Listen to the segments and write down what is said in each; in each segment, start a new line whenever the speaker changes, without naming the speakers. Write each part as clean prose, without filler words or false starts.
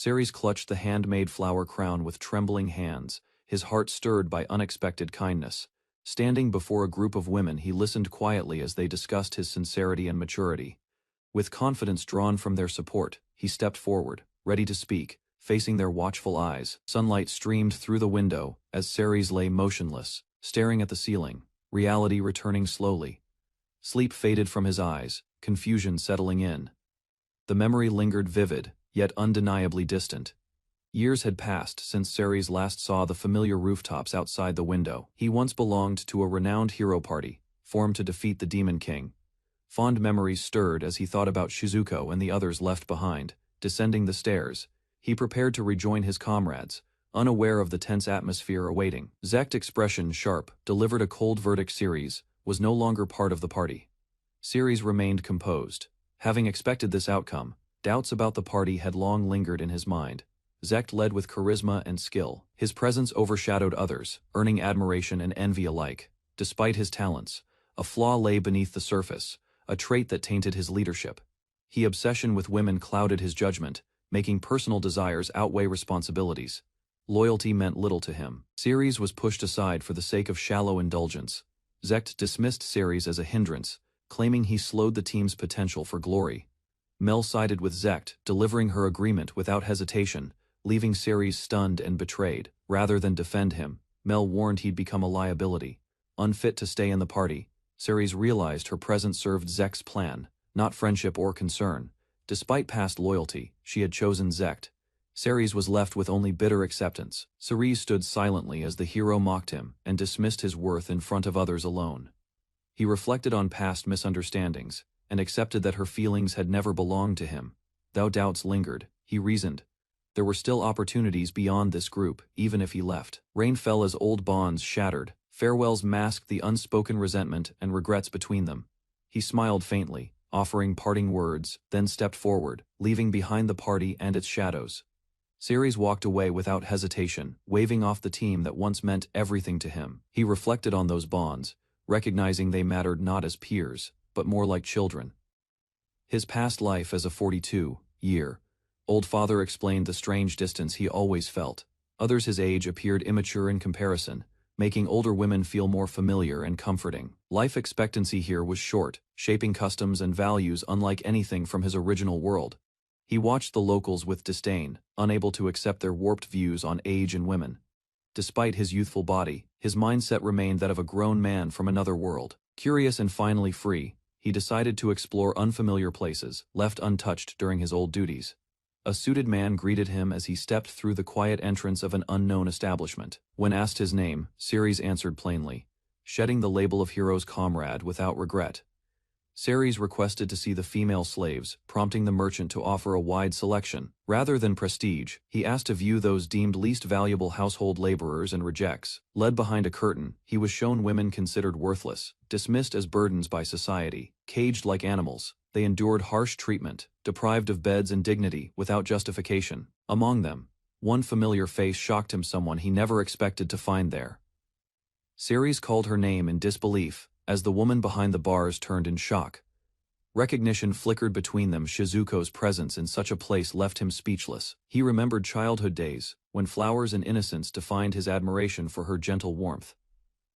Ceres clutched the handmade flower crown with trembling hands, his heart stirred by unexpected kindness. Standing before a group of women, he listened quietly as they discussed his sincerity and maturity. With confidence drawn from their support, he stepped forward, ready to speak, facing their watchful eyes. Sunlight streamed through the window as Ceres lay motionless, staring at the ceiling, reality returning slowly. Sleep faded from his eyes, confusion settling in. The memory lingered vivid, yet undeniably distant. Years had passed since Ceres last saw the familiar rooftops outside the window. He once belonged to a renowned hero party, formed to defeat the Demon King. Fond memories stirred as he thought about Shizuko and the others left behind. Descending the stairs, he prepared to rejoin his comrades, unaware of the tense atmosphere awaiting. Zekt's expression, sharp, delivered a cold verdict. Ceres was no longer part of the party. Ceres remained composed. Having expected this outcome, doubts about the party had long lingered in his mind. Zekt led with charisma and skill. His presence overshadowed others, earning admiration and envy alike. Despite his talents, a flaw lay beneath the surface, a trait that tainted his leadership. His obsession with women clouded his judgment, making personal desires outweigh responsibilities. Loyalty meant little to him. Ceres was pushed aside for the sake of shallow indulgence. Zekt dismissed Ceres as a hindrance, claiming he slowed the team's potential for glory. Mel sided with Zekt, delivering her agreement without hesitation, leaving Ceres stunned and betrayed. Rather than defend him, Mel warned he'd become a liability. Unfit to stay in the party, Ceres realized her presence served Zekt's plan, not friendship or concern. Despite past loyalty, she had chosen Zekt. Ceres was left with only bitter acceptance. Ceres stood silently as the hero mocked him and dismissed his worth in front of others alone. He reflected on past misunderstandings and accepted that her feelings had never belonged to him. Though doubts lingered, he reasoned. There were still opportunities beyond this group, even if he left. Rain fell as old bonds shattered. Farewells masked the unspoken resentment and regrets between them. He smiled faintly, offering parting words, then stepped forward, leaving behind the party and its shadows. Ceres walked away without hesitation, waving off the team that once meant everything to him. He reflected on those bonds, recognizing they mattered not as peers, but more like children. His past life as a 42-year-old father explained the strange distance he always felt. Others his age appeared immature in comparison, making older women feel more familiar and comforting. Life expectancy here was short, shaping customs and values unlike anything from his original world. He watched the locals with disdain, unable to accept their warped views on age and women. Despite his youthful body, his mindset remained that of a grown man from another world. Curious and finally free, he decided to explore unfamiliar places, left untouched during his old duties. A suited man greeted him as he stepped through the quiet entrance of an unknown establishment. When asked his name, Ceres answered plainly, shedding the label of hero's comrade without regret. Ceres requested to see the female slaves, prompting the merchant to offer a wide selection. Rather than prestige, he asked to view those deemed least valuable household laborers and rejects. Led behind a curtain, he was shown women considered worthless, dismissed as burdens by society, caged like animals. They endured harsh treatment, deprived of beds and dignity without justification. Among them, one familiar face shocked him, someone he never expected to find there. Ceres called her name in disbelief, as the woman behind the bars turned in shock. Recognition flickered between them. Shizuko's presence in such a place left him speechless. He remembered childhood days, when flowers and innocence defined his admiration for her gentle warmth.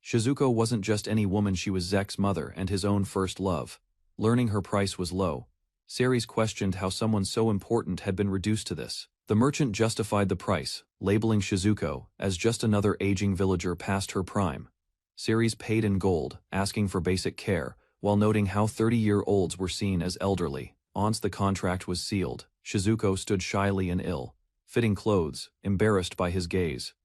Shizuko wasn't just any woman, she was Zekt's mother and his own first love. Learning her price was low, Ceres questioned how someone so important had been reduced to this. The merchant justified the price, labeling Shizuko as just another aging villager past her prime. Ceres paid in gold, asking for basic care, while noting how 30-year-olds were seen as elderly. Once the contract was sealed, Shizuko stood shyly in ill-fitting clothes, embarrassed by his gaze.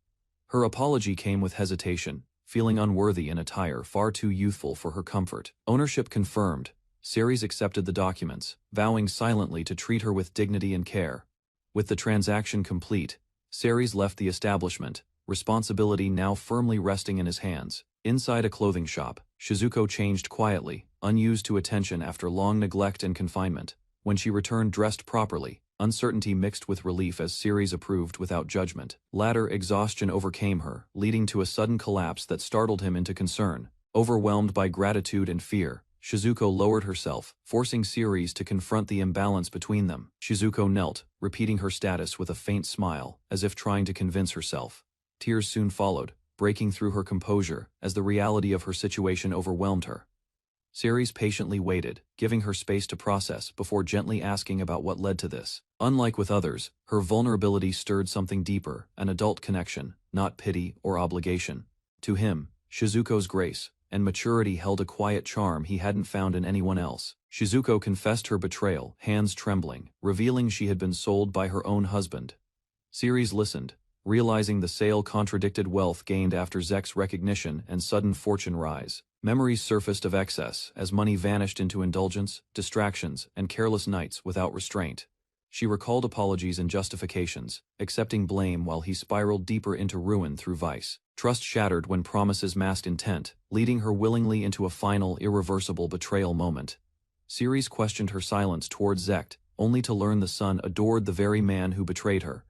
Her apology came with hesitation, feeling unworthy in attire far too youthful for her comfort. Ownership confirmed, Ceres accepted the documents, vowing silently to treat her with dignity and care. With the transaction complete, Ceres left the establishment, responsibility now firmly resting in his hands. Inside a clothing shop, Shizuko changed quietly, unused to attention after long neglect and confinement. When she returned dressed properly, uncertainty mixed with relief as Ceres approved without judgment. Latter exhaustion overcame her, leading to a sudden collapse that startled him into concern. Overwhelmed by gratitude and fear, Shizuko lowered herself, forcing Ceres to confront the imbalance between them. Shizuko knelt, repeating her status with a faint smile, as if trying to convince herself. Tears soon followed, breaking through her composure as the reality of her situation overwhelmed her. Ceres patiently waited, giving her space to process before gently asking about what led to this. Unlike with others, her vulnerability stirred something deeper, an adult connection, not pity or obligation. To him, Shizuko's grace and maturity held a quiet charm he hadn't found in anyone else. Shizuko confessed her betrayal, hands trembling, revealing she had been sold by her own husband. Ceres listened, realizing the sale contradicted wealth gained after Zek's recognition and sudden fortune rise. Memories surfaced of excess as money vanished into indulgence, distractions, and careless nights without restraint. She recalled apologies and justifications, accepting blame while he spiraled deeper into ruin through vice. Trust shattered when promises masked intent, leading her willingly into a final, irreversible betrayal moment. Ceres questioned her silence towards Zekt, only to learn the son adored the very man who betrayed her.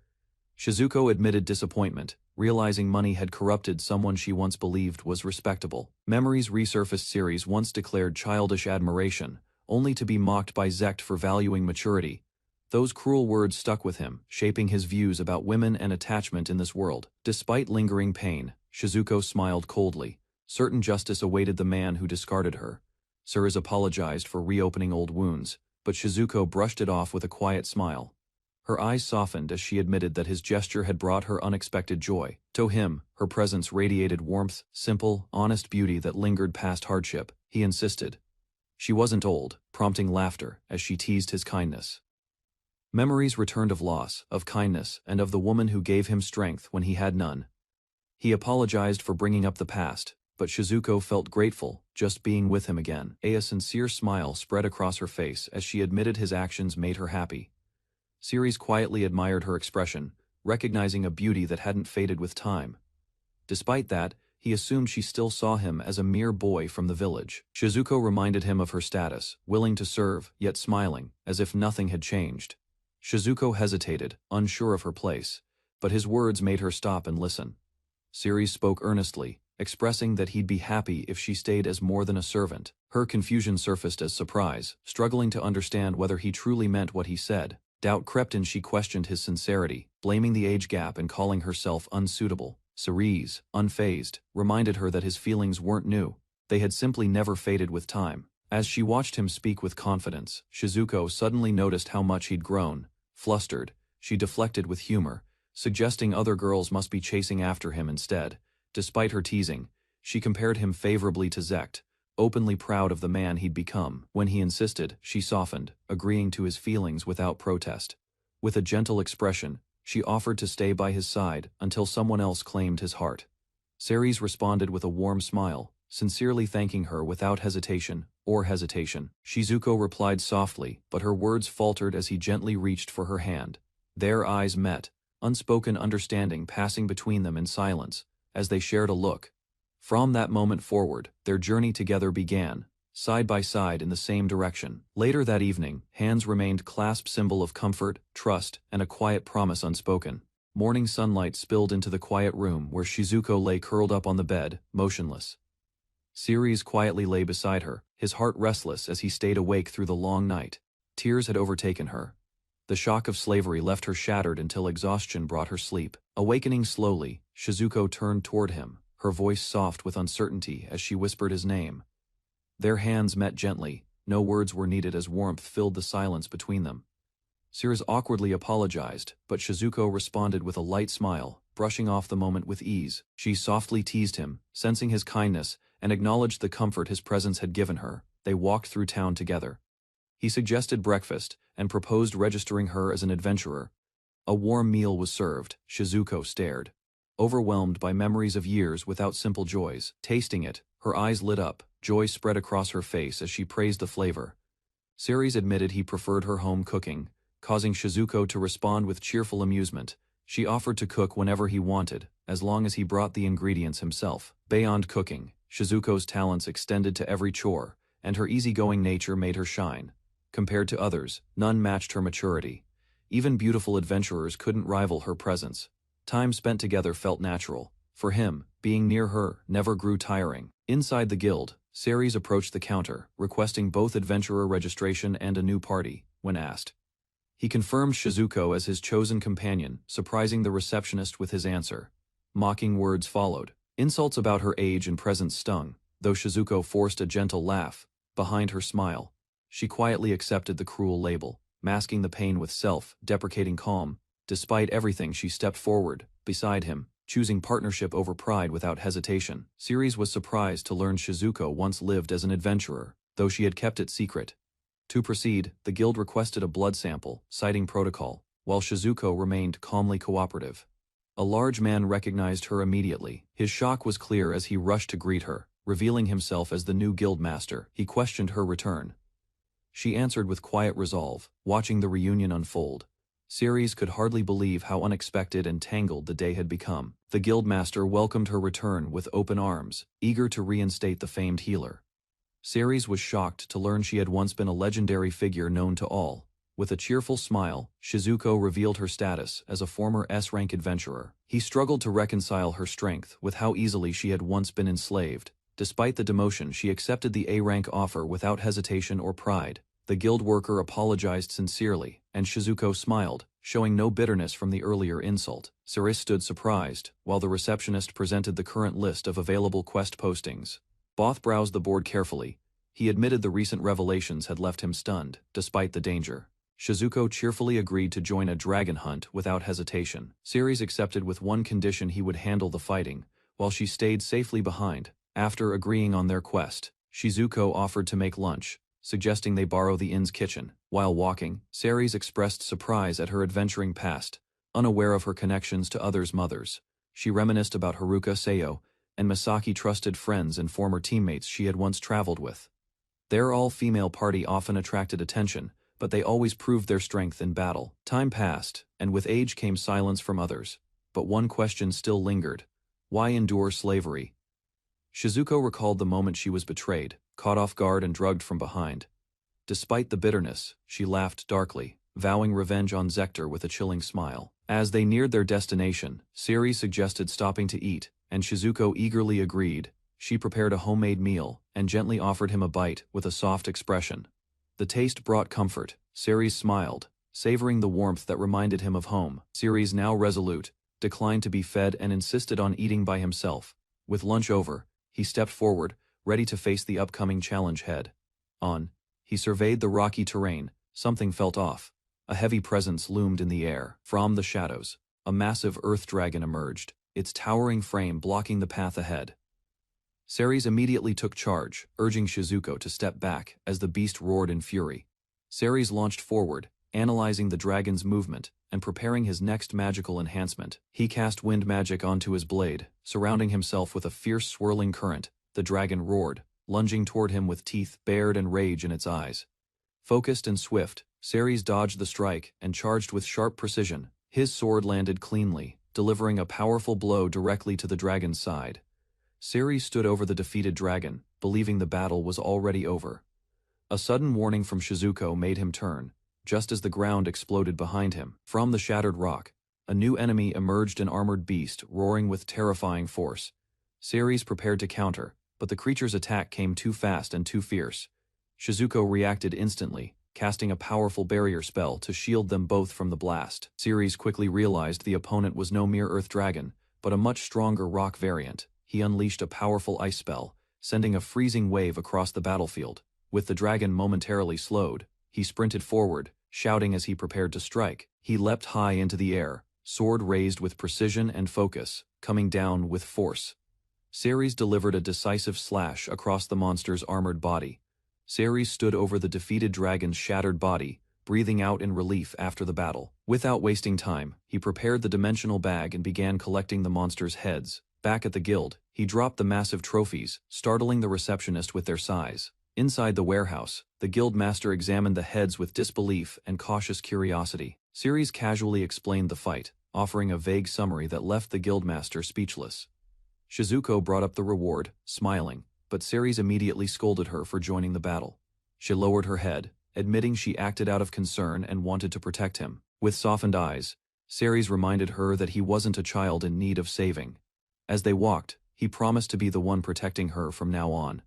Shizuko admitted disappointment, realizing money had corrupted someone she once believed was respectable. Memories resurfaced. Ceres once declared childish admiration, only to be mocked by Zekt for valuing maturity. Those cruel words stuck with him, shaping his views about women and attachment in this world. Despite lingering pain, Shizuko smiled coldly. Certain justice awaited the man who discarded her. Ceres apologized for reopening old wounds, but Shizuko brushed it off with a quiet smile. Her eyes softened as she admitted that his gesture had brought her unexpected joy. To him, her presence radiated warmth, simple, honest beauty that lingered past hardship. He insisted. She wasn't old, prompting laughter as she teased his kindness. Memories returned of loss, of kindness, and of the woman who gave him strength when he had none. He apologized for bringing up the past, but Shizuko felt grateful just being with him again. A sincere smile spread across her face as she admitted his actions made her happy. Ceres quietly admired her expression, recognizing a beauty that hadn't faded with time. Despite that, he assumed she still saw him as a mere boy from the village. Shizuko reminded him of her status, willing to serve, yet smiling, as if nothing had changed. Shizuko hesitated, unsure of her place, but his words made her stop and listen. Ceres spoke earnestly, expressing that he'd be happy if she stayed as more than a servant. Her confusion surfaced as surprise, struggling to understand whether he truly meant what he said. Doubt crept in. She questioned his sincerity, blaming the age gap and calling herself unsuitable. Ceres, unfazed, reminded her that his feelings weren't new. They had simply never faded with time. As she watched him speak with confidence, Shizuko suddenly noticed how much he'd grown. Flustered, she deflected with humor, suggesting other girls must be chasing after him instead. Despite her teasing, she compared him favorably to Zekt, openly proud of the man he'd become. When he insisted, she softened, agreeing to his feelings without protest. With a gentle expression, she offered to stay by his side until someone else claimed his heart. Ceres responded with a warm smile, sincerely thanking her without hesitation. Shizuko replied softly, but her words faltered as he gently reached for her hand. Their eyes met, unspoken understanding passing between them in silence, as they shared a look. From that moment forward, their journey together began, side by side in the same direction. Later that evening, hands remained clasped, symbol of comfort, trust, and a quiet promise unspoken. Morning sunlight spilled into the quiet room where Shizuko lay curled up on the bed, motionless. Ceres quietly lay beside her, his heart restless as he stayed awake through the long night. Tears had overtaken her. The shock of slavery left her shattered until exhaustion brought her sleep. Awakening slowly, Shizuko turned toward him, her voice soft with uncertainty as she whispered his name. Their hands met gently, no words were needed as warmth filled the silence between them. Ceres awkwardly apologized, but Shizuko responded with a light smile, brushing off the moment with ease. She softly teased him, sensing his kindness, and acknowledged the comfort his presence had given her. They walked through town together. He suggested breakfast, and proposed registering her as an adventurer. A warm meal was served. Shizuko stared, overwhelmed by memories of years without simple joys. Tasting it, her eyes lit up, joy spread across her face as she praised the flavor. Ceres admitted he preferred her home cooking, causing Shizuko to respond with cheerful amusement. She offered to cook whenever he wanted, as long as he brought the ingredients himself. Beyond cooking, Shizuko's talents extended to every chore, and her easygoing nature made her shine. Compared to others, none matched her maturity. Even beautiful adventurers couldn't rival her presence. Time spent together felt natural. For him, being near her never grew tiring. Inside the guild, Ceres approached the counter, requesting both adventurer registration and a new party, when asked. He confirmed Shizuko as his chosen companion, surprising the receptionist with his answer. Mocking words followed. Insults about her age and presence stung, though Shizuko forced a gentle laugh. Behind her smile, she quietly accepted the cruel label, masking the pain with self-deprecating calm. Despite everything, she stepped forward, beside him, choosing partnership over pride without hesitation. Ceres was surprised to learn Shizuko once lived as an adventurer, though she had kept it secret. To proceed, the guild requested a blood sample, citing protocol, while Shizuko remained calmly cooperative. A large man recognized her immediately. His shock was clear as he rushed to greet her, revealing himself as the new guild master. He questioned her return. She answered with quiet resolve, watching the reunion unfold. Ceres could hardly believe how unexpected and tangled the day had become. The guildmaster welcomed her return with open arms, eager to reinstate the famed healer. Ceres was shocked to learn she had once been a legendary figure known to all. With a cheerful smile, Shizuko revealed her status as a former S-rank adventurer. He struggled to reconcile her strength with how easily she had once been enslaved. Despite the demotion, she accepted the A-rank offer without hesitation or pride. The guild worker apologized sincerely, and Shizuko smiled, showing no bitterness from the earlier insult. Ceres stood surprised, while the receptionist presented the current list of available quest postings. Both browsed the board carefully. He admitted the recent revelations had left him stunned, despite the danger. Shizuko cheerfully agreed to join a dragon hunt without hesitation. Ceres accepted with one condition: he would handle the fighting, while she stayed safely behind. After agreeing on their quest, Shizuko offered to make lunch, suggesting they borrow the inn's kitchen. While walking, Ceres expressed surprise at her adventuring past, unaware of her connections to others' mothers. She reminisced about Haruka Seo and Misaki, trusted friends and former teammates she had once traveled with. Their all-female party often attracted attention, but they always proved their strength in battle. Time passed, and with age came silence from others. But one question still lingered: why endure slavery? Shizuko recalled the moment she was betrayed, caught off guard and drugged from behind. Despite the bitterness, she laughed darkly, vowing revenge on Zector with a chilling smile. As they neared their destination, Ceres suggested stopping to eat, and Shizuko eagerly agreed. She prepared a homemade meal, and gently offered him a bite with a soft expression. The taste brought comfort. Ceres smiled, savoring the warmth that reminded him of home. Ceres, now resolute, declined to be fed and insisted on eating by himself. With lunch over, he stepped forward, ready to face the upcoming challenge head on. He surveyed the rocky terrain. Something felt off. A heavy presence loomed in the air. From the shadows, a massive earth dragon emerged, its towering frame blocking the path ahead. Ceres immediately took charge, urging Shizuko to step back as the beast roared in fury. Ceres launched forward, analyzing the dragon's movement and preparing his next magical enhancement. He cast wind magic onto his blade, surrounding himself with a fierce swirling current. The dragon roared, lunging toward him with teeth bared and rage in its eyes. Focused and swift, Ceres dodged the strike and charged with sharp precision. His sword landed cleanly, delivering a powerful blow directly to the dragon's side. Ceres stood over the defeated dragon, believing the battle was already over. A sudden warning from Shizuko made him turn, just as the ground exploded behind him. From the shattered rock, a new enemy emerged, an armored beast roaring with terrifying force. Ceres prepared to counter, but the creature's attack came too fast and too fierce. Shizuko reacted instantly, casting a powerful barrier spell to shield them both from the blast. Ceres quickly realized the opponent was no mere earth dragon, but a much stronger rock variant. He unleashed a powerful ice spell, sending a freezing wave across the battlefield. With the dragon momentarily slowed, he sprinted forward, shouting as he prepared to strike. He leapt high into the air, sword raised with precision and focus, coming down with force. Ceres delivered a decisive slash across the monster's armored body. Ceres stood over the defeated dragon's shattered body, breathing out in relief after the battle. Without wasting time, he prepared the dimensional bag and began collecting the monster's heads. Back at the guild, he dropped the massive trophies, startling the receptionist with their size. Inside the warehouse, the guild master examined the heads with disbelief and cautious curiosity. Ceres casually explained the fight, offering a vague summary that left the guild master speechless. Shizuko brought up the reward, smiling, but Ceres immediately scolded her for joining the battle. She lowered her head, admitting she acted out of concern and wanted to protect him. With softened eyes, Ceres reminded her that he wasn't a child in need of saving. As they walked, he promised to be the one protecting her from now on.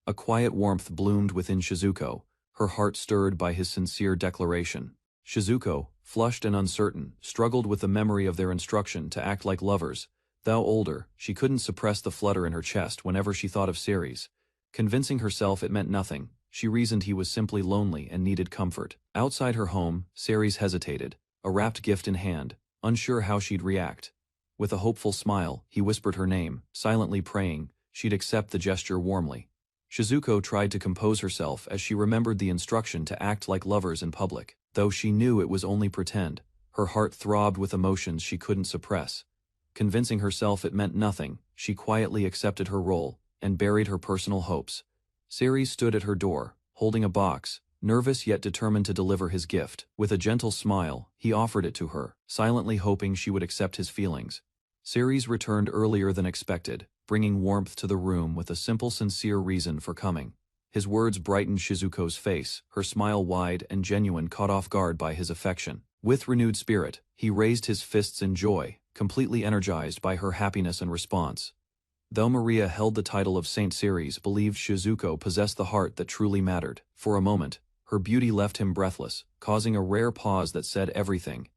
A quiet warmth bloomed within Shizuko, her heart stirred by his sincere declaration. Shizuko, flushed and uncertain, struggled with the memory of their instruction to act like lovers. Though older, she couldn't suppress the flutter in her chest whenever she thought of Ceres. Convincing herself it meant nothing, she reasoned he was simply lonely and needed comfort. Outside her home, Ceres hesitated, a wrapped gift in hand, unsure how she'd react. With a hopeful smile, he whispered her name, silently praying she'd accept the gesture warmly. Shizuko tried to compose herself as she remembered the instruction to act like lovers in public. Though she knew it was only pretend, her heart throbbed with emotions she couldn't suppress. Convincing herself it meant nothing, she quietly accepted her role and buried her personal hopes. Ceres stood at her door, holding a box, nervous yet determined to deliver his gift. With a gentle smile, he offered it to her, silently hoping she would accept his feelings. Ceres returned earlier than expected, bringing warmth to the room with a simple, sincere reason for coming. His words brightened Shizuko's face, her smile wide and genuine, caught off guard by his affection. With renewed spirit, he raised his fists in joy, completely energized by her happiness and response. Though Maria held the title of Saint Ceres, believed Shizuko possessed the heart that truly mattered. For a moment, her beauty left him breathless, causing a rare pause that said everything.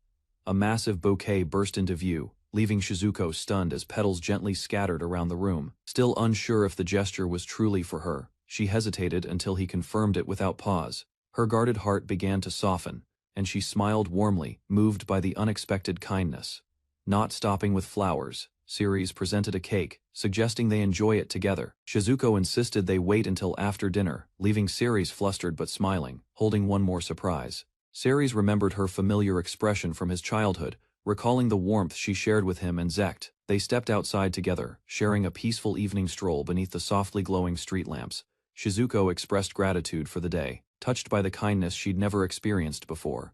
A massive bouquet burst into view, leaving Shizuko stunned as petals gently scattered around the room. Still unsure if the gesture was truly for her, she hesitated until he confirmed it without pause. Her guarded heart began to soften, and she smiled warmly, moved by the unexpected kindness. Not stopping with flowers, Ceres presented a cake, suggesting they enjoy it together. Shizuko insisted they wait until after dinner, leaving Ceres flustered but smiling, holding one more surprise. Ceres remembered her familiar expression from his childhood, recalling the warmth she shared with him and Zekt. They stepped outside together, sharing a peaceful evening stroll beneath the softly glowing street lamps. Shizuko expressed gratitude for the day, touched by the kindness she'd never experienced before.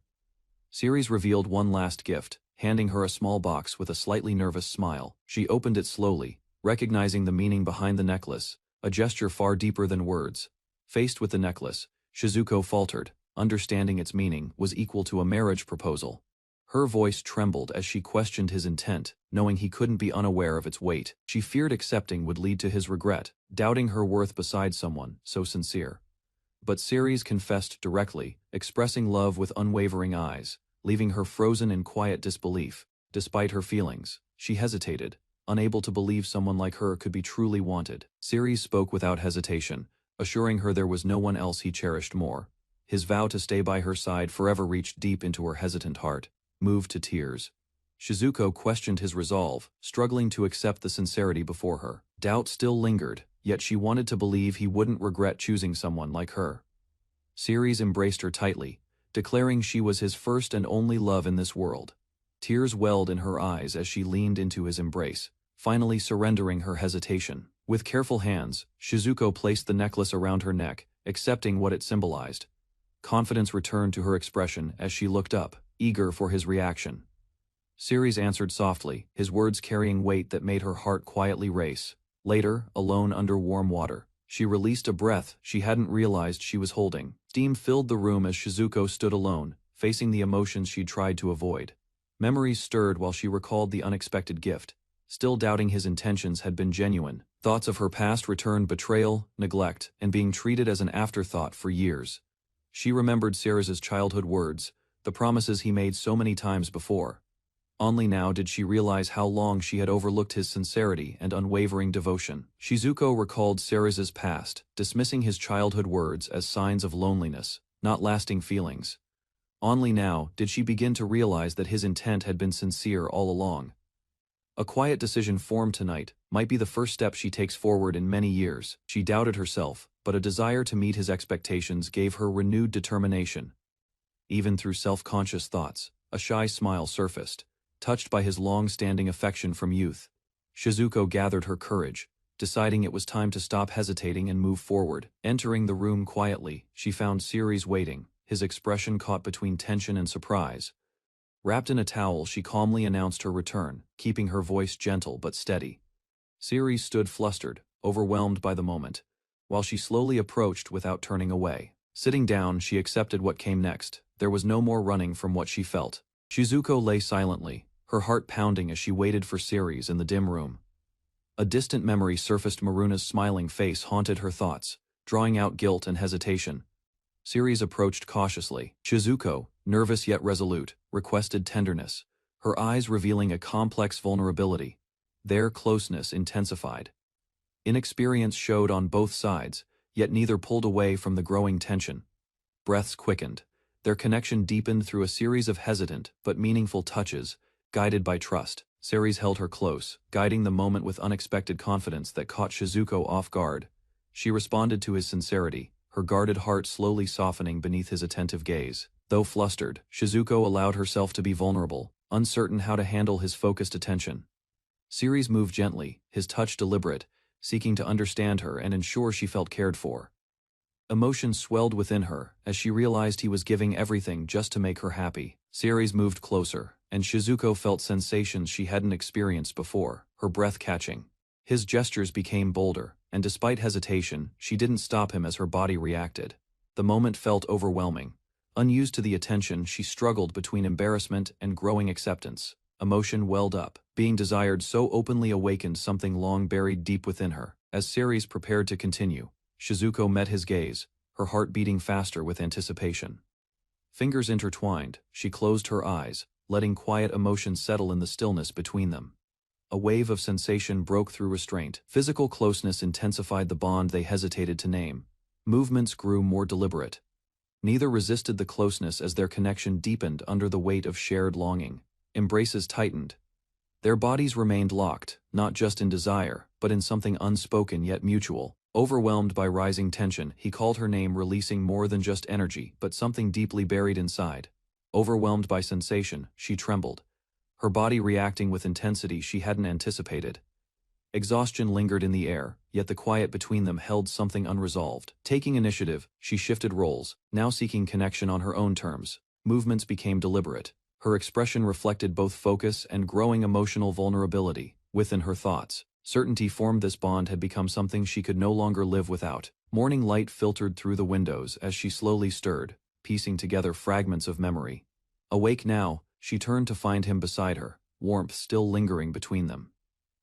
Ceres revealed one last gift, handing her a small box with a slightly nervous smile. She opened it slowly, recognizing the meaning behind the necklace, a gesture far deeper than words. Faced with the necklace, Shizuko faltered, understanding its meaning was equal to a marriage proposal. Her voice trembled as she questioned his intent, knowing he couldn't be unaware of its weight. She feared accepting would lead to his regret, doubting her worth beside someone so sincere. But Ceres confessed directly, expressing love with unwavering eyes, leaving her frozen in quiet disbelief. Despite her feelings, she hesitated, unable to believe someone like her could be truly wanted. Ceres spoke without hesitation, assuring her there was no one else he cherished more. His vow to stay by her side forever reached deep into her hesitant heart, moved to tears. Shizuko questioned his resolve, struggling to accept the sincerity before her. Doubt still lingered, yet she wanted to believe he wouldn't regret choosing someone like her. Ceres embraced her tightly, declaring she was his first and only love in this world. Tears welled in her eyes as she leaned into his embrace, finally surrendering her hesitation. With careful hands, Shizuko placed the necklace around her neck, accepting what it symbolized. Confidence returned to her expression as she looked up, eager for his reaction. Ceres answered softly, his words carrying weight that made her heart quietly race. Later, alone under warm water, she released a breath she hadn't realized she was holding. Steam filled the room as Shizuko stood alone, facing the emotions she'd tried to avoid. Memories stirred while she recalled the unexpected gift, still doubting his intentions had been genuine. Thoughts of her past returned: betrayal, neglect, and being treated as an afterthought for years. She remembered Ceres's childhood words, the promises he made so many times before. Only now did she realize how long she had overlooked his sincerity and unwavering devotion. Shizuko recalled Ceres's past, dismissing his childhood words as signs of loneliness, not lasting feelings. Only now did she begin to realize that his intent had been sincere all along. A quiet decision formed tonight might be the first step she takes forward in many years. She doubted herself, but a desire to meet his expectations gave her renewed determination. Even through self-conscious thoughts, a shy smile surfaced, touched by his long-standing affection from youth. Shizuko gathered her courage, deciding it was time to stop hesitating and move forward. Entering the room quietly, she found Ceres waiting, his expression caught between tension and surprise. Wrapped in a towel, she calmly announced her return, keeping her voice gentle but steady. Ceres stood flustered, overwhelmed by the moment, while she slowly approached without turning away. Sitting down, she accepted what came next. There was no more running from what she felt. Shizuko lay silently, her heart pounding as she waited for Ceres in the dim room. A distant memory surfaced. Maruna's smiling face haunted her thoughts, drawing out guilt and hesitation. Ceres approached cautiously. Shizuko, nervous yet resolute, requested tenderness, her eyes revealing a complex vulnerability. Their closeness intensified. Inexperience showed on both sides, yet neither pulled away from the growing tension. Breaths quickened. Their connection deepened through a series of hesitant but meaningful touches, guided by trust. Ceres held her close, guiding the moment with unexpected confidence that caught Shizuko off guard. She responded to his sincerity, her guarded heart slowly softening beneath his attentive gaze. Though flustered, Shizuko allowed herself to be vulnerable, uncertain how to handle his focused attention. Ceres moved gently, his touch deliberate, seeking to understand her and ensure she felt cared for. Emotion swelled within her as she realized he was giving everything just to make her happy. Ceres moved closer, and Shizuko felt sensations she hadn't experienced before, her breath catching. His gestures became bolder, and despite hesitation, she didn't stop him as her body reacted. The moment felt overwhelming. Unused to the attention, she struggled between embarrassment and growing acceptance. Emotion welled up. Being desired so openly awakened something long buried deep within her. As Ceres prepared to continue, Shizuko met his gaze, her heart beating faster with anticipation. Fingers intertwined, she closed her eyes, letting quiet emotion settle in the stillness between them. A wave of sensation broke through restraint. Physical closeness intensified the bond they hesitated to name. Movements grew more deliberate. Neither resisted the closeness as their connection deepened under the weight of shared longing. Embraces tightened. Their bodies remained locked, not just in desire, but in something unspoken yet mutual. Overwhelmed by rising tension, he called her name, releasing more than just energy, but something deeply buried inside. Overwhelmed by sensation, she trembled, her body reacting with intensity she hadn't anticipated. Exhaustion lingered in the air, yet the quiet between them held something unresolved. Taking initiative, she shifted roles, now seeking connection on her own terms. Movements became deliberate. Her expression reflected both focus and growing emotional vulnerability. Within her thoughts, certainty formed this bond had become something she could no longer live without. Morning light filtered through the windows as she slowly stirred, piecing together fragments of memory. Awake now, she turned to find him beside her, warmth still lingering between them.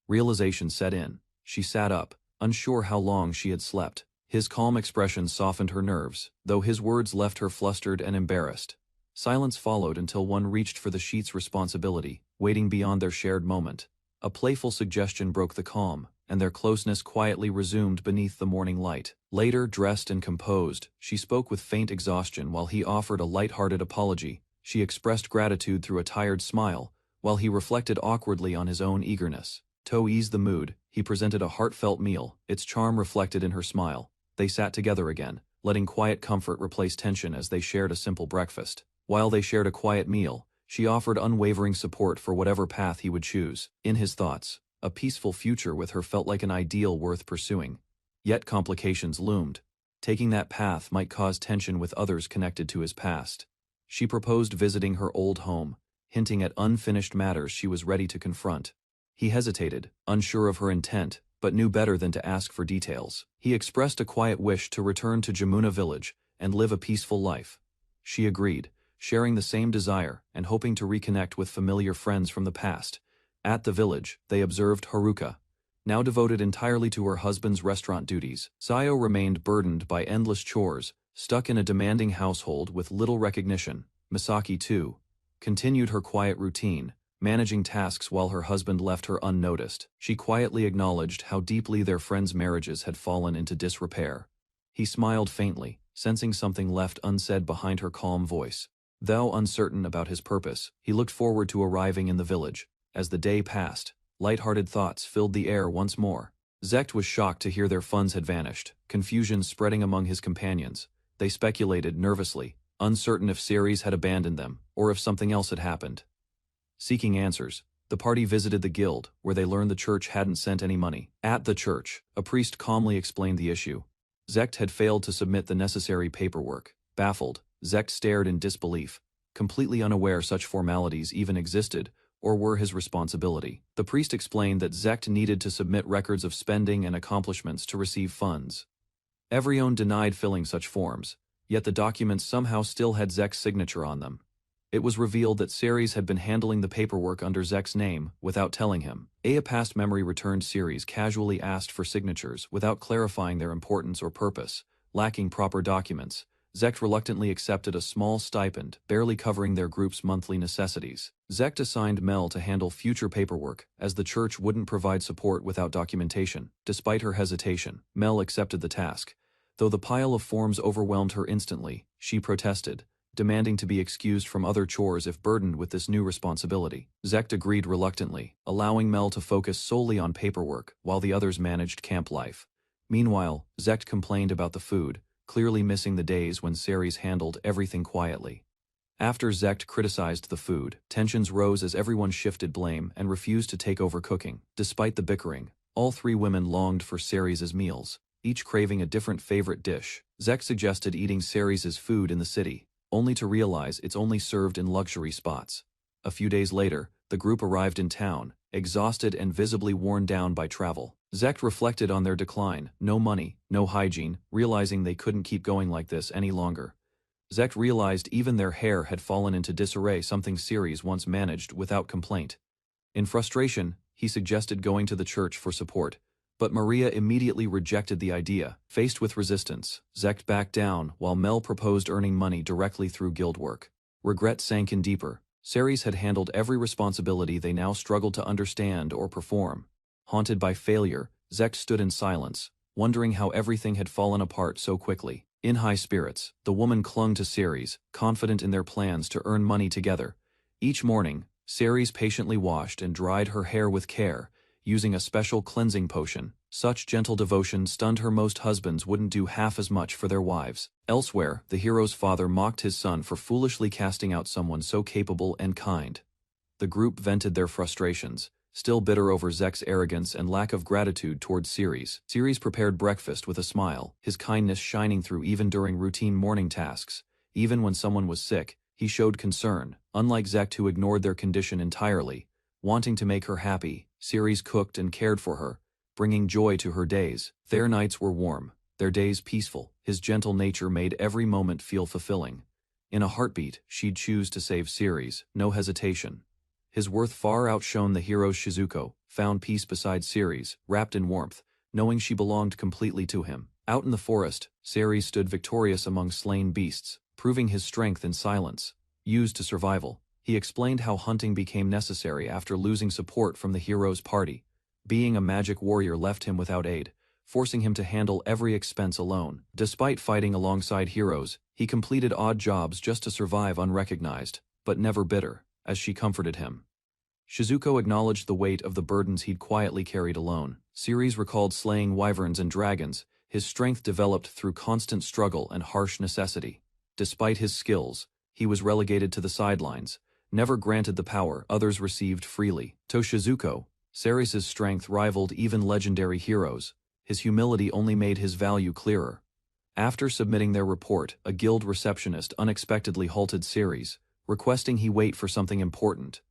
Realization set in. She sat up, unsure how long she had slept. His calm expression softened her nerves, though his words left her flustered and embarrassed. Silence followed until one reached for the sheet's responsibility, waiting beyond their shared moment. A playful suggestion broke the calm, and their closeness quietly resumed beneath the morning light. Later, dressed and composed, she spoke with faint exhaustion while he offered a light-hearted apology. She expressed gratitude through a tired smile, while he reflected awkwardly on his own eagerness. To ease the mood, he presented a heartfelt meal, its charm reflected in her smile. They sat together again, letting quiet comfort replace tension as they shared a simple breakfast. While they shared a quiet meal, she offered unwavering support for whatever path he would choose. In his thoughts, a peaceful future with her felt like an ideal worth pursuing. Yet complications loomed. Taking that path might cause tension with others connected to his past. She proposed visiting her old home, hinting at unfinished matters she was ready to confront. He hesitated, unsure of her intent, but knew better than to ask for details. He expressed a quiet wish to return to Jamuna village and live a peaceful life. She agreed, sharing the same desire and hoping to reconnect with familiar friends from the past. At the village, they observed Haruka, now devoted entirely to her husband's restaurant duties. Sayo remained burdened by endless chores, stuck in a demanding household with little recognition. Misaki, too, continued her quiet routine, managing tasks while her husband left her unnoticed. She quietly acknowledged how deeply their friends' marriages had fallen into disrepair. He smiled faintly, sensing something left unsaid behind her calm voice. Though uncertain about his purpose, he looked forward to arriving in the village. As the day passed, light-hearted thoughts filled the air once more. Zekt was shocked to hear their funds had vanished, confusion spreading among his companions. They speculated nervously, uncertain if Ceres had abandoned them, or if something else had happened. Seeking answers, the party visited the guild, where they learned the church hadn't sent any money. At the church, a priest calmly explained the issue. Zekt had failed to submit the necessary paperwork. Baffled, Zekt stared in disbelief, completely unaware such formalities even existed, or were his responsibility. The priest explained that Zekt needed to submit records of spending and accomplishments to receive funds. Everyone denied filling such forms, yet the documents somehow still had Zekt's signature on them. It was revealed that Ceres had been handling the paperwork under Zekt's name without telling him. A past memory returned. Ceres casually asked for signatures without clarifying their importance or purpose, lacking proper documents. Zect reluctantly accepted a small stipend, barely covering their group's monthly necessities. Zect assigned Mel to handle future paperwork, as the church wouldn't provide support without documentation. Despite her hesitation, Mel accepted the task. Though the pile of forms overwhelmed her instantly, she protested, demanding to be excused from other chores if burdened with this new responsibility. Zect agreed reluctantly, allowing Mel to focus solely on paperwork while the others managed camp life. Meanwhile, Zect complained about the food, clearly missing the days when Ceres handled everything quietly. After Zect criticized the food, tensions rose as everyone shifted blame and refused to take over cooking. Despite the bickering, all three women longed for Ceres' meals, each craving a different favorite dish. Zect suggested eating Ceres' food in the city, only to realize it's only served in luxury spots. A few days later, the group arrived in town, exhausted and visibly worn down by travel. Zect reflected on their decline: no money, no hygiene, realizing they couldn't keep going like this any longer. Zect realized even their hair had fallen into disarray, something Ceres once managed without complaint. In frustration, he suggested going to the church for support, but Maria immediately rejected the idea. Faced with resistance, Zect backed down while Mel proposed earning money directly through guild work. Regret sank in deeper. Ceres had handled every responsibility they now struggled to understand or perform. Haunted by failure, Zect stood in silence, wondering how everything had fallen apart so quickly. In high spirits, the woman clung to Ceres, confident in their plans to earn money together. Each morning, Ceres patiently washed and dried her hair with care, using a special cleansing potion. Such gentle devotion stunned her. Most husbands wouldn't do half as much for their wives. Elsewhere, the hero's father mocked his son for foolishly casting out someone so capable and kind. The group vented their frustrations, still bitter over Zect's arrogance and lack of gratitude towards Ceres. Ceres prepared breakfast with a smile, his kindness shining through even during routine morning tasks. Even when someone was sick, he showed concern. Unlike Zect, who ignored their condition entirely, wanting to make her happy, Ceres cooked and cared for her, bringing joy to her days. Their nights were warm, their days peaceful. His gentle nature made every moment feel fulfilling. In a heartbeat, she'd choose to save Ceres, no hesitation. His worth far outshone the hero's. Shizuko found peace beside Ceres, wrapped in warmth, knowing she belonged completely to him. Out in the forest, Ceres stood victorious among slain beasts, proving his strength in silence. Used to survival, he explained how hunting became necessary after losing support from the hero's party. Being a magic warrior left him without aid, forcing him to handle every expense alone. Despite fighting alongside heroes, he completed odd jobs just to survive unrecognized, but never bitter, as she comforted him. Shizuko acknowledged the weight of the burdens he'd quietly carried alone. Ceres recalled slaying wyverns and dragons, his strength developed through constant struggle and harsh necessity. Despite his skills, he was relegated to the sidelines, never granted the power others received freely. To Shizuko, Ceres' strength rivaled even legendary heroes. His humility only made his value clearer. After submitting their report, a guild receptionist unexpectedly halted Ceres, requesting he wait for something important.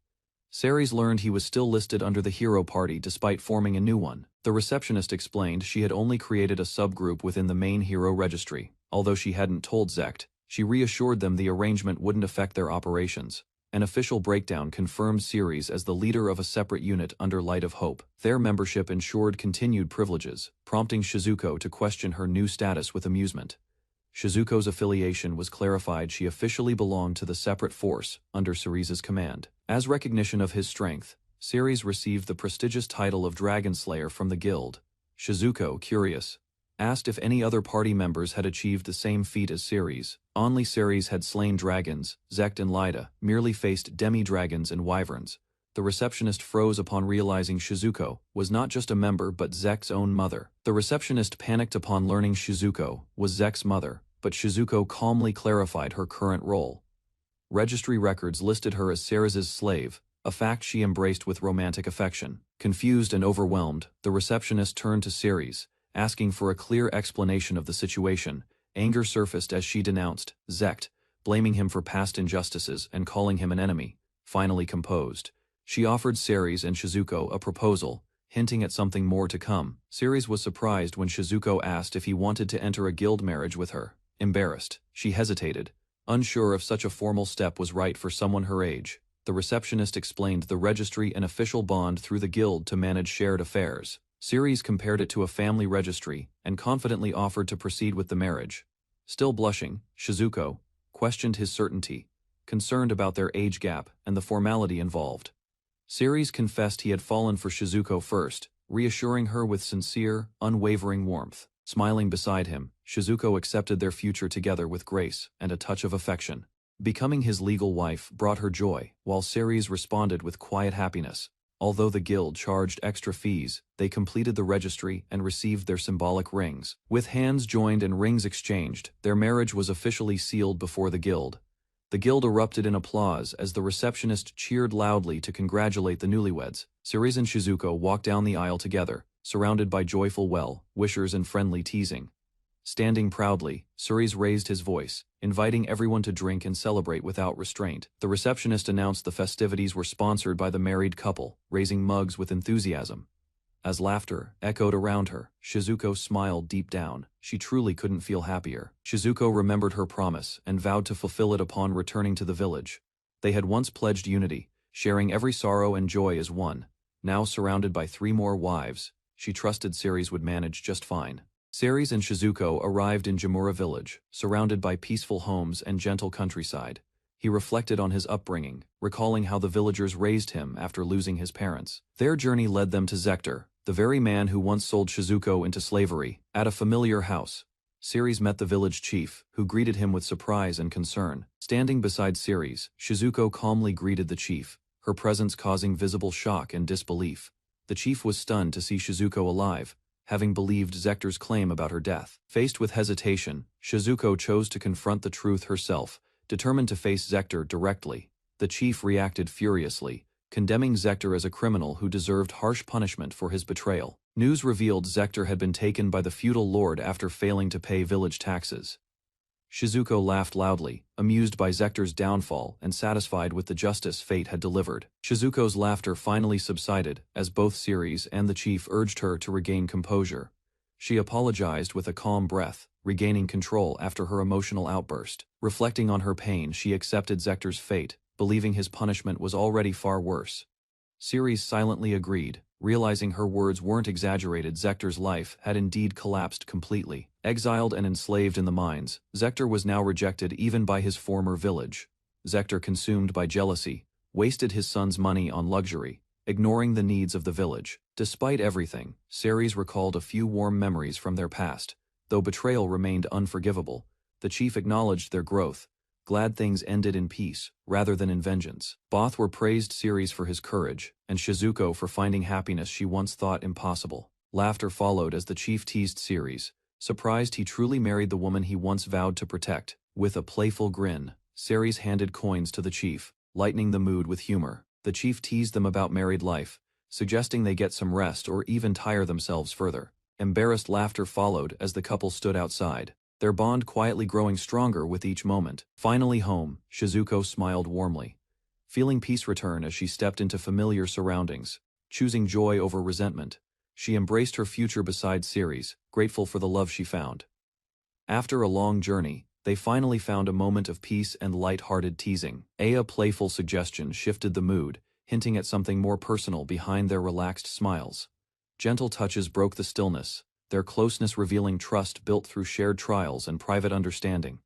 Ceres learned he was still listed under the hero party despite forming a new one. The receptionist explained she had only created a subgroup within the main hero registry. Although she hadn't told Zect, she reassured them the arrangement wouldn't affect their operations. An official breakdown confirmed Ceres as the leader of a separate unit under Light of Hope. Their membership ensured continued privileges, prompting Shizuko to question her new status with amusement. Shizuko's affiliation was clarified. She officially belonged to the separate force under Ceres' command. As recognition of his strength, Ceres received the prestigious title of Dragon Slayer from the guild. Shizuko, curious, asked if any other party members had achieved the same feat as Ceres. Only Ceres had slain dragons. Zect and Lyda merely faced demi-dragons and wyverns. The receptionist froze upon realizing Shizuko was not just a member but Zect's own mother. The receptionist panicked upon learning Shizuko was Zect's mother, but Shizuko calmly clarified her current role. Registry records listed her as Ceres' slave, a fact she embraced with romantic affection. Confused and overwhelmed, the receptionist turned to Ceres, asking for a clear explanation of the situation. Anger surfaced as she denounced Zect, blaming him for past injustices and calling him an enemy. Finally composed, she offered Ceres and Shizuko a proposal, hinting at something more to come. Ceres was surprised when Shizuko asked if he wanted to enter a guild marriage with her. Embarrassed, she hesitated, unsure if such a formal step was right for someone her age. The receptionist explained the registry an official bond through the guild to manage shared affairs. Ceres compared it to a family registry and confidently offered to proceed with the marriage. Still blushing, Shizuko questioned his certainty, concerned about their age gap and the formality involved. Ceres confessed he had fallen for Shizuko first, reassuring her with sincere, unwavering warmth. Smiling beside him, Shizuko accepted their future together with grace and a touch of affection. Becoming his legal wife brought her joy, while Ceres responded with quiet happiness. Although the guild charged extra fees, they completed the registry and received their symbolic rings. With hands joined and rings exchanged, their marriage was officially sealed before the guild. The guild erupted in applause as the receptionist cheered loudly to congratulate the newlyweds. Ceres and Shizuko walked down the aisle together, surrounded by joyful well-wishers and friendly teasing. Standing proudly, Ceres raised his voice, inviting everyone to drink and celebrate without restraint. The receptionist announced the festivities were sponsored by the married couple, raising mugs with enthusiasm. As laughter echoed around her, Shizuko smiled deep down. She truly couldn't feel happier. Shizuko remembered her promise and vowed to fulfill it upon returning to the village. They had once pledged unity, sharing every sorrow and joy as one. Now surrounded by 3 more wives, she trusted Ceres would manage just fine. Ceres and Shizuko arrived in Jamura village, surrounded by peaceful homes and gentle countryside. He reflected on his upbringing, recalling how the villagers raised him after losing his parents. Their journey led them to Zector, the very man who once sold Shizuko into slavery. At a familiar house, Ceres met the village chief, who greeted him with surprise and concern. Standing beside Ceres, Shizuko calmly greeted the chief, her presence causing visible shock and disbelief. The chief was stunned to see Shizuko alive, having believed Zector's claim about her death. Faced with hesitation, Shizuko chose to confront the truth herself, determined to face Zector directly. The chief reacted furiously, condemning Zector as a criminal who deserved harsh punishment for his betrayal. News revealed Zector had been taken by the feudal lord after failing to pay village taxes. Shizuko laughed loudly, amused by Zector's downfall and satisfied with the justice fate had delivered. Shizuko's laughter finally subsided as both Ceres and the chief urged her to regain composure. She apologized with a calm breath, regaining control after her emotional outburst. Reflecting on her pain, she accepted Zector's fate, believing his punishment was already far worse. Ceres silently agreed, realizing her words weren't exaggerated. Zector's life had indeed collapsed completely. Exiled and enslaved in the mines, Zector was now rejected even by his former village. Zector, consumed by jealousy, wasted his son's money on luxury, ignoring the needs of the village. Despite everything, Ceres recalled a few warm memories from their past. Though betrayal remained unforgivable, the chief acknowledged their growth, glad things ended in peace, rather than in vengeance. Both were praised Ceres for his courage, and Shizuko for finding happiness she once thought impossible. Laughter followed as the chief teased Ceres, surprised he truly married the woman he once vowed to protect. With a playful grin, Ceres handed coins to the chief, lightening the mood with humor. The chief teased them about married life, suggesting they get some rest or even tire themselves further. Embarrassed laughter followed as the couple stood outside, their bond quietly growing stronger with each moment. Finally home, Shizuko smiled warmly, feeling peace return as she stepped into familiar surroundings. Choosing joy over resentment, she embraced her future beside Ceres, grateful for the love she found. After a long journey, they finally found a moment of peace and light-hearted teasing. A playful suggestion shifted the mood, hinting at something more personal behind their relaxed smiles. Gentle touches broke the stillness, their closeness revealing trust built through shared trials and private understanding.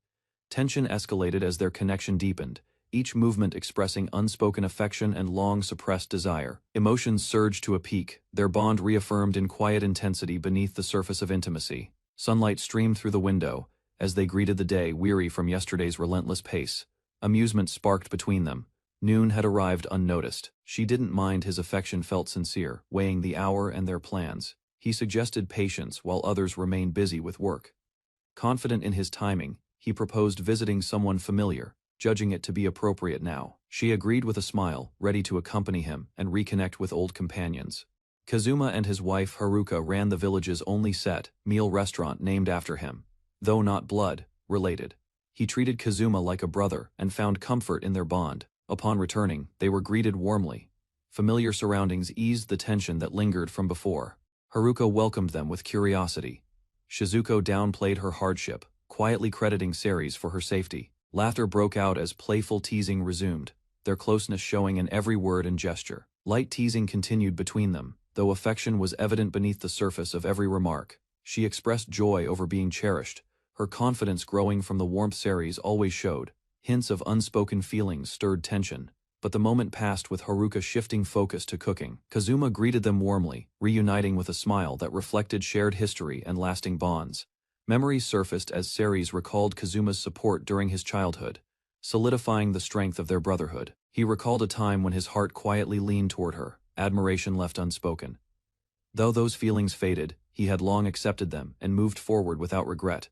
Tension escalated as their connection deepened, each movement expressing unspoken affection and long-suppressed desire. Emotions surged to a peak, their bond reaffirmed in quiet intensity beneath the surface of intimacy. Sunlight streamed through the window, as they greeted the day weary from yesterday's relentless pace. Amusement sparked between them. Noon had arrived unnoticed. She didn't mind his affection felt sincere, weighing the hour and their plans. He suggested patience while others remained busy with work. Confident in his timing, he proposed visiting someone familiar, judging it to be appropriate now. She agreed with a smile, ready to accompany him and reconnect with old companions. Kazuma and his wife Haruka ran the village's only meal restaurant named after him. Though not blood-related, he treated Kazuma like a brother and found comfort in their bond. Upon returning, they were greeted warmly. Familiar surroundings eased the tension that lingered from before. Haruka welcomed them with curiosity. Shizuko downplayed her hardship, quietly crediting Ceres for her safety. Laughter broke out as playful teasing resumed, their closeness showing in every word and gesture. Light teasing continued between them, though affection was evident beneath the surface of every remark. She expressed joy over being cherished, her confidence growing from the warmth Ceres always showed. Hints of unspoken feelings stirred tension, but the moment passed with Haruka shifting focus to cooking. Kazuma greeted them warmly, reuniting with a smile that reflected shared history and lasting bonds. Memories surfaced as Ceres recalled Kazuma's support during his childhood, solidifying the strength of their brotherhood. He recalled a time when his heart quietly leaned toward her, admiration left unspoken. Though those feelings faded, he had long accepted them and moved forward without regret.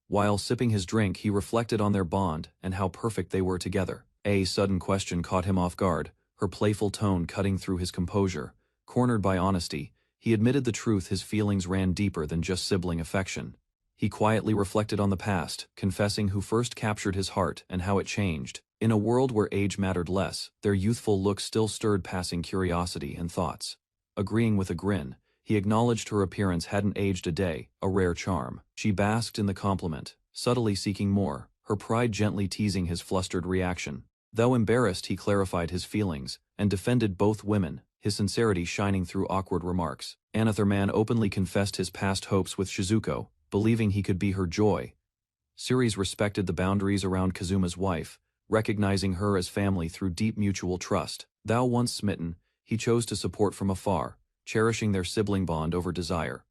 While sipping his drink, he reflected on their bond and how perfect they were together. A sudden question caught him off guard, her playful tone cutting through his composure. Cornered by honesty, he admitted the truth: his feelings ran deeper than just sibling affection. He quietly reflected on the past, confessing who first captured his heart and how it changed. In a world where age mattered less, their youthful looks still stirred passing curiosity and thoughts. Agreeing with a grin, he acknowledged her appearance hadn't aged a day, a rare charm. She basked in the compliment, subtly seeking more, her pride gently teasing his flustered reaction. Though embarrassed, he clarified his feelings and defended both women, his sincerity shining through awkward remarks. Another man openly confessed his past hopes with Shizuko, believing he could be her joy. Ceres respected the boundaries around Kazuma's wife, recognizing her as family through deep mutual trust. Though once smitten, he chose to support from afar, cherishing their sibling bond over desire.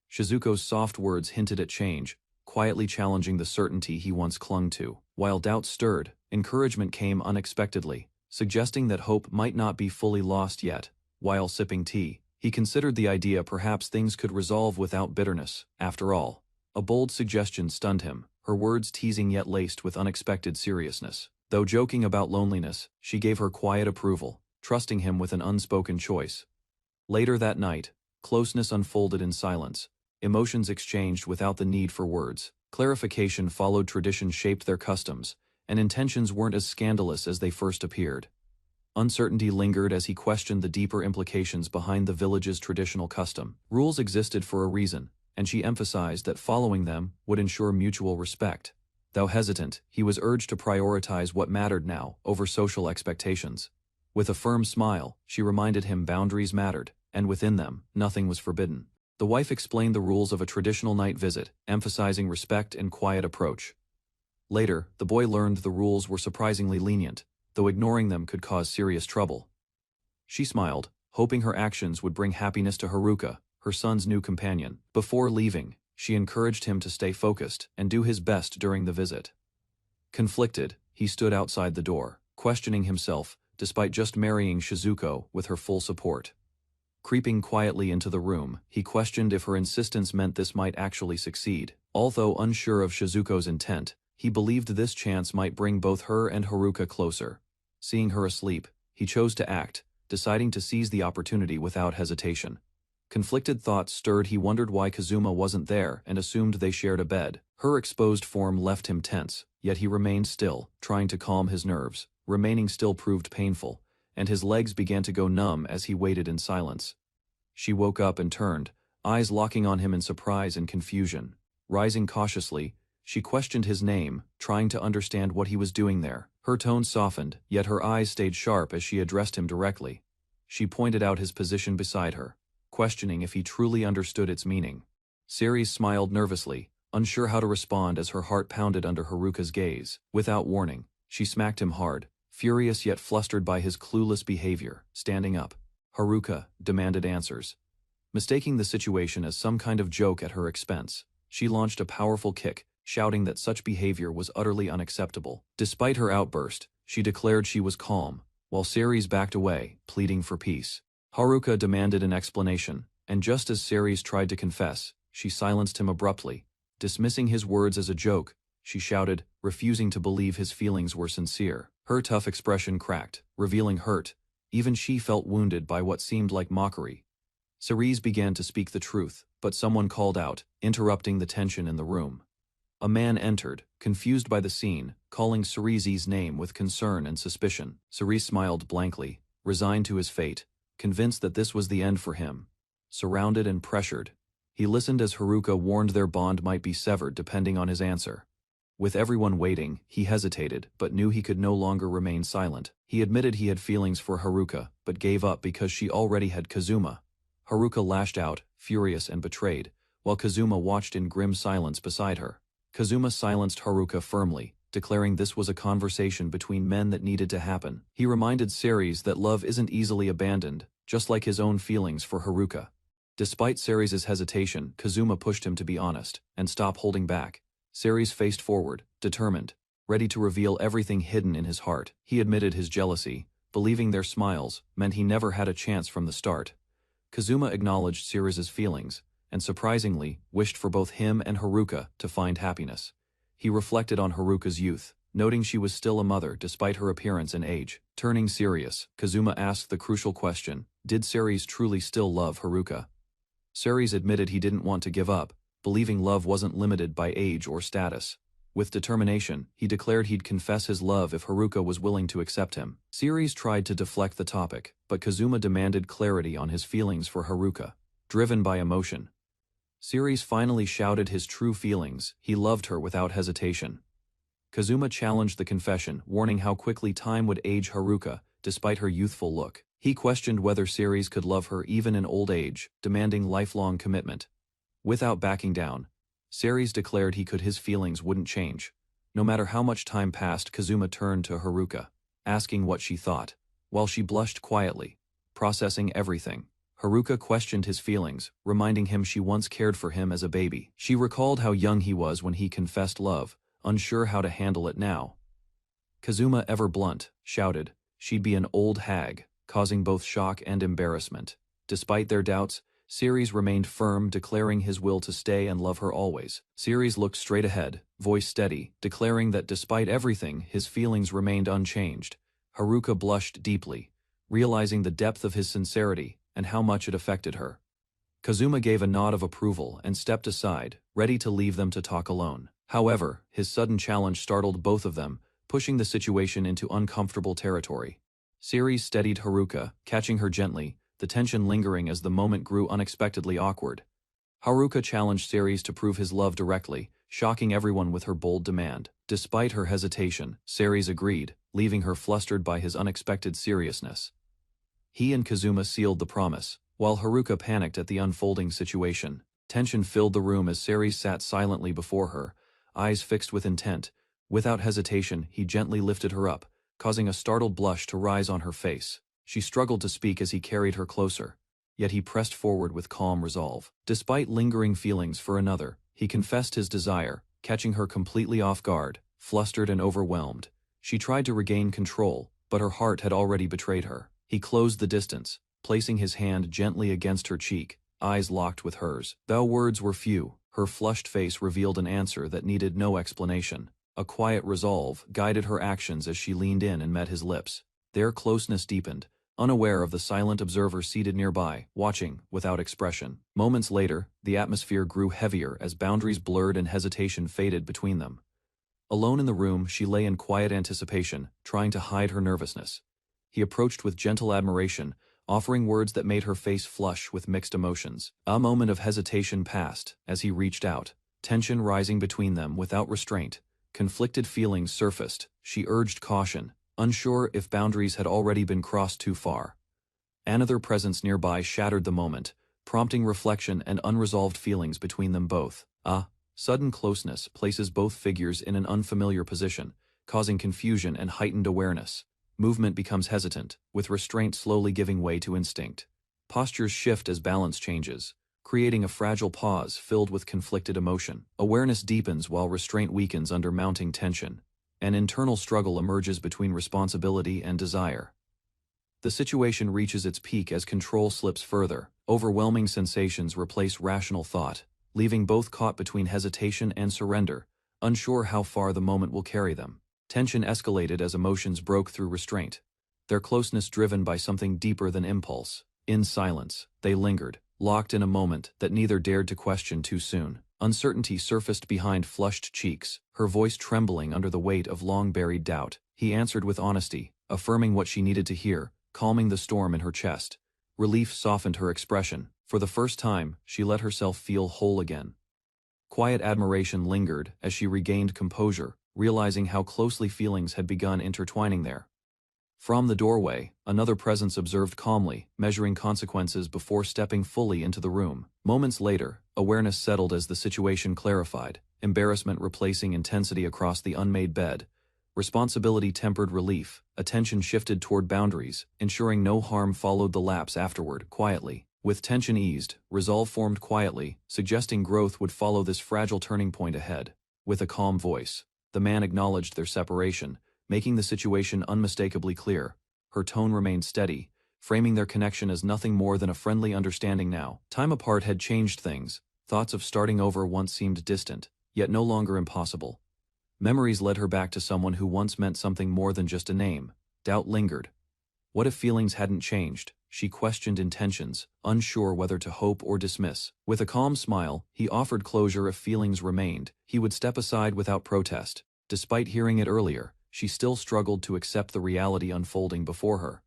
Shizuko's soft words hinted at change, quietly challenging the certainty he once clung to. While doubt stirred, encouragement came unexpectedly, suggesting that hope might not be fully lost yet. While sipping tea, he considered the idea perhaps things could resolve without bitterness. After all, a bold suggestion stunned him, her words teasing yet laced with unexpected seriousness. Though joking about loneliness, she gave her quiet approval, trusting him with an unspoken choice. Later that night, closeness unfolded in silence, emotions exchanged without the need for words. Clarification followed, tradition shaped their customs, and intentions weren't as scandalous as they first appeared. Uncertainty lingered as he questioned the deeper implications behind the village's traditional custom. Rules existed for a reason, and she emphasized that following them would ensure mutual respect. Though hesitant, he was urged to prioritize what mattered now over social expectations. With a firm smile, she reminded him boundaries mattered, and within them, nothing was forbidden. The wife explained the rules of a traditional night visit, emphasizing respect and quiet approach. Later, the boy learned the rules were surprisingly lenient, though ignoring them could cause serious trouble. She smiled, hoping her actions would bring happiness to Haruka, her son's new companion. Before leaving, she encouraged him to stay focused and do his best during the visit. Conflicted, he stood outside the door, questioning himself, despite just marrying Shizuko with her full support. Creeping quietly into the room, he questioned if her insistence meant this might actually succeed. Although unsure of Shizuko's intent, he believed this chance might bring both her and Haruka closer. Seeing her asleep, he chose to act, deciding to seize the opportunity without hesitation. Conflicted thoughts stirred. He wondered why Kazuma wasn't there and assumed they shared a bed. Her exposed form left him tense, yet he remained still, trying to calm his nerves. Remaining still proved painful, and his legs began to go numb as he waited in silence. She woke up and turned, eyes locking on him in surprise and confusion. Rising cautiously, she questioned his name, trying to understand what he was doing there. Her tone softened, yet her eyes stayed sharp as she addressed him directly. She pointed out his position beside her, questioning if he truly understood its meaning. Ceres smiled nervously, unsure how to respond as her heart pounded under Haruka's gaze. Without warning, she smacked him hard, furious yet flustered by his clueless behavior. Standing up, Haruka demanded answers. Mistaking the situation as some kind of joke at her expense, she launched a powerful kick, shouting that such behavior was utterly unacceptable. Despite her outburst, she declared she was calm, while Ceres backed away, pleading for peace. Haruka demanded an explanation, and just as Ceres tried to confess, she silenced him abruptly. Dismissing his words as a joke, she shouted, refusing to believe his feelings were sincere. Her tough expression cracked, revealing hurt. Even she felt wounded by what seemed like mockery. Ceres began to speak the truth, but someone called out, interrupting the tension in the room. A man entered, confused by the scene, calling Ceres's name with concern and suspicion. Ceres smiled blankly, resigned to his fate, convinced that this was the end for him. Surrounded and pressured, he listened as Haruka warned their bond might be severed depending on his answer. With everyone waiting, he hesitated, but knew he could no longer remain silent. He admitted he had feelings for Haruka, but gave up because she already had Kazuma. Haruka lashed out, furious and betrayed, while Kazuma watched in grim silence beside her. Kazuma silenced Haruka firmly, declaring this was a conversation between men that needed to happen. He reminded Ceres that love isn't easily abandoned, just like his own feelings for Haruka. Despite Ceres' hesitation, Kazuma pushed him to be honest and stop holding back. Ceres faced forward, determined, ready to reveal everything hidden in his heart. He admitted his jealousy, believing their smiles meant he never had a chance from the start. Kazuma acknowledged Ceres' feelings, and surprisingly, wished for both him and Haruka to find happiness. He reflected on Haruka's youth, noting she was still a mother despite her appearance and age. Turning serious, Kazuma asked the crucial question, did Ceres truly still love Haruka? Ceres admitted he didn't want to give up, believing love wasn't limited by age or status. With determination, he declared he'd confess his love if Haruka was willing to accept him. Ceres tried to deflect the topic, but Kazuma demanded clarity on his feelings for Haruka. Driven by emotion, Ceres finally shouted his true feelings. He loved her without hesitation. Kazuma challenged the confession, warning how quickly time would age Haruka, despite her youthful look. He questioned whether Ceres could love her even in old age, demanding lifelong commitment. Without backing down, Ceres declared his feelings wouldn't change. No matter how much time passed, Kazuma turned to Haruka, asking what she thought. While she blushed quietly, processing everything, Haruka questioned his feelings, reminding him she once cared for him as a baby. She recalled how young he was when he confessed love, unsure how to handle it now. Kazuma, ever blunt, shouted she'd be an old hag, causing both shock and embarrassment. Despite their doubts, Ceres remained firm, declaring his will to stay and love her always. Ceres looked straight ahead, voice steady, declaring that despite everything, his feelings remained unchanged. Haruka blushed deeply, realizing the depth of his sincerity and how much it affected her. Kazuma gave a nod of approval and stepped aside, ready to leave them to talk alone. However, his sudden challenge startled both of them, pushing the situation into uncomfortable territory. Ceres steadied Haruka, catching her gently, the tension lingering as the moment grew unexpectedly awkward. Haruka challenged Ceres to prove his love directly, shocking everyone with her bold demand. Despite her hesitation, Ceres agreed, leaving her flustered by his unexpected seriousness. He and Kazuma sealed the promise, while Haruka panicked at the unfolding situation. Tension filled the room as Ceres sat silently before her, eyes fixed with intent. Without hesitation, he gently lifted her up, causing a startled blush to rise on her face. She struggled to speak as he carried her closer, yet he pressed forward with calm resolve. Despite lingering feelings for another, he confessed his desire, catching her completely off guard, flustered and overwhelmed. She tried to regain control, but her heart had already betrayed her. He closed the distance, placing his hand gently against her cheek, eyes locked with hers. Though words were few, her flushed face revealed an answer that needed no explanation. A quiet resolve guided her actions as she leaned in and met his lips. Their closeness deepened, unaware of the silent observer seated nearby, watching without expression. Moments later, the atmosphere grew heavier as boundaries blurred and hesitation faded between them. Alone in the room, she lay in quiet anticipation, trying to hide her nervousness. He approached with gentle admiration, offering words that made her face flush with mixed emotions. A moment of hesitation passed as he reached out, tension rising between them without restraint. Conflicted feelings surfaced. She urged caution, unsure if boundaries had already been crossed too far. Another presence nearby shattered the moment, prompting reflection and unresolved feelings between them both. Sudden closeness places both figures in an unfamiliar position, causing confusion and heightened awareness. Movement becomes hesitant, with restraint slowly giving way to instinct. Postures shift as balance changes, creating a fragile pause filled with conflicted emotion. Awareness deepens while restraint weakens under mounting tension. An internal struggle emerges between responsibility and desire. The situation reaches its peak as control slips further. Overwhelming sensations replace rational thought, leaving both caught between hesitation and surrender, unsure how far the moment will carry them. Tension escalated as emotions broke through restraint, their closeness driven by something deeper than impulse. In silence, they lingered, locked in a moment that neither dared to question too soon. Uncertainty surfaced behind flushed cheeks, her voice trembling under the weight of long-buried doubt. He answered with honesty, affirming what she needed to hear, calming the storm in her chest. Relief softened her expression. For the first time, she let herself feel whole again. Quiet admiration lingered as she regained composure, realizing how closely feelings had begun intertwining there. From the doorway, another presence observed calmly, measuring consequences before stepping fully into the room. Moments later, awareness settled as the situation clarified, embarrassment replacing intensity across the unmade bed. Responsibility tempered relief, attention shifted toward boundaries, ensuring no harm followed the lapse afterward, quietly. With tension eased, resolve formed quietly, suggesting growth would follow this fragile turning point ahead. With a calm voice, the man acknowledged their separation, making the situation unmistakably clear. Her tone remained steady, framing their connection as nothing more than a friendly understanding now. Time apart had changed things. Thoughts of starting over once seemed distant, yet no longer impossible. Memories led her back to someone who once meant something more than just a name. Doubt lingered. What if feelings hadn't changed? She questioned intentions, unsure whether to hope or dismiss. With a calm smile, he offered closure if feelings remained. He would step aside without protest. Despite hearing it earlier, she still struggled to accept the reality unfolding before her.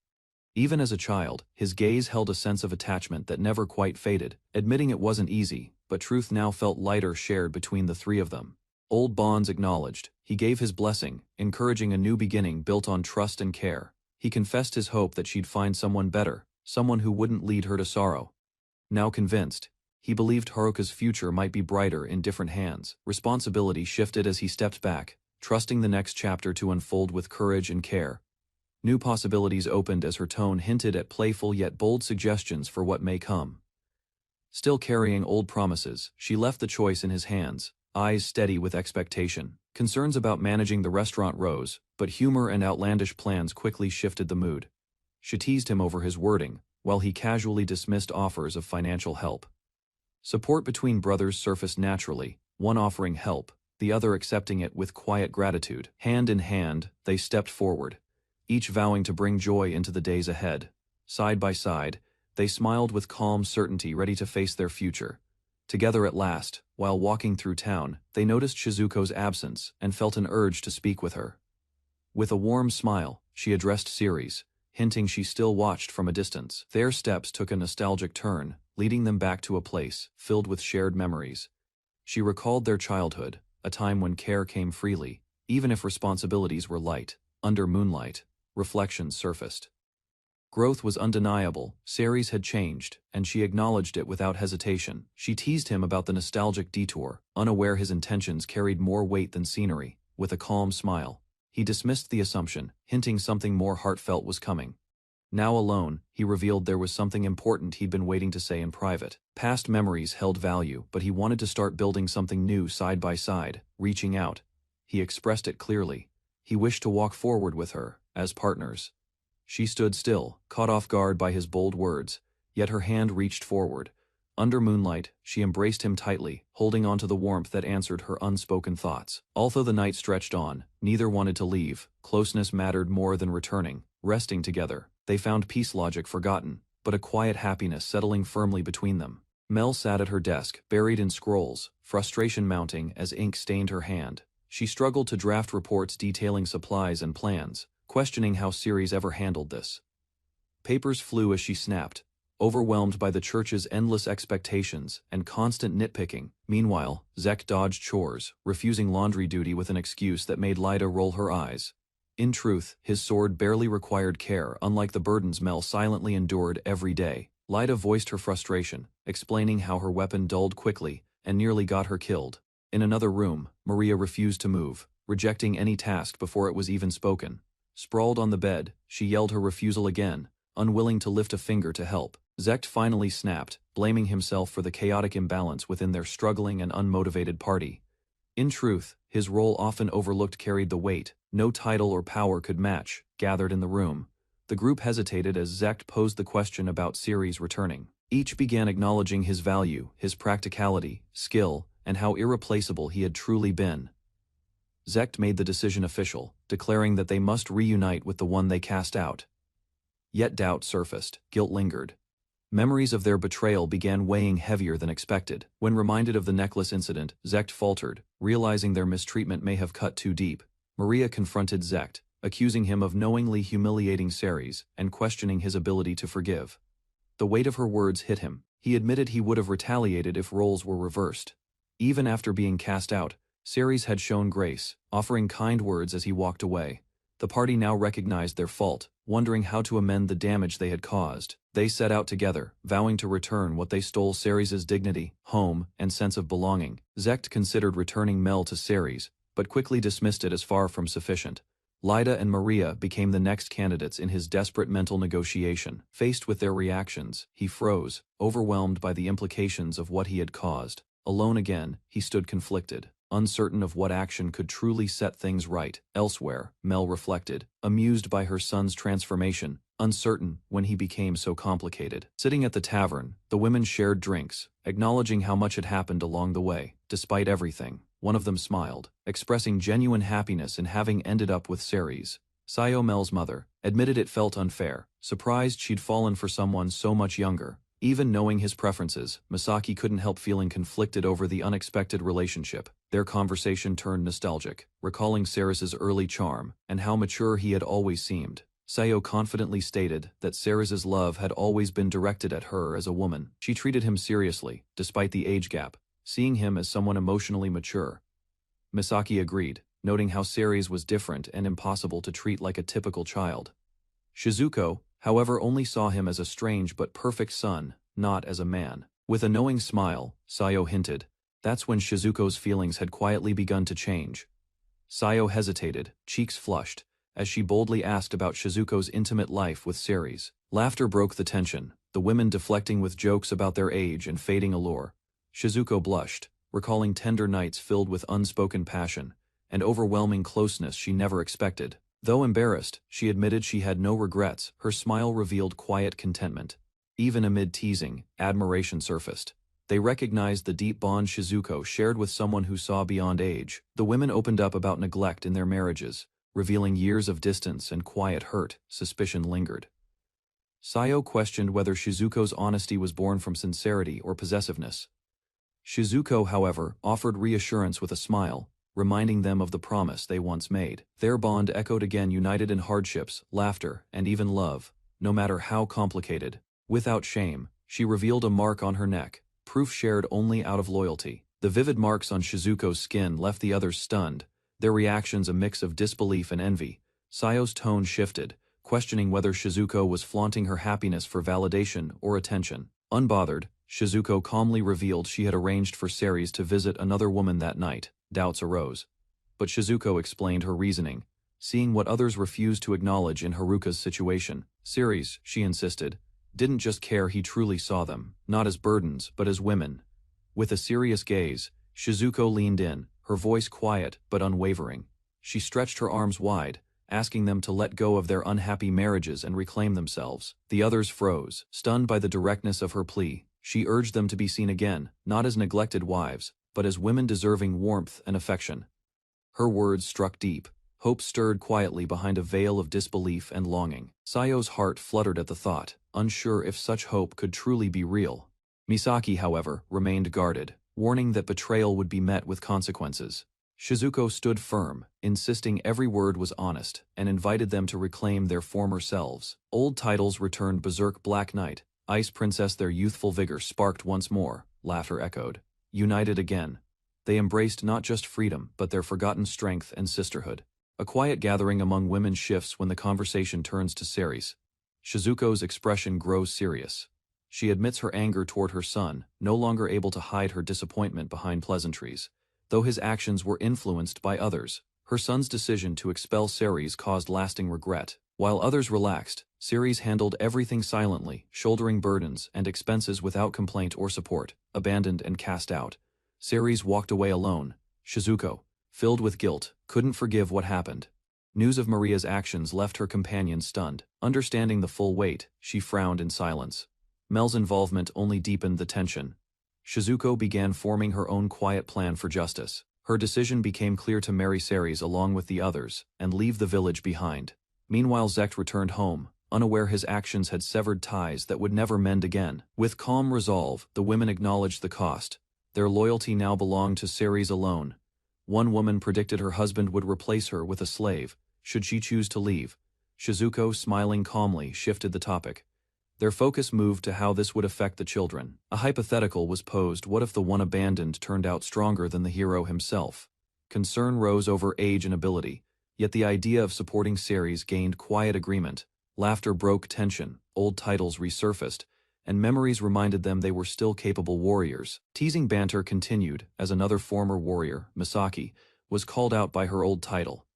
Even as a child, his gaze held a sense of attachment that never quite faded. Admitting it wasn't easy, but truth now felt lighter shared between the three of them. Old bonds acknowledged, he gave his blessing, encouraging a new beginning built on trust and care. He confessed his hope that she'd find someone better, someone who wouldn't lead her to sorrow. Now convinced, he believed Haruka's future might be brighter in different hands. Responsibility shifted as he stepped back, trusting the next chapter to unfold with courage and care. New possibilities opened as her tone hinted at playful yet bold suggestions for what may come. Still carrying old promises, she left the choice in his hands, eyes steady with expectation. Concerns about managing the restaurant rose, but humor and outlandish plans quickly shifted the mood. She teased him over his wording, while he casually dismissed offers of financial help. Support between brothers surfaced naturally, one offering help, the other accepting it with quiet gratitude. Hand in hand, they stepped forward, each vowing to bring joy into the days ahead. Side by side, they smiled with calm certainty, ready to face their future. Together at last, while walking through town, they noticed Shizuko's absence and felt an urge to speak with her. With a warm smile, she addressed Ceres, hinting she still watched from a distance. Their steps took a nostalgic turn, leading them back to a place filled with shared memories. She recalled their childhood, a time when care came freely, even if responsibilities were light. Under moonlight, reflections surfaced. Growth was undeniable. Ceres had changed, and she acknowledged it without hesitation. She teased him about the nostalgic detour, unaware his intentions carried more weight than scenery. With a calm smile, he dismissed the assumption, hinting something more heartfelt was coming. Now alone, he revealed there was something important he'd been waiting to say in private. Past memories held value, but he wanted to start building something new side by side. Reaching out, he expressed it clearly. He wished to walk forward with her, as partners. She stood still, caught off guard by his bold words, yet her hand reached forward. Under moonlight, she embraced him tightly, holding on to the warmth that answered her unspoken thoughts. Although the night stretched on, neither wanted to leave. Closeness mattered more than returning. Resting together, they found peace logic forgotten, but a quiet happiness settling firmly between them. Mel sat at her desk, buried in scrolls, frustration mounting as ink stained her hand. She struggled to draft reports detailing supplies and plans, questioning how Ceres ever handled this. Papers flew as she snapped, overwhelmed by the church's endless expectations and constant nitpicking. Meanwhile, Zek dodged chores, refusing laundry duty with an excuse that made Lyda roll her eyes. In truth, his sword barely required care, unlike the burdens Mel silently endured every day. Lyda voiced her frustration, explaining how her weapon dulled quickly and nearly got her killed. In another room, Maria refused to move, rejecting any task before it was even spoken. Sprawled on the bed, she yelled her refusal again, unwilling to lift a finger to help. Zek finally snapped, blaming himself for the chaotic imbalance within their struggling and unmotivated party. In truth, his role often overlooked carried the weight. No title or power could match. Gathered in the room, the group hesitated as Zek posed the question about Ceres returning. Each began acknowledging his value, his practicality, skill, and how irreplaceable he had truly been. Zek made the decision official, declaring that they must reunite with the one they cast out. Yet doubt surfaced, guilt lingered. Memories of their betrayal began weighing heavier than expected. When reminded of the necklace incident, Zek faltered, realizing their mistreatment may have cut too deep. Maria confronted Zek, accusing him of knowingly humiliating Ceres and questioning his ability to forgive. The weight of her words hit him. He admitted he would have retaliated if roles were reversed. Even after being cast out, Ceres had shown grace, offering kind words as he walked away. The party now recognized their fault, wondering how to amend the damage they had caused. They set out together, vowing to return what they stole: Ceres' dignity, home, and sense of belonging. Zect considered returning Mel to Ceres, but quickly dismissed it as far from sufficient. Lyda and Maria became the next candidates in his desperate mental negotiation. Faced with their reactions, he froze, overwhelmed by the implications of what he had caused. Alone again, he stood conflicted, uncertain of what action could truly set things right. Elsewhere, Mel reflected, amused by her son's transformation, uncertain when he became so complicated. Sitting at the tavern, the women shared drinks, acknowledging how much had happened along the way. Despite everything, one of them smiled, expressing genuine happiness in having ended up with Ceres. Sayo, Mel's mother, admitted it felt unfair, surprised she'd fallen for someone so much younger. Even knowing his preferences, Misaki couldn't help feeling conflicted over the unexpected relationship. Their conversation turned nostalgic, recalling Ceres' early charm, and how mature he had always seemed. Sayo confidently stated that Ceres' love had always been directed at her as a woman. She treated him seriously, despite the age gap, seeing him as someone emotionally mature. Misaki agreed, noting how Ceres was different and impossible to treat like a typical child. Shizuko, however, only saw him as a strange but perfect son, not as a man. With a knowing smile, Sayo hinted, that's when Shizuko's feelings had quietly begun to change. Sayo hesitated, cheeks flushed, as she boldly asked about Shizuko's intimate life with Ceres. Laughter broke the tension, the women deflecting with jokes about their age and fading allure. Shizuko blushed, recalling tender nights filled with unspoken passion and overwhelming closeness she never expected. Though embarrassed, she admitted she had no regrets. Her smile revealed quiet contentment. Even amid teasing, admiration surfaced. They recognized the deep bond Shizuko shared with someone who saw beyond age. The women opened up about neglect in their marriages, revealing years of distance and quiet hurt. Suspicion lingered. Sayo questioned whether Shizuko's honesty was born from sincerity or possessiveness. Shizuko, however, offered reassurance with a smile, reminding them of the promise they once made. Their bond echoed again, united in hardships, laughter, and even love, no matter how complicated. Without shame, she revealed a mark on her neck, proof shared only out of loyalty. The vivid marks on Shizuko's skin left the others stunned, their reactions a mix of disbelief and envy. Sayo's tone shifted, questioning whether Shizuko was flaunting her happiness for validation or attention. Unbothered, Shizuko calmly revealed she had arranged for Ceres to visit another woman that night. Doubts arose, but Shizuko explained her reasoning, seeing what others refused to acknowledge in Haruka's situation. Ceres, she insisted, didn't just care, he truly saw them, not as burdens but as women. With a serious gaze, Shizuko leaned in, her voice quiet but unwavering. She stretched her arms wide, asking them to let go of their unhappy marriages and reclaim themselves. The others froze, stunned by the directness of her plea. She urged them to be seen again, not as neglected wives, but as women deserving warmth and affection. Her words struck deep. Hope stirred quietly behind a veil of disbelief and longing. Sayo's heart fluttered at the thought, unsure if such hope could truly be real. Misaki, however, remained guarded, warning that betrayal would be met with consequences. Shizuko stood firm, insisting every word was honest, and invited them to reclaim their former selves. Old titles returned: Berserk, Black Knight, Ice Princess. Their youthful vigor sparked once more, laughter echoed. United again, they embraced not just freedom but their forgotten strength and sisterhood. A quiet gathering among women shifts when the conversation turns to Ceres. Shizuko's expression grows serious. She admits her anger toward her son, no longer able to hide her disappointment behind pleasantries. Though his actions were influenced by others, her son's decision to expel Ceres caused lasting regret. While others relaxed, Ceres handled everything silently, shouldering burdens and expenses without complaint or support. Abandoned and cast out, Ceres walked away alone. Shizuko, filled with guilt, couldn't forgive what happened. News of Maria's actions left her companion stunned. Understanding the full weight, she frowned in silence. Mel's involvement only deepened the tension. Shizuko began forming her own quiet plan for justice. Her decision became clear: to marry Ceres along with the others and leave the village behind. Meanwhile, Zect returned home, unaware his actions had severed ties that would never mend again. With calm resolve, the women acknowledged the cost. Their loyalty now belonged to Ceres alone. One woman predicted her husband would replace her with a slave, should she choose to leave. Shizuko, smiling calmly, shifted the topic. Their focus moved to how this would affect the children. A hypothetical was posed: what if the one abandoned turned out stronger than the hero himself? Concern rose over age and ability, yet the idea of supporting Ceres gained quiet agreement. Laughter broke tension, old titles resurfaced, and memories reminded them they were still capable warriors. Teasing banter continued as another former warrior, Misaki, was called out by her old title.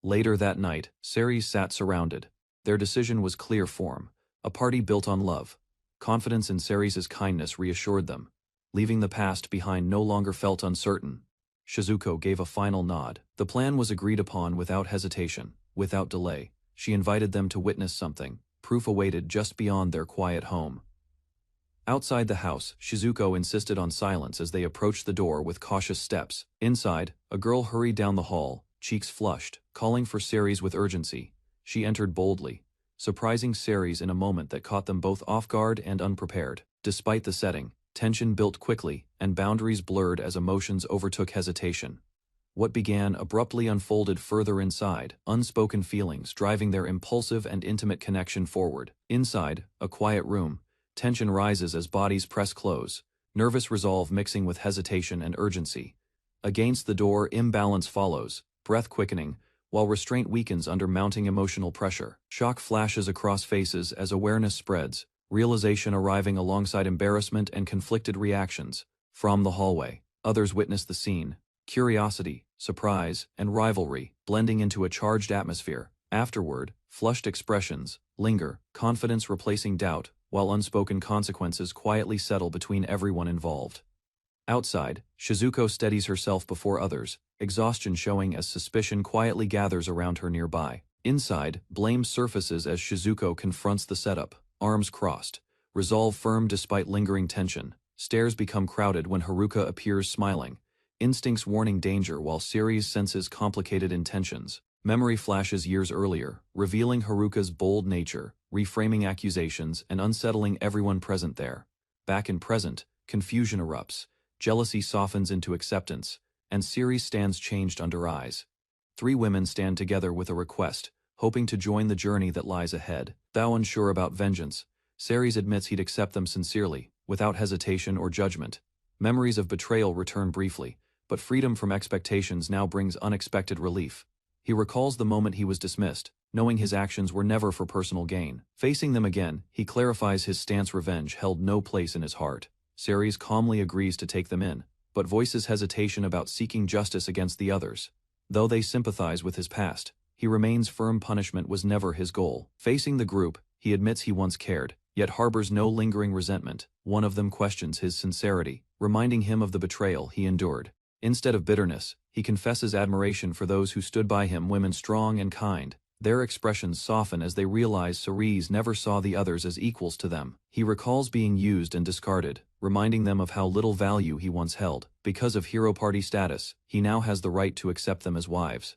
Later that night, Ceres sat surrounded. Their decision was clear form, a party built on love. Confidence in Ceres' kindness reassured them. Leaving the past behind no longer felt uncertain. Shizuko gave a final nod. The plan was agreed upon without hesitation, without delay. She invited them to witness something. Proof awaited just beyond their quiet home. Outside the house, Shizuko insisted on silence as they approached the door with cautious steps. Inside, a girl hurried down the hall, cheeks flushed, calling for Ceres with urgency. She entered boldly, surprising Ceres in a moment that caught them both off guard and unprepared. Despite the setting, tension built quickly, and boundaries blurred as emotions overtook hesitation. What began abruptly unfolded further inside, unspoken feelings driving their impulsive and intimate connection forward. Inside, a quiet room, tension rises as bodies press close, nervous resolve mixing with hesitation and urgency. Against the door, imbalance follows, breath quickening, while restraint weakens under mounting emotional pressure. Shock flashes across faces as awareness spreads, realization arriving alongside embarrassment and conflicted reactions. From the hallway, others witness the scene. Curiosity, surprise, and rivalry, blending into a charged atmosphere. Afterward, flushed expressions linger, confidence replacing doubt, while unspoken consequences quietly settle between everyone involved. Outside, Shizuko steadies herself before others, exhaustion showing as suspicion quietly gathers around her nearby. Inside, blame surfaces as Shizuko confronts the setup, arms crossed, resolve firm despite lingering tension. Stairs become crowded when Haruka appears smiling, instincts warning danger while Ceres senses complicated intentions. Memory flashes years earlier, revealing Haruka's bold nature, reframing accusations and unsettling everyone present there. Back in present, confusion erupts, jealousy softens into acceptance, and Ceres stands changed under eyes. Three women stand together with a request, hoping to join the journey that lies ahead. Though unsure about vengeance, Ceres admits he'd accept them sincerely, without hesitation or judgment. Memories of betrayal return briefly, but freedom from expectations now brings unexpected relief. He recalls the moment he was dismissed, knowing his actions were never for personal gain. Facing them again, he clarifies his stance. Revenge held no place in his heart. Ceres calmly agrees to take them in, but voices hesitation about seeking justice against the others. Though they sympathize with his past, he remains firm punishment was never his goal. Facing the group, he admits he once cared, yet harbors no lingering resentment. One of them questions his sincerity, reminding him of the betrayal he endured. Instead of bitterness, he confesses admiration for those who stood by him, women strong and kind. Their expressions soften as they realize Ceres never saw the others as equals to them. He recalls being used and discarded, reminding them of how little value he once held. Because of hero party status, he now has the right to accept them as wives.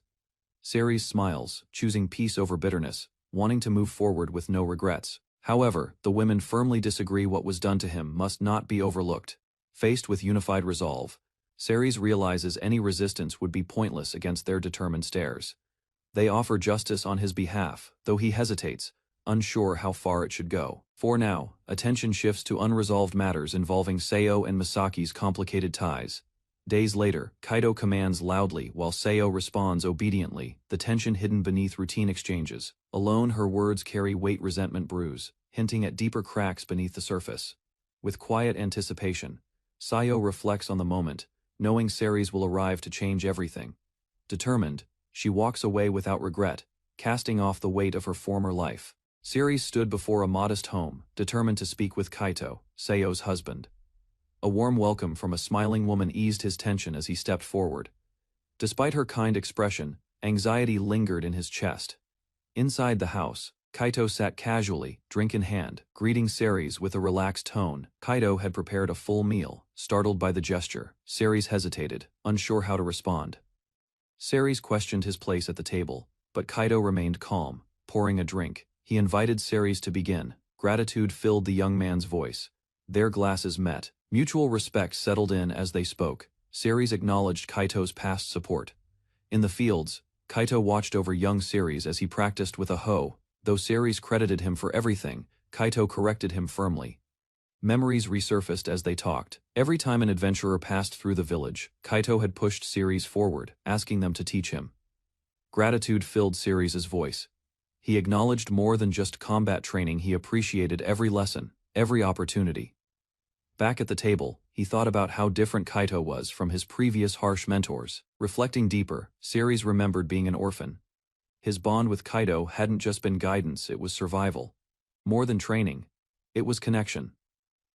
Ceres smiles, choosing peace over bitterness, wanting to move forward with no regrets. However, the women firmly disagree. What was done to him must not be overlooked. Faced with unified resolve, Ceres realizes any resistance would be pointless against their determined stares. They offer justice on his behalf, though he hesitates, unsure how far it should go. For now, attention shifts to unresolved matters involving Seo and Misaki's complicated ties. Days later, Kaido commands loudly while Seo responds obediently, the tension hidden beneath routine exchanges. Alone, her words carry weight. Resentment brews, hinting at deeper cracks beneath the surface. With quiet anticipation, Seo reflects on the moment, knowing Ceres will arrive to change everything. Determined, she walks away without regret, casting off the weight of her former life. Ceres stood before a modest home, determined to speak with Kaito, Seo's husband. A warm welcome from a smiling woman eased his tension as he stepped forward. Despite her kind expression, anxiety lingered in his chest. Inside the house, Kaito sat casually, drink in hand, greeting Ceres with a relaxed tone. Kaito had prepared a full meal. Startled by the gesture, Ceres hesitated, unsure how to respond. Ceres questioned his place at the table, but Kaito remained calm, pouring a drink. He invited Ceres to begin. Gratitude filled the young man's voice. Their glasses met. Mutual respect settled in as they spoke. Ceres acknowledged Kaito's past support. In the fields, Kaito watched over young Ceres as he practiced with a hoe. Though Ceres credited him for everything, Kaito corrected him firmly. Memories resurfaced as they talked. Every time an adventurer passed through the village, Kaito had pushed Ceres forward, asking them to teach him. Gratitude filled Ceres' voice. He acknowledged more than just combat training, he appreciated every lesson, every opportunity. Back at the table, he thought about how different Kaito was from his previous harsh mentors. Reflecting deeper, Ceres remembered being an orphan. His bond with Kaito hadn't just been guidance, it was survival. More than training, it was connection.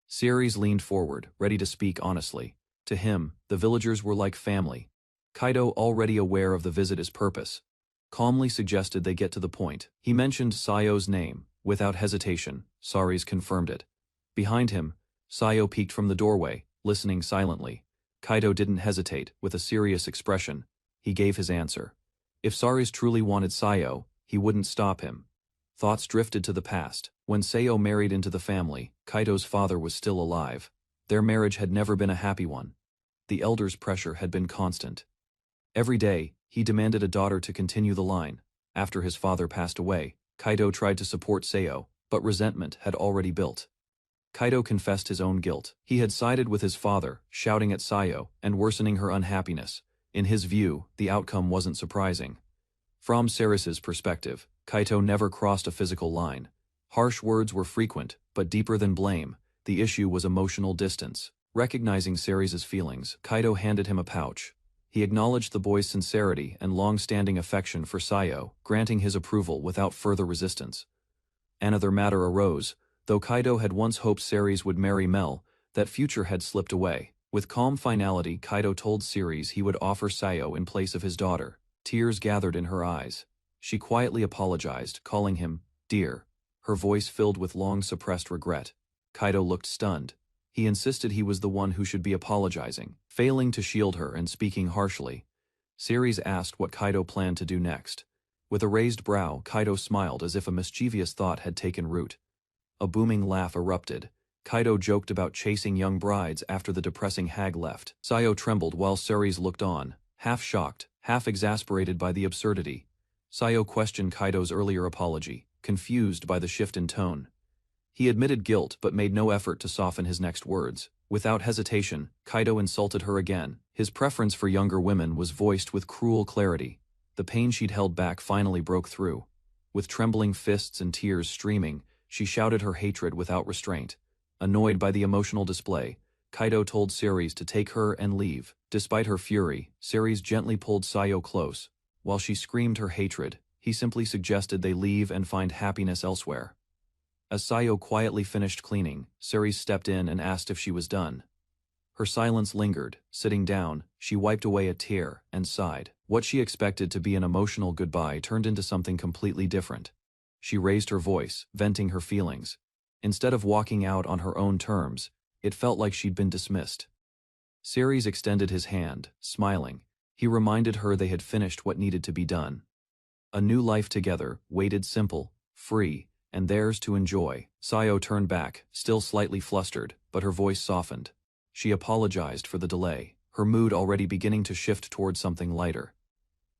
Ceres leaned forward, ready to speak honestly. To him, the villagers were like family. Kaito, already aware of the visitor's purpose, calmly suggested they get to the point. He mentioned Sayo's name. Without hesitation, Ceres confirmed it. Behind him, Sayo peeked from the doorway, listening silently. Kaito didn't hesitate. With a serious expression, he gave his answer. If Ceres truly wanted Sayo, he wouldn't stop him. Thoughts drifted to the past. When Sayo married into the family, Kaito's father was still alive. Their marriage had never been a happy one. The elder's pressure had been constant. Every day, he demanded a daughter to continue the line. After his father passed away, Kaito tried to support Sayo, but resentment had already built. Kaito confessed his own guilt. He had sided with his father, shouting at Sayo and worsening her unhappiness. In his view, the outcome wasn't surprising. From Ceres's perspective, Kaito never crossed a physical line. Harsh words were frequent, but deeper than blame, the issue was emotional distance. Recognizing Ceres's feelings, Kaito handed him a pouch. He acknowledged the boy's sincerity and long-standing affection for Sayo, granting his approval without further resistance. Another matter arose. Though Kaito had once hoped Ceres would marry Mel, that future had slipped away. With calm finality, Kaito told Ceres he would offer Sayo in place of his daughter. Tears gathered in her eyes. She quietly apologized, calling him dear, her voice filled with long-suppressed regret. Kaito looked stunned. He insisted he was the one who should be apologizing, failing to shield her and speaking harshly. Ceres asked what Kaito planned to do next. With a raised brow, Kaito smiled as if a mischievous thought had taken root. A booming laugh erupted. Kaito joked about chasing young brides after the depressing hag left. Sayo trembled while Ceres looked on, half shocked, half exasperated by the absurdity. Sayo questioned Kaito's earlier apology, confused by the shift in tone. He admitted guilt but made no effort to soften his next words. Without hesitation, Kaito insulted her again. His preference for younger women was voiced with cruel clarity. The pain she'd held back finally broke through. With trembling fists and tears streaming, she shouted her hatred without restraint. Annoyed by the emotional display, Kaito told Ceres to take her and leave. Despite her fury, Ceres gently pulled Sayo close. While she screamed her hatred, he simply suggested they leave and find happiness elsewhere. As Sayo quietly finished cleaning, Ceres stepped in and asked if she was done. Her silence lingered. Sitting down, she wiped away a tear and sighed. What she expected to be an emotional goodbye turned into something completely different. She raised her voice, venting her feelings. Instead of walking out on her own terms, it felt like she'd been dismissed. Ceres extended his hand, smiling. He reminded her they had finished what needed to be done. A new life together, waited simple, free, and theirs to enjoy. Sayo turned back, still slightly flustered, but her voice softened. She apologized for the delay, her mood already beginning to shift toward something lighter.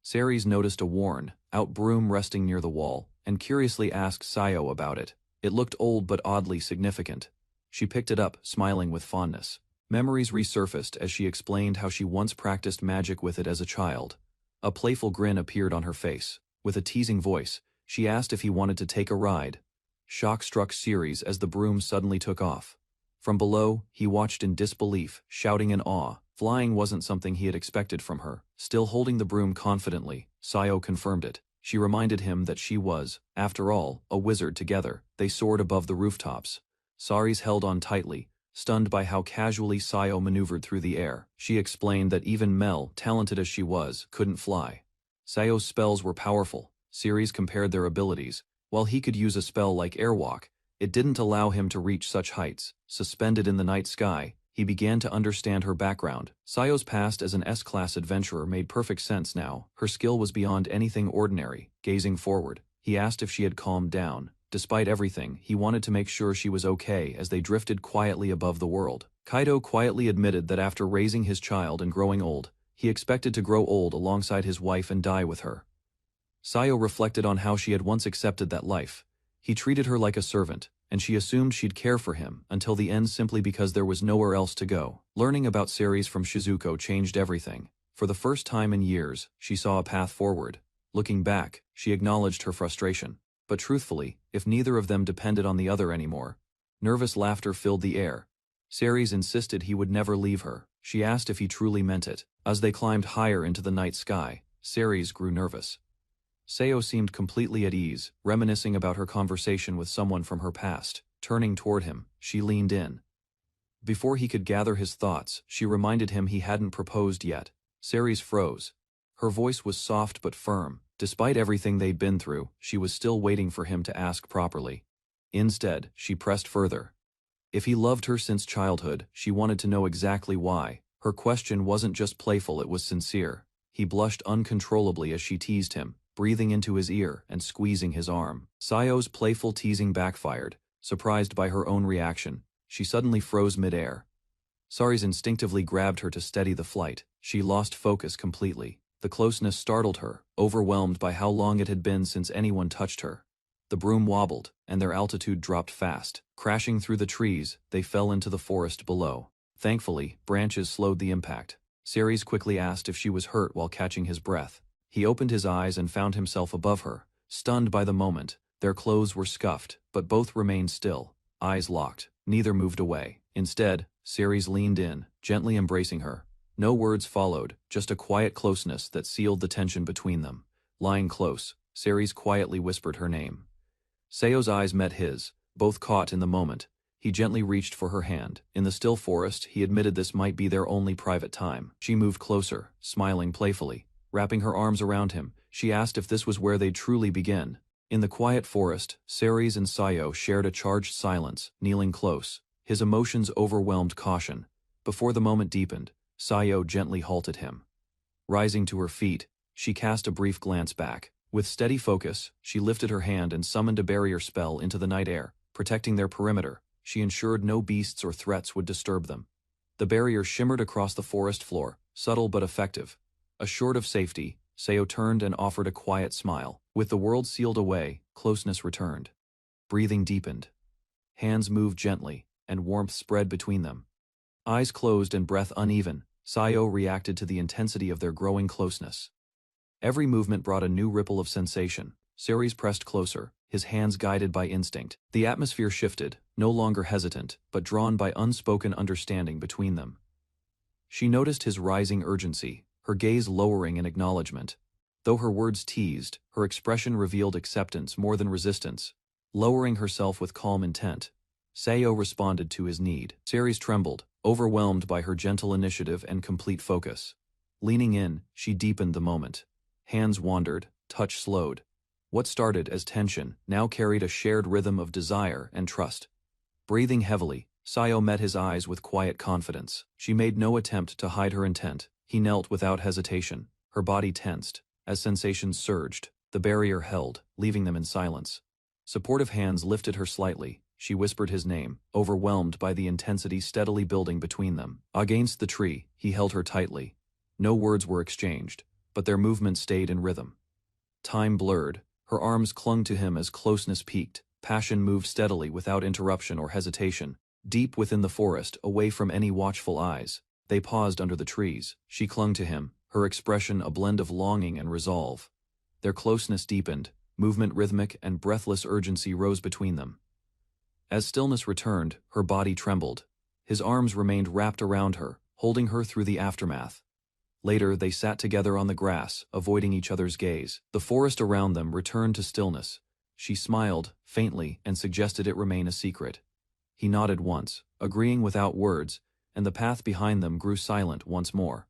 Ceres noticed a worn-out broom resting near the wall, and curiously asked Sayo about it. It looked old but oddly significant. She picked it up, smiling with fondness. Memories resurfaced as she explained how she once practiced magic with it as a child. A playful grin appeared on her face. With a teasing voice, she asked if he wanted to take a ride. Shock struck Ceres as the broom suddenly took off. From below, he watched in disbelief, shouting in awe. Flying wasn't something he had expected from her. Still holding the broom confidently, Sayo confirmed it. She reminded him that she was, after all, a wizard. Together, they soared above the rooftops. Ceres held on tightly, stunned by how casually Sayo maneuvered through the air. She explained that even Mel, talented as she was, couldn't fly. Sayo's spells were powerful. Ceres compared their abilities. While he could use a spell like airwalk, it didn't allow him to reach such heights. Suspended in the night sky, he began to understand her background. Sayo's past as an S-class adventurer made perfect sense now. Her skill was beyond anything ordinary. Gazing forward, he asked if she had calmed down. Despite everything, he wanted to make sure she was okay as they drifted quietly above the world. Kaito quietly admitted that after raising his child and growing old, he expected to grow old alongside his wife and die with her. Sayo reflected on how she had once accepted that life. He treated her like a servant, and she assumed she'd care for him until the end simply because there was nowhere else to go. Learning about Ceres from Shizuko changed everything. For the first time in years, she saw a path forward. Looking back, she acknowledged her frustration. But truthfully, if neither of them depended on the other anymore. Nervous laughter filled the air. Ceres insisted he would never leave her. She asked if he truly meant it. As they climbed higher into the night sky, Ceres grew nervous. Seo seemed completely at ease, reminiscing about her conversation with someone from her past. Turning toward him, she leaned in. Before he could gather his thoughts, she reminded him he hadn't proposed yet. Ceres froze. Her voice was soft but firm. Despite everything they'd been through, she was still waiting for him to ask properly. Instead, she pressed further. If he loved her since childhood, she wanted to know exactly why. Her question wasn't just playful, it was sincere. He blushed uncontrollably as she teased him, breathing into his ear and squeezing his arm. Sayo's playful teasing backfired. Surprised by her own reaction, she suddenly froze midair. Ceres instinctively grabbed her to steady the flight. She lost focus completely. The closeness startled her, overwhelmed by how long it had been since anyone touched her. The broom wobbled, and their altitude dropped fast. Crashing through the trees, they fell into the forest below. Thankfully, branches slowed the impact. Ceres quickly asked if she was hurt while catching his breath. He opened his eyes and found himself above her, stunned by the moment. Their clothes were scuffed, but both remained still, eyes locked. Neither moved away. Instead, Ceres leaned in, gently embracing her. No words followed, just a quiet closeness that sealed the tension between them. Lying close, Ceres quietly whispered her name. Seo's eyes met his, both caught in the moment. He gently reached for her hand. In the still forest, he admitted this might be their only private time. She moved closer, smiling playfully. Wrapping her arms around him, she asked if this was where they'd truly begin. In the quiet forest, Ceres and Seo shared a charged silence, kneeling close. His emotions overwhelmed caution. Before the moment deepened, Seo gently halted him. Rising to her feet, she cast a brief glance back. With steady focus, she lifted her hand and summoned a barrier spell into the night air, protecting their perimeter. She ensured no beasts or threats would disturb them. The barrier shimmered across the forest floor, subtle but effective. Assured of safety, Seo turned and offered a quiet smile. With the world sealed away, closeness returned. Breathing deepened. Hands moved gently, and warmth spread between them. Eyes closed and breath uneven, Seo reacted to the intensity of their growing closeness. Every movement brought a new ripple of sensation. Ceres pressed closer, his hands guided by instinct. The atmosphere shifted, no longer hesitant, but drawn by unspoken understanding between them. She noticed his rising urgency, her gaze lowering in acknowledgement. Though her words teased, her expression revealed acceptance more than resistance. Lowering herself with calm intent, Seo responded to his need. Ceres trembled, overwhelmed by her gentle initiative and complete focus. Leaning in, she deepened the moment. Hands wandered, touch slowed. What started as tension now carried a shared rhythm of desire and trust. Breathing heavily, Seo met his eyes with quiet confidence. She made no attempt to hide her intent. He knelt without hesitation, her body tensed. As sensations surged, the barrier held, leaving them in silence. Supportive hands lifted her slightly. She whispered his name, overwhelmed by the intensity steadily building between them. Against the tree, he held her tightly. No words were exchanged, but their movements stayed in rhythm. Time blurred. Her arms clung to him as closeness peaked. Passion moved steadily without interruption or hesitation. Deep within the forest, away from any watchful eyes, they paused under the trees. She clung to him, her expression a blend of longing and resolve. Their closeness deepened. Movement rhythmic and breathless urgency rose between them. As stillness returned, her body trembled. His arms remained wrapped around her, holding her through the aftermath. Later, they sat together on the grass, avoiding each other's gaze. The forest around them returned to stillness. She smiled, faintly, and suggested it remain a secret. He nodded once, agreeing without words, and the path behind them grew silent once more.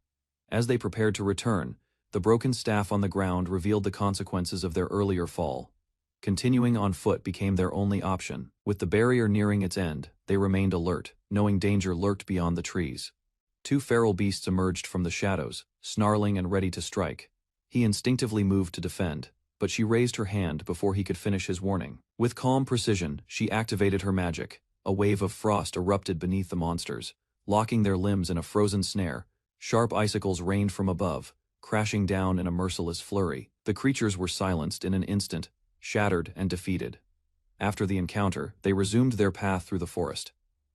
As they prepared to return, the broken staff on the ground revealed the consequences of their earlier fall. Continuing on foot became their only option. With the barrier nearing its end, they remained alert, knowing danger lurked beyond the trees. Two feral beasts emerged from the shadows, snarling and ready to strike. He instinctively moved to defend, but she raised her hand before he could finish his warning. With calm precision, she activated her magic. A wave of frost erupted beneath the monsters, locking their limbs in a frozen snare. Sharp icicles rained from above, crashing down in a merciless flurry. The creatures were silenced in an instant, shattered and defeated. After the encounter, they resumed their path through the forest.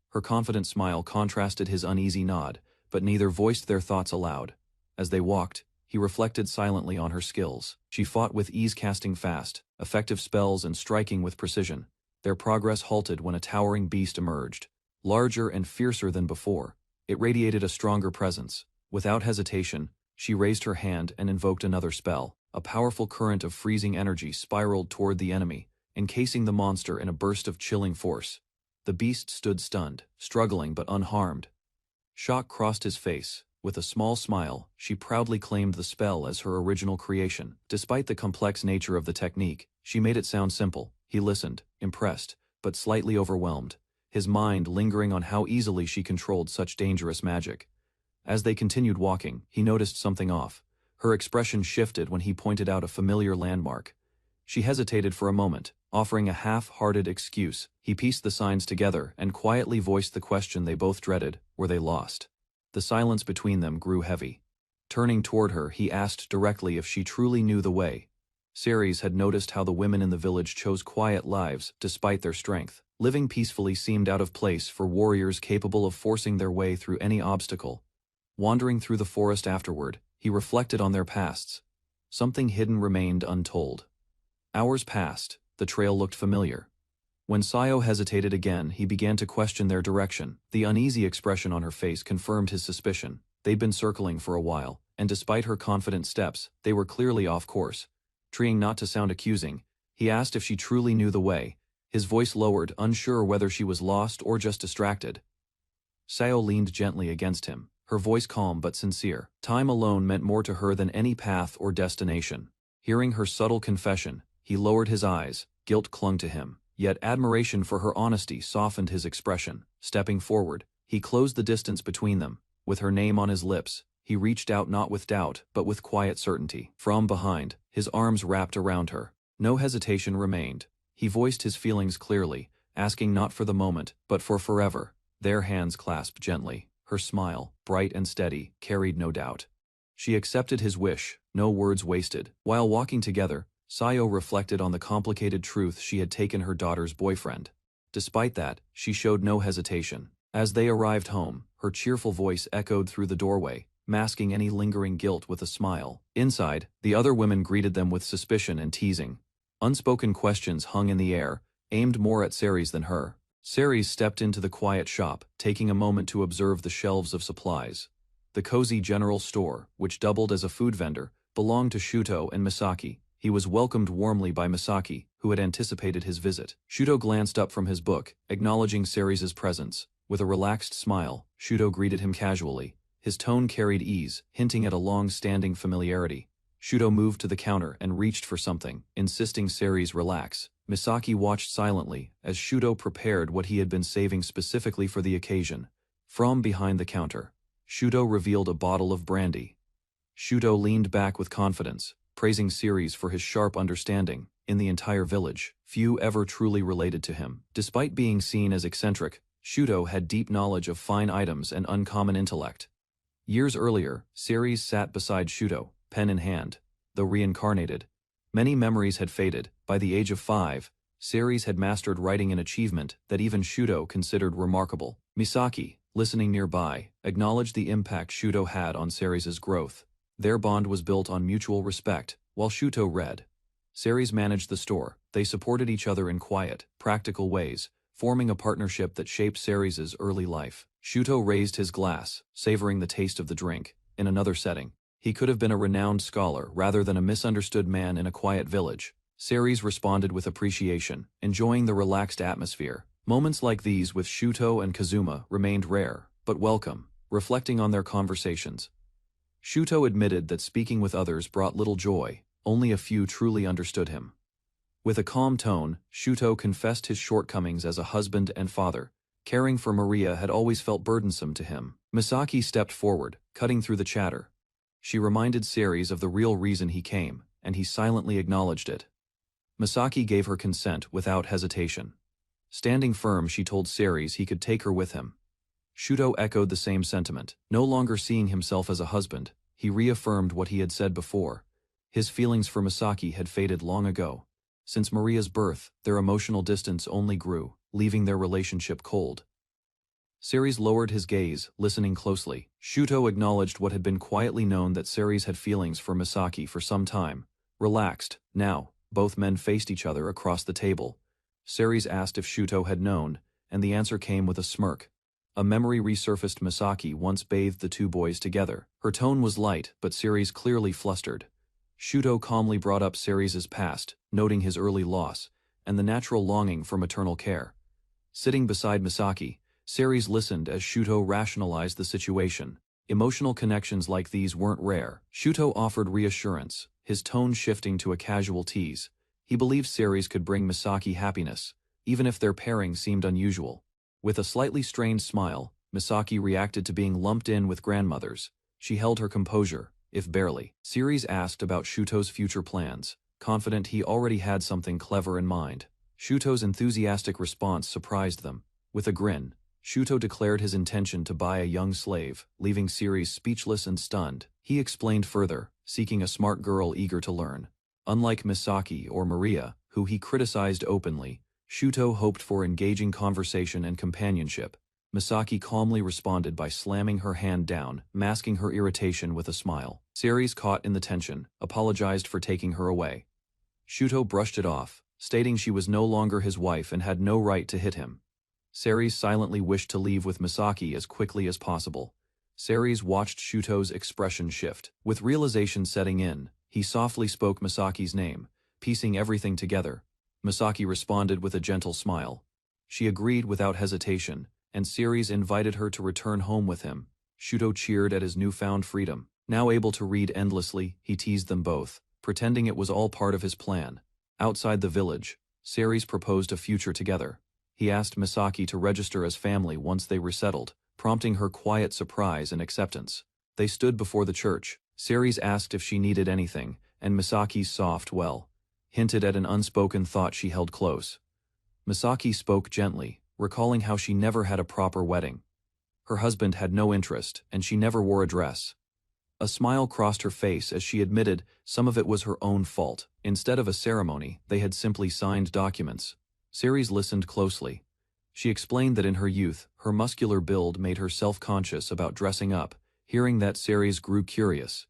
Her confident smile contrasted his uneasy nod, but neither voiced their thoughts aloud. As they walked, he reflected silently on her skills. She fought with ease, casting fast, effective spells and striking with precision. Their progress halted when a towering beast emerged. Larger and fiercer than before, it radiated a stronger presence. Without hesitation, she raised her hand and invoked another spell. A powerful current of freezing energy spiraled toward the enemy, encasing the monster in a burst of chilling force. The beast stood stunned, struggling but unharmed. Shock crossed his face. With a small smile, she proudly claimed the spell as her original creation. Despite the complex nature of the technique, she made it sound simple. He listened, impressed, but slightly overwhelmed, his mind lingering on how easily she controlled such dangerous magic. As they continued walking, he noticed something off. Her expression shifted when he pointed out a familiar landmark. She hesitated for a moment, offering a half-hearted excuse. He pieced the signs together and quietly voiced the question they both dreaded: were they lost? The silence between them grew heavy. Turning toward her, he asked directly if she truly knew the way. Ceres had noticed how the women in the village chose quiet lives despite their strength. Living peacefully seemed out of place for warriors capable of forcing their way through any obstacle. Wandering through the forest afterward, he reflected on their pasts. Something hidden remained untold. Hours passed. The trail looked familiar. When Sayo hesitated again, he began to question their direction. The uneasy expression on her face confirmed his suspicion. They'd been circling for a while, and despite her confident steps, they were clearly off course. Trying not to sound accusing, he asked if she truly knew the way. His voice lowered, unsure whether she was lost or just distracted. Sayo leaned gently against him, her voice calm but sincere. Time alone meant more to her than any path or destination. Hearing her subtle confession, he lowered his eyes. Guilt clung to him, yet admiration for her honesty softened his expression. Stepping forward, he closed the distance between them. With her name on his lips, he reached out not with doubt, but with quiet certainty. From behind, his arms wrapped around her. No hesitation remained. He voiced his feelings clearly, asking not for the moment, but for forever. Their hands clasped gently. Her smile, bright and steady, carried no doubt. She accepted his wish, no words wasted. While walking together, Sayo reflected on the complicated truth she had taken her daughter's boyfriend. Despite that, she showed no hesitation. As they arrived home, her cheerful voice echoed through the doorway, masking any lingering guilt with a smile. Inside, the other women greeted them with suspicion and teasing. Unspoken questions hung in the air, aimed more at Ceres than her. Ceres stepped into the quiet shop, taking a moment to observe the shelves of supplies. The cozy general store, which doubled as a food vendor, belonged to Shuto and Misaki. He was welcomed warmly by Misaki, who had anticipated his visit. Shuto glanced up from his book, acknowledging Ceres' presence. With a relaxed smile, Shuto greeted him casually. His tone carried ease, hinting at a long-standing familiarity. Shuto moved to the counter and reached for something, insisting Ceres relax. Misaki watched silently as Shuto prepared what he had been saving specifically for the occasion. From behind the counter, Shuto revealed a bottle of brandy. Shuto leaned back with confidence, praising Ceres for his sharp understanding. In the entire village, few ever truly related to him. Despite being seen as eccentric, Shuto had deep knowledge of fine items and uncommon intellect. Years earlier, Ceres sat beside Shuto, pen in hand. Though reincarnated, many memories had faded. By the age of 5, Ceres had mastered writing, an achievement that even Shuto considered remarkable. Misaki, listening nearby, acknowledged the impact Shuto had on Ceres' growth. Their bond was built on mutual respect, while Shuto read. Ceres managed the store. They supported each other in quiet, practical ways, forming a partnership that shaped Ceres' early life. Shuto raised his glass, savoring the taste of the drink. In another setting, he could have been a renowned scholar rather than a misunderstood man in a quiet village. Ceres responded with appreciation, enjoying the relaxed atmosphere. Moments like these with Shuto and Kazuma remained rare, but welcome. Reflecting on their conversations, Shuto admitted that speaking with others brought little joy. Only a few truly understood him. With a calm tone, Shuto confessed his shortcomings as a husband and father. Caring for Maria had always felt burdensome to him. Misaki stepped forward, cutting through the chatter. She reminded Ceres of the real reason he came, and he silently acknowledged it. Misaki gave her consent without hesitation. Standing firm, she told Ceres he could take her with him. Shuto echoed the same sentiment. No longer seeing himself as a husband, he reaffirmed what he had said before. His feelings for Misaki had faded long ago. Since Maria's birth, their emotional distance only grew, leaving their relationship cold. Ceres lowered his gaze, listening closely. Shuto acknowledged what had been quietly known, that Ceres had feelings for Misaki for some time. Relaxed, now, both men faced each other across the table. Ceres asked if Shuto had known, and the answer came with a smirk. A memory resurfaced. Misaki once bathed the two boys together. Her tone was light, but Ceres clearly flustered. Shuto calmly brought up Ceres's past, noting his early loss, and the natural longing for maternal care. Sitting beside Misaki, Ceres listened as Shuto rationalized the situation. Emotional connections like these weren't rare. Shuto offered reassurance, his tone shifting to a casual tease. He believed Ceres could bring Misaki happiness, even if their pairing seemed unusual. With a slightly strained smile, Misaki reacted to being lumped in with grandmothers. She held her composure, if barely. Ceres asked about Shuto's future plans, confident he already had something clever in mind. Shuto's enthusiastic response surprised them. With a grin, Shuto declared his intention to buy a young slave, leaving Ceres speechless and stunned. He explained further, seeking a smart girl eager to learn. Unlike Misaki or Maria, who he criticized openly, Shuto hoped for engaging conversation and companionship. Misaki calmly responded by slamming her hand down, masking her irritation with a smile. Ceres, caught in the tension, apologized for taking her away. Shuto brushed it off, stating she was no longer his wife and had no right to hit him. Ceres silently wished to leave with Misaki as quickly as possible. Ceres watched Shuto's expression shift. With realization setting in, he softly spoke Misaki's name, piecing everything together. Misaki responded with a gentle smile. She agreed without hesitation, and Ceres invited her to return home with him. Shuto cheered at his newfound freedom. Now able to read endlessly, he teased them both, pretending it was all part of his plan. Outside the village, Ceres proposed a future together. He asked Misaki to register as family once they resettled, prompting her quiet surprise and acceptance. They stood before the church. Ceres asked if she needed anything, and Misaki's soft well hinted at an unspoken thought she held close. Misaki spoke gently, recalling how she never had a proper wedding. Her husband had no interest, and she never wore a dress. A smile crossed her face as she admitted some of it was her own fault. Instead of a ceremony, they had simply signed documents. Ceres listened closely. She explained that in her youth, her muscular build made her self-conscious about dressing up. Hearing that, Ceres grew curious.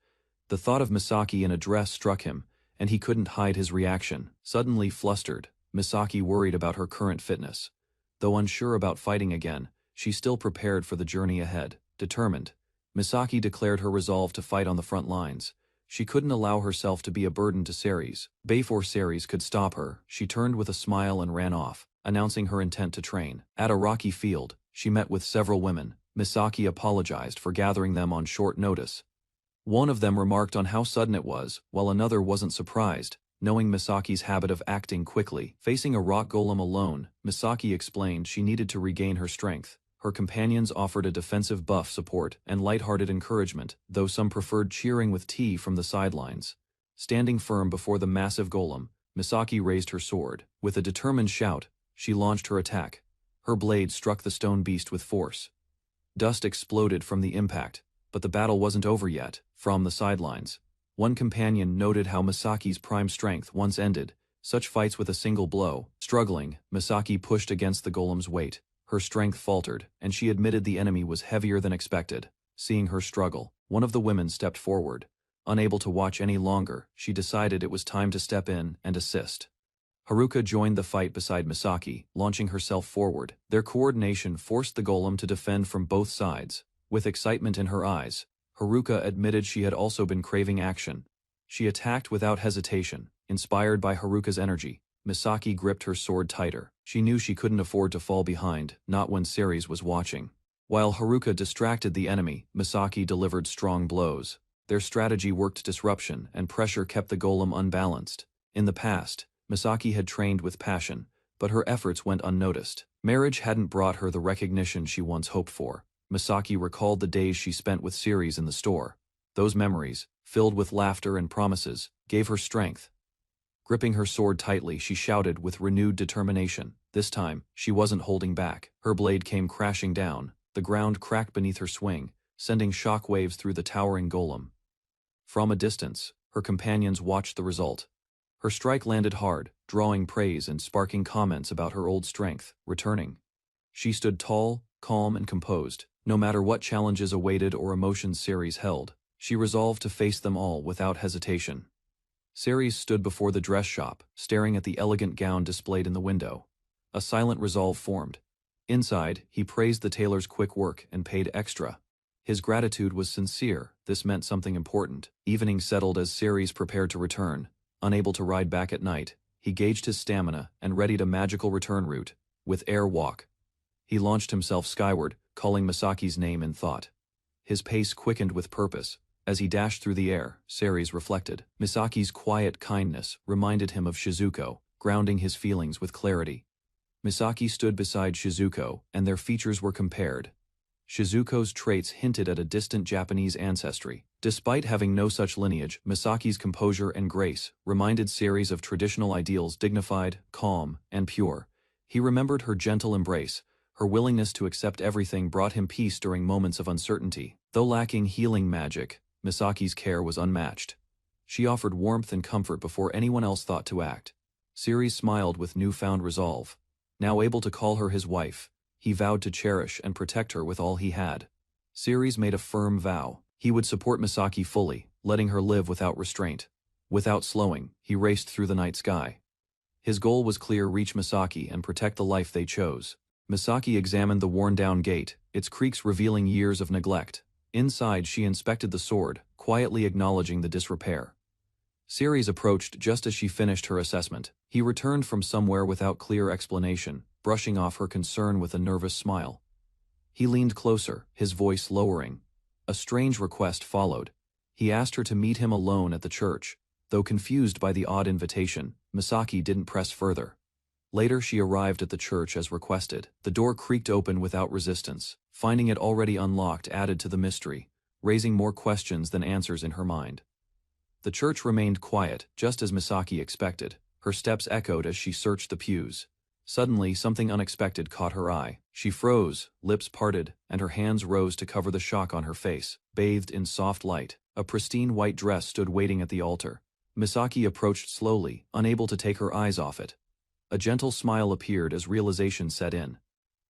The thought of Misaki in a dress struck him, and he couldn't hide his reaction. Suddenly flustered, Misaki worried about her current fitness. Though unsure about fighting again, she still prepared for the journey ahead. Determined, Misaki declared her resolve to fight on the front lines. She couldn't allow herself to be a burden to Ceres. Before Ceres could stop her, she turned with a smile and ran off, announcing her intent to train. At a rocky field, she met with several women. Misaki apologized for gathering them on short notice. One of them remarked on how sudden it was, while another wasn't surprised, knowing Misaki's habit of acting quickly. Facing a rock golem alone, Misaki explained she needed to regain her strength. Her companions offered a defensive buff support and lighthearted encouragement, though some preferred cheering with tea from the sidelines. Standing firm before the massive golem, Misaki raised her sword. With a determined shout, she launched her attack. Her blade struck the stone beast with force. Dust exploded from the impact, but the battle wasn't over yet. From the sidelines, one companion noted how Misaki's prime strength once ended such fights with a single blow. Struggling, Misaki pushed against the golem's weight. Her strength faltered, and she admitted the enemy was heavier than expected. Seeing her struggle, one of the women stepped forward. Unable to watch any longer, she decided it was time to step in and assist. Haruka joined the fight beside Misaki, launching herself forward. Their coordination forced the golem to defend from both sides. With excitement in her eyes, Haruka admitted she had also been craving action. She attacked without hesitation, inspired by Haruka's energy. Misaki gripped her sword tighter. She knew she couldn't afford to fall behind, not when Ceres was watching. While Haruka distracted the enemy, Misaki delivered strong blows. Their strategy worked. Disruption and pressure kept the golem unbalanced. In the past, Misaki had trained with passion, but her efforts went unnoticed. Marriage hadn't brought her the recognition she once hoped for. Misaki recalled the days she spent with Ceres in the store. Those memories, filled with laughter and promises, gave her strength. Gripping her sword tightly, she shouted with renewed determination. This time, she wasn't holding back. Her blade came crashing down. The ground cracked beneath her swing, sending shock waves through the towering golem. From a distance, her companions watched the result. Her strike landed hard, drawing praise and sparking comments about her old strength. Returning, She stood tall, calm and composed. No matter what challenges awaited or emotions Ceres held, she resolved to face them all without hesitation. Ceres stood before the dress shop, staring at the elegant gown displayed in the window. A silent resolve formed. Inside, he praised the tailor's quick work and paid extra. His gratitude was sincere. This meant something important. Evening settled as Ceres prepared to return. Unable to ride back at night, he gauged his stamina and readied a magical return route. With air walk, he launched himself skyward, calling Misaki's name in thought. His pace quickened with purpose. As he dashed through the air, Ceres reflected. Misaki's quiet kindness reminded him of Shizuko, grounding his feelings with clarity. Misaki stood beside Shizuko, and their features were compared. Shizuko's traits hinted at a distant Japanese ancestry. Despite having no such lineage, Misaki's composure and grace reminded Ceres of traditional ideals, dignified, calm, and pure. He remembered her gentle embrace. Her willingness to accept everything brought him peace during moments of uncertainty. Though lacking healing magic, Misaki's care was unmatched. She offered warmth and comfort before anyone else thought to act. Ceres smiled with newfound resolve. Now able to call her his wife, he vowed to cherish and protect her with all he had. Ceres made a firm vow. He would support Misaki fully, letting her live without restraint. Without slowing, he raced through the night sky. His goal was clear: reach Misaki and protect the life they chose. Misaki examined the worn-down gate, its creaks revealing years of neglect. Inside, she inspected the sword, quietly acknowledging the disrepair. Ceres approached just as she finished her assessment. He returned from somewhere without clear explanation, brushing off her concern with a nervous smile. He leaned closer, his voice lowering. A strange request followed. He asked her to meet him alone at the church. Though confused by the odd invitation, Misaki didn't press further. Later she arrived at the church as requested. The door creaked open without resistance. Finding it already unlocked added to the mystery, raising more questions than answers in her mind. The church remained quiet, just as Misaki expected. Her steps echoed as she searched the pews. Suddenly, something unexpected caught her eye. She froze, lips parted, and her hands rose to cover the shock on her face. Bathed in soft light, a pristine white dress stood waiting at the altar. Misaki approached slowly, unable to take her eyes off it. A gentle smile appeared as realization set in.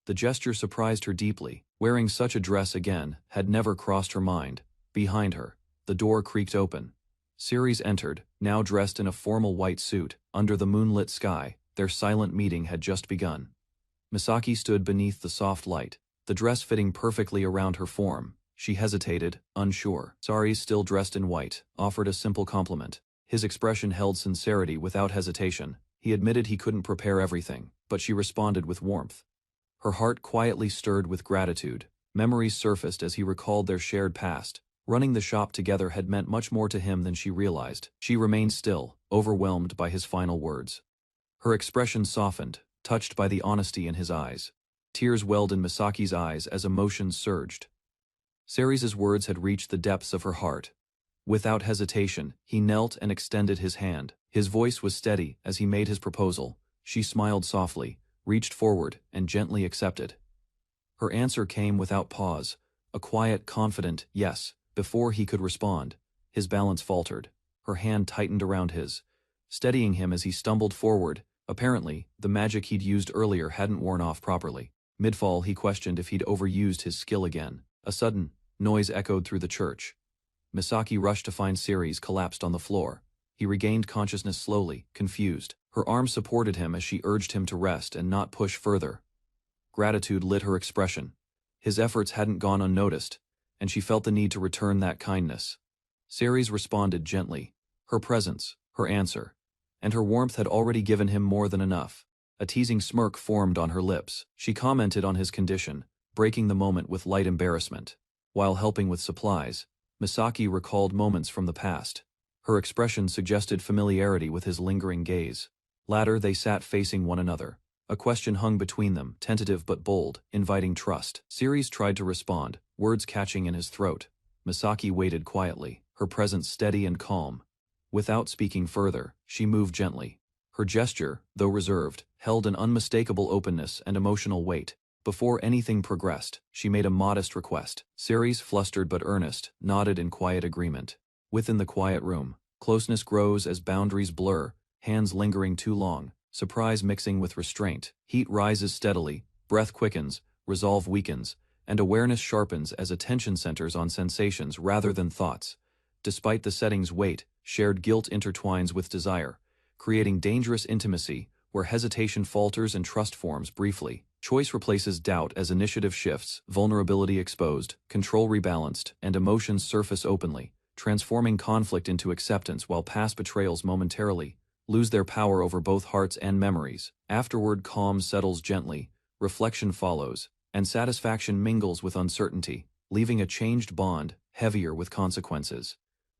The gesture surprised her deeply. Wearing such a dress again had never crossed her mind. Behind her, the door creaked open. Ceres entered, now dressed in a formal white suit. Under the moonlit sky, their silent meeting had just begun. Misaki stood beneath the soft light, the dress fitting perfectly around her form. She hesitated, unsure. Ceres, still dressed in white, offered a simple compliment. His expression held sincerity without hesitation. He admitted he couldn't prepare everything, but she responded with warmth. Her heart quietly stirred with gratitude. Memories surfaced as he recalled their shared past. Running the shop together had meant much more to him than she realized. She remained still, overwhelmed by his final words. Her expression softened, touched by the honesty in his eyes. Tears welled in Misaki's eyes as emotions surged. Ceres's words had reached the depths of her heart. Without hesitation, he knelt and extended his hand. His voice was steady as he made his proposal. She smiled softly, reached forward, and gently accepted. Her answer came without pause, a quiet, confident yes. Before he could respond, his balance faltered. Her hand tightened around his, steadying him as he stumbled forward. Apparently, the magic he'd used earlier hadn't worn off properly. Mid-fall, he questioned if he'd overused his skill again. A sudden noise echoed through the church. Misaki rushed to find Ceres collapsed on the floor. He regained consciousness slowly, confused. Her arm supported him as she urged him to rest and not push further. Gratitude lit her expression. His efforts hadn't gone unnoticed, and she felt the need to return that kindness. Ceres responded gently. Her presence, her answer, and her warmth had already given him more than enough. A teasing smirk formed on her lips. She commented on his condition, breaking the moment with light embarrassment. While helping with supplies, Misaki recalled moments from the past. Her expression suggested familiarity with his lingering gaze. Later, they sat facing one another. A question hung between them, tentative but bold, inviting trust. Ceres tried to respond, words catching in his throat. Misaki waited quietly, her presence steady and calm. Without speaking further, she moved gently. Her gesture, though reserved, held an unmistakable openness and emotional weight. Before anything progressed, she made a modest request. Ceres, flustered but earnest, nodded in quiet agreement. Within the quiet room, closeness grows as boundaries blur, hands lingering too long, surprise mixing with restraint. Heat rises steadily, Breath quickens, resolve weakens, and awareness sharpens as attention centers on sensations rather than thoughts. Despite the setting's weight, shared guilt intertwines with desire, creating dangerous intimacy where hesitation falters and trust forms briefly. Choice replaces doubt as initiative shifts, vulnerability exposed, control rebalanced, and emotions surface openly, transforming conflict into acceptance while past betrayals momentarily lose their power over both hearts and memories. Afterward, calm settles gently, reflection follows, and satisfaction mingles with uncertainty, leaving a changed bond, heavier with consequences.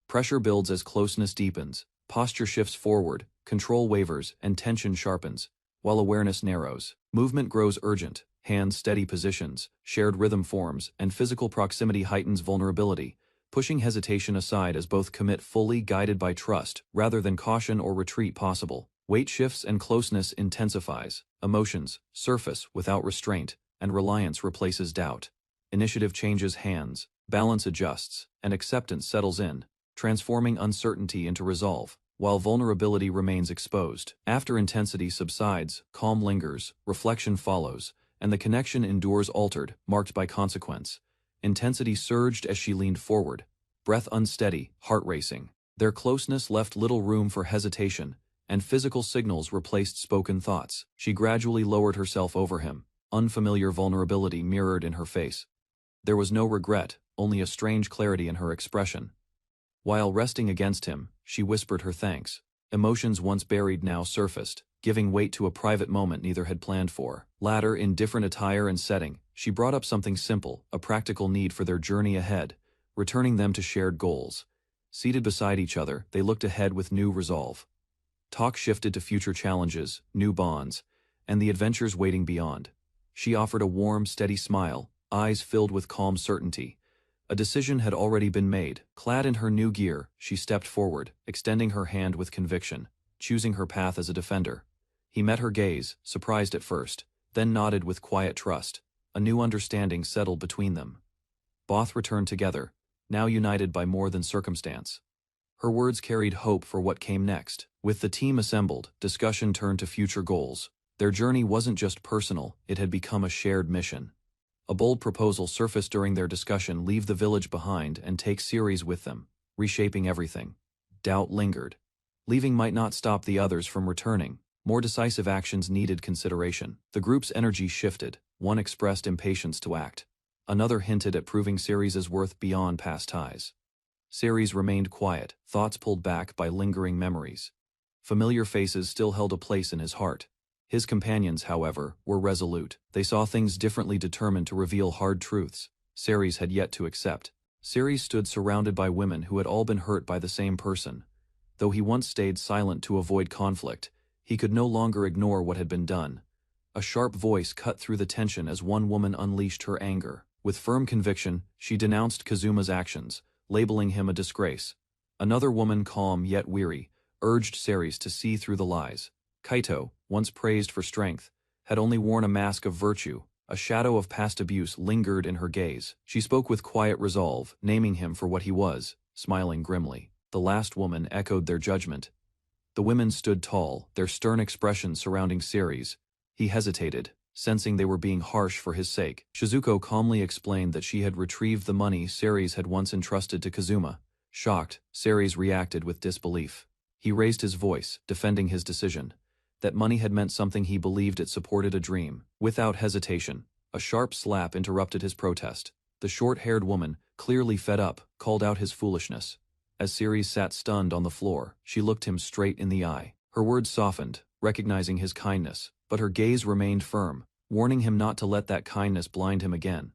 Pressure builds as closeness deepens, posture shifts forward, control wavers, and tension sharpens, while awareness narrows. Movement grows urgent, hands steady positions, shared rhythm forms, and physical proximity heightens vulnerability, pushing hesitation aside as both commit fully guided by trust rather than caution or retreat possible. Weight shifts and closeness intensifies, emotions surface without restraint, and reliance replaces doubt. Initiative changes hands, balance adjusts, and acceptance settles in, transforming uncertainty into resolve, while vulnerability remains exposed. After intensity subsides, calm lingers, reflection follows, and the connection endures altered, marked by consequence. Intensity surged as she leaned forward, breath unsteady, heart racing. Their closeness left little room for hesitation, and physical signals replaced spoken thoughts. She gradually lowered herself over him, unfamiliar vulnerability mirrored in her face. There was no regret, only a strange clarity in her expression. While resting against him, she whispered her thanks. Emotions once buried now surfaced, giving weight to a private moment neither had planned for. Later, in different attire and setting, she brought up something simple, a practical need for their journey ahead, returning them to shared goals. Seated beside each other, they looked ahead with new resolve. Talk shifted to future challenges, new bonds, and the adventures waiting beyond. She offered a warm, steady smile, eyes filled with calm certainty. A decision had already been made. Clad in her new gear, she stepped forward, extending her hand with conviction, choosing her path as a defender. He met her gaze, surprised at first, then nodded with quiet trust. A new understanding settled between them. Both returned together, now united by more than circumstance. Her words carried hope for what came next. With the team assembled, discussion turned to future goals. Their journey wasn't just personal, it had become a shared mission. A bold proposal surfaced during their discussion: leave the village behind and take Ceres with them, reshaping everything. Doubt lingered. Leaving might not stop the others from returning. More decisive actions needed consideration. The group's energy shifted. One expressed impatience to act. Another hinted at proving Ceres' worth beyond past ties. Ceres remained quiet, thoughts pulled back by lingering memories. Familiar faces still held a place in his heart. His companions, however, were resolute. They saw things differently, determined to reveal hard truths Ceres had yet to accept. Ceres stood surrounded by women who had all been hurt by the same person. Though he once stayed silent to avoid conflict, he could no longer ignore what had been done. A sharp voice cut through the tension as one woman unleashed her anger. With firm conviction, she denounced Kazuma's actions, labeling him a disgrace. Another woman, calm yet weary, urged Ceres to see through the lies. Kaito, once praised for strength, had only worn a mask of virtue. A shadow of past abuse lingered in her gaze. She spoke with quiet resolve, naming him for what he was, smiling grimly. The last woman echoed their judgment. The women stood tall, their stern expressions surrounding Ceres. He hesitated, sensing they were being harsh for his sake. Shizuko calmly explained that she had retrieved the money Ceres had once entrusted to Kazuma. Shocked, Ceres reacted with disbelief. He raised his voice, defending his decision. That money had meant something he believed it supported a dream. Without hesitation, a sharp slap interrupted his protest. The short-haired woman, clearly fed up, called out his foolishness. As Ceres sat stunned on the floor, she looked him straight in the eye. Her words softened, recognizing his kindness, but her gaze remained firm, warning him not to let that kindness blind him again.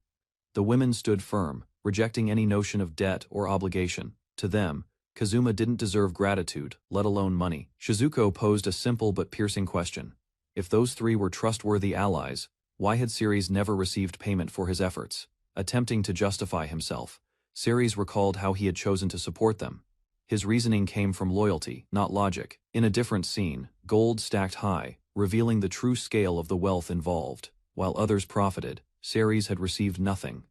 The women stood firm, rejecting any notion of debt or obligation. To them, Kazuma didn't deserve gratitude, let alone money. Shizuko posed a simple but piercing question. If those three were trustworthy allies, why had Ceres never received payment for his efforts? Attempting to justify himself, Ceres recalled how he had chosen to support them. His reasoning came from loyalty, not logic. In a different scene, gold stacked high, revealing the true scale of the wealth involved. While others profited, Ceres had received nothing.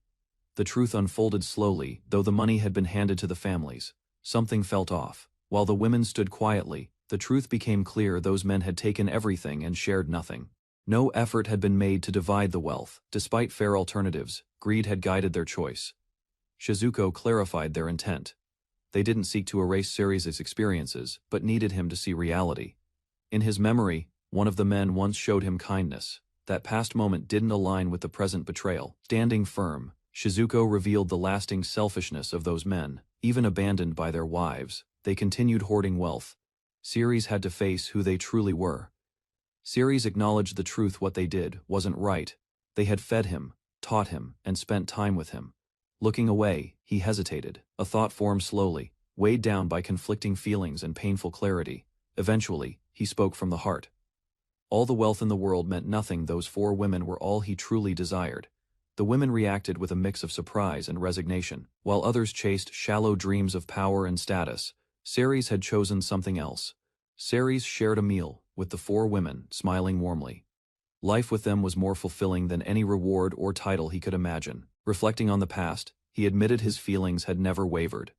The truth unfolded slowly, though the money had been handed to the families. Something felt off. While the women stood quietly, the truth became clear: those men had taken everything and shared nothing. No effort had been made to divide the wealth. Despite fair alternatives, greed had guided their choice. Shizuko clarified their intent. They didn't seek to erase Ceres' experiences, but needed him to see reality. In his memory, one of the men once showed him kindness. That past moment didn't align with the present betrayal. Standing firm, Shizuko revealed the lasting selfishness of those men. Even abandoned by their wives, they continued hoarding wealth. Ceres had to face who they truly were. Ceres acknowledged the truth. What they did wasn't right. They had fed him, taught him, and spent time with him. Looking away, he hesitated. A thought formed slowly, weighed down by conflicting feelings and painful clarity. Eventually, he spoke from the heart. All the wealth in the world meant nothing. Those 4 women were all he truly desired. The women reacted with a mix of surprise and resignation. While others chased shallow dreams of power and status, Ceres had chosen something else. Ceres shared a meal with the 4 women, smiling warmly. Life with them was more fulfilling than any reward or title he could imagine. Reflecting on the past, he admitted his feelings had never wavered.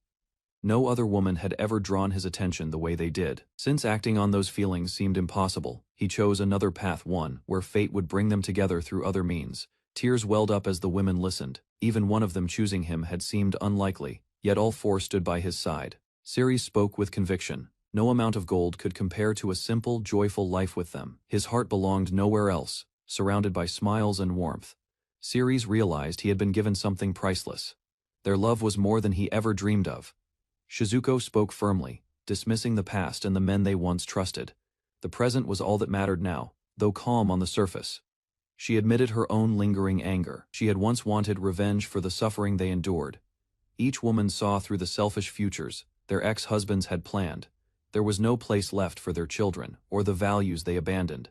No other woman had ever drawn his attention the way they did. Since acting on those feelings seemed impossible, he chose another path, one where fate would bring them together through other means. Tears welled up as the women listened. Even one of them choosing him had seemed unlikely, yet all 4 stood by his side. Ceres spoke with conviction. No amount of gold could compare to a simple, joyful life with them. His heart belonged nowhere else, surrounded by smiles and warmth. Ceres realized he had been given something priceless. Their love was more than he ever dreamed of. Shizuko spoke firmly, dismissing the past and the men they once trusted. The present was all that mattered now, though calm on the surface. She admitted her own lingering anger. She had once wanted revenge for the suffering they endured. Each woman saw through the selfish futures their ex-husbands had planned. There was no place left for their children, or the values they abandoned.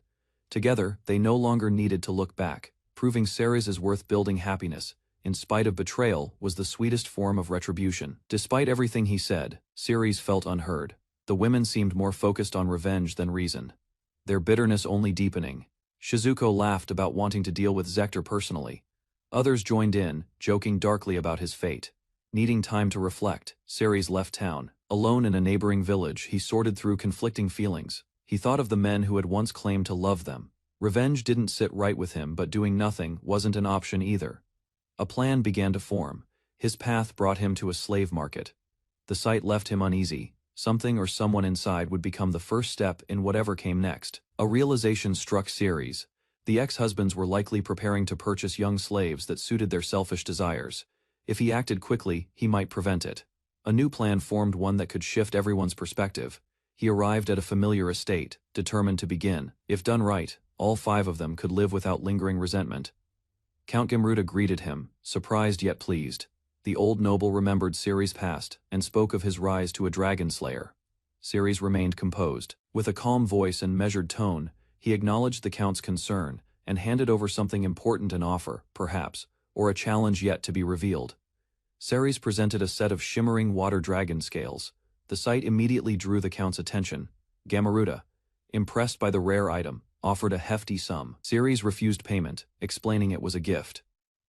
Together, they no longer needed to look back. Proving Ceres' worth building happiness, in spite of betrayal, was the sweetest form of retribution. Despite everything he said, Ceres felt unheard. The women seemed more focused on revenge than reason, their bitterness only deepening. Shizuko laughed about wanting to deal with Zector personally. Others joined in, joking darkly about his fate. Needing time to reflect, Ceres left town. Alone in a neighboring village, he sorted through conflicting feelings. He thought of the men who had once claimed to love them. Revenge didn't sit right with him, but doing nothing wasn't an option either. A plan began to form. His path brought him to a slave market. The sight left him uneasy. Something or someone inside would become the first step in whatever came next. A realization struck Ceres. The ex-husbands were likely preparing to purchase young slaves that suited their selfish desires. If he acted quickly, he might prevent it. A new plan formed, one that could shift everyone's perspective. He arrived at a familiar estate, determined to begin. If done right, all 5 of them could live without lingering resentment. Count Gamruda greeted him, surprised yet pleased. The old noble remembered Ceres' past and spoke of his rise to a dragon slayer. Ceres remained composed. With a calm voice and measured tone, he acknowledged the Count's concern and handed over something important, an offer, perhaps, or a challenge yet to be revealed. Ceres presented a set of shimmering water dragon scales. The sight immediately drew the Count's attention. Gamruda, impressed by the rare item, offered a hefty sum. Ceres refused payment, explaining it was a gift.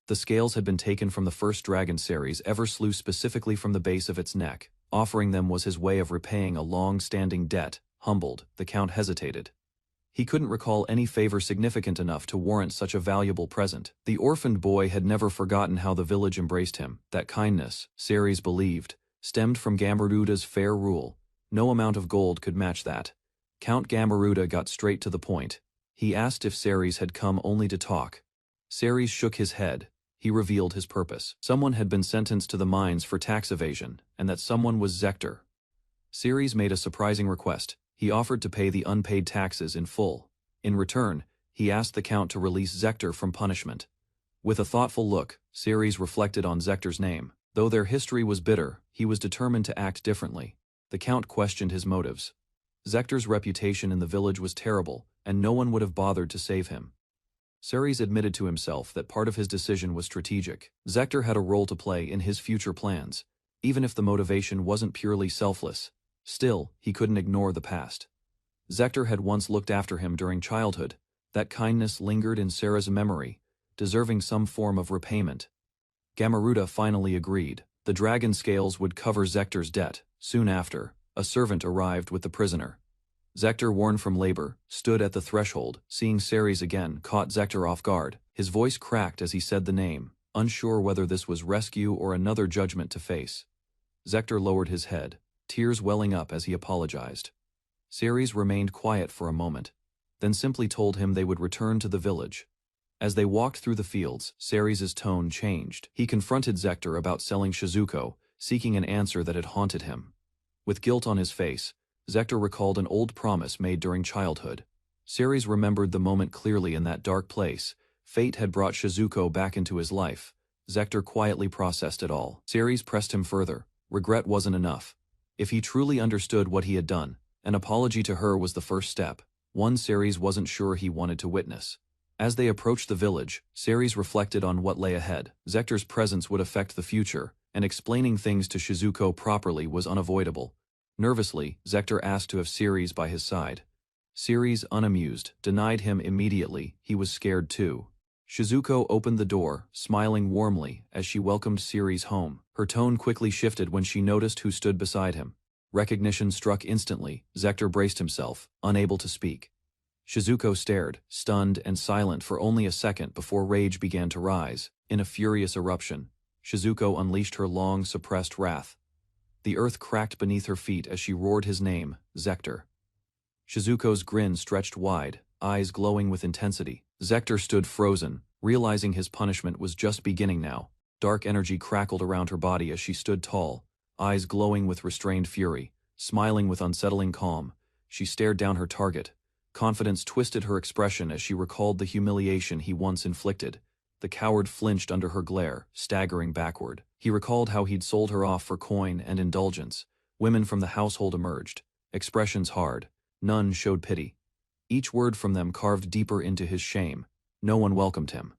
The scales had been taken from the first dragon Ceres ever slew, specifically from the base of its neck. Offering them was his way of repaying a long-standing debt. Humbled, the Count hesitated. He couldn't recall any favor significant enough to warrant such a valuable present. The orphaned boy had never forgotten how the village embraced him. That kindness, Ceres believed, stemmed from Gamruda's fair rule. No amount of gold could match that. Count Gamruda got straight to the point. He asked if Ceres had come only to talk. Ceres shook his head. He revealed his purpose. Someone had been sentenced to the mines for tax evasion, and that someone was Zector. Ceres made a surprising request. He offered to pay the unpaid taxes in full. In return, he asked the Count to release Zector from punishment. With a thoughtful look, Ceres reflected on Zector's name. Though their history was bitter, he was determined to act differently. The Count questioned his motives. Zector's reputation in the village was terrible, and no one would have bothered to save him. Ceres admitted to himself that part of his decision was strategic. Zector had a role to play in his future plans, even if the motivation wasn't purely selfless. Still, he couldn't ignore the past. Zector had once looked after him during childhood. That kindness lingered in Sarah's memory, deserving some form of repayment. Gamruda finally agreed. The dragon scales would cover Zector's debt. Soon after, a servant arrived with the prisoner. Zector, worn from labor, stood at the threshold. Seeing Ceres again caught Zector off guard. His voice cracked as he said the name, unsure whether this was rescue or another judgment to face. Zector lowered his head, tears welling up as he apologized. Ceres remained quiet for a moment, then simply told him they would return to the village. As they walked through the fields, Ceres' tone changed. He confronted Zector about selling Shizuko, seeking an answer that had haunted him. With guilt on his face, Zector recalled an old promise made during childhood. Ceres remembered the moment clearly in that dark place. Fate had brought Shizuko back into his life. Zector quietly processed it all. Ceres pressed him further. Regret wasn't enough. If he truly understood what he had done, an apology to her was the first step, one Ceres wasn't sure he wanted to witness. As they approached the village, Ceres reflected on what lay ahead. Zector's presence would affect the future, and explaining things to Shizuko properly was unavoidable. Nervously, Zector asked to have Ceres by his side. Ceres, unamused, denied him immediately. He was scared too. Shizuko opened the door, smiling warmly as she welcomed Ceres home. Her tone quickly shifted when she noticed who stood beside him. Recognition struck instantly. Zector braced himself, unable to speak. Shizuko stared, stunned and silent for only a second before rage began to rise. In a furious eruption, Shizuko unleashed her long, suppressed wrath. The earth cracked beneath her feet as she roared his name, Zector. Shizuko's grin stretched wide, eyes glowing with intensity. Zector stood frozen, realizing his punishment was just beginning now. Dark energy crackled around her body as she stood tall, eyes glowing with restrained fury. Smiling with unsettling calm, she stared down her target. Confidence twisted her expression as she recalled the humiliation he once inflicted. The coward flinched under her glare, staggering backward. He recalled how he'd sold her off for coin and indulgence. Women from the household emerged, expressions hard. None showed pity. Each word from them carved deeper into his shame. No one welcomed him.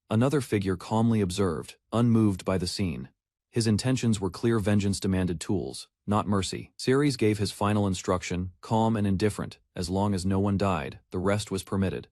Another figure calmly observed, unmoved by the scene. His intentions were clear. Vengeance demanded tools, not mercy. Ceres gave his final instruction, calm and indifferent. As long as no one died, the rest was permitted.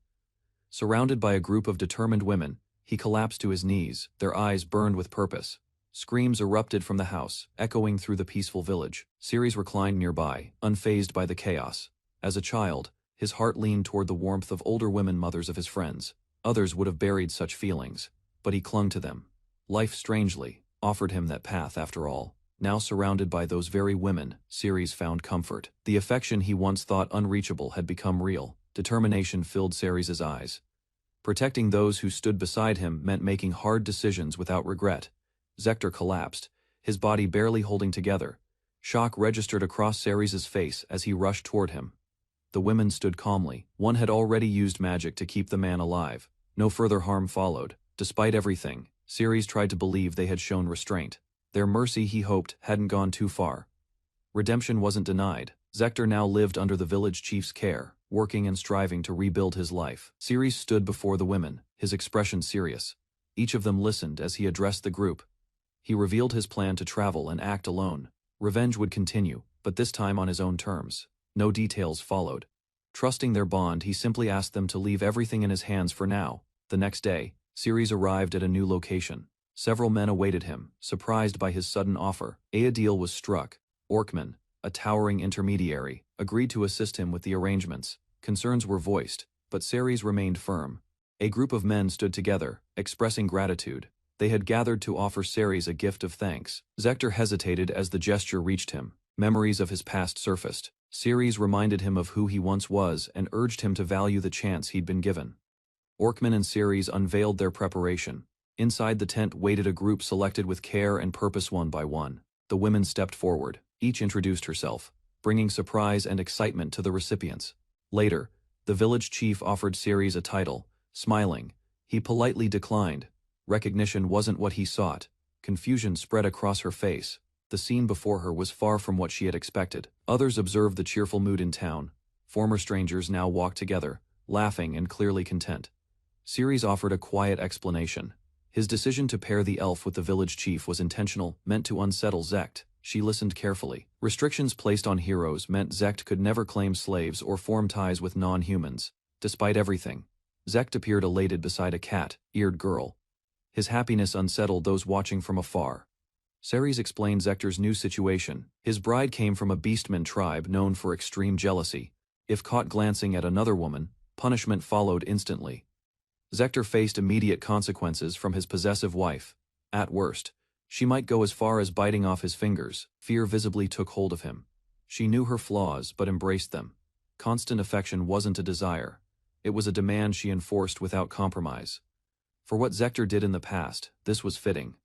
Surrounded by a group of determined women, he collapsed to his knees, their eyes burned with purpose. Screams erupted from the house, echoing through the peaceful village. Ceres reclined nearby, unfazed by the chaos. As a child, his heart leaned toward the warmth of older women, mothers of his friends. Others would have buried such feelings, but he clung to them. Life, strangely, offered him that path after all. Now surrounded by those very women, Ceres found comfort. The affection he once thought unreachable had become real. Determination filled Ceres' eyes. Protecting those who stood beside him meant making hard decisions without regret. Zector collapsed, his body barely holding together. Shock registered across Ceres' face as he rushed toward him. The women stood calmly. One had already used magic to keep the man alive. No further harm followed. Despite everything, Ceres tried to believe they had shown restraint. Their mercy, he hoped, hadn't gone too far. Redemption wasn't denied. Zector now lived under the village chief's care, working and striving to rebuild his life. Ceres stood before the women, his expression serious. Each of them listened as he addressed the group. He revealed his plan to travel and act alone. Revenge would continue, but this time on his own terms. No details followed. Trusting their bond, he simply asked them to leave everything in his hands for now. The next day, Ceres arrived at a new location. Several men awaited him, surprised by his sudden offer. A deal was struck. Orkman, a towering intermediary, agreed to assist him with the arrangements. Concerns were voiced, but Ceres remained firm. A group of men stood together, expressing gratitude. They had gathered to offer Ceres a gift of thanks. Zector hesitated as the gesture reached him. Memories of his past surfaced. Ceres reminded him of who he once was and urged him to value the chance he'd been given. Orkman and Ceres unveiled their preparation. Inside the tent waited a group selected with care and purpose. One by one, the women stepped forward. Each introduced herself, bringing surprise and excitement to the recipients. Later, the village chief offered Ceres a title. Smiling, he politely declined. Recognition wasn't what he sought. Confusion spread across her face. The scene before her was far from what she had expected. Others observed the cheerful mood in town. Former strangers now walked together, laughing and clearly content. Ceres offered a quiet explanation. His decision to pair the elf with the village chief was intentional, meant to unsettle Zect. She listened carefully. Restrictions placed on heroes meant Zect could never claim slaves or form ties with non-humans. Despite everything, Zect appeared elated beside a cat-eared girl. His happiness unsettled those watching from afar. Ceres explained Zector's new situation. His bride came from a beastman tribe known for extreme jealousy. If caught glancing at another woman, punishment followed instantly. Zector faced immediate consequences from his possessive wife. At worst, she might go as far as biting off his fingers. Fear visibly took hold of him. She knew her flaws but embraced them. Constant affection wasn't a desire. It was a demand she enforced without compromise. For what Zector did in the past, this was fitting.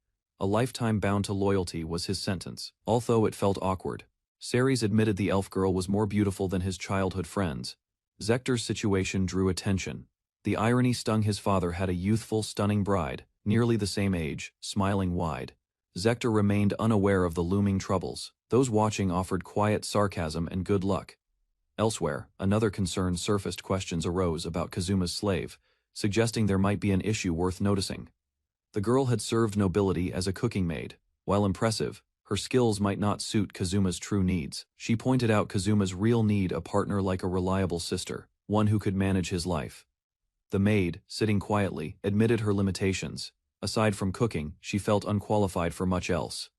A lifetime bound to loyalty was his sentence. Although it felt awkward, Ceres admitted the elf girl was more beautiful than his childhood friends. Zector's situation drew attention. The irony stung. His father had a youthful, stunning bride, nearly the same age, smiling wide. Zector remained unaware of the looming troubles. Those watching offered quiet sarcasm and good luck. Elsewhere, another concern surfaced. Questions arose about Kazuma's slave, suggesting there might be an issue worth noticing. The girl had served nobility as a cooking maid. While impressive, her skills might not suit Kazuma's true needs. She pointed out Kazuma's real need: a partner like a reliable sister, one who could manage his life. The maid, sitting quietly, admitted her limitations. Aside from cooking, she felt unqualified for much else.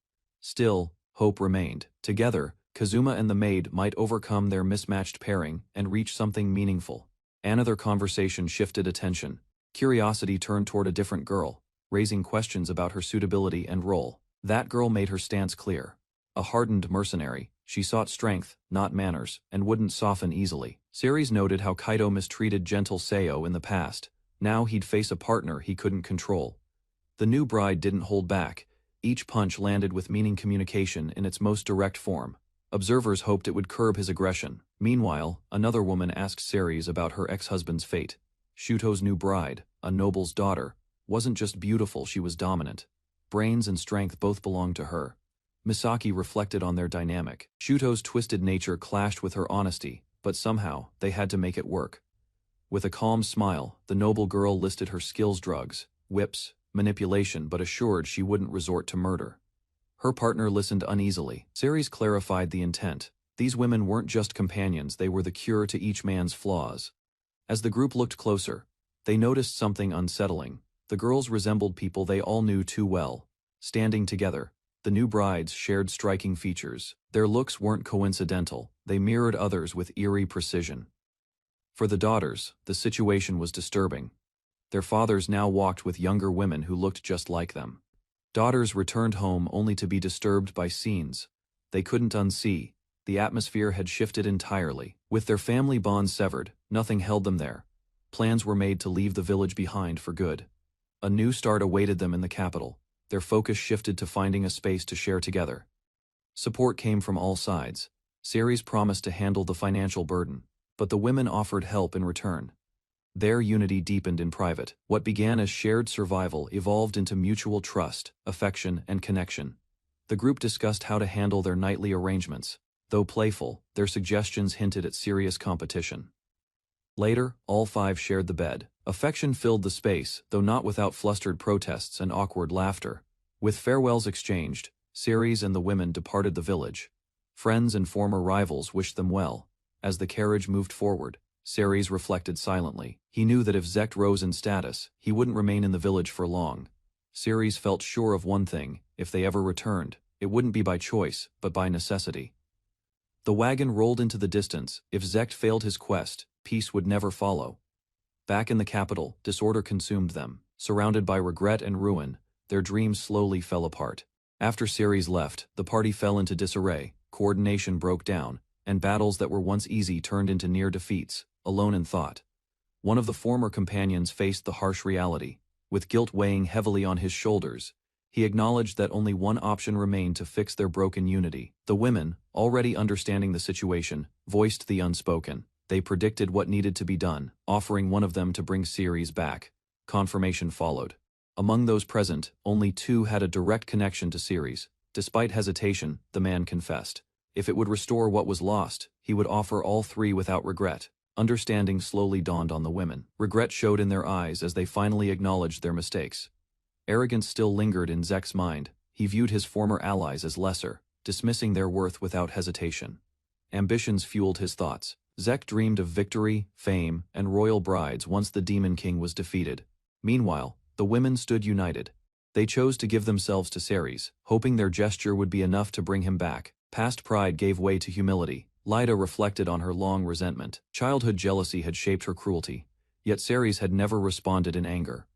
Still, hope remained. Together, Kazuma and the maid might overcome their mismatched pairing and reach something meaningful. Another conversation shifted attention. Curiosity turned toward a different girl, raising questions about her suitability and role. That girl made her stance clear. A hardened mercenary, she sought strength, not manners, and wouldn't soften easily. Ceres noted how Kaido mistreated gentle Seo in the past. Now he'd face a partner he couldn't control. The new bride didn't hold back. Each punch landed with meaning. Communication in its most direct form. Observers hoped it would curb his aggression. Meanwhile, another woman asked Ceres about her ex-husband's fate. Shuto's new bride, a noble's daughter, wasn't just beautiful, she was dominant. Brains and strength both belonged to her. Misaki reflected on their dynamic. Shuto's twisted nature clashed with her honesty, but somehow, they had to make it work. With a calm smile, the noble girl listed her skills: drugs, whips, manipulation, but assured she wouldn't resort to murder. Her partner listened uneasily. Ceres clarified the intent. These women weren't just companions, they were the cure to each man's flaws. As the group looked closer, they noticed something unsettling. The girls resembled people they all knew too well. Standing together, the new brides shared striking features. Their looks weren't coincidental, they mirrored others with eerie precision. For the daughters, the situation was disturbing. Their fathers now walked with younger women who looked just like them. Daughters returned home only to be disturbed by scenes they couldn't unsee. The atmosphere had shifted entirely. With their family bonds severed, nothing held them there. Plans were made to leave the village behind for good. A new start awaited them in the capital. Their focus shifted to finding a space to share together. Support came from all sides. Ceres promised to handle the financial burden, but the women offered help in return. Their unity deepened in private. What began as shared survival evolved into mutual trust, affection, and connection. The group discussed how to handle their nightly arrangements. Though playful, their suggestions hinted at serious competition. Later, all five shared the bed. Affection filled the space, though not without flustered protests and awkward laughter. With farewells exchanged, Ceres and the women departed the village. Friends and former rivals wished them well. As the carriage moved forward, Ceres reflected silently. He knew that if Zect rose in status, he wouldn't remain in the village for long. Ceres felt sure of one thing: if they ever returned, it wouldn't be by choice, but by necessity. The wagon rolled into the distance. If Zect failed his quest, peace would never follow. Back in the capital, disorder consumed them. Surrounded by regret and ruin, their dreams slowly fell apart. After Ceres left, the party fell into disarray, coordination broke down, and battles that were once easy turned into near defeats. Alone in thought, one of the former companions faced the harsh reality. With guilt weighing heavily on his shoulders, he acknowledged that only one option remained to fix their broken unity. The women, already understanding the situation, voiced the unspoken. They predicted what needed to be done, offering one of them to bring Ceres back. Confirmation followed. Among those present, only two had a direct connection to Ceres. Despite hesitation, the man confessed. If it would restore what was lost, he would offer all three without regret. Understanding slowly dawned on the women. Regret showed in their eyes as they finally acknowledged their mistakes. Arrogance still lingered in Zek's mind. He viewed his former allies as lesser, dismissing their worth without hesitation. Ambitions fueled his thoughts. Zek dreamed of victory, fame, and royal brides once the Demon King was defeated. Meanwhile, the women stood united. They chose to give themselves to Ceres, hoping their gesture would be enough to bring him back. Past pride gave way to humility. Lyda reflected on her long resentment. Childhood jealousy had shaped her cruelty, yet Ceres had never responded in anger.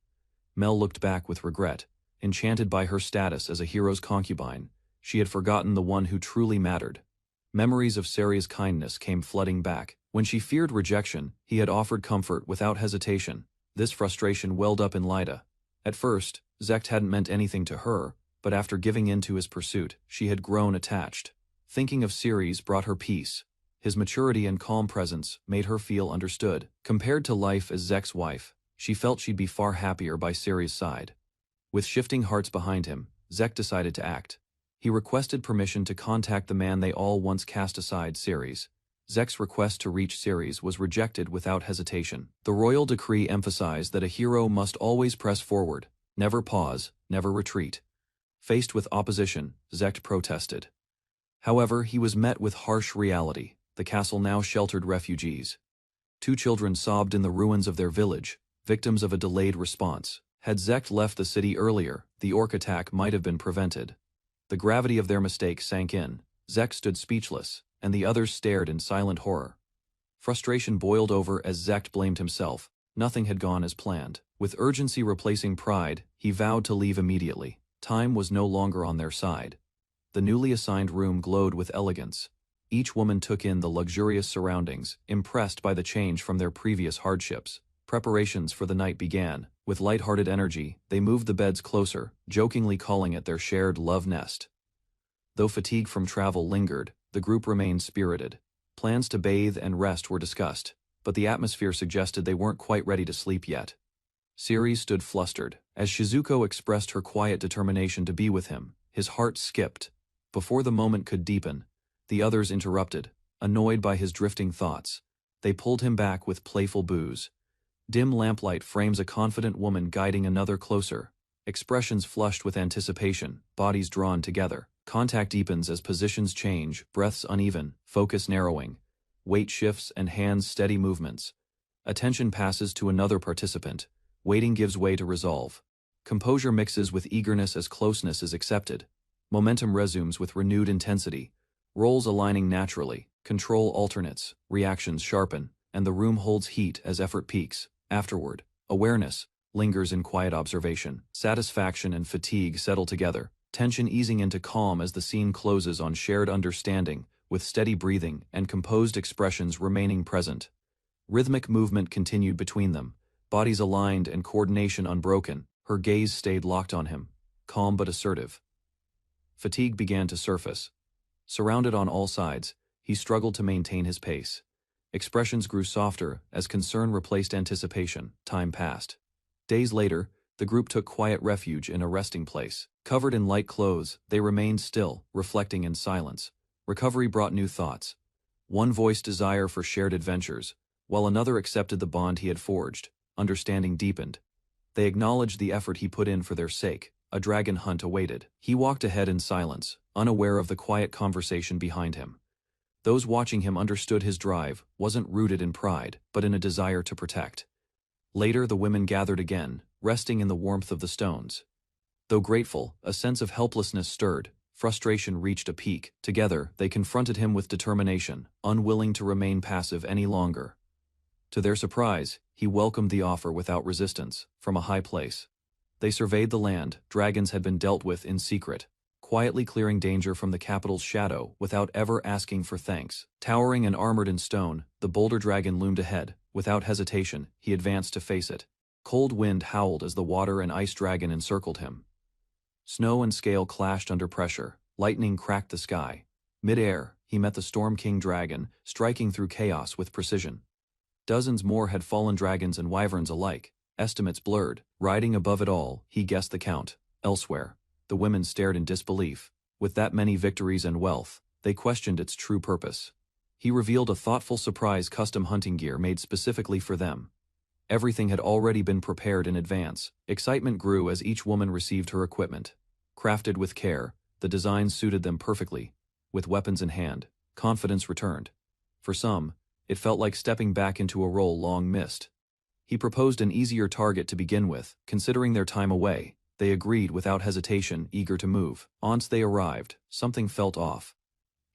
Mel looked back with regret. Enchanted by her status as a hero's concubine, she had forgotten the one who truly mattered. Memories of Ceres' kindness came flooding back. When she feared rejection, he had offered comfort without hesitation. This frustration welled up in Lyda. At first, Zect hadn't meant anything to her, but after giving in to his pursuit, she had grown attached. Thinking of Ceres brought her peace. His maturity and calm presence made her feel understood. Compared to life as Zect's wife, she felt she'd be far happier by Ceres' side. With shifting hearts behind him, Zect decided to act. He requested permission to contact the man they all once cast aside, Ceres. Zect's request to reach Ceres was rejected without hesitation. The royal decree emphasized that a hero must always press forward, never pause, never retreat. Faced with opposition, Zect protested. However, he was met with harsh reality. The castle now sheltered refugees. 2 children sobbed in the ruins of their village, victims of a delayed response. Had Zect left the city earlier, the orc attack might have been prevented. The gravity of their mistake sank in. Zect stood speechless, and the others stared in silent horror. Frustration boiled over as Zect blamed himself. Nothing had gone as planned. With urgency replacing pride, he vowed to leave immediately. Time was no longer on their side. The newly assigned room glowed with elegance. Each woman took in the luxurious surroundings, impressed by the change from their previous hardships. Preparations for the night began. With light-hearted energy, they moved the beds closer, jokingly calling it their shared love nest. Though fatigue from travel lingered, the group remained spirited. Plans to bathe and rest were discussed, but the atmosphere suggested they weren't quite ready to sleep yet. Ceres stood flustered. As Shizuko expressed her quiet determination to be with him, his heart skipped. Before the moment could deepen, the others interrupted, annoyed by his drifting thoughts. They pulled him back with playful boos. Dim lamplight frames a confident woman guiding another closer. Expressions flushed with anticipation, bodies drawn together. Contact deepens as positions change, breaths uneven, focus narrowing. Weight shifts and hands steady movements. Attention passes to another participant. Waiting gives way to resolve. Composure mixes with eagerness as closeness is accepted. Momentum resumes with renewed intensity. Roles aligning naturally. Control alternates, reactions sharpen, and the room holds heat as effort peaks. Afterward, awareness lingers in quiet observation. Satisfaction and fatigue settle together, tension easing into calm as the scene closes on shared understanding, with steady breathing and composed expressions remaining present. Rhythmic movement continued between them, bodies aligned and coordination unbroken. Her gaze stayed locked on him, calm but assertive. Fatigue began to surface. Surrounded on all sides, he struggled to maintain his pace. Expressions grew softer as concern replaced anticipation. Time passed. Days later, the group took quiet refuge in a resting place. Covered in light clothes, they remained still, reflecting in silence. Recovery brought new thoughts. One voiced desire for shared adventures, while another accepted the bond he had forged. Understanding deepened. They acknowledged the effort he put in for their sake. A dragon hunt awaited. He walked ahead in silence, unaware of the quiet conversation behind him. Those watching him understood his drive wasn't rooted in pride, but in a desire to protect. Later, the women gathered again, resting in the warmth of the stones. Though grateful, a sense of helplessness stirred. Frustration reached a peak. Together, they confronted him with determination, unwilling to remain passive any longer. To their surprise, he welcomed the offer without resistance, from a high place. They surveyed the land dragons had been dealt with in secret, quietly clearing danger from the capital's shadow without ever asking for thanks. Towering and armored in stone, the boulder dragon loomed ahead. Without hesitation, he advanced to face it. Cold wind howled as the water and ice dragon encircled him. Snow and scale clashed under pressure. Lightning cracked the sky. Mid-air, he met the Storm King dragon, striking through chaos with precision. Dozens more had fallen dragons and wyverns alike. Estimates blurred. Riding above it all, he guessed the count. Elsewhere, the women stared in disbelief. With that many victories and wealth, they questioned its true purpose. He revealed a thoughtful surprise custom hunting gear made specifically for them. Everything had already been prepared in advance. Excitement grew as each woman received her equipment. Crafted with care, the designs suited them perfectly. With weapons in hand, confidence returned. For some, it felt like stepping back into a role long missed. He proposed an easier target to begin with, considering their time away. They agreed without hesitation, eager to move. Once they arrived, something felt off.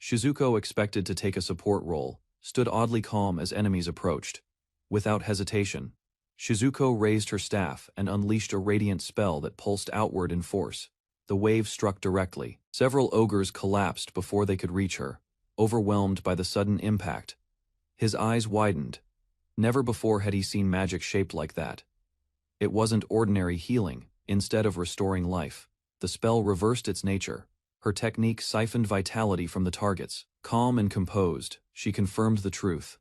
Shizuko expected to take a support role, stood oddly calm as enemies approached. Without hesitation, Shizuko raised her staff and unleashed a radiant spell that pulsed outward in force. The wave struck directly. Several ogres collapsed before they could reach her, overwhelmed by the sudden impact. His eyes widened. Never before had he seen magic shaped like that. It wasn't ordinary healing. Instead of restoring life, the spell reversed its nature. Her technique siphoned vitality from the targets. Calm and composed, she confirmed the truth.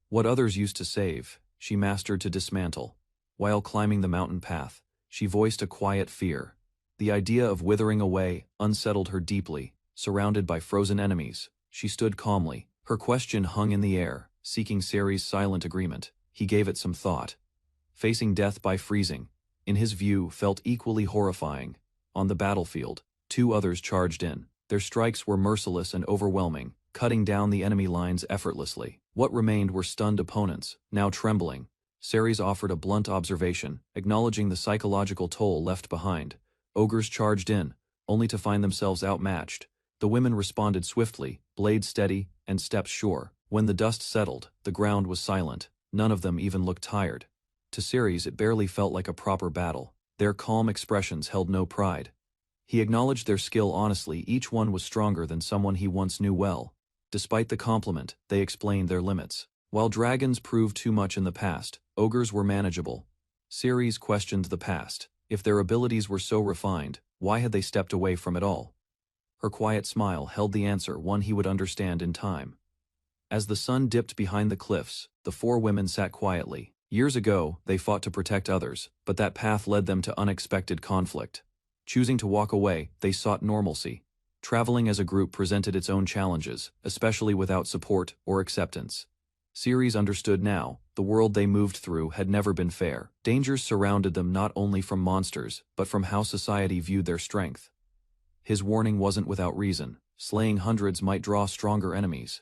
What others used to save, she mastered to dismantle. While climbing the mountain path, she voiced a quiet fear. The idea of withering away unsettled her deeply. Surrounded by frozen enemies, she stood calmly. Her question hung in the air, seeking Ceri's silent agreement. He gave it some thought. Facing death by freezing, in his view, felt equally horrifying. On the battlefield, 2 others charged in. Their strikes were merciless and overwhelming, cutting down the enemy lines effortlessly. What remained were stunned opponents, now trembling. Ceres offered a blunt observation, acknowledging the psychological toll left behind. Ogres charged in, only to find themselves outmatched. The women responded swiftly, blades steady, and steps sure. When the dust settled, the ground was silent. None of them even looked tired. To Ceres, it barely felt like a proper battle. Their calm expressions held no pride. He acknowledged their skill honestly. Each one was stronger than someone he once knew well. Despite the compliment, they explained their limits. While dragons proved too much in the past, ogres were manageable. Ceres questioned the past. If their abilities were so refined, why had they stepped away from it all? Her quiet smile held the answer, one he would understand in time. As the sun dipped behind the cliffs, the 4 women sat quietly. Years ago, they fought to protect others, but that path led them to unexpected conflict. Choosing to walk away, they sought normalcy. Traveling as a group presented its own challenges, especially without support or acceptance. Ceres understood now, the world they moved through had never been fair. Dangers surrounded them not only from monsters, but from how society viewed their strength. His warning wasn't without reason. Slaying hundreds might draw stronger enemies.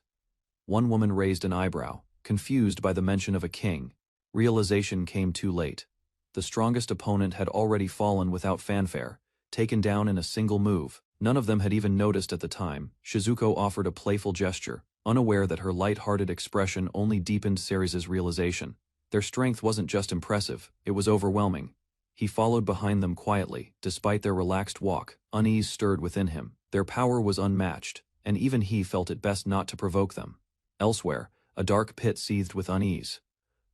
One woman raised an eyebrow, confused by the mention of a king. Realization came too late. The strongest opponent had already fallen without fanfare, taken down in a single move. None of them had even noticed at the time. Shizuko offered a playful gesture, unaware that her light-hearted expression only deepened Ceres's realization. Their strength wasn't just impressive, it was overwhelming. He followed behind them quietly. Despite their relaxed walk, unease stirred within him. Their power was unmatched, and even he felt it best not to provoke them. Elsewhere, a dark pit seethed with unease.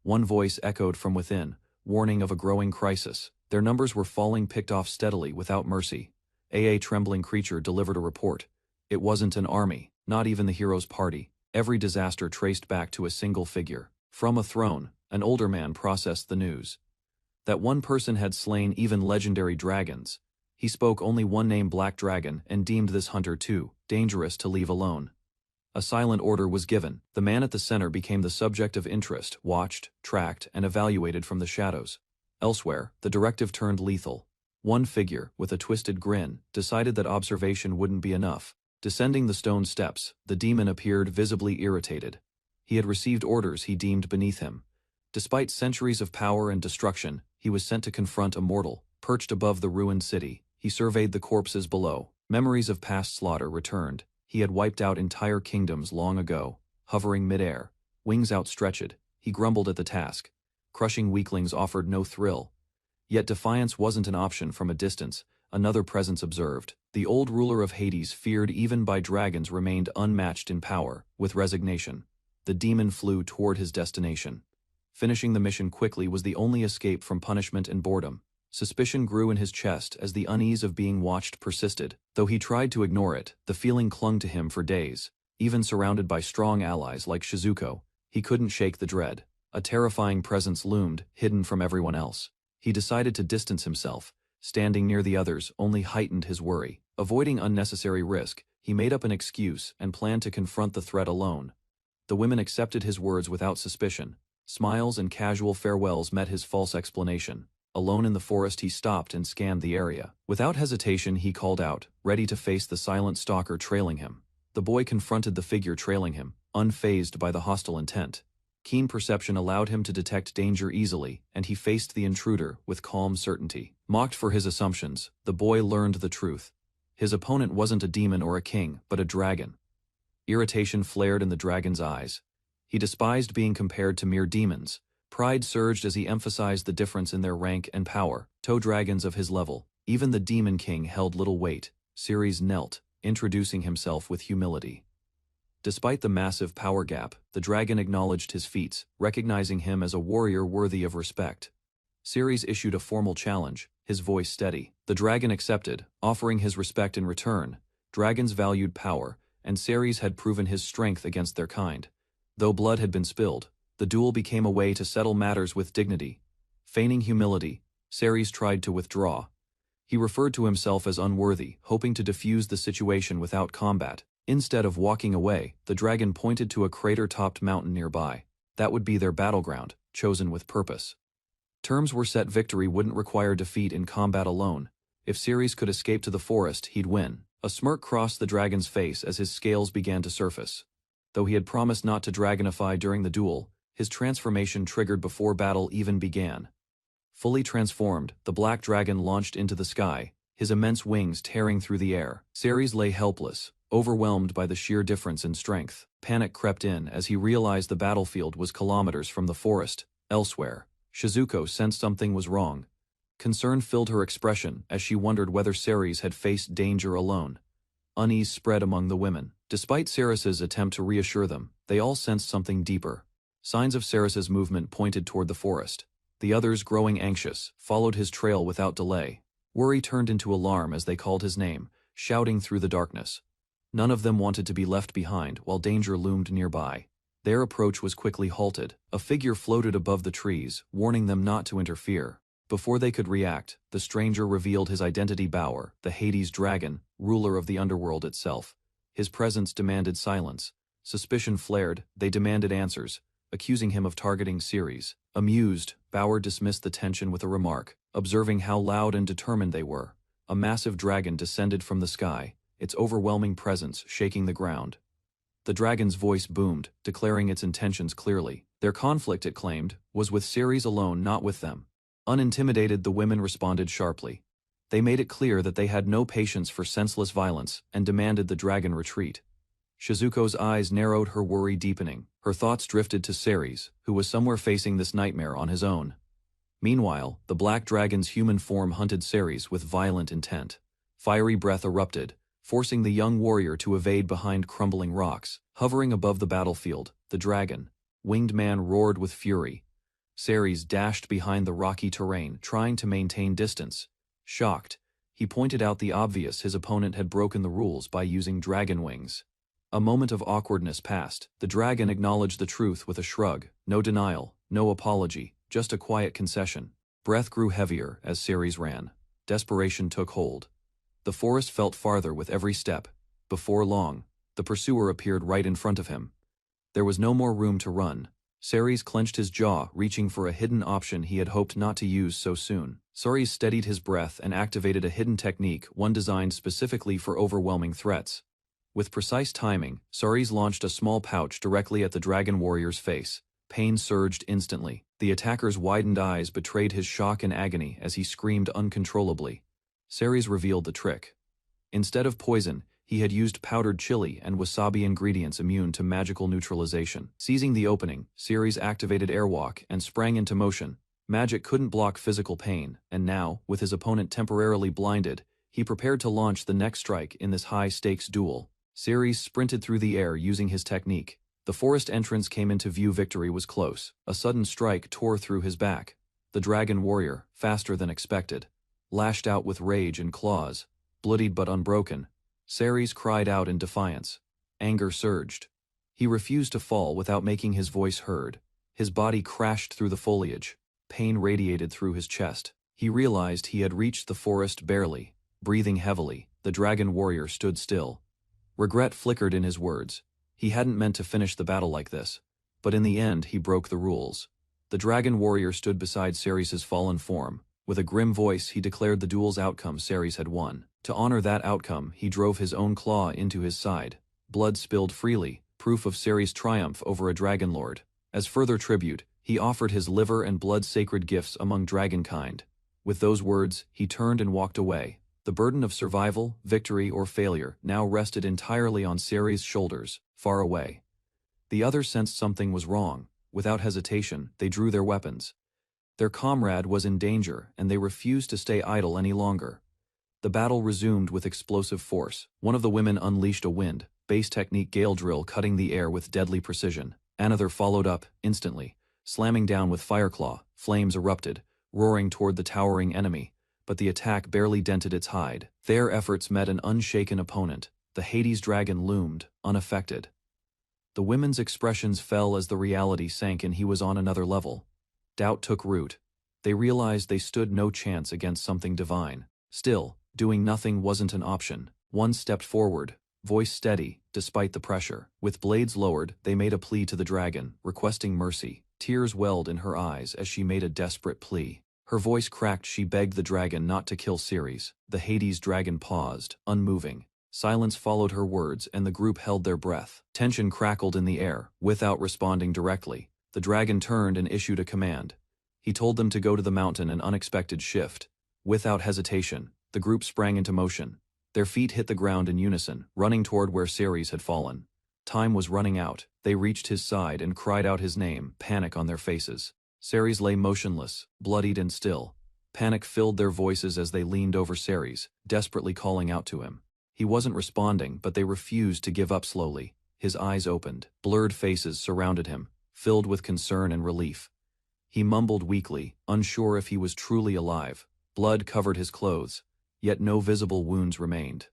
One voice echoed from within, warning of a growing crisis. Their numbers were falling, picked off steadily without mercy. A trembling creature delivered a report. It wasn't an army, not even the hero's party. Every disaster traced back to a single figure. From a throne, an older man processed the news. That one person had slain even legendary dragons. He spoke only one name, Black Dragon, and deemed this hunter too dangerous to leave alone. A silent order was given. The man at the center became the subject of interest, watched, tracked, and evaluated from the shadows. Elsewhere, the directive turned lethal. One figure, with a twisted grin, decided that observation wouldn't be enough. Descending the stone steps, the demon appeared visibly irritated. He had received orders he deemed beneath him. Despite centuries of power and destruction, he was sent to confront a mortal. Perched above the ruined city, he surveyed the corpses below. Memories of past slaughter returned. He had wiped out entire kingdoms long ago. Hovering midair, wings outstretched, he grumbled at the task. Crushing weaklings offered no thrill. Yet defiance wasn't an option. From a distance, another presence observed. The old ruler of Hades, feared even by dragons, remained unmatched in power. With resignation, the demon flew toward his destination. Finishing the mission quickly was the only escape from punishment and boredom. Suspicion grew in his chest as the unease of being watched persisted. Though he tried to ignore it, the feeling clung to him for days. Even surrounded by strong allies like Shizuko, he couldn't shake the dread. A terrifying presence loomed, hidden from everyone else. He decided to distance himself. Standing near the others only heightened his worry. Avoiding unnecessary risk, he made up an excuse and planned to confront the threat alone. The women accepted his words without suspicion. Smiles and casual farewells met his false explanation. Alone in the forest, he stopped and scanned the area. Without hesitation, he called out, ready to face the silent stalker trailing him. The boy confronted the figure trailing him, unfazed by the hostile intent. Keen perception allowed him to detect danger easily, and he faced the intruder with calm certainty. Mocked for his assumptions, the boy learned the truth. His opponent wasn't a demon or a king, but a dragon. Irritation flared in the dragon's eyes. He despised being compared to mere demons. Pride surged as he emphasized the difference in their rank and power. Toe dragons of his level. Even the Demon King held little weight. Ceres knelt, introducing himself with humility. Despite the massive power gap, the dragon acknowledged his feats, recognizing him as a warrior worthy of respect. Ceres issued a formal challenge, his voice steady. The dragon accepted, offering his respect in return. Dragons valued power, and Ceres had proven his strength against their kind. Though blood had been spilled, the duel became a way to settle matters with dignity. Feigning humility, Ceres tried to withdraw. He referred to himself as unworthy, hoping to defuse the situation without combat. Instead of walking away, the dragon pointed to a crater-topped mountain nearby. That would be their battleground, chosen with purpose. Terms were set: victory wouldn't require defeat in combat alone. If Ceres could escape to the forest, he'd win. A smirk crossed the dragon's face as his scales began to surface. Though he had promised not to dragonify during the duel, his transformation triggered before battle even began. Fully transformed, the black dragon launched into the sky, his immense wings tearing through the air. Ceres lay helpless, overwhelmed by the sheer difference in strength. Panic crept in as he realized the battlefield was kilometers from the forest. Elsewhere, Shizuko sensed something was wrong. Concern filled her expression as she wondered whether Ceres had faced danger alone. Unease spread among the women. Despite Ceres's attempt to reassure them, they all sensed something deeper. Signs of Ceres's movement pointed toward the forest. The others, growing anxious, followed his trail without delay. Worry turned into alarm as they called his name, shouting through the darkness. None of them wanted to be left behind while danger loomed nearby. Their approach was quickly halted. A figure floated above the trees, warning them not to interfere. Before they could react, the stranger revealed his identity: Bauer, the Hades dragon, ruler of the underworld itself. His presence demanded silence. Suspicion flared, they demanded answers, accusing him of targeting Ceres. Amused, Bauer dismissed the tension with a remark, observing how loud and determined they were. A massive dragon descended from the sky, its overwhelming presence shaking the ground. The dragon's voice boomed, declaring its intentions clearly. Their conflict, it claimed, was with Ceres alone, not with them. Unintimidated, the women responded sharply. They made it clear that they had no patience for senseless violence and demanded the dragon retreat. Shizuko's eyes narrowed, her worry deepening. Her thoughts drifted to Ceres, who was somewhere facing this nightmare on his own. Meanwhile, the black dragon's human form hunted Ceres with violent intent. Fiery breath erupted, forcing the young warrior to evade behind crumbling rocks. Hovering above the battlefield, the dragon, winged man, roared with fury. Ceres dashed behind the rocky terrain, trying to maintain distance. Shocked, he pointed out the obvious: his opponent had broken the rules by using dragon wings. A moment of awkwardness passed. The dragon acknowledged the truth with a shrug. No denial, no apology, just a quiet concession. Breath grew heavier as Ceres ran. Desperation took hold. The forest felt farther with every step. Before long, the pursuer appeared right in front of him. There was no more room to run. Ceres clenched his jaw, reaching for a hidden option he had hoped not to use so soon. Ceres steadied his breath and activated a hidden technique, one designed specifically for overwhelming threats. With precise timing, Ceres launched a small pouch directly at the dragon warrior's face. Pain surged instantly. The attacker's widened eyes betrayed his shock and agony as he screamed uncontrollably. Ceres revealed the trick. Instead of poison, he had used powdered chili and wasabi, ingredients immune to magical neutralization. Seizing the opening, Ceres activated airwalk and sprang into motion. Magic couldn't block physical pain, and now, with his opponent temporarily blinded, he prepared to launch the next strike in this high-stakes duel. Ceres sprinted through the air using his technique. The forest entrance came into view. Victory was close. A sudden strike tore through his back. The dragon warrior, faster than expected, lashed out with rage and claws. Bloodied but unbroken, Ceres cried out in defiance. Anger surged. He refused to fall without making his voice heard. His body crashed through the foliage. Pain radiated through his chest. He realized he had reached the forest barely. Breathing heavily, the dragon warrior stood still. Regret flickered in his words. He hadn't meant to finish the battle like this. But in the end, he broke the rules. The dragon warrior stood beside Ceres's fallen form. With a grim voice, he declared the duel's outcome: Ceres had won. To honor that outcome, he drove his own claw into his side. Blood spilled freely, proof of Ceres' triumph over a dragon lord. As further tribute, he offered his liver and blood, sacred gifts among dragonkind. With those words, he turned and walked away. The burden of survival, victory, or failure now rested entirely on Ceres' shoulders, far away. The others sensed something was wrong. Without hesitation, they drew their weapons. Their comrade was in danger, and they refused to stay idle any longer. The battle resumed with explosive force. One of the women unleashed a wind-based technique gale drill, cutting the air with deadly precision. Another followed up, instantly, slamming down with fireclaw. Flames erupted, roaring toward the towering enemy, but the attack barely dented its hide. Their efforts met an unshaken opponent. The Hades dragon loomed, unaffected. The women's expressions fell as the reality sank in. He was on another level. Doubt took root. They realized they stood no chance against something divine. Still, doing nothing wasn't an option. One stepped forward, voice steady, despite the pressure. With blades lowered, they made a plea to the dragon, requesting mercy. Tears welled in her eyes as she made a desperate plea. Her voice cracked. She begged the dragon not to kill Ceres. The Hades dragon paused, unmoving. Silence followed her words, and the group held their breath. Tension crackled in the air. Without responding directly, the dragon turned and issued a command. He told them to go to the mountain. An unexpected shift. Without hesitation, the group sprang into motion. Their feet hit the ground in unison, running toward where Ceres had fallen. Time was running out. They reached his side and cried out his name, panic on their faces. Ceres lay motionless, bloodied and still. Panic filled their voices as they leaned over Ceres, desperately calling out to him. He wasn't responding, but they refused to give up. Slowly, his eyes opened. Blurred faces surrounded him, filled with concern and relief. He mumbled weakly, unsure if he was truly alive. Blood covered his clothes, yet no visible wounds remained.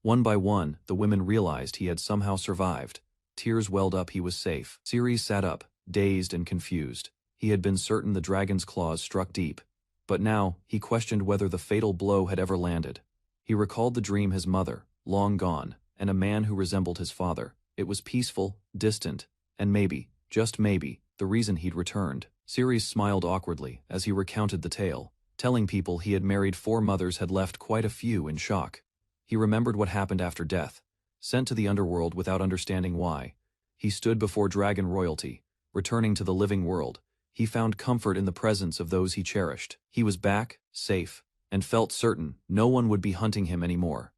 One by one, the women realized he had somehow survived. Tears welled up. He was safe. Ceres sat up, dazed and confused. He had been certain the dragon's claws struck deep, but now he questioned whether the fatal blow had ever landed. He recalled the dream, his mother, long gone, and a man who resembled his father. It was peaceful, distant, and maybe, just maybe, the reason he'd returned. Ceres smiled awkwardly as he recounted the tale, telling people he had married 4 mothers, had left quite a few in shock. He remembered what happened after death, sent to the underworld without understanding why. He stood before dragon royalty, returning to the living world. He found comfort in the presence of those he cherished. He was back, safe, and felt certain no one would be hunting him anymore.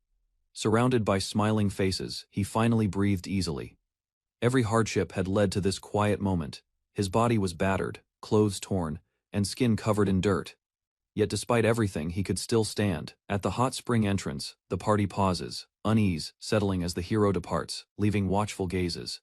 Surrounded by smiling faces, he finally breathed easily. Every hardship had led to this quiet moment. His body was battered, clothes torn, and skin covered in dirt. Yet despite everything, he could still stand. At the hot spring entrance, the party pauses, unease settling as the hero departs, leaving watchful gazes.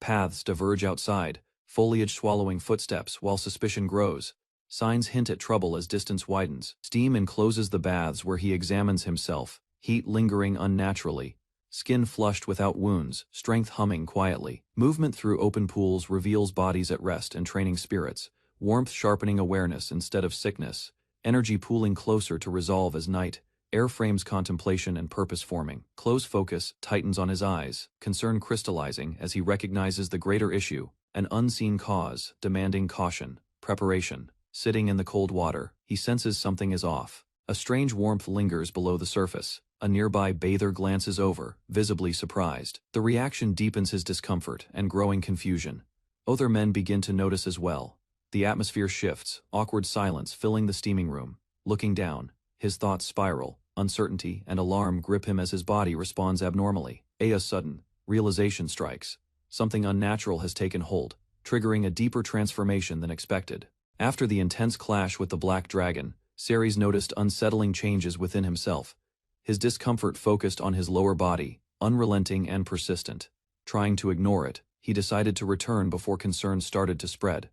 Paths diverge outside, foliage swallowing footsteps while suspicion grows. Signs hint at trouble as distance widens. Steam encloses the baths where he examines himself, heat lingering unnaturally, skin flushed without wounds, strength humming quietly. Movement through open pools reveals bodies at rest and training spirits, warmth sharpening awareness instead of sickness, energy pooling closer to resolve as night, air frames contemplation and purpose forming. Close focus tightens on his eyes, concern crystallizing as he recognizes the greater issue, an unseen cause demanding caution, preparation. Sitting in the cold water, he senses something is off. A strange warmth lingers below the surface. A nearby bather glances over, visibly surprised. The reaction deepens his discomfort and growing confusion. Other men begin to notice as well. The atmosphere shifts, awkward silence filling the steaming room. Looking down, his thoughts spiral. Uncertainty and alarm grip him as his body responds abnormally. A sudden realization strikes. Something unnatural has taken hold, triggering a deeper transformation than expected. After the intense clash with the Black Dragon, Ceres noticed unsettling changes within himself. His discomfort focused on his lower body, unrelenting and persistent. Trying to ignore it, he decided to return before concerns started to spread.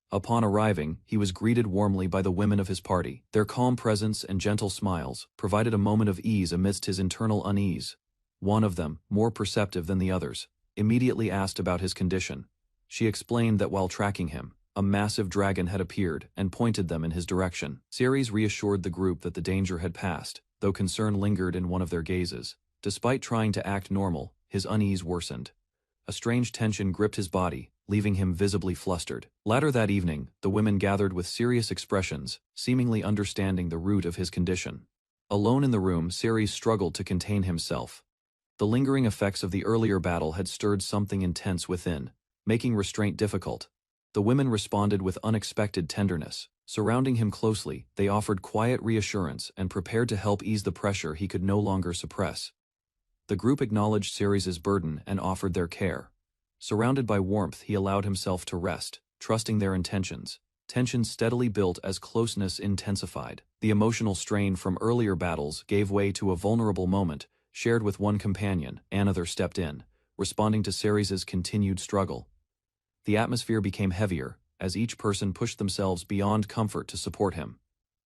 Upon arriving, he was greeted warmly by the women of his party. Their calm presence and gentle smiles provided a moment of ease amidst his internal unease. One of them, more perceptive than the others, immediately asked about his condition. She explained that while tracking him, a massive dragon had appeared and pointed them in his direction. Ceres reassured the group that the danger had passed, though concern lingered in one of their gazes. Despite trying to act normal, his unease worsened. A strange tension gripped his body, leaving him visibly flustered. Later that evening, the women gathered with serious expressions, seemingly understanding the root of his condition. Alone in the room, Ceres struggled to contain himself. The lingering effects of the earlier battle had stirred something intense within, making restraint difficult. The women responded with unexpected tenderness, Surrounding him closely, they offered quiet reassurance and prepared to help ease the pressure he could no longer suppress. The group acknowledged Ceres' burden and offered their care. Surrounded by warmth, he allowed himself to rest, trusting their intentions. Tension steadily built as closeness intensified. The emotional strain from earlier battles gave way to a vulnerable moment, shared with one companion. Another stepped in, responding to Ceres' continued struggle. The atmosphere became heavier, as each person pushed themselves beyond comfort to support him.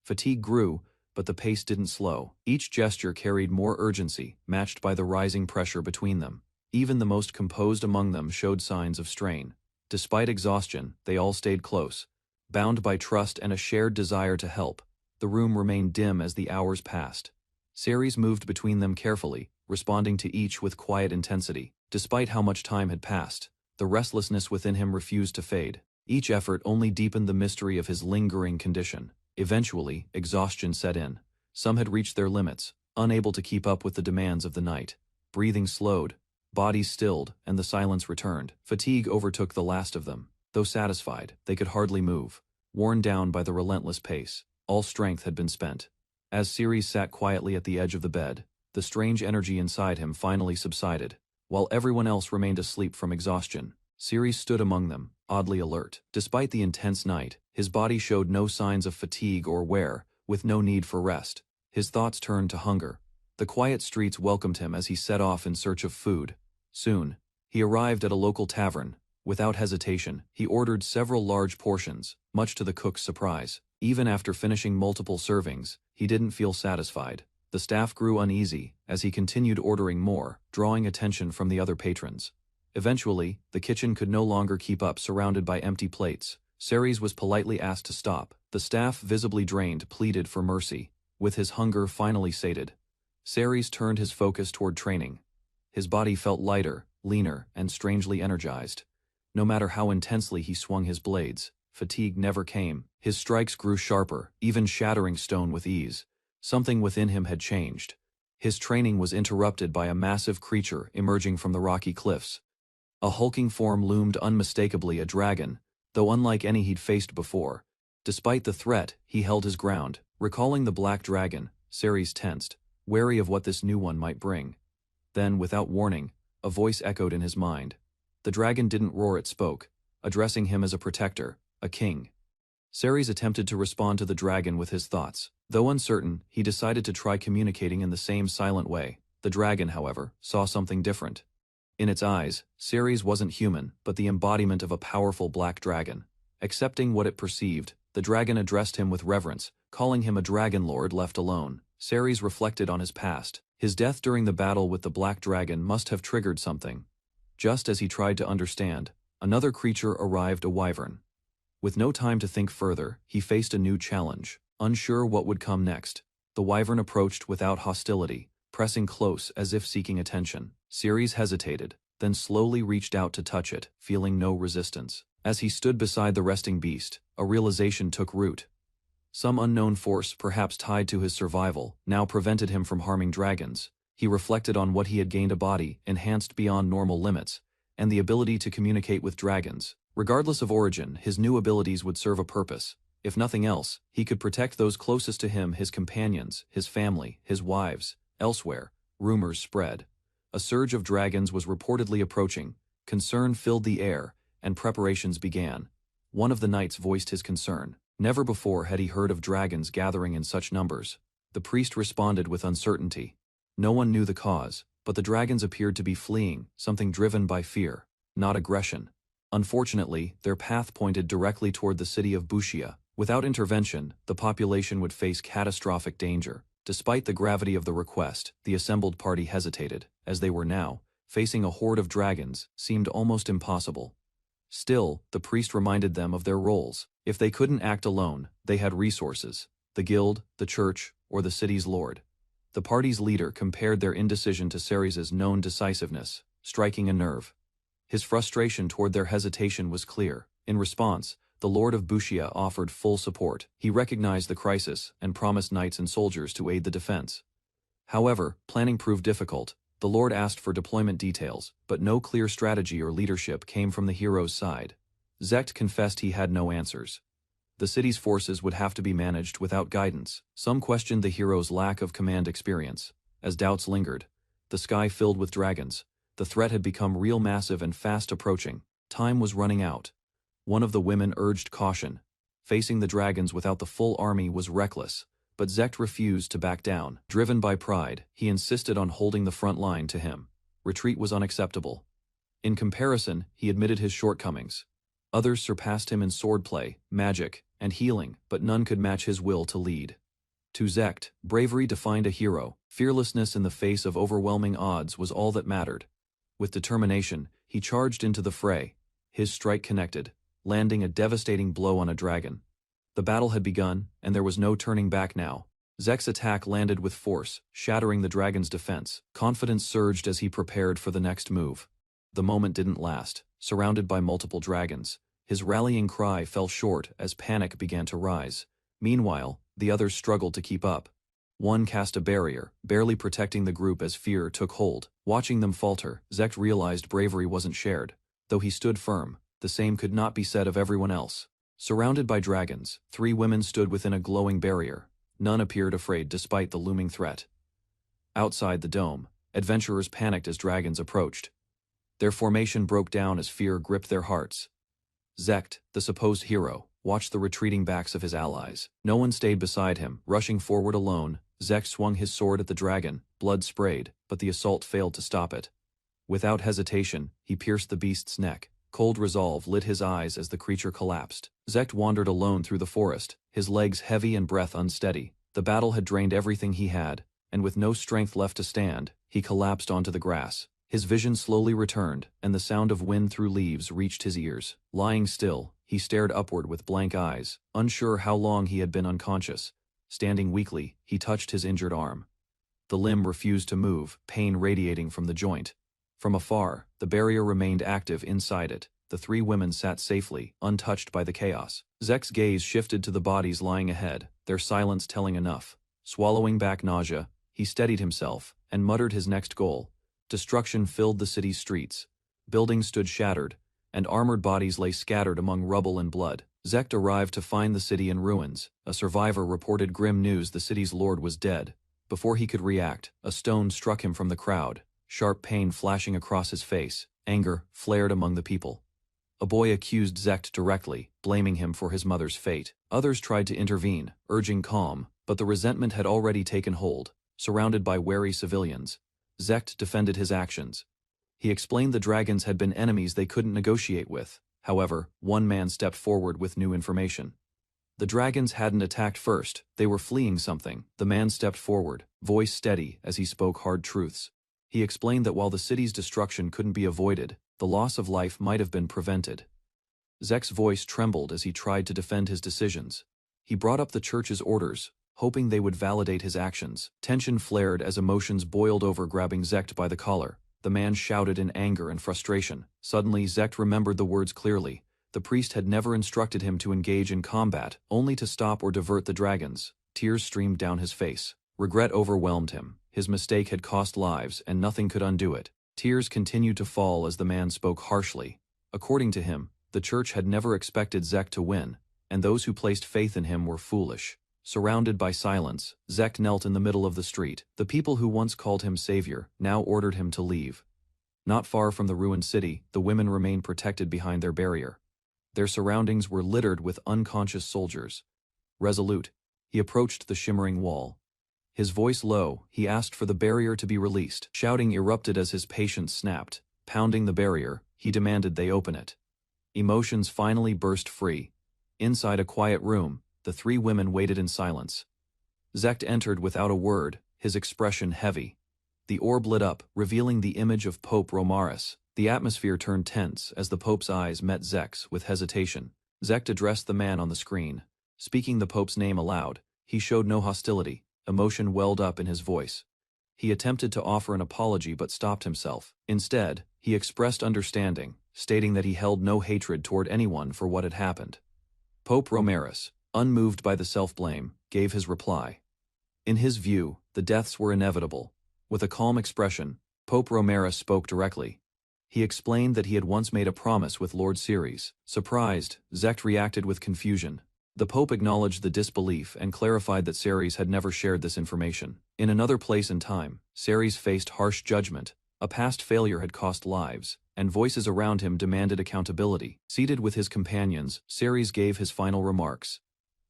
Fatigue grew, but the pace didn't slow. Each gesture carried more urgency, matched by the rising pressure between them. Even the most composed among them showed signs of strain. Despite exhaustion, they all stayed close. Bound by trust and a shared desire to help, the room remained dim as the hours passed. Ceres moved between them carefully, responding to each with quiet intensity. Despite how much time had passed, the restlessness within him refused to fade. Each effort only deepened the mystery of his lingering condition. Eventually, exhaustion set in. Some had reached their limits, unable to keep up with the demands of the night. Breathing slowed, bodies stilled, and the silence returned. Fatigue overtook the last of them. Though satisfied, they could hardly move. Worn down by the relentless pace, all strength had been spent. As Ceres sat quietly at the edge of the bed, the strange energy inside him finally subsided. While everyone else remained asleep from exhaustion, Ceres stood among them, oddly alert. Despite the intense night, his body showed no signs of fatigue or wear, with no need for rest. His thoughts turned to hunger. The quiet streets welcomed him as he set off in search of food. Soon, he arrived at a local tavern. Without hesitation, he ordered several large portions, much to the cook's surprise. Even after finishing multiple servings, he didn't feel satisfied. The staff grew uneasy as he continued ordering more, drawing attention from the other patrons. Eventually, the kitchen could no longer keep up, surrounded by empty plates. Ceres was politely asked to stop. The staff, visibly drained, pleaded for mercy. With his hunger finally sated, Ceres turned his focus toward training. His body felt lighter, leaner, and strangely energized. No matter how intensely he swung his blades, fatigue never came. His strikes grew sharper, even shattering stone with ease. Something within him had changed. His training was interrupted by a massive creature emerging from the rocky cliffs. A hulking form loomed unmistakably, a dragon, though unlike any he'd faced before. Despite the threat, he held his ground. Recalling the black dragon, Ceres tensed, wary of what this new one might bring. Then, without warning, a voice echoed in his mind. The dragon didn't roar, it spoke, addressing him as a protector, a king. Ceres attempted to respond to the dragon with his thoughts. Though uncertain, he decided to try communicating in the same silent way. The dragon, however, saw something different. In its eyes, Ceres wasn't human, but the embodiment of a powerful black dragon. Accepting what it perceived, the dragon addressed him with reverence, calling him a dragon lord left alone. Ceres reflected on his past. His death during the battle with the black dragon must have triggered something. Just as he tried to understand, another creature arrived, a wyvern. With no time to think further, he faced a new challenge. Unsure what would come next, the wyvern approached without hostility, pressing close as if seeking attention. Ceres hesitated, then slowly reached out to touch it, feeling no resistance. As he stood beside the resting beast, a realization took root. Some unknown force, perhaps tied to his survival, now prevented him from harming dragons. He reflected on what he had gained: a body enhanced beyond normal limits, and the ability to communicate with dragons. Regardless of origin, his new abilities would serve a purpose. If nothing else, he could protect those closest to him, his companions, his family, his wives. Elsewhere, rumors spread. A surge of dragons was reportedly approaching. Concern filled the air, and preparations began. One of the knights voiced his concern. Never before had he heard of dragons gathering in such numbers. The priest responded with uncertainty. No one knew the cause, but the dragons appeared to be fleeing, something driven by fear, not aggression. Unfortunately, their path pointed directly toward the city of Bushia. Without intervention, the population would face catastrophic danger. Despite the gravity of the request, the assembled party hesitated. As they were now, facing a horde of dragons seemed almost impossible. Still, the priest reminded them of their roles. If they couldn't act alone, they had resources: the guild, the church, or the city's lord. The party's leader compared their indecision to Ceres' known decisiveness, striking a nerve. His frustration toward their hesitation was clear. In response, the Lord of Bushia offered full support. He recognized the crisis and promised knights and soldiers to aid the defense. However, planning proved difficult. The Lord asked for deployment details, but no clear strategy or leadership came from the hero's side. Zekt confessed he had no answers. The city's forces would have to be managed without guidance. Some questioned the hero's lack of command experience. As doubts lingered, the sky filled with dragons. The threat had become real, massive and fast approaching. Time was running out. One of the women urged caution. Facing the dragons without the full army was reckless, but Zect refused to back down. Driven by pride, he insisted on holding the front line. To him, retreat was unacceptable. In comparison, he admitted his shortcomings. Others surpassed him in swordplay, magic, and healing, but none could match his will to lead. To Zect, bravery defined a hero. Fearlessness in the face of overwhelming odds was all that mattered. With determination, he charged into the fray. His strike connected, landing a devastating blow on a dragon. The battle had begun, and there was no turning back now. Zekt's attack landed with force, shattering the dragon's defense. Confidence surged as he prepared for the next move. The moment didn't last. Surrounded by multiple dragons, his rallying cry fell short as panic began to rise. Meanwhile, the others struggled to keep up. One cast a barrier, barely protecting the group as fear took hold. Watching them falter, Zekt realized bravery wasn't shared. Though he stood firm, the same could not be said of everyone else. Surrounded by dragons, 3 women stood within a glowing barrier. None appeared afraid despite the looming threat. Outside the dome, adventurers panicked as dragons approached. Their formation broke down as fear gripped their hearts. Zekt, the supposed hero, watched the retreating backs of his allies. No one stayed beside him. Rushing forward alone, Zekt swung his sword at the dragon. Blood sprayed, but the assault failed to stop it. Without hesitation, he pierced the beast's neck. Cold resolve lit his eyes as the creature collapsed. Zekt wandered alone through the forest, his legs heavy and breath unsteady. The battle had drained everything he had, and with no strength left to stand, he collapsed onto the grass. His vision slowly returned, and the sound of wind through leaves reached his ears. Lying still, he stared upward with blank eyes, unsure how long he had been unconscious. Standing weakly, he touched his injured arm. The limb refused to move, pain radiating from the joint. From afar, the barrier remained active inside it. The 3 women sat safely, untouched by the chaos. Zekt's gaze shifted to the bodies lying ahead, their silence telling enough. Swallowing back nausea, he steadied himself and muttered his next goal. Destruction filled the city's streets. Buildings stood shattered, and armored bodies lay scattered among rubble and blood. Zekt arrived to find the city in ruins. A survivor reported grim news: the city's lord was dead. Before he could react, a stone struck him from the crowd, sharp pain flashing across his face. Anger flared among the people. A boy accused Zekt directly, blaming him for his mother's fate. Others tried to intervene, urging calm, but the resentment had already taken hold. Surrounded by wary civilians, Zekt defended his actions. He explained the dragons had been enemies they couldn't negotiate with. However, one man stepped forward with new information. The dragons hadn't attacked first, they were fleeing something. The man stepped forward, voice steady as he spoke hard truths. He explained that while the city's destruction couldn't be avoided, the loss of life might have been prevented. Zekt's voice trembled as he tried to defend his decisions. He brought up the church's orders, hoping they would validate his actions. Tension flared as emotions boiled over, grabbing Zekt by the collar. The man shouted in anger and frustration. Suddenly, Zekt remembered the words clearly. The priest had never instructed him to engage in combat, only to stop or divert the dragons. Tears streamed down his face. Regret overwhelmed him. His mistake had cost lives, and nothing could undo it. Tears continued to fall as the man spoke harshly. According to him, the church had never expected Zekt to win, and those who placed faith in him were foolish. Surrounded by silence, Zekt knelt in the middle of the street. The people who once called him savior now ordered him to leave. Not far from the ruined city, the women remained protected behind their barrier. Their surroundings were littered with unconscious soldiers. Resolute, he approached the shimmering wall. His voice low, he asked for the barrier to be released. Shouting erupted as his patience snapped. Pounding the barrier, he demanded they open it. Emotions finally burst free. Inside a quiet room, the 3 women waited in silence. Zekt entered without a word, his expression heavy. The orb lit up, revealing the image of Pope Romaris. The atmosphere turned tense as the Pope's eyes met Zekt's with hesitation. Zekt addressed the man on the screen. Speaking the Pope's name aloud, he showed no hostility. Emotion welled up in his voice. He attempted to offer an apology but stopped himself. Instead, he expressed understanding, stating that he held no hatred toward anyone for what had happened. Pope Romaris, unmoved by the self-blame, gave his reply. In his view, the deaths were inevitable. With a calm expression, Pope Romaris spoke directly. He explained that he had once made a promise with Lord Ceres. Surprised, Zekt reacted with confusion. The Pope acknowledged the disbelief and clarified that Ceres had never shared this information. In another place and time, Ceres faced harsh judgment. A past failure had cost lives, and voices around him demanded accountability. Seated with his companions, Ceres gave his final remarks.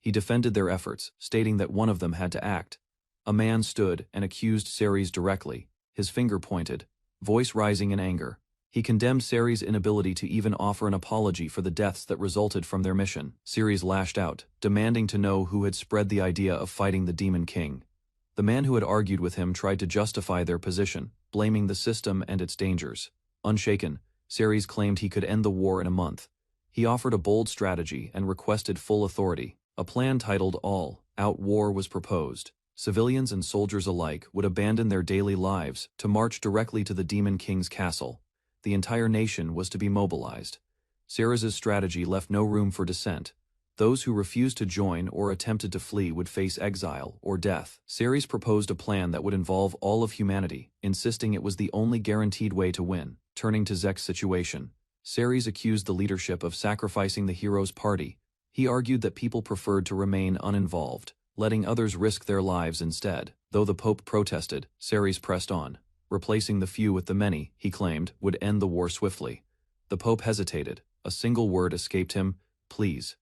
He defended their efforts, stating that one of them had to act. A man stood and accused Ceres directly, his finger pointed, voice rising in anger. He condemned Ceres' inability to even offer an apology for the deaths that resulted from their mission. Ceres lashed out, demanding to know who had spread the idea of fighting the Demon King. The man who had argued with him tried to justify their position, blaming the system and its dangers. Unshaken, Ceres claimed he could end the war in a month. He offered a bold strategy and requested full authority. A plan titled All-Out War was proposed. Civilians and soldiers alike would abandon their daily lives to march directly to the Demon King's castle. The entire nation was to be mobilized. Ceres' strategy left no room for dissent. Those who refused to join or attempted to flee would face exile or death. Ceres proposed a plan that would involve all of humanity, insisting it was the only guaranteed way to win. Turning to Zek's situation, Ceres accused the leadership of sacrificing the hero's party. He argued that people preferred to remain uninvolved, letting others risk their lives instead. Though the Pope protested, Ceres pressed on. Replacing the few with the many, he claimed, would end the war swiftly. The Pope hesitated. A single word escaped him: please.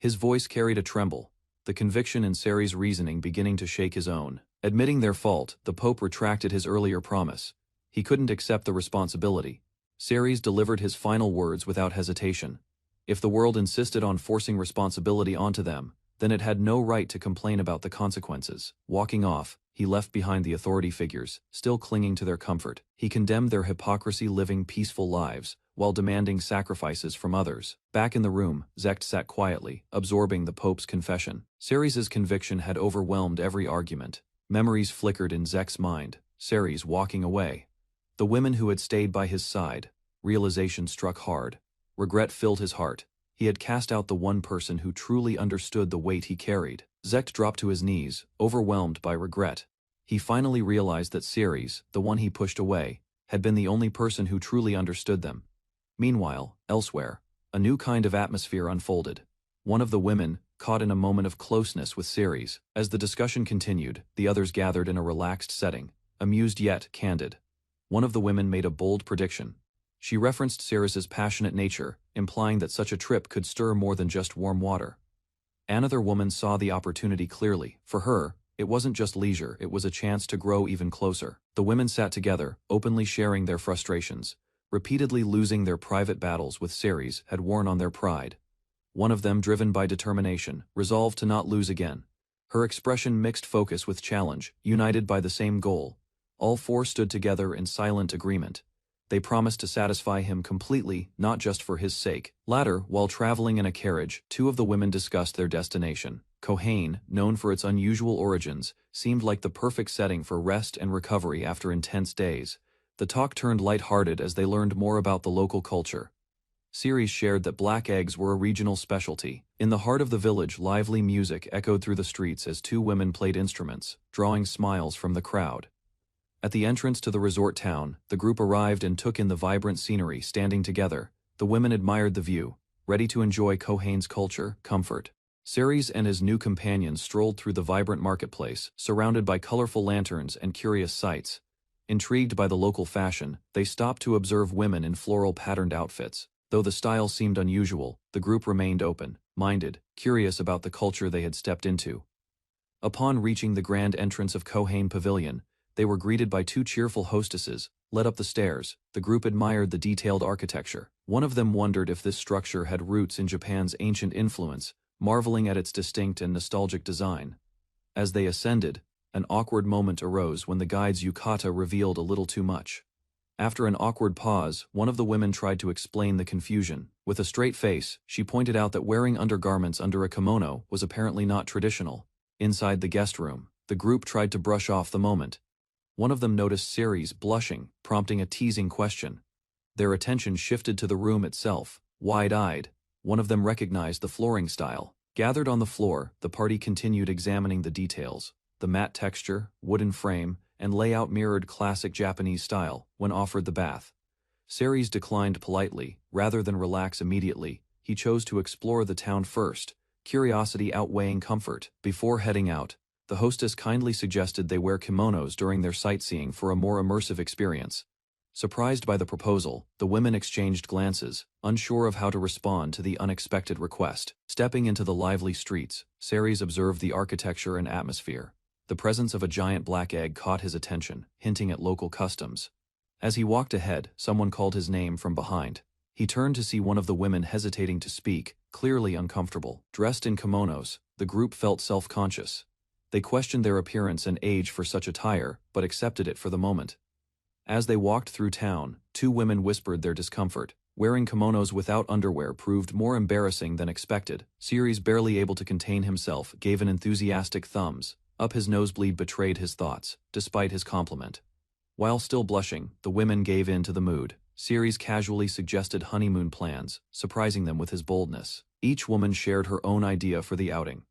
His voice carried a tremble, the conviction in Ceres' reasoning beginning to shake his own. Admitting their fault, the Pope retracted his earlier promise. He couldn't accept the responsibility. Ceres delivered his final words without hesitation. If the world insisted on forcing responsibility onto them, then it had no right to complain about the consequences. Walking off, he left behind the authority figures, still clinging to their comfort. He condemned their hypocrisy, living peaceful lives, while demanding sacrifices from others. Back in the room, Zek sat quietly, absorbing the Pope's confession. Ceres' conviction had overwhelmed every argument. Memories flickered in Zek's mind, Ceres walking away. The women who had stayed by his side. Realization struck hard. Regret filled his heart. He had cast out the one person who truly understood the weight he carried. Zek dropped to his knees, overwhelmed by regret. He finally realized that Ceres, the one he pushed away, had been the only person who truly understood them. Meanwhile, elsewhere, a new kind of atmosphere unfolded. One of the women, caught in a moment of closeness with Ceres. As the discussion continued, the others gathered in a relaxed setting, amused yet candid. One of the women made a bold prediction. She referenced Ceres' passionate nature, implying that such a trip could stir more than just warm water. Another woman saw the opportunity clearly. For her, it wasn't just leisure, it was a chance to grow even closer. The women sat together, openly sharing their frustrations. Repeatedly losing their private battles with Ceres had worn on their pride. One of them, driven by determination, resolved to not lose again. Her expression mixed focus with challenge, united by the same goal. All four stood together in silent agreement. They promised to satisfy him completely, not just for his sake. Later, while traveling in a carriage, two of the women discussed their destination. Kohain, known for its unusual origins, seemed like the perfect setting for rest and recovery after intense days. The talk turned light-hearted as they learned more about the local culture. Ceres shared that black eggs were a regional specialty. In the heart of the village, lively music echoed through the streets as two women played instruments, drawing smiles from the crowd. At the entrance to the resort town, the group arrived and took in the vibrant scenery. Standing together, the women admired the view, ready to enjoy Kohain's culture, comfort. Ceres and his new companions strolled through the vibrant marketplace, surrounded by colorful lanterns and curious sights. Intrigued by the local fashion, they stopped to observe women in floral-patterned outfits. Though the style seemed unusual, the group remained open-minded, curious about the culture they had stepped into. Upon reaching the grand entrance of Kohain Pavilion, they were greeted by two cheerful hostesses. Led up the stairs, the group admired the detailed architecture. One of them wondered if this structure had roots in Japan's ancient influence, marveling at its distinct and nostalgic design. As they ascended, an awkward moment arose when the guide's yukata revealed a little too much. After an awkward pause, one of the women tried to explain the confusion. With a straight face, she pointed out that wearing undergarments under a kimono was apparently not traditional. Inside the guest room, the group tried to brush off the moment. One of them noticed Ceres blushing, prompting a teasing question. Their attention shifted to the room itself. Wide-eyed, one of them recognized the flooring style. Gathered on the floor, the party continued examining the details. The matte texture, wooden frame, and layout mirrored classic Japanese style when offered the bath. Ceres declined politely. Rather than relax immediately, he chose to explore the town first, curiosity outweighing comfort. Before heading out, the hostess kindly suggested they wear kimonos during their sightseeing for a more immersive experience. Surprised by the proposal, the women exchanged glances, unsure of how to respond to the unexpected request. Stepping into the lively streets, Ceres observed the architecture and atmosphere. The presence of a giant black egg caught his attention, hinting at local customs. As he walked ahead, someone called his name from behind. He turned to see one of the women hesitating to speak, clearly uncomfortable. Dressed in kimonos, the group felt self-conscious. They questioned their appearance and age for such attire, but accepted it for the moment. As they walked through town, two women whispered their discomfort. Wearing kimonos without underwear proved more embarrassing than expected. Ceres, barely able to contain himself, gave an enthusiastic thumbs up. His nosebleed betrayed his thoughts, despite his compliment. While still blushing, the women gave in to the mood. Ceres casually suggested honeymoon plans, surprising them with his boldness. Each woman shared her own idea for the outing.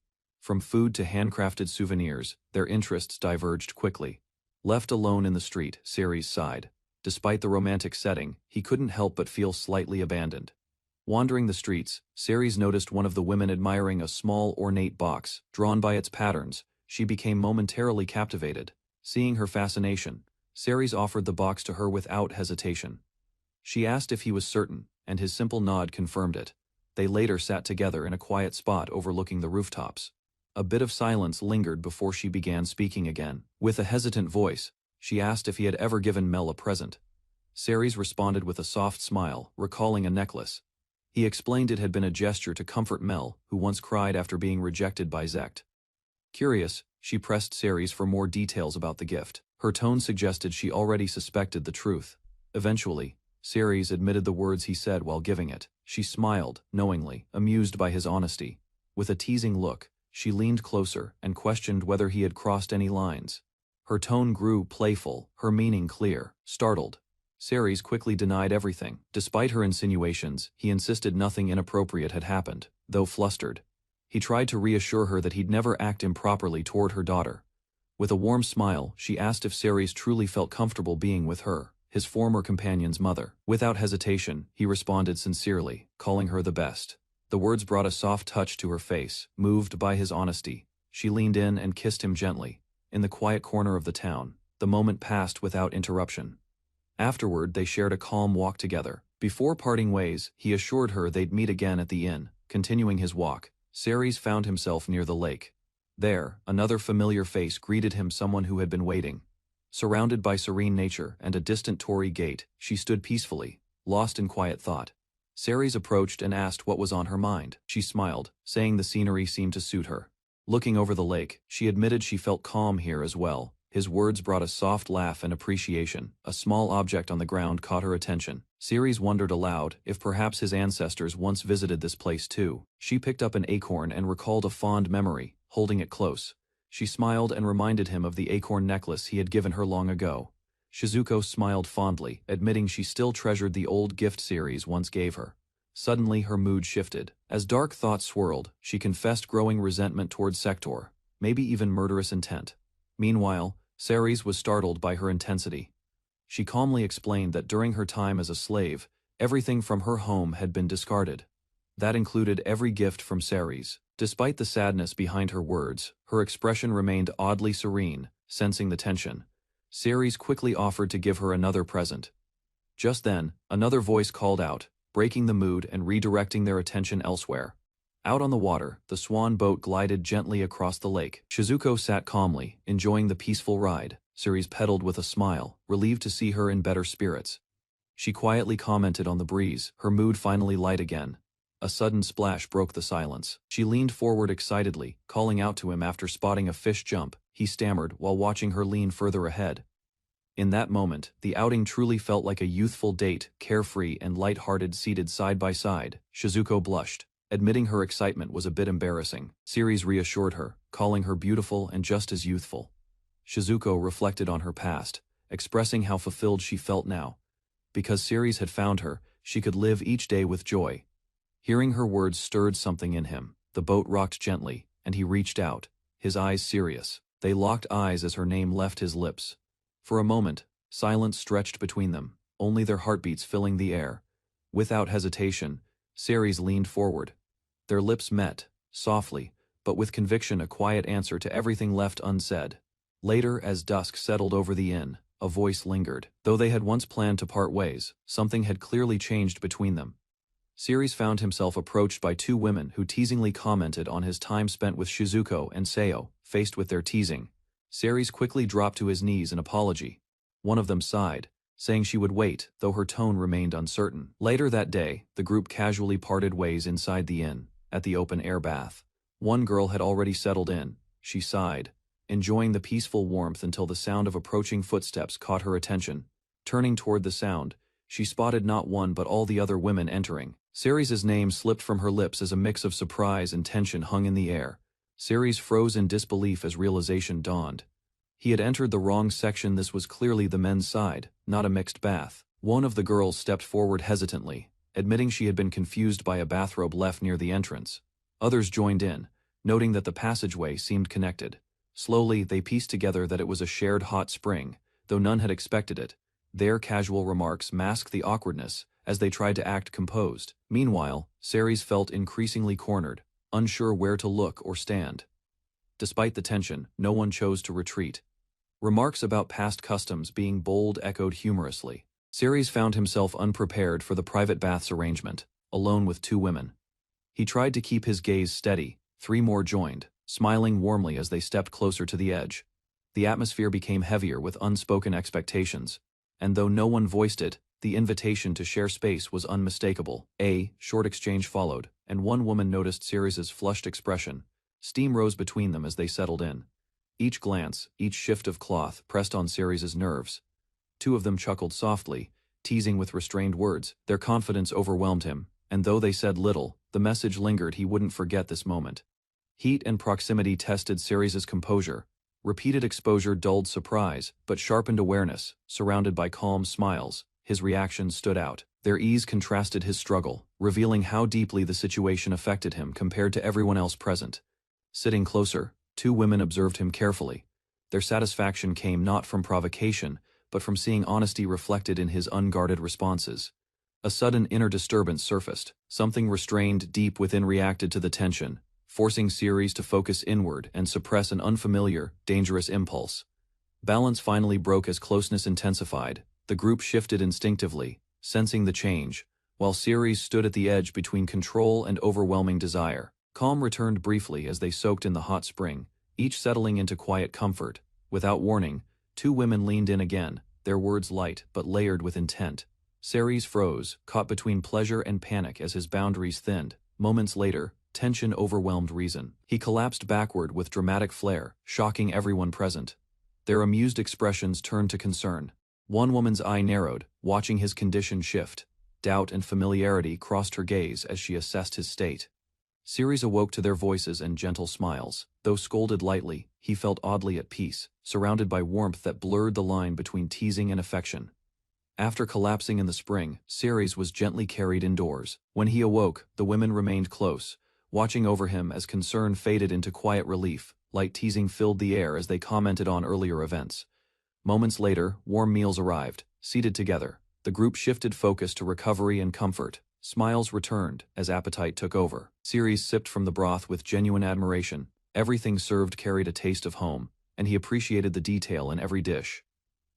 From food to handcrafted souvenirs, their interests diverged quickly. Left alone in the street, Ceres sighed. Despite the romantic setting, he couldn't help but feel slightly abandoned. Wandering the streets, Ceres noticed one of the women admiring a small, ornate box. Drawn by its patterns, she became momentarily captivated. Seeing her fascination, Ceres offered the box to her without hesitation. She asked if he was certain, and his simple nod confirmed it. They later sat together in a quiet spot overlooking the rooftops. A bit of silence lingered before she began speaking again. With a hesitant voice, she asked if he had ever given Mel a present. Ceres responded with a soft smile, recalling a necklace. He explained it had been a gesture to comfort Mel, who once cried after being rejected by Zect. Curious, she pressed Ceres for more details about the gift. Her tone suggested she already suspected the truth. Eventually, Ceres admitted the words he said while giving it. She smiled, knowingly, amused by his honesty. With a teasing look, she leaned closer and questioned whether he had crossed any lines. Her tone grew playful, her meaning clear. Startled, Ceres quickly denied everything. Despite her insinuations, he insisted nothing inappropriate had happened. Though flustered, he tried to reassure her that he'd never act improperly toward her daughter. With a warm smile, she asked if Ceres truly felt comfortable being with her, his former companion's mother. Without hesitation, he responded sincerely, calling her the best. The words brought a soft touch to her face. Moved by his honesty, she leaned in and kissed him gently. In the quiet corner of the town, the moment passed without interruption. Afterward, they shared a calm walk together. Before parting ways, he assured her they'd meet again at the inn. Continuing his walk, Ceres found himself near the lake. There, another familiar face greeted him, someone who had been waiting. Surrounded by serene nature and a distant torii gate, she stood peacefully, lost in quiet thought. Ceres approached and asked what was on her mind. She smiled, saying the scenery seemed to suit her. Looking over the lake, she admitted she felt calm here as well. His words brought a soft laugh and appreciation. A small object on the ground caught her attention. Ceres wondered aloud if perhaps his ancestors once visited this place too. She picked up an acorn and recalled a fond memory, holding it close. She smiled and reminded him of the acorn necklace he had given her long ago. Shizuko smiled fondly, admitting she still treasured the old gift Ceres once gave her. Suddenly her mood shifted. As dark thoughts swirled, she confessed growing resentment towards Sector, maybe even murderous intent. Meanwhile, Ceres was startled by her intensity. She calmly explained that during her time as a slave, everything from her home had been discarded. That included every gift from Ceres. Despite the sadness behind her words, her expression remained oddly serene, sensing the tension. Ceres quickly offered to give her another present. Just then, another voice called out, breaking the mood and redirecting their attention elsewhere. Out on the water, the swan boat glided gently across the lake. Shizuko sat calmly, enjoying the peaceful ride. Ceres pedaled with a smile, relieved to see her in better spirits. She quietly commented on the breeze, her mood finally light again. A sudden splash broke the silence. She leaned forward excitedly, calling out to him after spotting a fish jump. He stammered while watching her lean further ahead. In that moment, the outing truly felt like a youthful date, carefree and light-hearted, seated side by side. Shizuko blushed, admitting her excitement was a bit embarrassing. Ceres reassured her, calling her beautiful and just as youthful. Shizuko reflected on her past, expressing how fulfilled she felt now. Because Ceres had found her, she could live each day with joy. Hearing her words stirred something in him. The boat rocked gently, and he reached out, his eyes serious. They locked eyes as her name left his lips. For a moment, silence stretched between them, only their heartbeats filling the air. Without hesitation, Ceres leaned forward. Their lips met, softly, but with conviction, a quiet answer to everything left unsaid. Later, as dusk settled over the inn, a voice lingered. Though they had once planned to part ways, something had clearly changed between them. Ceres found himself approached by two women who teasingly commented on his time spent with Shizuko and Seo. Faced with their teasing, Ceres quickly dropped to his knees in apology. One of them sighed, saying she would wait, though her tone remained uncertain. Later that day, the group casually parted ways inside the inn, at the open-air bath. One girl had already settled in. She sighed, enjoying the peaceful warmth until the sound of approaching footsteps caught her attention. Turning toward the sound, she spotted not one but all the other women entering. Ceres' name slipped from her lips as a mix of surprise and tension hung in the air. Ceres froze in disbelief as realization dawned. He had entered the wrong section. This was clearly the men's side, not a mixed bath. One of the girls stepped forward hesitantly, admitting she had been confused by a bathrobe left near the entrance. Others joined in, noting that the passageway seemed connected. Slowly, they pieced together that it was a shared hot spring, though none had expected it. Their casual remarks masked the awkwardness as they tried to act composed. Meanwhile, Ceres felt increasingly cornered, unsure where to look or stand. Despite the tension, no one chose to retreat. Remarks about past customs being bold echoed humorously. Ceres found himself unprepared for the private baths arrangement, alone with two women. He tried to keep his gaze steady. Three more joined, smiling warmly as they stepped closer to the edge. The atmosphere became heavier with unspoken expectations, and though no one voiced it, the invitation to share space was unmistakable. A short exchange followed, and one woman noticed Ceres' flushed expression. Steam rose between them as they settled in. Each glance, each shift of cloth pressed on Ceres' nerves. Two of them chuckled softly, teasing with restrained words. Their confidence overwhelmed him, and though they said little, the message lingered. He wouldn't forget this moment. Heat and proximity tested Ceres' composure. Repeated exposure dulled surprise, but sharpened awareness. Surrounded by calm smiles, his reactions stood out. Their ease contrasted his struggle, revealing how deeply the situation affected him compared to everyone else present. Sitting closer, two women observed him carefully. Their satisfaction came not from provocation, but from seeing honesty reflected in his unguarded responses. A sudden inner disturbance surfaced. Something restrained deep within reacted to the tension, forcing Ceres to focus inward and suppress an unfamiliar, dangerous impulse. Balance finally broke as closeness intensified. The group shifted instinctively, sensing the change, while Ceres stood at the edge between control and overwhelming desire. Calm returned briefly as they soaked in the hot spring, each settling into quiet comfort. Without warning, two women leaned in again, their words light but layered with intent. Ceres froze, caught between pleasure and panic as his boundaries thinned. Moments later, tension overwhelmed reason. He collapsed backward with dramatic flair, shocking everyone present. Their amused expressions turned to concern. One woman's eye narrowed, watching his condition shift. Doubt and familiarity crossed her gaze as she assessed his state. Ceres awoke to their voices and gentle smiles. Though scolded lightly, he felt oddly at peace, surrounded by warmth that blurred the line between teasing and affection. After collapsing in the spring, Ceres was gently carried indoors. When he awoke, the women remained close, watching over him as concern faded into quiet relief. Light teasing filled the air as they commented on earlier events. Moments later, warm meals arrived. Seated together, the group shifted focus to recovery and comfort. Smiles returned as appetite took over. Ceres sipped from the broth with genuine admiration. Everything served carried a taste of home, and he appreciated the detail in every dish.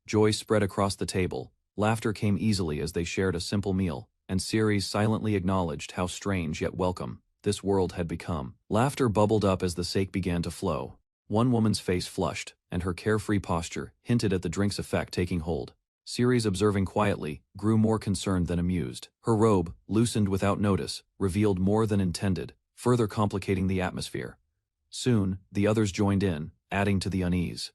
Joy spread across the table. Laughter came easily as they shared a simple meal, and Ceres silently acknowledged how strange yet welcome this world had become. Laughter bubbled up as the sake began to flow. One woman's face flushed, and her carefree posture hinted at the drink's effect taking hold. Ceres, observing quietly, grew more concerned than amused. Her robe, loosened without notice, revealed more than intended, further complicating the atmosphere. Soon, the others joined in, adding to the unease.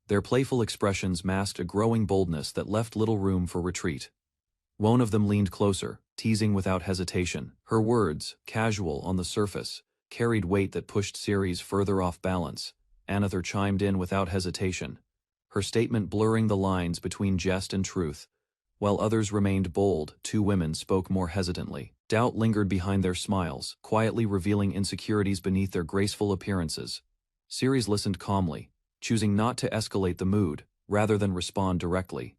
Their playful expressions masked a growing boldness that left little room for retreat. One of them leaned closer, teasing without hesitation. Her words, casual on the surface, carried weight that pushed Ceres further off balance. Another chimed in without hesitation, her statement blurring the lines between jest and truth. While others remained bold, two women spoke more hesitantly. Doubt lingered behind their smiles, quietly revealing insecurities beneath their graceful appearances. Ceres listened calmly, choosing not to escalate the mood, rather than respond directly.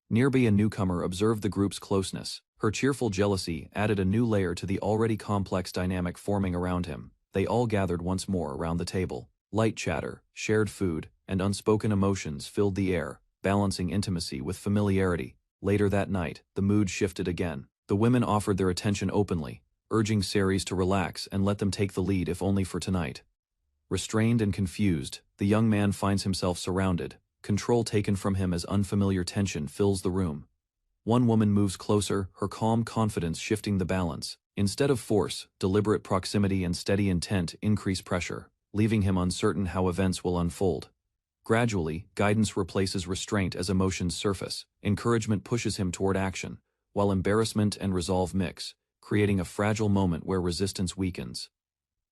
Nearby, a newcomer observed the group's closeness. Her cheerful jealousy added a new layer to the already complex dynamic forming around him. They all gathered once more around the table. Light chatter, shared food, and unspoken emotions filled the air, balancing intimacy with familiarity. Later that night, the mood shifted again. The women offered their attention openly, urging Ceres to relax and let them take the lead if only for tonight. Restrained and confused, the young man finds himself surrounded. Control taken from him as unfamiliar tension fills the room. One woman moves closer, her calm confidence shifting the balance. Instead of force, deliberate proximity and steady intent increase pressure, leaving him uncertain how events will unfold. Gradually, guidance replaces restraint as emotions surface. Encouragement pushes him toward action, while embarrassment and resolve mix, creating a fragile moment where resistance weakens.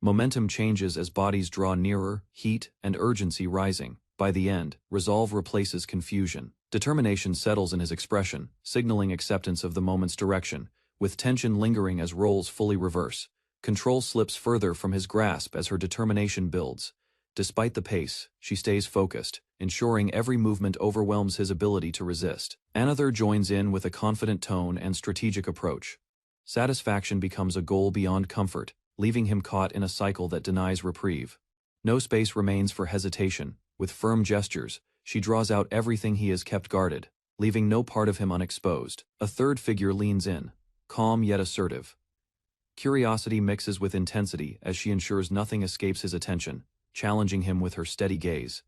Momentum changes as bodies draw nearer, heat and urgency rising. By the end, resolve replaces confusion. Determination settles in his expression, signaling acceptance of the moment's direction, with tension lingering as roles fully reverse. Control slips further from his grasp as her determination builds. Despite the pace, she stays focused, ensuring every movement overwhelms his ability to resist. Another joins in with a confident tone and strategic approach. Satisfaction becomes a goal beyond comfort, leaving him caught in a cycle that denies reprieve. No space remains for hesitation. With firm gestures, she draws out everything he has kept guarded, leaving no part of him unexposed. A third figure leans in, calm yet assertive. Curiosity mixes with intensity as she ensures nothing escapes his attention, challenging him with her steady gaze.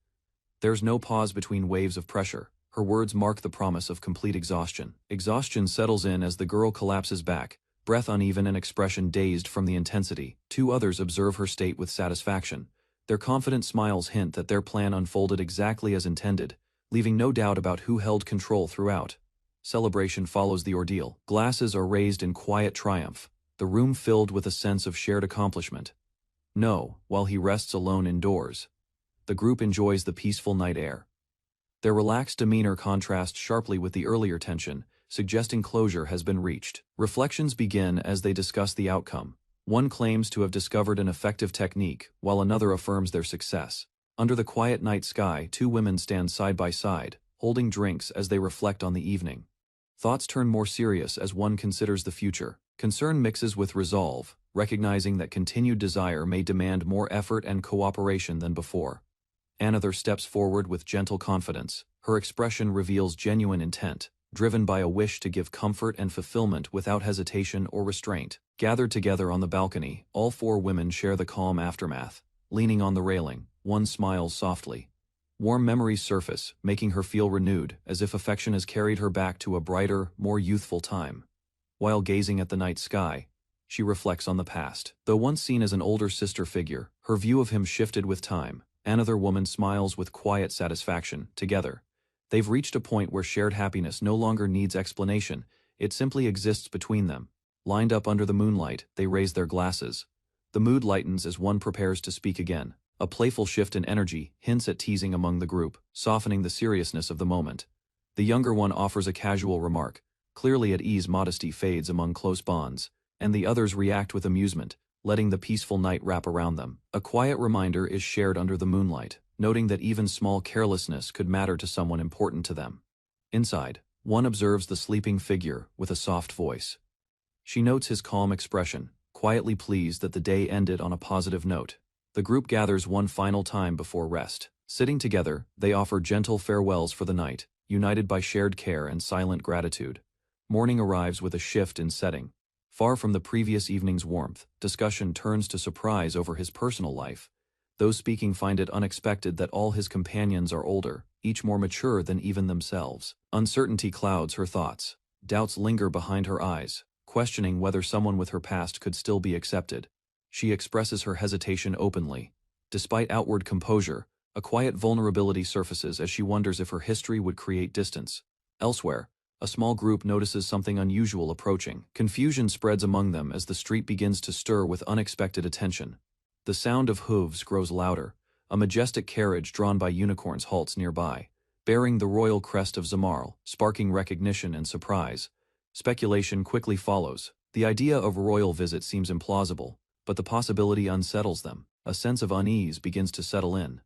There's no pause between waves of pressure. Her words mark the promise of complete exhaustion. Exhaustion settles in as the girl collapses back, breath uneven and expression dazed from the intensity. Two others observe her state with satisfaction. Their confident smiles hint that their plan unfolded exactly as intended, leaving no doubt about who held control throughout. Celebration follows the ordeal. Glasses are raised in quiet triumph, the room filled with a sense of shared accomplishment. No, while he rests alone indoors. The group enjoys the peaceful night air. Their relaxed demeanor contrasts sharply with the earlier tension, suggesting closure has been reached. Reflections begin as they discuss the outcome. One claims to have discovered an effective technique, while another affirms their success. Under the quiet night sky, two women stand side by side, holding drinks as they reflect on the evening. Thoughts turn more serious as one considers the future. Concern mixes with resolve, recognizing that continued desire may demand more effort and cooperation than before. Another steps forward with gentle confidence. Her expression reveals genuine intent, driven by a wish to give comfort and fulfillment without hesitation or restraint. Gathered together on the balcony, all four women share the calm aftermath. Leaning on the railing, one smiles softly. Warm memories surface, making her feel renewed, as if affection has carried her back to a brighter, more youthful time. While gazing at the night sky, she reflects on the past. Though once seen as an older sister figure, her view of him shifted with time. Another woman smiles with quiet satisfaction. Together, they've reached a point where shared happiness no longer needs explanation, it simply exists between them. Lined up under the moonlight, they raise their glasses. The mood lightens as one prepares to speak again. A playful shift in energy hints at teasing among the group, softening the seriousness of the moment. The younger one offers a casual remark. Clearly at ease, modesty fades among close bonds, and the others react with amusement, letting the peaceful night wrap around them. A quiet reminder is shared under the moonlight, noting that even small carelessness could matter to someone important to them. Inside, one observes the sleeping figure with a soft voice. She notes his calm expression, quietly pleased that the day ended on a positive note. The group gathers one final time before rest. Sitting together, they offer gentle farewells for the night, united by shared care and silent gratitude. Morning arrives with a shift in setting. Far from the previous evening's warmth, discussion turns to surprise over his personal life. Those speaking find it unexpected that all his companions are older, each more mature than even themselves. Uncertainty clouds her thoughts. Doubts linger behind her eyes, questioning whether someone with her past could still be accepted. She expresses her hesitation openly. Despite outward composure, a quiet vulnerability surfaces as she wonders if her history would create distance. Elsewhere, a small group notices something unusual approaching. Confusion spreads among them as the street begins to stir with unexpected attention. The sound of hooves grows louder. A majestic carriage drawn by unicorns halts nearby, bearing the royal crest of Zamarl, sparking recognition and surprise. Speculation quickly follows. The idea of a royal visit seems implausible, but the possibility unsettles them. A sense of unease begins to settle in.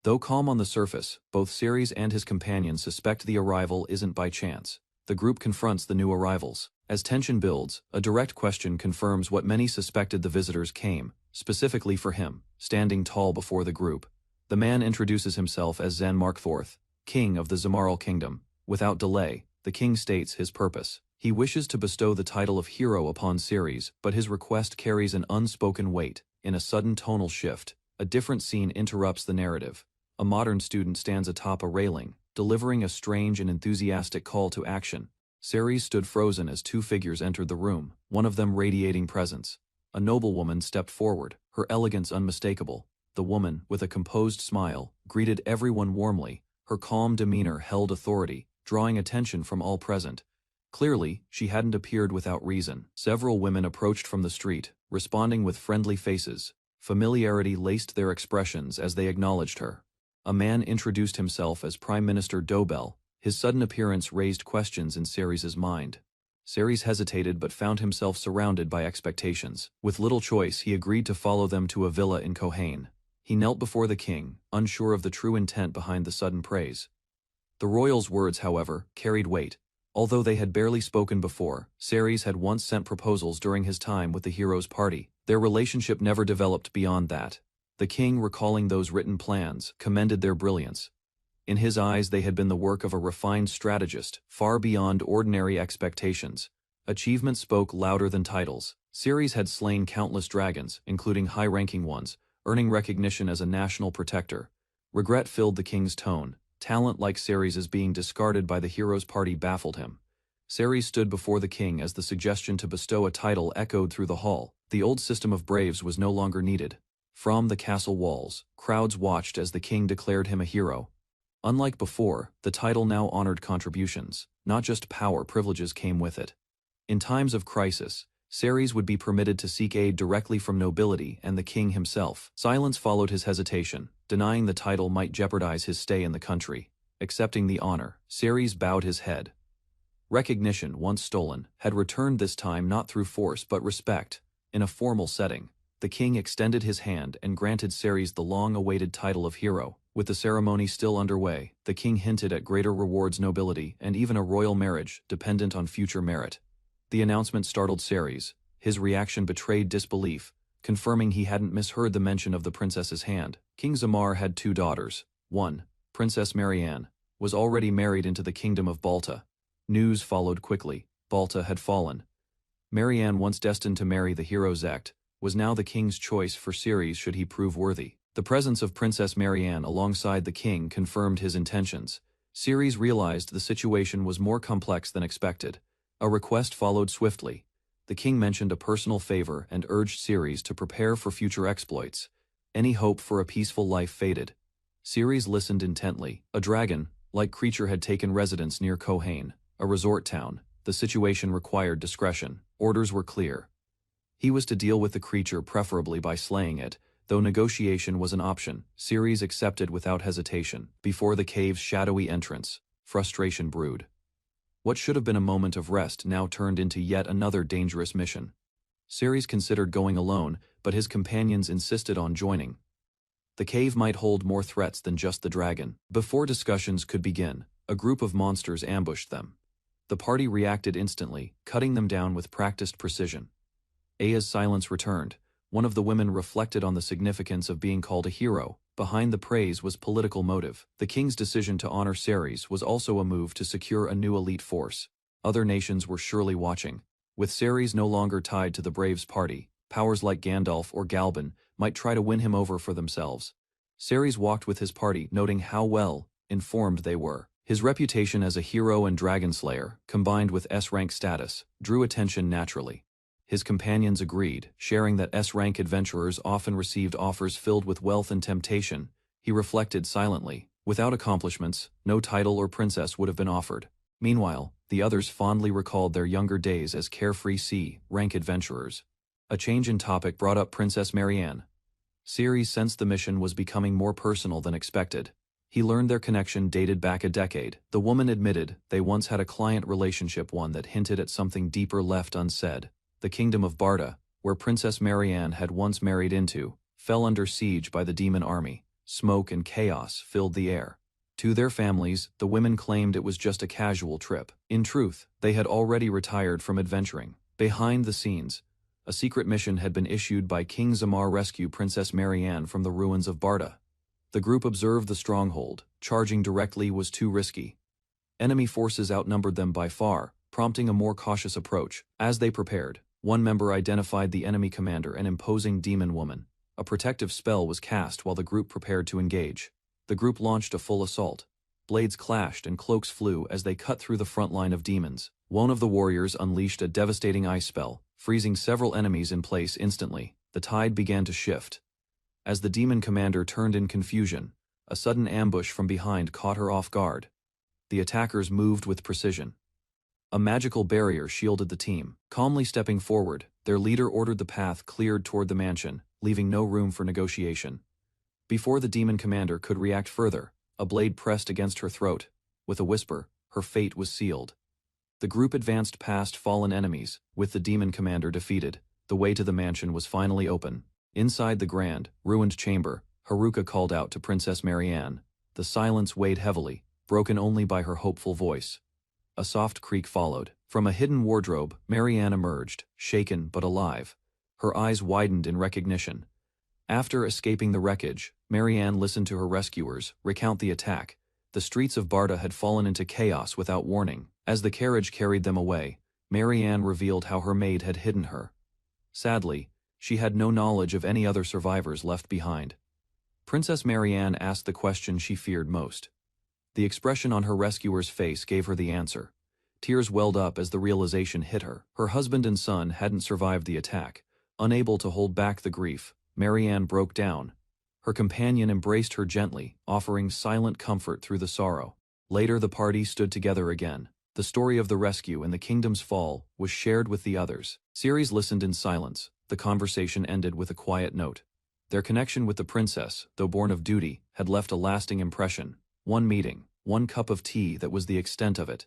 Though calm on the surface, both Ceres and his companions suspect the arrival isn't by chance. The group confronts the new arrivals. As tension builds, a direct question confirms what many suspected: the visitors came, specifically for him, standing tall before the group. The man introduces himself as Zen Mark IV, king of the Zamaral kingdom. Without delay, the king states his purpose. He wishes to bestow the title of hero upon Ceres, but his request carries an unspoken weight. In a sudden tonal shift, a different scene interrupts the narrative. A modern student stands atop a railing, delivering a strange and enthusiastic call to action. Ceres stood frozen as two figures entered the room, one of them radiating presence. A noblewoman stepped forward, her elegance unmistakable. The woman, with a composed smile, greeted everyone warmly. Her calm demeanor held authority, drawing attention from all present. Clearly, she hadn't appeared without reason. Several women approached from the street, responding with friendly faces. Familiarity laced their expressions as they acknowledged her. A man introduced himself as Prime Minister Dobell. His sudden appearance raised questions in Ceres's mind. Ceres hesitated but found himself surrounded by expectations. With little choice, he agreed to follow them to a villa in Kohain. He knelt before the king, unsure of the true intent behind the sudden praise. The royal's words, however, carried weight. Although they had barely spoken before, Ceres had once sent proposals during his time with the heroes' party. Their relationship never developed beyond that. The king, recalling those written plans, commended their brilliance. In his eyes they had been the work of a refined strategist, far beyond ordinary expectations. Achievement spoke louder than titles. Ceres had slain countless dragons, including high-ranking ones, earning recognition as a national protector. Regret filled the king's tone. Talent like Ceres's being discarded by the heroes' party baffled him. Ceres stood before the king as the suggestion to bestow a title echoed through the hall. The old system of braves was no longer needed. From the castle walls, crowds watched as the king declared him a hero. Unlike before, the title now honored contributions, not just power. Privileges came with it. In times of crisis, Ceres would be permitted to seek aid directly from nobility and the king himself. Silence followed his hesitation. Denying the title might jeopardize his stay in the country. Accepting the honor, Ceres bowed his head. Recognition, once stolen, had returned, this time not through force but respect. In a formal setting, the king extended his hand and granted Ceres the long-awaited title of hero. With the ceremony still underway, the king hinted at greater rewards, nobility, and even a royal marriage, dependent on future merit. The announcement startled Ceres. His reaction betrayed disbelief, confirming he hadn't misheard the mention of the princess's hand. King Zamar had two daughters. One, Princess Marianne, was already married into the kingdom of Balta. News followed quickly. Balta had fallen. Marianne, once destined to marry the hero Zect, was now the king's choice for Ceres should he prove worthy. The presence of Princess Marianne alongside the king confirmed his intentions. Ceres realized the situation was more complex than expected. A request followed swiftly. The king mentioned a personal favor and urged Ceres to prepare for future exploits. Any hope for a peaceful life faded. Ceres listened intently. A dragon-like creature had taken residence near Kohain, a resort town. The situation required discretion. Orders were clear. He was to deal with the creature, preferably by slaying it. Though negotiation was an option, Ceres accepted without hesitation. Before the cave's shadowy entrance, frustration brewed. What should have been a moment of rest now turned into yet another dangerous mission. Ceres considered going alone, but his companions insisted on joining. The cave might hold more threats than just the dragon. Before discussions could begin, a group of monsters ambushed them. The party reacted instantly, cutting them down with practiced precision. Aya's silence returned. One of the women reflected on the significance of being called a hero. Behind the praise was political motive. The king's decision to honor Ceres was also a move to secure a new elite force. Other nations were surely watching. With Ceres no longer tied to the Braves party, powers like Gandalf or Galban might try to win him over for themselves. Ceres walked with his party, noting how well informed they were. His reputation as a hero and dragon slayer, combined with S-rank status, drew attention naturally. His companions agreed, sharing that S-rank adventurers often received offers filled with wealth and temptation. He reflected silently. Without accomplishments, no title or princess would have been offered. Meanwhile, the others fondly recalled their younger days as carefree C-rank adventurers. A change in topic brought up Princess Marianne. Ceres sensed the mission was becoming more personal than expected. He learned their connection dated back a decade. The woman admitted they once had a client relationship, one that hinted at something deeper left unsaid. The kingdom of Barda, where Princess Marianne had once married into, fell under siege by the demon army. Smoke and chaos filled the air. To their families, the women claimed it was just a casual trip. In truth, they had already retired from adventuring. Behind the scenes, A secret mission had been issued by King Zamar rescue Princess Marianne from the ruins of Barda. The group observed the stronghold. Charging directly was too risky. Enemy forces outnumbered them by far, prompting a more cautious approach. As they prepared, one member identified the enemy commander, an imposing demon woman. A protective spell was cast while the group prepared to engage. The group launched a full assault. Blades clashed and cloaks flew as they cut through the front line of demons. One of the warriors unleashed a devastating ice spell, freezing several enemies in place instantly. The tide began to shift. As the demon commander turned in confusion, a sudden ambush from behind caught her off guard. The attackers moved with precision. A magical barrier shielded the team. Calmly stepping forward, their leader ordered the path cleared toward the mansion, leaving no room for negotiation. Before the demon commander could react further, a blade pressed against her throat. With a whisper, her fate was sealed. The group advanced past fallen enemies. With the demon commander defeated, the way to the mansion was finally open. Inside the grand, ruined chamber, Haruka called out to Princess Marianne. The silence weighed heavily, broken only by her hopeful voice. A soft creak followed. From a hidden wardrobe, Marianne emerged, shaken but alive. Her eyes widened in recognition. After escaping the wreckage, Marianne listened to her rescuers recount the attack. The streets of Barda had fallen into chaos without warning. As the carriage carried them away, Marianne revealed how her maid had hidden her. Sadly, she had no knowledge of any other survivors left behind. Princess Marianne asked the question she feared most. The expression on her rescuer's face gave her the answer. Tears welled up as the realization hit her. Her husband and son hadn't survived the attack. Unable to hold back the grief, Marianne broke down. Her companion embraced her gently, offering silent comfort through the sorrow. Later the party stood together again. The story of the rescue and the kingdom's fall was shared with the others. Ceres listened in silence. The conversation ended with a quiet note. Their connection with the princess, though born of duty, had left a lasting impression. One meeting, one cup of tea, that was the extent of it.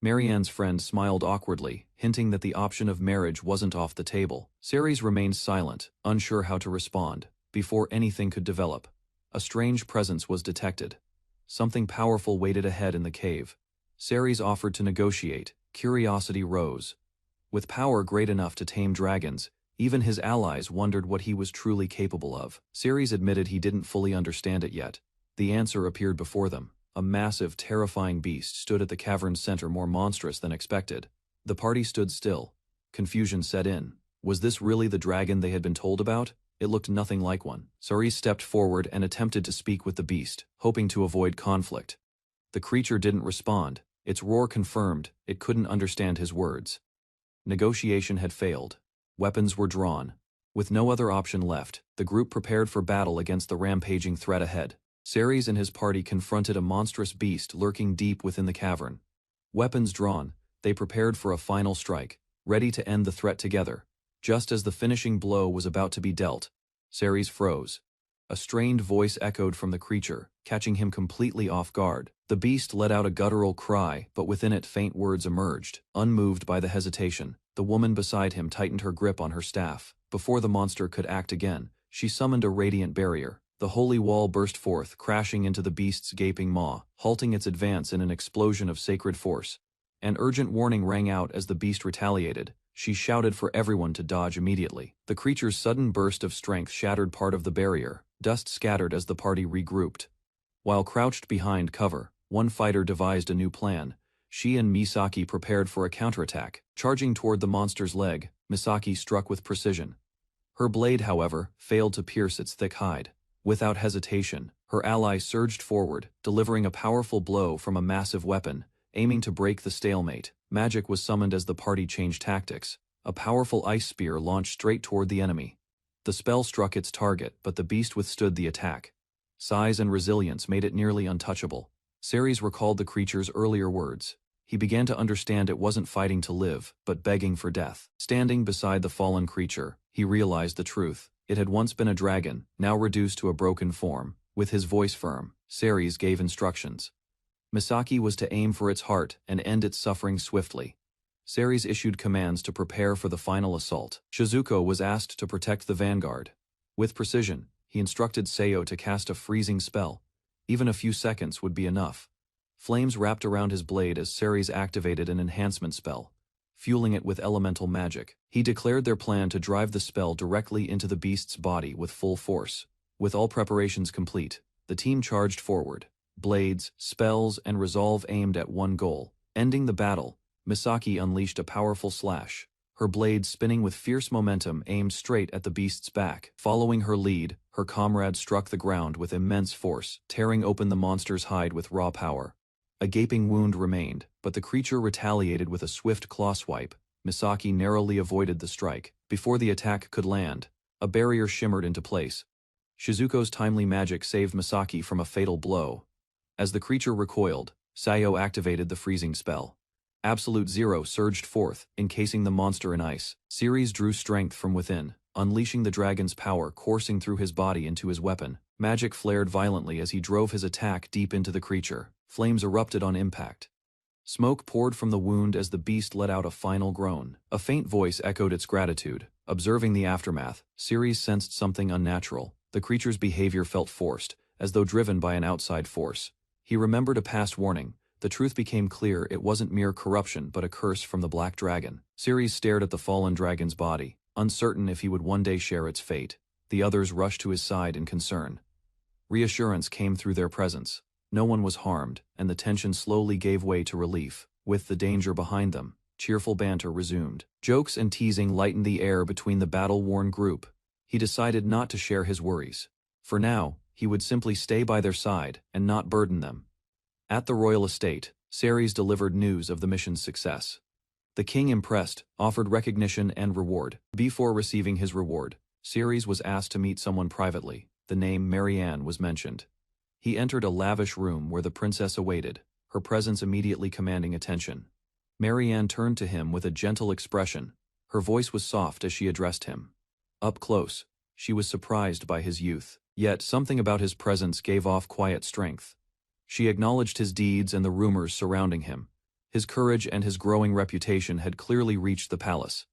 Marianne's friend smiled awkwardly, hinting that the option of marriage wasn't off the table. Ceres remained silent, unsure how to respond. Before anything could develop, a strange presence was detected. Something powerful waited ahead in the cave. Ceres offered to negotiate. Curiosity rose. With power great enough to tame dragons, even his allies wondered what he was truly capable of. Ceres admitted he didn't fully understand it yet. The answer appeared before them. A massive, terrifying beast stood at the cavern's center, more monstrous than expected. The party stood still. Confusion set in. Was this really the dragon they had been told about? It looked nothing like one. Ceres stepped forward and attempted to speak with the beast, hoping to avoid conflict. The creature didn't respond. Its roar confirmed it couldn't understand his words. Negotiation had failed. Weapons were drawn. With no other option left, the group prepared for battle against the rampaging threat ahead. Ceres and his party confronted a monstrous beast lurking deep within the cavern. Weapons drawn, they prepared for a final strike, ready to end the threat together. Just as the finishing blow was about to be dealt, Ceres froze. A strained voice echoed from the creature, catching him completely off guard. The beast let out a guttural cry, but within it faint words emerged. Unmoved by the hesitation, the woman beside him tightened her grip on her staff. Before the monster could act again, she summoned a radiant barrier. The holy wall burst forth, crashing into the beast's gaping maw, halting its advance in an explosion of sacred force. An urgent warning rang out as the beast retaliated. She shouted for everyone to dodge immediately. The creature's sudden burst of strength shattered part of the barrier. Dust scattered as the party regrouped. While crouched behind cover, one fighter devised a new plan. She and Misaki prepared for a counterattack. Charging toward the monster's leg, Misaki struck with precision. Her blade, however, failed to pierce its thick hide. Without hesitation, her ally surged forward, delivering a powerful blow from a massive weapon, aiming to break the stalemate. Magic was summoned as the party changed tactics. A powerful ice spear launched straight toward the enemy. The spell struck its target, but the beast withstood the attack. Size and resilience made it nearly untouchable. Ceres recalled the creature's earlier words. He began to understand it wasn't fighting to live, but begging for death. Standing beside the fallen creature, he realized the truth. It had once been a dragon, now reduced to a broken form. With his voice firm, Ceres gave instructions. Misaki was to aim for its heart and end its suffering swiftly. Ceres issued commands to prepare for the final assault. Shizuko was asked to protect the vanguard. With precision, he instructed Seiyo to cast a freezing spell. Even a few seconds would be enough. Flames wrapped around his blade as Ceres activated an enhancement spell. fueling it with elemental magic. He declared their plan to drive the spell directly into the beast's body with full force. With all preparations complete, the team charged forward. Blades, spells, and resolve aimed at one goal. Ending the battle, Misaki unleashed a powerful slash. Her blade spinning with fierce momentum aimed straight at the beast's back. Following her lead, her comrade struck the ground with immense force, tearing open the monster's hide with raw power. A gaping wound remained, but the creature retaliated with a swift claw swipe. Misaki narrowly avoided the strike. Before the attack could land, a barrier shimmered into place. Shizuko's timely magic saved Misaki from a fatal blow. As the creature recoiled, Sayo activated the freezing spell. Absolute Zero surged forth, encasing the monster in ice. Ceres drew strength from within, unleashing the dragon's power coursing through his body into his weapon. Magic flared violently as he drove his attack deep into the creature. Flames erupted on impact. Smoke poured from the wound as the beast let out a final groan. A faint voice echoed its gratitude. Observing the aftermath, Ceres sensed something unnatural. The creature's behavior felt forced, as though driven by an outside force. He remembered a past warning. The truth became clear: it wasn't mere corruption but a curse from the Black Dragon. Ceres stared at the fallen dragon's body, uncertain if he would one day share its fate. The others rushed to his side in concern. Reassurance came through their presence. No one was harmed, and the tension slowly gave way to relief. With the danger behind them, cheerful banter resumed. Jokes and teasing lightened the air between the battle-worn group. He decided not to share his worries. For now, he would simply stay by their side and not burden them. At the royal estate, Ceres delivered news of the mission's success. The king, impressed, offered recognition and reward. Before receiving his reward, Ceres was asked to meet someone privately. The name Marianne was mentioned. He entered a lavish room where the princess awaited, her presence immediately commanding attention. Marianne turned to him with a gentle expression. Her voice was soft as she addressed him. Up close, she was surprised by his youth, yet something about his presence gave off quiet strength. She acknowledged his deeds and the rumors surrounding him. His courage and his growing reputation had clearly reached the palace.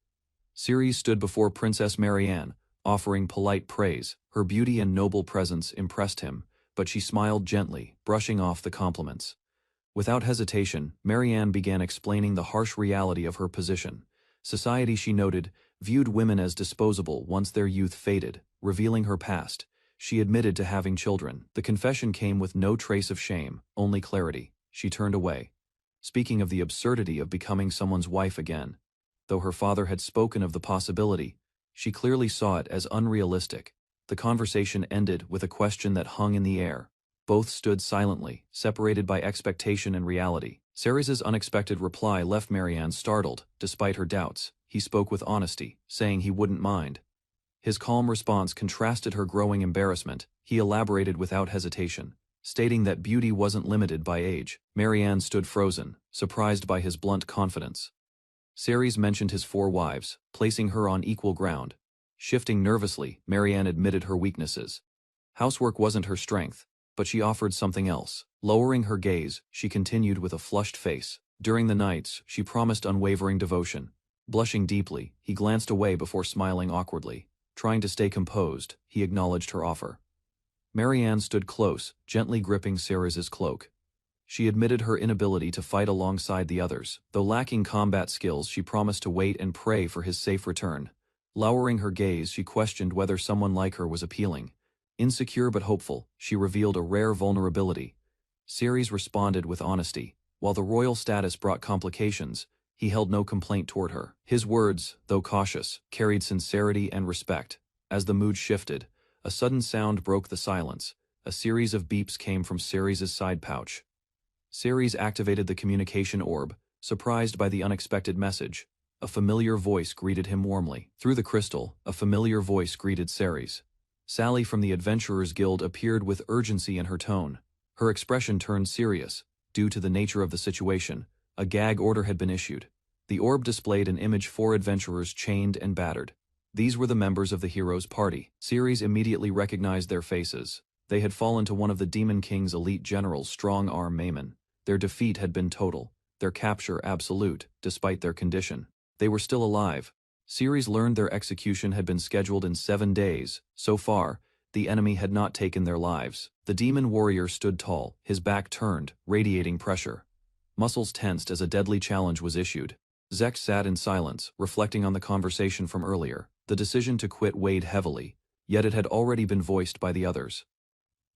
Ceres stood before Princess Marianne, offering polite praise. Her beauty and noble presence impressed him, but she smiled gently, brushing off the compliments. Without hesitation, Marianne began explaining the harsh reality of her position. Society, she noted, viewed women as disposable once their youth faded. Revealing her past, she admitted to having children. The confession came with no trace of shame, only clarity. She turned away, speaking of the absurdity of becoming someone's wife again. Though her father had spoken of the possibility, she clearly saw it as unrealistic. The conversation ended with a question that hung in the air. Both stood silently, separated by expectation and reality. Ceres's unexpected reply left Marianne startled. Despite her doubts, he spoke with honesty, saying he wouldn't mind. His calm response contrasted her growing embarrassment. He elaborated without hesitation, stating that beauty wasn't limited by age. Marianne stood frozen, surprised by his blunt confidence. Ceres mentioned his 4 wives, placing her on equal ground. Shifting nervously, Marianne admitted her weaknesses. Housework wasn't her strength, but she offered something else. Lowering her gaze, she continued with a flushed face. During the nights, she promised unwavering devotion. Blushing deeply, he glanced away before smiling awkwardly. Trying to stay composed, he acknowledged her offer. Marianne stood close, gently gripping Ceres's cloak. She admitted her inability to fight alongside the others. Though lacking combat skills, she promised to wait and pray for his safe return. Lowering her gaze, she questioned whether someone like her was appealing. Insecure but hopeful, she revealed a rare vulnerability. Ceres responded with honesty. While the royal status brought complications, he held no complaint toward her. His words, though cautious, carried sincerity and respect. As the mood shifted, a sudden sound broke the silence. A series of beeps came from Ceres's side pouch. Ceres activated the communication orb, surprised by the unexpected message. A familiar voice greeted him warmly. Through the crystal, a familiar voice greeted Ceres. Sally from the Adventurers Guild appeared with urgency in her tone. Her expression turned serious. Due to the nature of the situation, a gag order had been issued. The orb displayed an image 4 adventurers chained and battered. These were the members of the hero's party. Ceres immediately recognized their faces. They had fallen to one of the Demon King's elite generals, Strong-Arm Maimon. Their defeat had been total, their capture absolute, despite their condition. They were still alive. Ceres learned their execution had been scheduled in 7 days. So far, the enemy had not taken their lives. The demon warrior stood tall, his back turned, radiating pressure. Muscles tensed as a deadly challenge was issued. Zek sat in silence, reflecting on the conversation from earlier. The decision to quit weighed heavily, yet it had already been voiced by the others.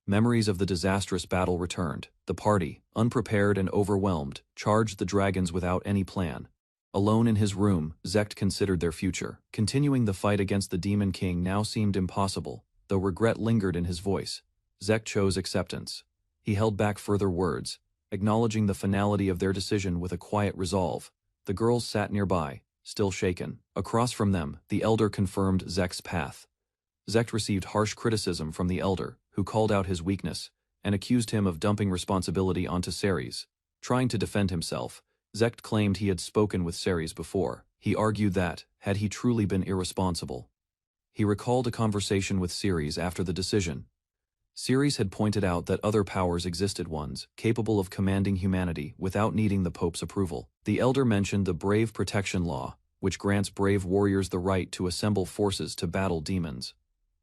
Memories of the disastrous battle returned. The party, unprepared and overwhelmed, charged the dragons without any plan. Alone in his room, Zek considered their future. Continuing the fight against the Demon King now seemed impossible, though regret lingered in his voice. Zek chose acceptance. He held back further words, acknowledging the finality of their decision with a quiet resolve. The girls sat nearby, still shaken. Across from them, the elder confirmed Zek's path. Zek received harsh criticism from the elder, who called out his weakness, and accused him of dumping responsibility onto Ceres. Trying to defend himself, Zek claimed he had spoken with Ceres before. He argued that, had he truly been irresponsible. He recalled a conversation with Ceres after the decision. Ceres had pointed out that other powers existed, ones capable of commanding humanity without needing the Pope's approval. The elder mentioned the Brave Protection Law, which grants brave warriors the right to assemble forces to battle demons.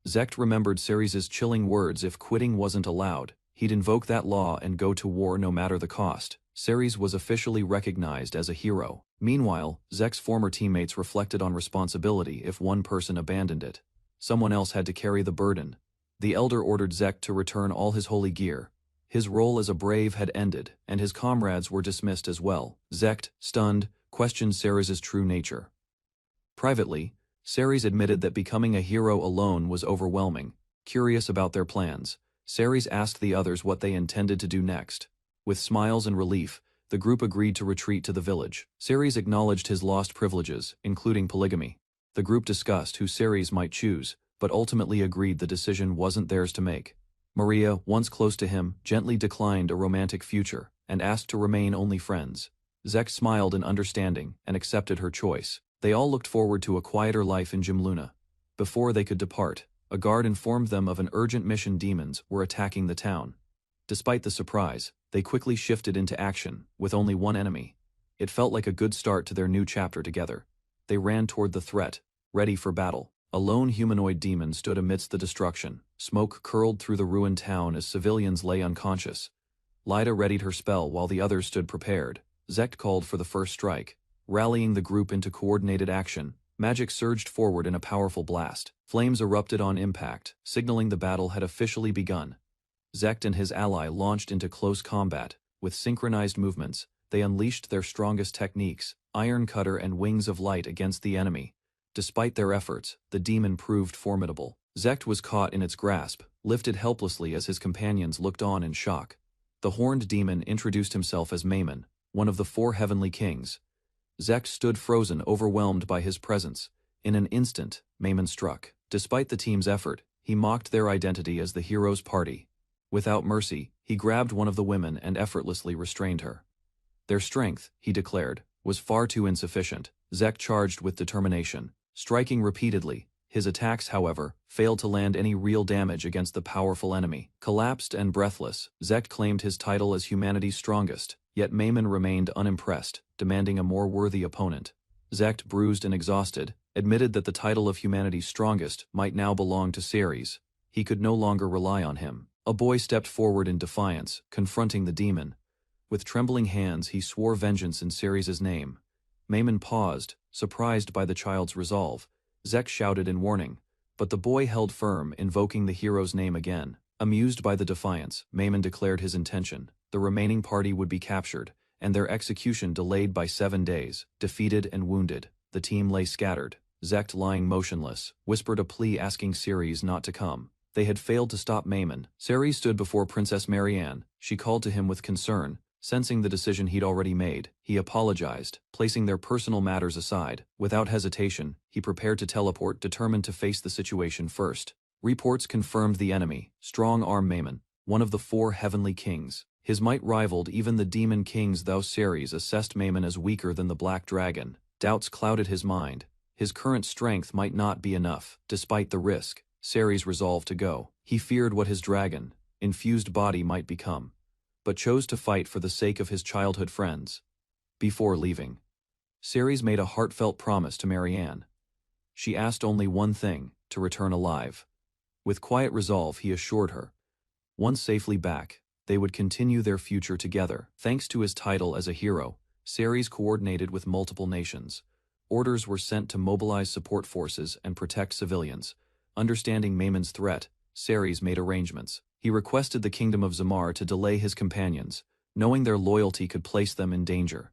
Zek remembered Ceres's chilling words: if quitting wasn't allowed, he'd invoke that law and go to war no matter the cost. Ceres was officially recognized as a hero. Meanwhile, Zek's former teammates reflected on responsibility. If one person abandoned it, someone else had to carry the burden. The elder ordered Zek to return all his holy gear. His role as a brave had ended, and his comrades were dismissed as well. Zek, stunned, questioned Ceres's true nature. Privately, Ceres admitted that becoming a hero alone was overwhelming. Curious about their plans, Ceres asked the others what they intended to do next. With smiles and relief, the group agreed to retreat to the village. Ceres acknowledged his lost privileges, including polygamy. The group discussed who Ceres might choose, but ultimately agreed the decision wasn't theirs to make. Maria, once close to him, gently declined a romantic future, and asked to remain only friends. Zek smiled in understanding and accepted her choice. They all looked forward to a quieter life in Gymluna. Before they could depart, a guard informed them of an urgent mission: demons were attacking the town. Despite the surprise, they quickly shifted into action, with only one enemy. It felt like a good start to their new chapter together. They ran toward the threat, ready for battle. A lone humanoid demon stood amidst the destruction. Smoke curled through the ruined town as civilians lay unconscious. Lyda readied her spell while the others stood prepared. Zek called for the first strike. Rallying the group into coordinated action, magic surged forward in a powerful blast. Flames erupted on impact, signaling the battle had officially begun. Zek and his ally launched into close combat. With synchronized movements, they unleashed their strongest techniques, Iron Cutter and Wings of Light, against the enemy. Despite their efforts, the demon proved formidable. Zek was caught in its grasp, lifted helplessly as his companions looked on in shock. The horned demon introduced himself as Maimon, one of the 4 heavenly kings. Zek stood frozen, overwhelmed by his presence. In an instant, Maimon struck. Despite the team's effort, he mocked their identity as the hero's party. Without mercy, he grabbed one of the women and effortlessly restrained her. Their strength, he declared, was far too insufficient. Zek charged with determination, striking repeatedly. His attacks, however, failed to land any real damage against the powerful enemy. Collapsed and breathless, Zek claimed his title as humanity's strongest, yet Maimon remained unimpressed, demanding a more worthy opponent. Zek, bruised and exhausted, admitted that the title of humanity's strongest might now belong to Ceres. He could no longer rely on him. A boy stepped forward in defiance, confronting the demon. With trembling hands, he swore vengeance in Ceres's name. Maimon paused, surprised by the child's resolve. Zek shouted in warning, but the boy held firm, invoking the hero's name again. Amused by the defiance, Maimon declared his intention. The remaining party would be captured, and their execution delayed by 7 days. Defeated and wounded, the team lay scattered. Zek, lying motionless, whispered a plea asking Ceres not to come. They had failed to stop Maimon. Ceres stood before Princess Marianne. She called to him with concern. Sensing the decision he'd already made, he apologized, placing their personal matters aside. Without hesitation, he prepared to teleport, determined to face the situation first. Reports confirmed the enemy, strong-arm Maimon, one of the 4 heavenly kings. His might rivaled even the demon kings, though Ceres assessed Maimon as weaker than the Black Dragon. Doubts clouded his mind. His current strength might not be enough. Despite the risk, Ceres resolved to go. He feared what his dragon-infused body might become, but chose to fight for the sake of his childhood friends. Before leaving, Ceres made a heartfelt promise to Marianne. She asked only one thing: to return alive. With quiet resolve, he assured her, once safely back, they would continue their future together. Thanks to his title as a hero, Ceres coordinated with multiple nations. Orders were sent to mobilize support forces and protect civilians. Understanding Maymun's threat, Ceres made arrangements. He requested the kingdom of Zamar to delay his companions, knowing their loyalty could place them in danger.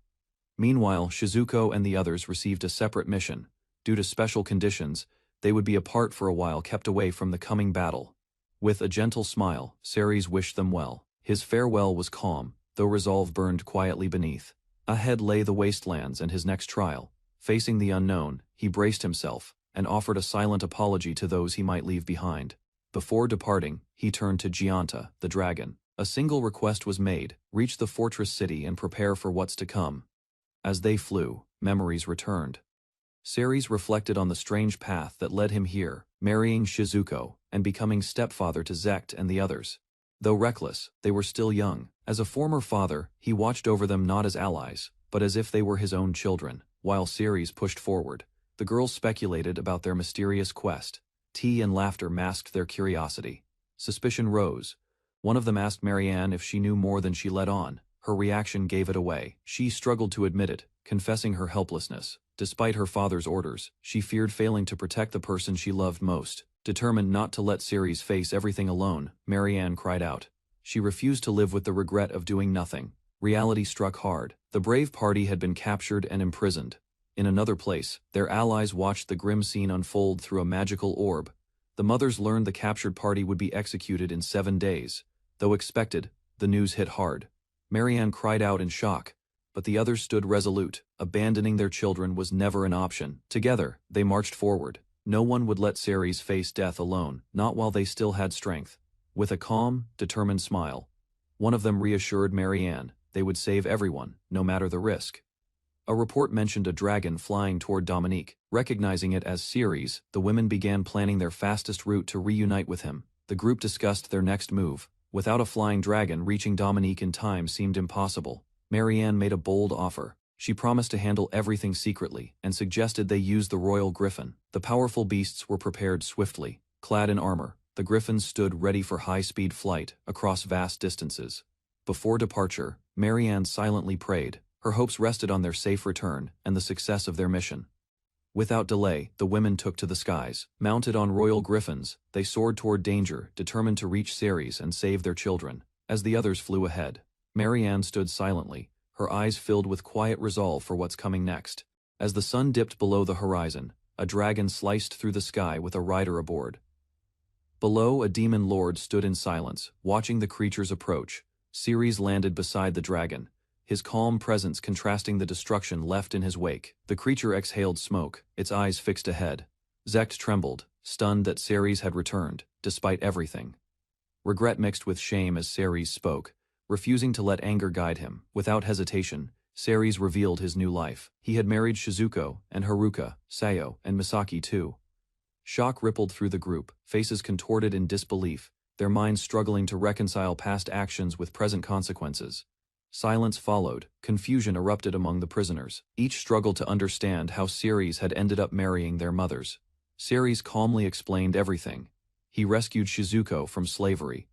Meanwhile, Shizuko and the others received a separate mission. Due to special conditions, they would be apart for a while, kept away from the coming battle. With a gentle smile, Ceres wished them well. His farewell was calm, though resolve burned quietly beneath. Ahead lay the wastelands and his next trial. Facing the unknown, he braced himself, and offered a silent apology to those he might leave behind. Before departing, he turned to Gianta, the dragon. A single request was made: reach the fortress city and prepare for what's to come. As they flew, memories returned. Ceres reflected on the strange path that led him here, marrying Shizuko, and becoming stepfather to Zect and the others. Though reckless, they were still young. As a former father, he watched over them not as allies, but as if they were his own children. While Ceres pushed forward, the girls speculated about their mysterious quest. Tea and laughter masked their curiosity. Suspicion rose. One of them asked Marianne if she knew more than she let on. Her reaction gave it away. She struggled to admit it, confessing her helplessness. Despite her father's orders, she feared failing to protect the person she loved most. Determined not to let Ceres face everything alone, Marianne cried out. She refused to live with the regret of doing nothing. Reality struck hard. The brave party had been captured and imprisoned. In another place, their allies watched the grim scene unfold through a magical orb. The mothers learned the captured party would be executed in 7 days. Though expected, the news hit hard. Marianne cried out in shock, but the others stood resolute. Abandoning their children was never an option. Together, they marched forward. No one would let Ceres face death alone, not while they still had strength. With a calm, determined smile, one of them reassured Marianne they would save everyone, no matter the risk. A report mentioned a dragon flying toward Dominique. Recognizing it as Ceres, the women began planning their fastest route to reunite with him. The group discussed their next move. Without a flying dragon, reaching Dominique in time seemed impossible. Marianne made a bold offer. She promised to handle everything secretly, and suggested they use the royal griffin. The powerful beasts were prepared swiftly. Clad in armor, the griffins stood ready for high-speed flight across vast distances. Before departure, Marianne silently prayed. Her hopes rested on their safe return and the success of their mission. Without delay, the women took to the skies. Mounted on royal griffins, they soared toward danger, determined to reach Ceres and save their children. As the others flew ahead, Marianne stood silently, her eyes filled with quiet resolve for what's coming next. As the sun dipped below the horizon, a dragon sliced through the sky with a rider aboard. Below, a demon lord stood in silence, watching the creatures approach. Ceres landed beside the dragon, his calm presence contrasting the destruction left in his wake. The creature exhaled smoke, its eyes fixed ahead. Zect trembled, stunned that Ceres had returned, despite everything. Regret mixed with shame as Ceres spoke, refusing to let anger guide him. Without hesitation, Ceres revealed his new life. He had married Shizuko and Haruka, Sayo, and Misaki too. Shock rippled through the group, faces contorted in disbelief, their minds struggling to reconcile past actions with present consequences. Silence followed, confusion erupted among the prisoners. Each struggled to understand how Ceres had ended up marrying their mothers. Ceres calmly explained everything. He rescued Shizuko from slavery.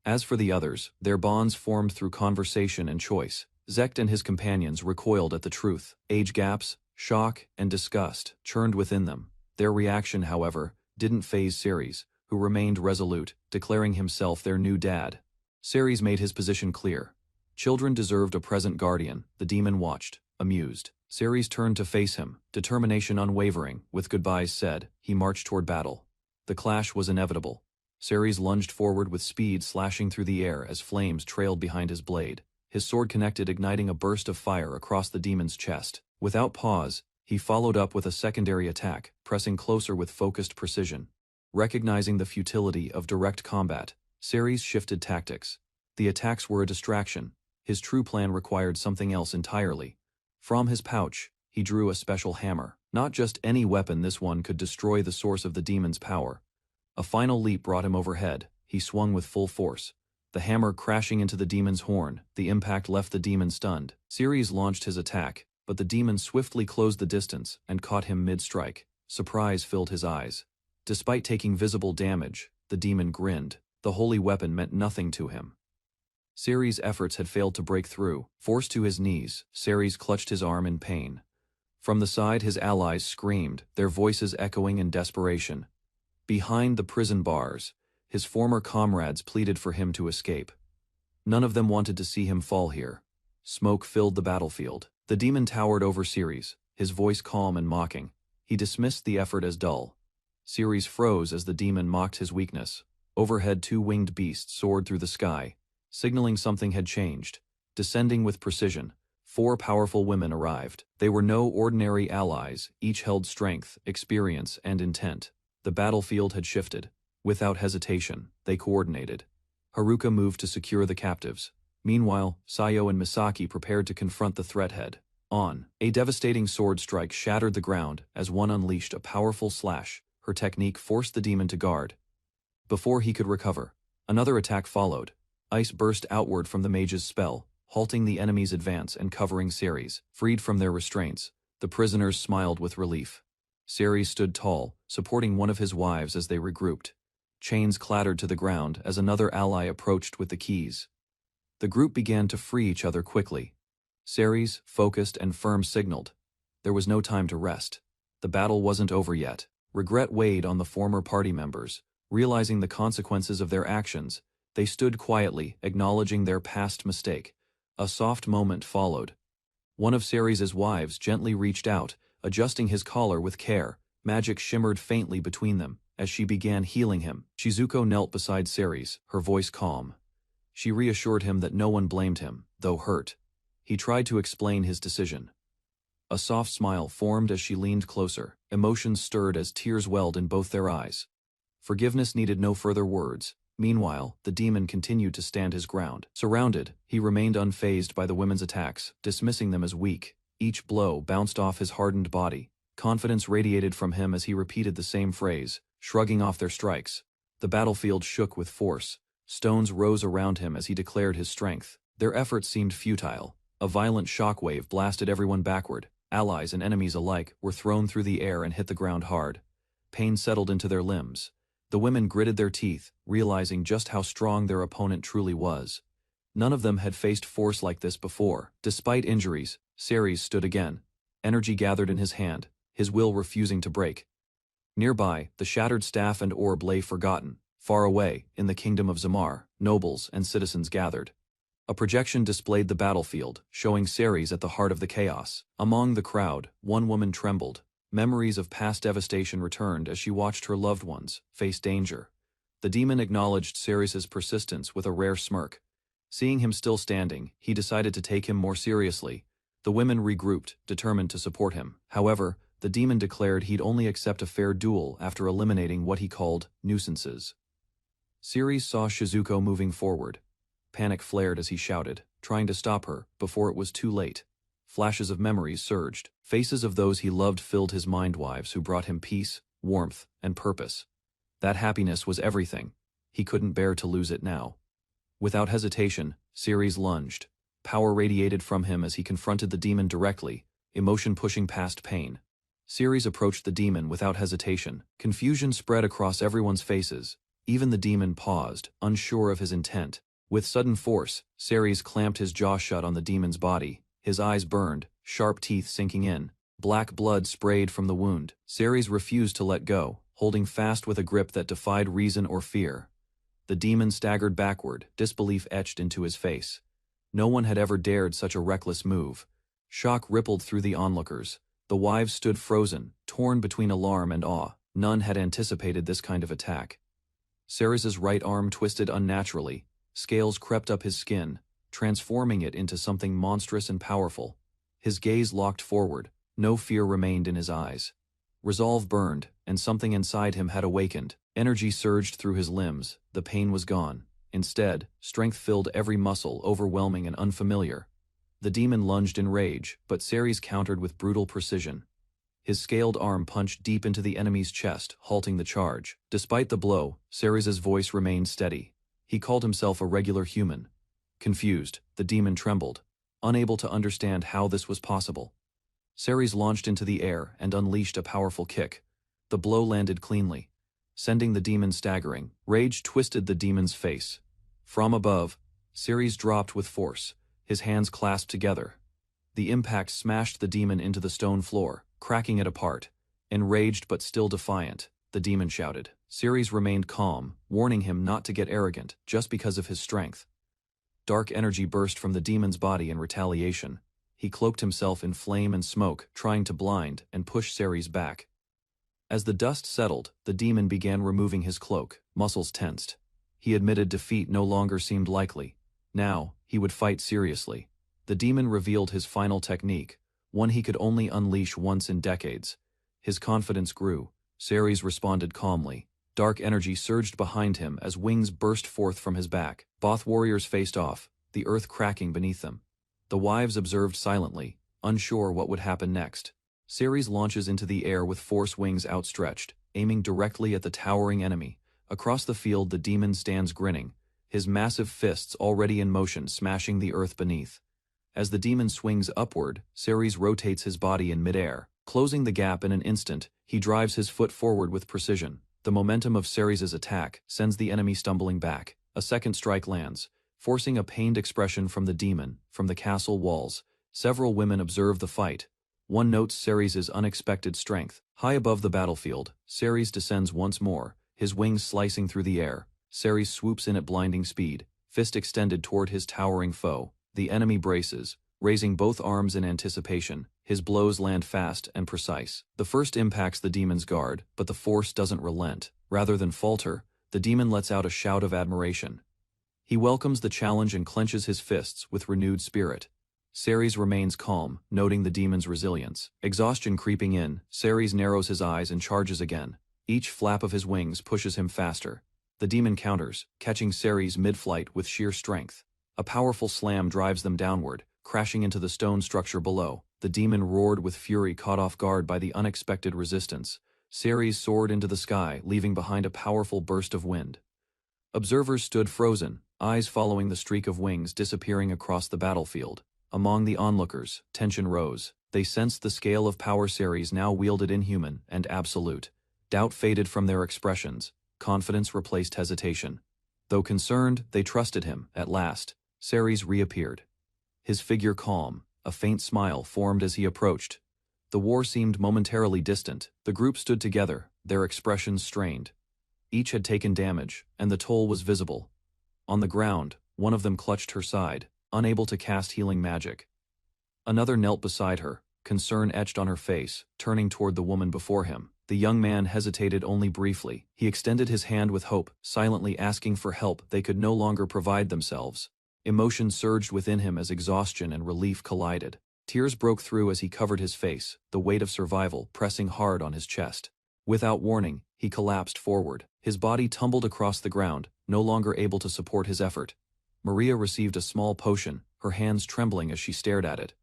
As for the others, their bonds formed through conversation and choice. Zect and his companions recoiled at the truth. Age gaps, shock, and disgust churned within them. Their reaction, however, didn't faze Ceres, who remained resolute, declaring himself their new dad. Ceres made his position clear. Children deserved a present guardian. The demon watched, amused. Ceres turned to face him, determination unwavering. With goodbyes said, he marched toward battle. The clash was inevitable. Ceres lunged forward with speed, slashing through the air as flames trailed behind his blade. His sword connected, igniting a burst of fire across the demon's chest. Without pause, he followed up with a secondary attack, pressing closer with focused precision. Recognizing the futility of direct combat, Ceres shifted tactics. The attacks were a distraction. His true plan required something else entirely. From his pouch, he drew a special hammer. Not just any weapon, this one could destroy the source of the demon's power. A final leap brought him overhead. He swung with full force. The hammer crashing into the demon's horn, the impact left the demon stunned. Ceres launched his attack, but the demon swiftly closed the distance and caught him mid-strike. Surprise filled his eyes. Despite taking visible damage, the demon grinned. The holy weapon meant nothing to him. Ceres' efforts had failed to break through. Forced to his knees, Ceres clutched his arm in pain. From the side his allies screamed, their voices echoing in desperation. Behind the prison bars, his former comrades pleaded for him to escape. None of them wanted to see him fall here. Smoke filled the battlefield. The demon towered over Ceres, his voice calm and mocking. He dismissed the effort as dull. Ceres froze as the demon mocked his weakness. Overhead, two winged beasts soared through the sky, signaling something had changed. Descending with precision, 4 powerful women arrived. They were no ordinary allies, each held strength, experience, and intent. The battlefield had shifted. Without hesitation, they coordinated. Haruka moved to secure the captives. Meanwhile, Sayo and Misaki prepared to confront the threat head on. A devastating sword strike shattered the ground as one unleashed a powerful slash. Her technique forced the demon to guard. Before he could recover, another attack followed. Ice burst outward from the mage's spell, halting the enemy's advance and covering Ceres. Freed from their restraints, the prisoners smiled with relief. Ceres stood tall, supporting one of his wives as they regrouped. Chains clattered to the ground as another ally approached with the keys. The group began to free each other quickly. Ceres, focused and firm, signaled. There was no time to rest. The battle wasn't over yet. Regret weighed on the former party members. Realizing the consequences of their actions, they stood quietly, acknowledging their past mistake. A soft moment followed. One of Ceres' wives gently reached out, adjusting his collar with care. Magic shimmered faintly between them. As she began healing him, Shizuko knelt beside Ceres, her voice calm. She reassured him that no one blamed him, though hurt. He tried to explain his decision. A soft smile formed as she leaned closer. Emotions stirred as tears welled in both their eyes. Forgiveness needed no further words. Meanwhile, the demon continued to stand his ground. Surrounded, he remained unfazed by the women's attacks, dismissing them as weak. Each blow bounced off his hardened body. Confidence radiated from him as he repeated the same phrase, shrugging off their strikes. The battlefield shook with force. Stones rose around him as he declared his strength. Their efforts seemed futile. A violent shockwave blasted everyone backward. Allies and enemies alike were thrown through the air and hit the ground hard. Pain settled into their limbs. The women gritted their teeth, realizing just how strong their opponent truly was. None of them had faced force like this before. Despite injuries, Ceres stood again. Energy gathered in his hand, his will refusing to break. Nearby, the shattered staff and orb lay forgotten. Far away, in the kingdom of Zamar, nobles and citizens gathered. A projection displayed the battlefield, showing Ceres at the heart of the chaos. Among the crowd, one woman trembled. Memories of past devastation returned as she watched her loved ones face danger. The demon acknowledged Ceres' persistence with a rare smirk. Seeing him still standing, he decided to take him more seriously. The women regrouped, determined to support him. However, the demon declared he'd only accept a fair duel after eliminating what he called nuisances. Ceres saw Shizuko moving forward. Panic flared as he shouted, trying to stop her before it was too late. Flashes of memories surged. Faces of those he loved filled his mind, wives who brought him peace, warmth, and purpose. That happiness was everything. He couldn't bear to lose it now. Without hesitation, Ceres lunged. Power radiated from him as he confronted the demon directly, emotion pushing past pain. Ceres approached the demon without hesitation. Confusion spread across everyone's faces. Even the demon paused, unsure of his intent. With sudden force, Ceres clamped his jaw shut on the demon's body. His eyes burned, sharp teeth sinking in. Black blood sprayed from the wound. Ceres refused to let go, holding fast with a grip that defied reason or fear. The demon staggered backward, disbelief etched into his face. No one had ever dared such a reckless move. Shock rippled through the onlookers. The wives stood frozen, torn between alarm and awe. None had anticipated this kind of attack. Ceres' right arm twisted unnaturally. Scales crept up his skin, transforming it into something monstrous and powerful. His gaze locked forward. No fear remained in his eyes. Resolve burned, and something inside him had awakened. Energy surged through his limbs. The pain was gone. Instead, strength filled every muscle, overwhelming and unfamiliar. The demon lunged in rage, but Ceres countered with brutal precision. His scaled arm punched deep into the enemy's chest, halting the charge. Despite the blow, Ceres' voice remained steady. He called himself a regular human. Confused, the demon trembled, unable to understand how this was possible. Ceres launched into the air and unleashed a powerful kick. The blow landed cleanly, sending the demon staggering. Rage twisted the demon's face. From above, Ceres dropped with force, his hands clasped together. The impact smashed the demon into the stone floor, cracking it apart. Enraged but still defiant, the demon shouted. Ceres remained calm, warning him not to get arrogant just because of his strength. Dark energy burst from the demon's body in retaliation. He cloaked himself in flame and smoke, trying to blind and push Ceres back. As the dust settled, the demon began removing his cloak, muscles tensed. He admitted defeat no longer seemed likely. Now, he would fight seriously. The demon revealed his final technique, one he could only unleash once in decades. His confidence grew. Ceres responded calmly. Dark energy surged behind him as wings burst forth from his back. Both warriors faced off, the earth cracking beneath them. The wives observed silently, unsure what would happen next. Ceres launches into the air with force wings outstretched, aiming directly at the towering enemy. Across the field the demon stands grinning, his massive fists already in motion smashing the earth beneath. As the demon swings upward, Ceres rotates his body in midair. Closing the gap in an instant, he drives his foot forward with precision. The momentum of Ceres' attack sends the enemy stumbling back. A second strike lands, forcing a pained expression from the demon. From the castle walls, several women observe the fight. One notes Ceres' unexpected strength. High above the battlefield, Ceres descends once more, his wings slicing through the air. Ceres swoops in at blinding speed, fist extended toward his towering foe. The enemy braces, raising both arms in anticipation. His blows land fast and precise. The first impacts the demon's guard, but the force doesn't relent. Rather than falter, the demon lets out a shout of admiration. He welcomes the challenge and clenches his fists with renewed spirit. Ceres remains calm, noting the demon's resilience. Exhaustion creeping in, Ceres narrows his eyes and charges again. Each flap of his wings pushes him faster. The demon counters, catching Ceres mid-flight with sheer strength. A powerful slam drives them downward, crashing into the stone structure below. The demon roared with fury, caught off guard by the unexpected resistance. Ceres soared into the sky, leaving behind a powerful burst of wind. Observers stood frozen, eyes following the streak of wings disappearing across the battlefield. Among the onlookers, tension rose. They sensed the scale of power Ceres now wielded, inhuman and absolute. Doubt faded from their expressions. Confidence replaced hesitation. Though concerned, they trusted him. At last, Ceres reappeared. His figure calm, a faint smile formed as he approached. The war seemed momentarily distant. The group stood together, their expressions strained. Each had taken damage, and the toll was visible. On the ground, one of them clutched her side, unable to cast healing magic. Another knelt beside her, concern etched on her face, turning toward the woman before him. The young man hesitated only briefly. He extended his hand with hope, silently asking for help they could no longer provide themselves. Emotion surged within him as exhaustion and relief collided. Tears broke through as he covered his face, the weight of survival pressing hard on his chest. Without warning, he collapsed forward. His body tumbled across the ground, no longer able to support his effort. Maria received a small potion, her hands trembling as she stared at it.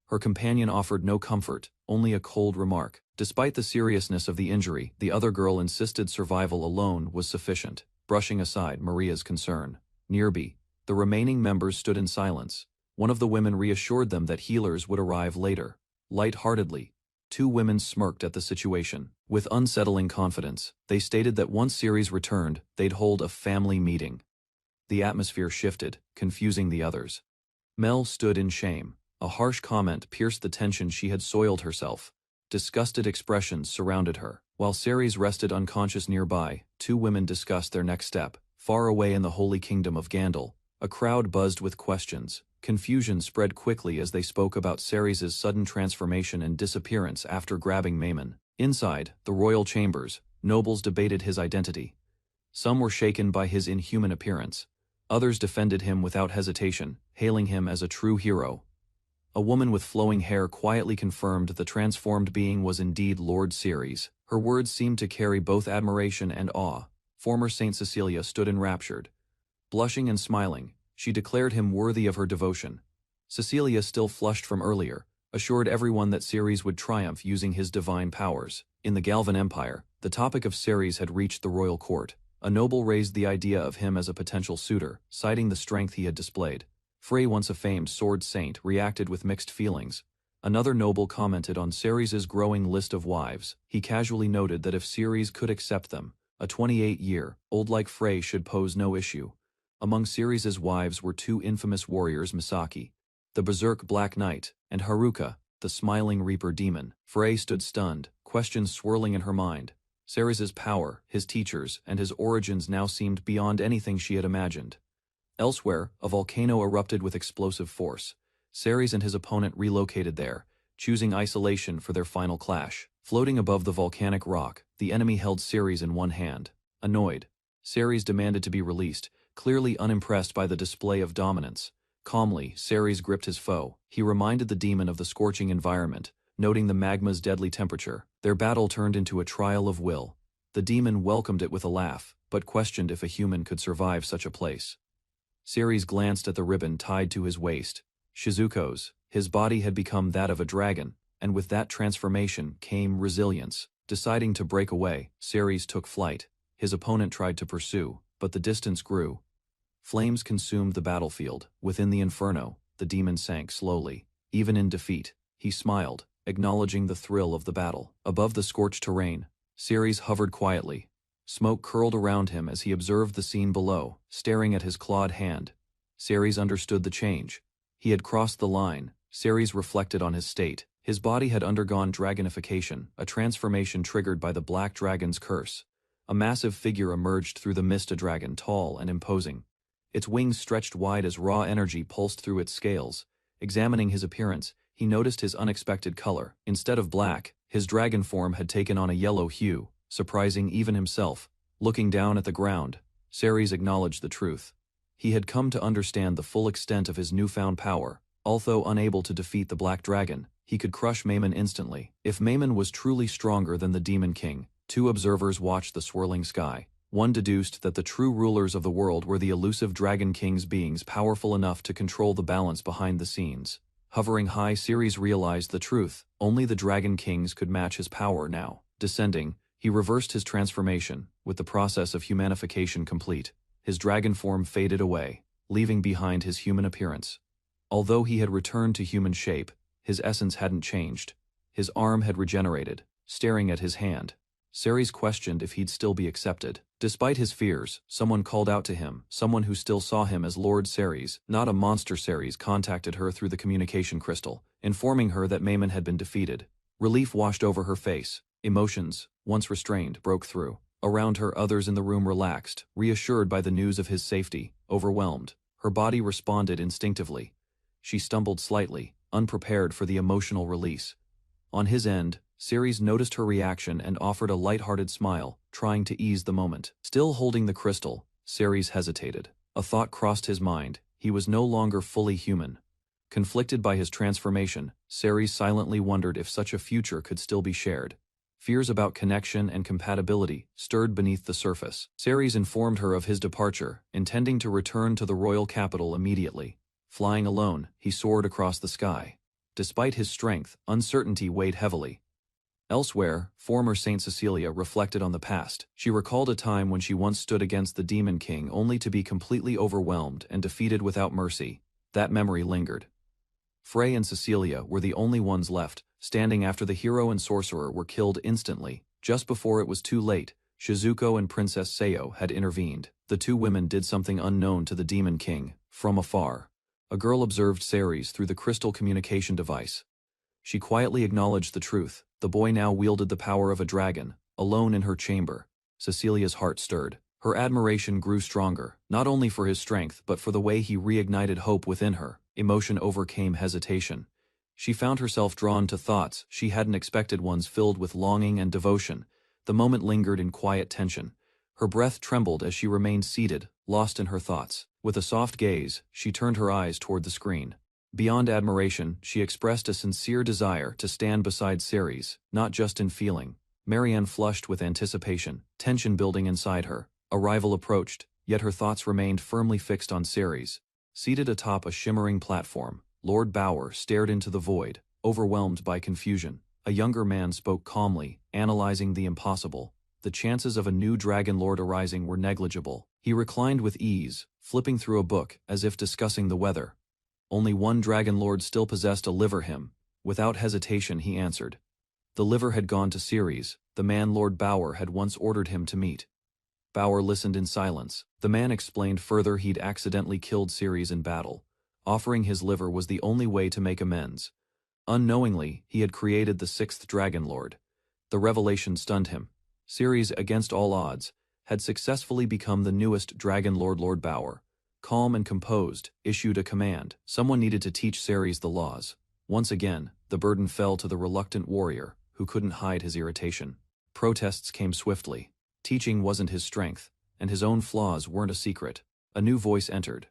Her companion offered no comfort, only a cold remark. Despite the seriousness of the injury, the other girl insisted survival alone was sufficient, brushing aside Maria's concern. Nearby, the remaining members stood in silence. One of the women reassured them that healers would arrive later. Light-heartedly, two women smirked at the situation. With unsettling confidence, they stated that once Ceres returned, they'd hold a family meeting. The atmosphere shifted, confusing the others. Mel stood in shame. A harsh comment pierced the tension she had soiled herself. Disgusted expressions surrounded her. While Ceres rested unconscious nearby, two women discussed their next step. Far away in the holy kingdom of Gandal, a crowd buzzed with questions. Confusion spread quickly as they spoke about Ceres' sudden transformation and disappearance after grabbing Maimon. Inside, the royal chambers, nobles debated his identity. Some were shaken by his inhuman appearance. Others defended him without hesitation, hailing him as a true hero. A woman with flowing hair quietly confirmed the transformed being was indeed Lord Ceres. Her words seemed to carry both admiration and awe. Former Saint Cecilia stood enraptured. Blushing and smiling, she declared him worthy of her devotion. Cecilia, still flushed from earlier, assured everyone that Ceres would triumph using his divine powers. In the Galvan Empire, the topic of Ceres had reached the royal court. A noble raised the idea of him as a potential suitor, citing the strength he had displayed. Frey, once a famed sword saint, reacted with mixed feelings. Another noble commented on Ceres' growing list of wives. He casually noted that if Ceres could accept them, a 28-year-old like Frey should pose no issue. Among Ceres' wives were two infamous warriors, Misaki, the berserk Black Knight, and Haruka, the smiling Reaper demon. Frey stood stunned, questions swirling in her mind. Ceres' power, his teachers, and his origins now seemed beyond anything she had imagined. Elsewhere, a volcano erupted with explosive force. Ceres and his opponent relocated there, choosing isolation for their final clash. Floating above the volcanic rock, the enemy held Ceres in one hand. Annoyed, Ceres demanded to be released, clearly unimpressed by the display of dominance. Calmly, Ceres gripped his foe. He reminded the demon of the scorching environment, noting the magma's deadly temperature. Their battle turned into a trial of will. The demon welcomed it with a laugh, but questioned if a human could survive such a place. Ceres glanced at the ribbon tied to his waist. Shizuko's. His body had become that of a dragon, and with that transformation came resilience. Deciding to break away, Ceres took flight. His opponent tried to pursue, but the distance grew. Flames consumed the battlefield. Within the inferno, the demon sank slowly. Even in defeat, he smiled, acknowledging the thrill of the battle. Above the scorched terrain, Ceres hovered quietly. Smoke curled around him as he observed the scene below, staring at his clawed hand. Ceres understood the change. He had crossed the line. Ceres reflected on his state. His body had undergone dragonification, a transformation triggered by the black dragon's curse. A massive figure emerged through the mist, a dragon tall and imposing. Its wings stretched wide as raw energy pulsed through its scales. Examining his appearance, he noticed his unexpected color. Instead of black, his dragon form had taken on a yellow hue, surprising even himself. Looking down at the ground, Ceres acknowledged the truth. He had come to understand the full extent of his newfound power. Although unable to defeat the Black Dragon, he could crush Maimon instantly. If Maimon was truly stronger than the Demon King, two observers watched the swirling sky. One deduced that the true rulers of the world were the elusive Dragon King's beings powerful enough to control the balance behind the scenes. Hovering high, Ceres realized the truth. Only the Dragon Kings could match his power now. Descending, he reversed his transformation. With the process of humanification complete, his dragon form faded away, leaving behind his human appearance. Although he had returned to human shape, his essence hadn't changed. His arm had regenerated. Staring at his hand, Ceres questioned if he'd still be accepted. Despite his fears, someone called out to him. Someone who still saw him as Lord Ceres, not a monster. Ceres contacted her through the communication crystal, informing her that Maimon had been defeated. Relief washed over her face. Emotions, once restrained, broke through. Around her, others in the room relaxed, reassured by the news of his safety. Overwhelmed, her body responded instinctively. She stumbled slightly, unprepared for the emotional release. On his end, Ceres noticed her reaction and offered a light-hearted smile, trying to ease the moment. Still holding the crystal, Ceres hesitated. A thought crossed his mind. He was no longer fully human. Conflicted by his transformation, Ceres silently wondered if such a future could still be shared. Fears about connection and compatibility stirred beneath the surface. Ceres informed her of his departure, intending to return to the royal capital immediately. Flying alone, he soared across the sky. Despite his strength, uncertainty weighed heavily. Elsewhere, former Saint Cecilia reflected on the past. She recalled a time when she once stood against the Demon King only to be completely overwhelmed and defeated without mercy. That memory lingered. Frey and Cecilia were the only ones left, standing after the hero and sorcerer were killed instantly. Just before it was too late, Shizuko and Princess Seo had intervened. The two women did something unknown to the Demon King. From afar, a girl observed Ceres through the crystal communication device. She quietly acknowledged the truth. The boy now wielded the power of a dragon, alone in her chamber. Cecilia's heart stirred. Her admiration grew stronger, not only for his strength but for the way he reignited hope within her. Emotion overcame hesitation. She found herself drawn to thoughts she hadn't expected, ones filled with longing and devotion. The moment lingered in quiet tension. Her breath trembled as she remained seated, lost in her thoughts. With a soft gaze, she turned her eyes toward the screen. Beyond admiration, she expressed a sincere desire to stand beside Ceres, not just in feeling. Marianne flushed with anticipation, tension building inside her. A rival approached, yet her thoughts remained firmly fixed on Ceres. Seated atop a shimmering platform, Lord Bauer stared into the void, overwhelmed by confusion. A younger man spoke calmly, analyzing the impossible. The chances of a new Dragon Lord arising were negligible. He reclined with ease, flipping through a book as if discussing the weather. Only one Dragon Lord still possessed a liver him. Without hesitation he answered. The liver had gone to Ceres, the man Lord Bauer had once ordered him to meet. Bauer listened in silence. The man explained further he'd accidentally killed Ceres in battle. Offering his liver was the only way to make amends. Unknowingly, he had created the sixth Dragon Lord. The revelation stunned him. Ceres, against all odds, had successfully become the newest Dragon Lord. Lord Bauer, calm and composed, issued a command. Someone needed to teach Ceres the laws. Once again, the burden fell to the reluctant warrior, who couldn't hide his irritation. Protests came swiftly. Teaching wasn't his strength, and his own flaws weren't a secret. A new voice entered.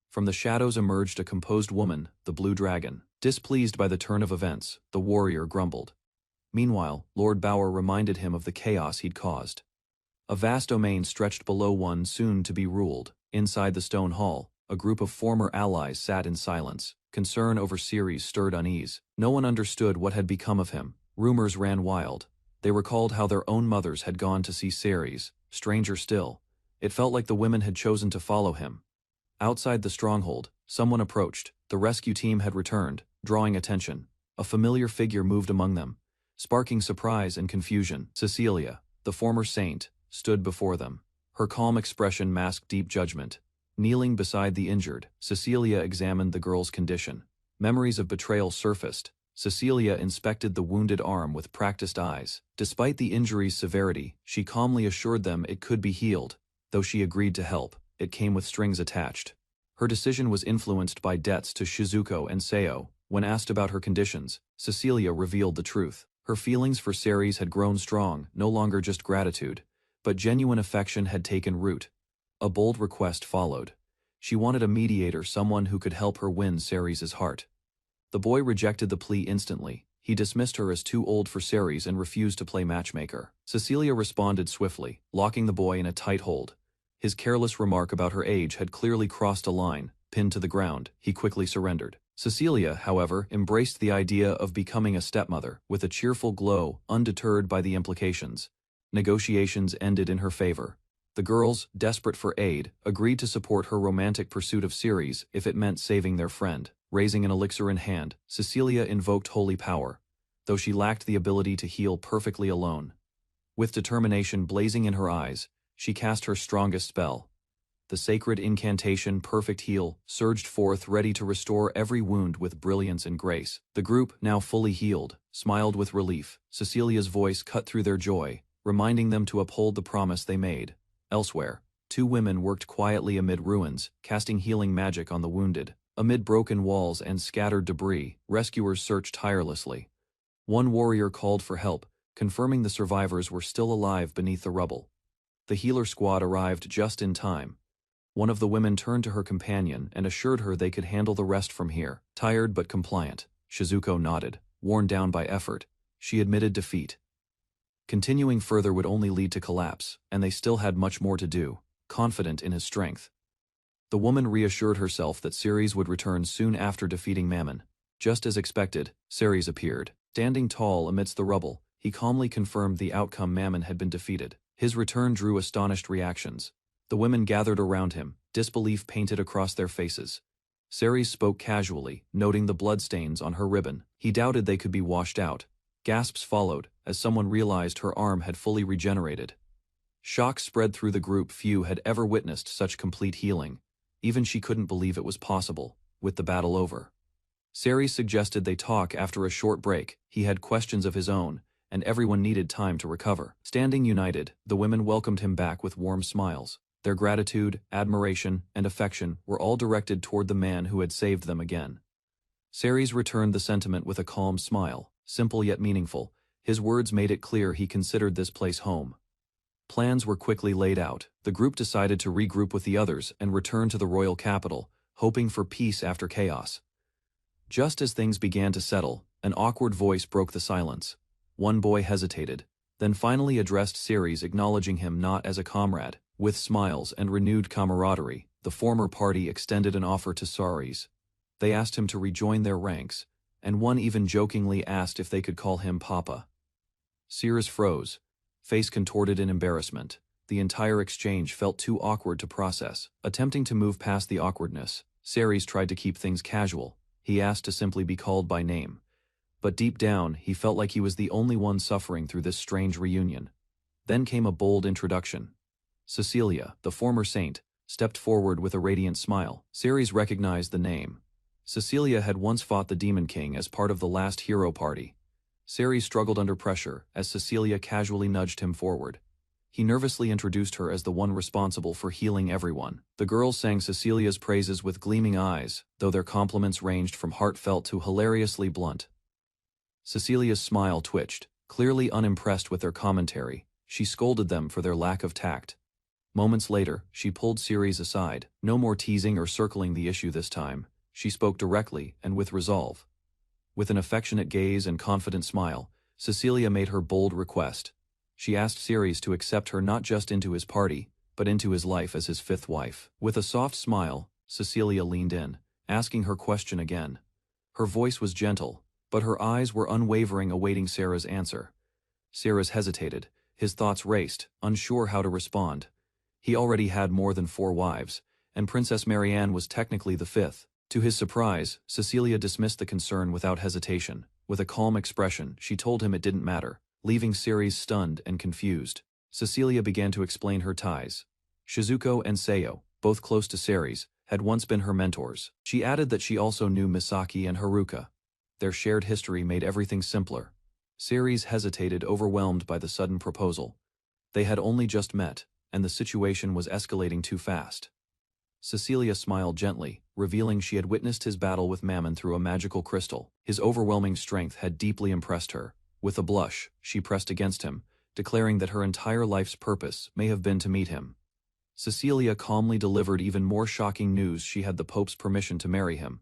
From the shadows emerged a composed woman, the Blue Dragon. Displeased by the turn of events, the warrior grumbled. Meanwhile, Lord Bauer reminded him of the chaos he'd caused. A vast domain stretched below one soon to be ruled. Inside the stone hall, a group of former allies sat in silence. Concern over Ceres stirred unease. No one understood what had become of him. Rumors ran wild. They recalled how their own mothers had gone to see Ceres. Stranger still, it felt like the women had chosen to follow him. Outside the stronghold, someone approached. The rescue team had returned, drawing attention. A familiar figure moved among them, sparking surprise and confusion. Cecilia, the former saint, stood before them. Her calm expression masked deep judgment. Kneeling beside the injured, Cecilia examined the girl's condition. Memories of betrayal surfaced. Cecilia inspected the wounded arm with practiced eyes. Despite the injury's severity, she calmly assured them it could be healed. Though she agreed to help, it came with strings attached. Her decision was influenced by debts to Shizuko and Seo. When asked about her conditions, Cecilia revealed the truth. Her feelings for Ceres had grown strong, no longer just gratitude, but genuine affection had taken root. A bold request followed. She wanted a mediator, someone who could help her win Ceres' heart. The boy rejected the plea instantly. He dismissed her as too old for Ceres and refused to play matchmaker. Cecilia responded swiftly, locking the boy in a tight hold. His careless remark about her age had clearly crossed a line. Pinned to the ground, he quickly surrendered. Cecilia, however, embraced the idea of becoming a stepmother, with a cheerful glow, undeterred by the implications. Negotiations ended in her favor. The girls, desperate for aid, agreed to support her romantic pursuit of Ceres if it meant saving their friend. Raising an elixir in hand, Cecilia invoked holy power, though she lacked the ability to heal perfectly alone. With determination blazing in her eyes, she cast her strongest spell. The sacred incantation Perfect Heal surged forth, ready to restore every wound with brilliance and grace. The group, now fully healed, smiled with relief. Cecilia's voice cut through their joy, reminding them to uphold the promise they made. Elsewhere, two women worked quietly amid ruins, casting healing magic on the wounded. Amid broken walls and scattered debris, rescuers searched tirelessly. One warrior called for help, confirming the survivors were still alive beneath the rubble. The healer squad arrived just in time. One of the women turned to her companion and assured her they could handle the rest from here. Tired but compliant, Shizuko nodded. Worn down by effort, she admitted defeat. Continuing further would only lead to collapse, and they still had much more to do. Confident in his strength, the woman reassured herself that Ceres would return soon after defeating Mammon. Just as expected, Ceres appeared. Standing tall amidst the rubble, he calmly confirmed the outcome. Mammon had been defeated. His return drew astonished reactions. The women gathered around him, disbelief painted across their faces. Ceres spoke casually, noting the bloodstains on her ribbon. He doubted they could be washed out. Gasps followed, as someone realized her arm had fully regenerated. Shock spread through the group. Few had ever witnessed such complete healing. Even she couldn't believe it was possible, with the battle over. Ceres suggested they talk after a short break. He had questions of his own, and everyone needed time to recover. Standing united, the women welcomed him back with warm smiles. Their gratitude, admiration, and affection were all directed toward the man who had saved them again. Ceres returned the sentiment with a calm smile, simple yet meaningful. His words made it clear he considered this place home. Plans were quickly laid out. The group decided to regroup with the others and return to the royal capital, hoping for peace after chaos. Just as things began to settle, an awkward voice broke the silence. One boy hesitated, then finally addressed Ceres, acknowledging him not as a comrade. With smiles and renewed camaraderie, the former party extended an offer to Ceres. They asked him to rejoin their ranks, and one even jokingly asked if they could call him Papa. Ceres froze, face contorted in embarrassment. The entire exchange felt too awkward to process. Attempting to move past the awkwardness, Ceres tried to keep things casual. He asked to simply be called by name. But deep down, he felt like he was the only one suffering through this strange reunion. Then came a bold introduction. Cecilia, the former saint, stepped forward with a radiant smile. Ceres recognized the name. Cecilia had once fought the Demon King as part of the last hero party. Ceres struggled under pressure as Cecilia casually nudged him forward. He nervously introduced her as the one responsible for healing everyone. The girls sang Cecilia's praises with gleaming eyes, though their compliments ranged from heartfelt to hilariously blunt. Cecilia's smile twitched, clearly unimpressed with their commentary. She scolded them for their lack of tact. Moments later, she pulled Ceres aside. No more teasing or circling the issue this time. She spoke directly and with resolve. With an affectionate gaze and confident smile, Cecilia made her bold request. She asked Ceres to accept her not just into his party, but into his life as his fifth wife. With a soft smile, Cecilia leaned in, asking her question again. Her voice was gentle, but her eyes were unwavering, awaiting Sarah's answer. Ceres hesitated, his thoughts raced, unsure how to respond. He already had more than 4 wives, and Princess Marianne was technically the 5th. To his surprise, Cecilia dismissed the concern without hesitation. With a calm expression, she told him it didn't matter, leaving Ceres stunned and confused. Cecilia began to explain her ties. Shizuko and Seiyo, both close to Ceres, had once been her mentors. She added that she also knew Misaki and Haruka. Their shared history made everything simpler. Ceres hesitated, overwhelmed by the sudden proposal. They had only just met, and the situation was escalating too fast. Cecilia smiled gently, revealing she had witnessed his battle with Mammon through a magical crystal. His overwhelming strength had deeply impressed her. With a blush, she pressed against him, declaring that her entire life's purpose may have been to meet him. Cecilia calmly delivered even more shocking news: she had the Pope's permission to marry him.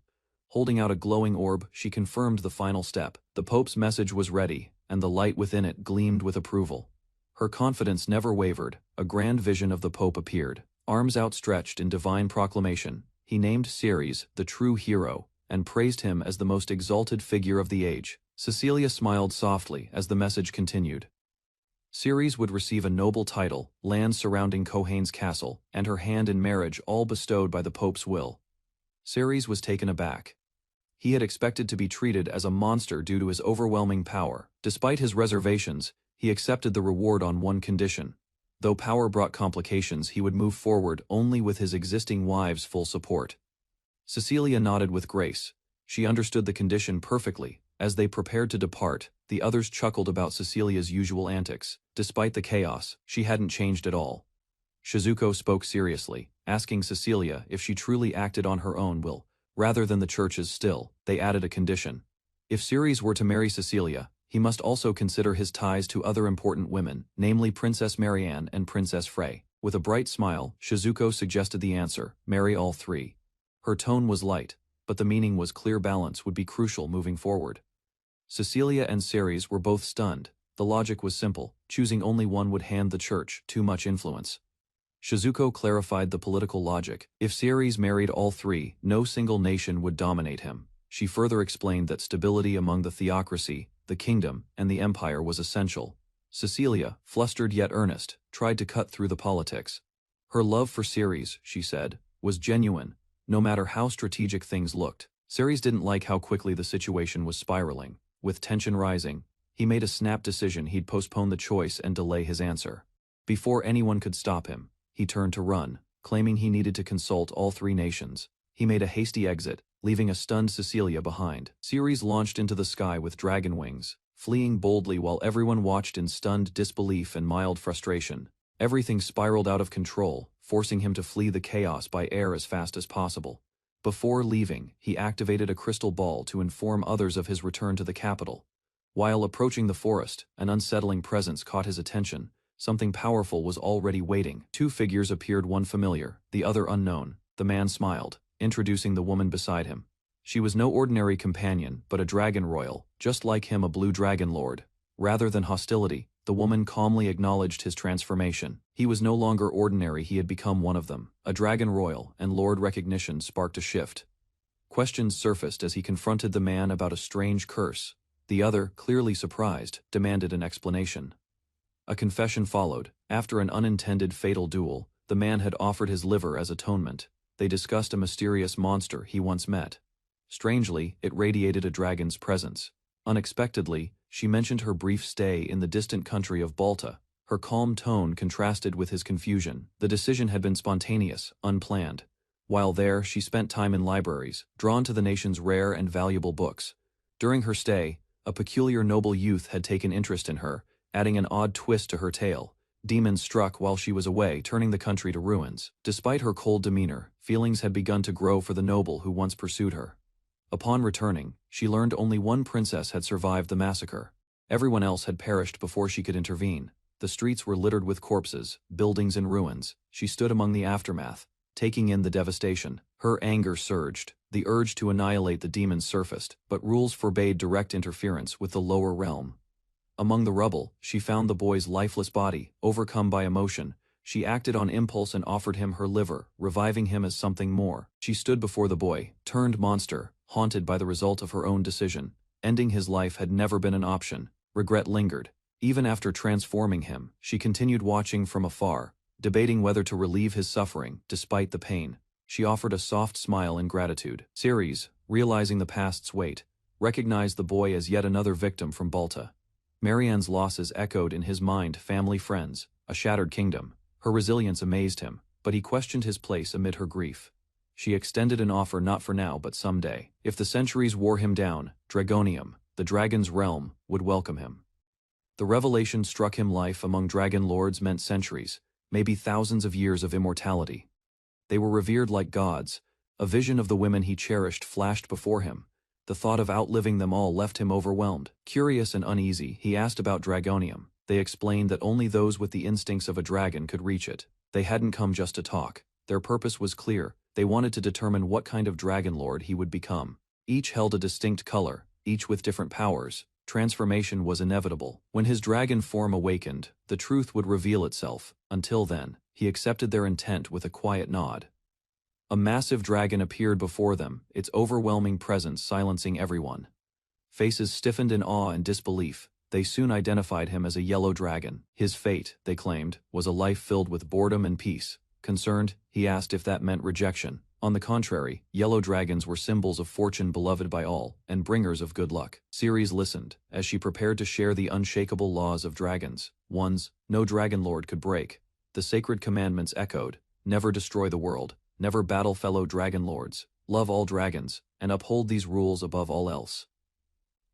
Holding out a glowing orb, she confirmed the final step. The Pope's message was ready, and the light within it gleamed with approval. Her confidence never wavered. A grand vision of the Pope appeared. Arms outstretched in divine proclamation, he named Ceres the true hero, and praised him as the most exalted figure of the age. Cecilia smiled softly as the message continued. Ceres would receive a noble title, land surrounding Kohane's castle, and her hand in marriage, all bestowed by the Pope's will. Ceres was taken aback. He had expected to be treated as a monster due to his overwhelming power. Despite his reservations, he accepted the reward on one condition. Though power brought complications, he would move forward only with his existing wives' full support. Cecilia nodded with grace. She understood the condition perfectly. As they prepared to depart, the others chuckled about Cecilia's usual antics. Despite the chaos, she hadn't changed at all. Shizuko spoke seriously, asking Cecilia if she truly acted on her own will, rather than the church's. Still, they added a condition. If Ceres were to marry Cecilia, he must also consider his ties to other important women, namely Princess Marianne and Princess Frey. With a bright smile, Shizuko suggested the answer: marry all 3. Her tone was light, but the meaning was clear. Balance would be crucial moving forward. Cecilia and Ceres were both stunned. The logic was simple: choosing only one would hand the church too much influence. Shizuko clarified the political logic. If Ceres married all 3, no single nation would dominate him. She further explained that stability among the theocracy, the kingdom, and the empire was essential. Cecilia, flustered yet earnest, tried to cut through the politics. Her love for Ceres, she said, was genuine, no matter how strategic things looked. Ceres didn't like how quickly the situation was spiraling. With tension rising, he made a snap decision: he'd postpone the choice and delay his answer. Before anyone could stop him, he turned to run, claiming he needed to consult all 3 nations. He made a hasty exit, leaving a stunned Cecilia behind. Ceres launched into the sky with dragon wings, fleeing boldly while everyone watched in stunned disbelief and mild frustration. Everything spiraled out of control, forcing him to flee the chaos by air as fast as possible. Before leaving, he activated a crystal ball to inform others of his return to the capital. While approaching the forest, an unsettling presence caught his attention. Something powerful was already waiting. 2 figures appeared, one familiar, the other unknown. The man smiled, introducing the woman beside him. She was no ordinary companion, but a dragon royal, just like him, a blue dragon lord. Rather than hostility, the woman calmly acknowledged his transformation. He was no longer ordinary, he had become one of them. A dragon royal, and lord recognition sparked a shift. Questions surfaced as he confronted the man about a strange curse. The other, clearly surprised, demanded an explanation. A confession followed. After an unintended fatal duel, the man had offered his liver as atonement. They discussed a mysterious monster he once met. Strangely, it radiated a dragon's presence. Unexpectedly, she mentioned her brief stay in the distant country of Balta. Her calm tone contrasted with his confusion. The decision had been spontaneous, unplanned. While there, she spent time in libraries, drawn to the nation's rare and valuable books. During her stay, a peculiar noble youth had taken interest in her, adding an odd twist to her tale. Demons struck while she was away, turning the country to ruins. Despite her cold demeanor, feelings had begun to grow for the noble who once pursued her. Upon returning, she learned only one princess had survived the massacre. Everyone else had perished before she could intervene. The streets were littered with corpses, buildings in ruins. She stood among the aftermath, taking in the devastation. Her anger surged. The urge to annihilate the demons surfaced, but rules forbade direct interference with the lower realm. Among the rubble, she found the boy's lifeless body. Overcome by emotion, she acted on impulse and offered him her liver, reviving him as something more. She stood before the boy, turned monster, haunted by the result of her own decision. Ending his life had never been an option. Regret lingered. Even after transforming him, she continued watching from afar, debating whether to relieve his suffering. Despite the pain, she offered a soft smile in gratitude. Ceres, realizing the past's weight, recognized the boy as yet another victim from Balta. Marianne's losses echoed in his mind: family, friends, a shattered kingdom. Her resilience amazed him, but he questioned his place amid her grief. She extended an offer: not for now, but someday. If the centuries wore him down, Dragonium, the dragon's realm, would welcome him. The revelation struck him. Life among dragon lords meant centuries, maybe thousands of years of immortality. They were revered like gods. A vision of the women he cherished flashed before him. The thought of outliving them all left him overwhelmed. Curious and uneasy, he asked about Dragonium. They explained that only those with the instincts of a dragon could reach it. They hadn't come just to talk. Their purpose was clear. They wanted to determine what kind of dragon lord he would become. Each held a distinct color, each with different powers. Transformation was inevitable. When his dragon form awakened, the truth would reveal itself. Until then, he accepted their intent with a quiet nod. A massive dragon appeared before them, its overwhelming presence silencing everyone. Faces stiffened in awe and disbelief. They soon identified him as a yellow dragon. His fate, they claimed, was a life filled with boredom and peace. Concerned, he asked if that meant rejection. On the contrary, yellow dragons were symbols of fortune, beloved by all, and bringers of good luck. Ceres listened, as she prepared to share the unshakable laws of dragons. Ones no dragon lord could break. The sacred commandments echoed: never destroy the world, never battle fellow dragon lords, love all dragons, and uphold these rules above all else.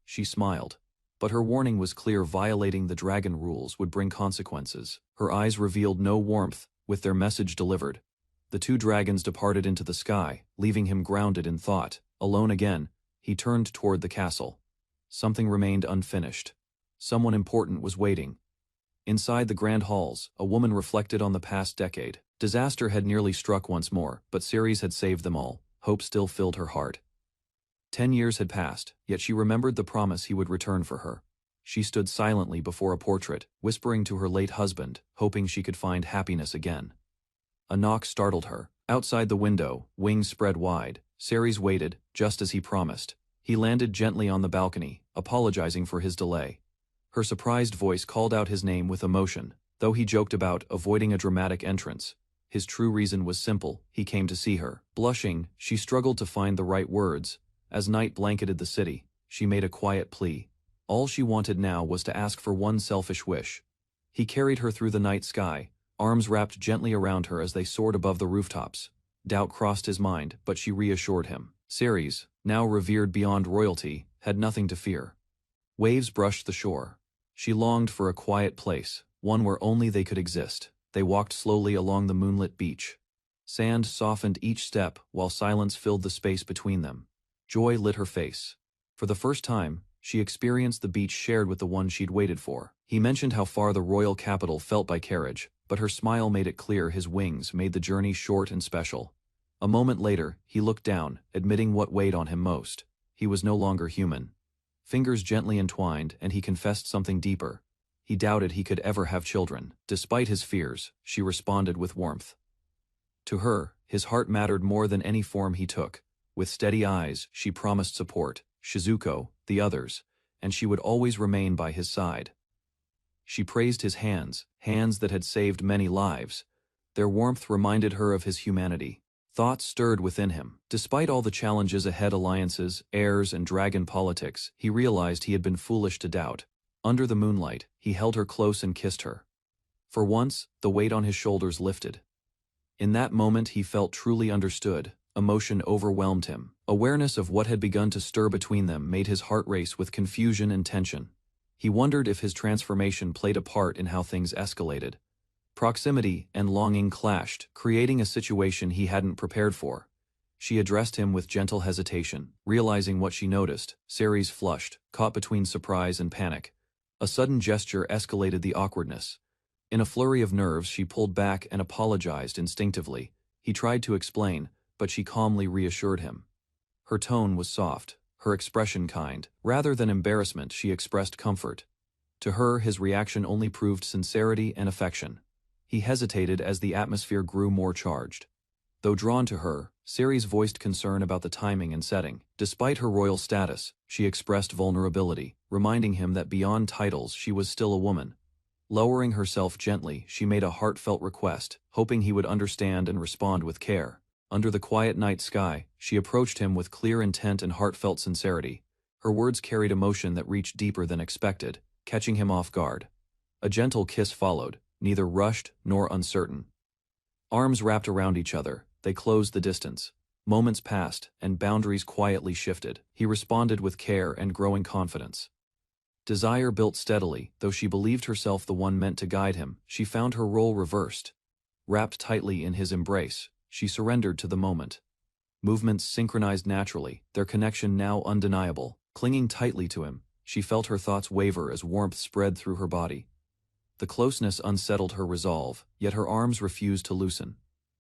She smiled. But her warning was clear: violating the dragon rules would bring consequences. Her eyes revealed no warmth. With their message delivered, the two dragons departed into the sky, leaving him grounded in thought. Alone again, he turned toward the castle. Something remained unfinished. Someone important was waiting. Inside the grand halls, a woman reflected on the past decade. Disaster had nearly struck once more, but Ceres had saved them all. Hope still filled her heart. 10 years had passed, yet she remembered the promise he would return for her. She stood silently before a portrait, whispering to her late husband, hoping she could find happiness again. A knock startled her. Outside the window, wings spread wide, Ceres waited, just as he promised. He landed gently on the balcony, apologizing for his delay. Her surprised voice called out his name with emotion. Though he joked about avoiding a dramatic entrance, his true reason was simple: he came to see her. Blushing, she struggled to find the right words. As night blanketed the city, she made a quiet plea. All she wanted now was to ask for one selfish wish. He carried her through the night sky, arms wrapped gently around her as they soared above the rooftops. Doubt crossed his mind, but she reassured him. Ceres, now revered beyond royalty, had nothing to fear. Waves brushed the shore. She longed for a quiet place, one where only they could exist. They walked slowly along the moonlit beach. Sand softened each step, while silence filled the space between them. Joy lit her face. For the first time, she experienced the beach shared with the one she'd waited for. He mentioned how far the royal capital felt by carriage, but her smile made it clear his wings made the journey short and special. A moment later, he looked down, admitting what weighed on him most. He was no longer human. Fingers gently entwined, and he confessed something deeper. He doubted he could ever have children. Despite his fears, she responded with warmth. To her, his heart mattered more than any form he took. With steady eyes, she promised support, Shizuko, the others, and she would always remain by his side. She praised his hands, hands that had saved many lives. Their warmth reminded her of his humanity. Thoughts stirred within him. Despite all the challenges ahead, alliances, heirs, and dragon politics, he realized he had been foolish to doubt. Under the moonlight, he held her close and kissed her. For once, the weight on his shoulders lifted. In that moment he felt truly understood. Emotion overwhelmed him. Awareness of what had begun to stir between them made his heart race with confusion and tension. He wondered if his transformation played a part in how things escalated. Proximity and longing clashed, creating a situation he hadn't prepared for. She addressed him with gentle hesitation. Realizing what she noticed, Ceres flushed, caught between surprise and panic. A sudden gesture escalated the awkwardness. In a flurry of nerves, she pulled back and apologized instinctively. He tried to explain, but she calmly reassured him. Her tone was soft, her expression kind. Rather than embarrassment, she expressed comfort. To her, his reaction only proved sincerity and affection. He hesitated as the atmosphere grew more charged. Though drawn to her, Ceres voiced concern about the timing and setting. Despite her royal status, she expressed vulnerability, reminding him that beyond titles she was still a woman. Lowering herself gently, she made a heartfelt request, hoping he would understand and respond with care. Under the quiet night sky, she approached him with clear intent and heartfelt sincerity. Her words carried emotion that reached deeper than expected, catching him off guard. A gentle kiss followed, neither rushed nor uncertain. Arms wrapped around each other, they closed the distance. Moments passed, and boundaries quietly shifted. He responded with care and growing confidence. Desire built steadily, though she believed herself the one meant to guide him. She found her role reversed. Wrapped tightly in his embrace, she surrendered to the moment. Movements synchronized naturally, their connection now undeniable. Clinging tightly to him, she felt her thoughts waver as warmth spread through her body. The closeness unsettled her resolve, yet her arms refused to loosen.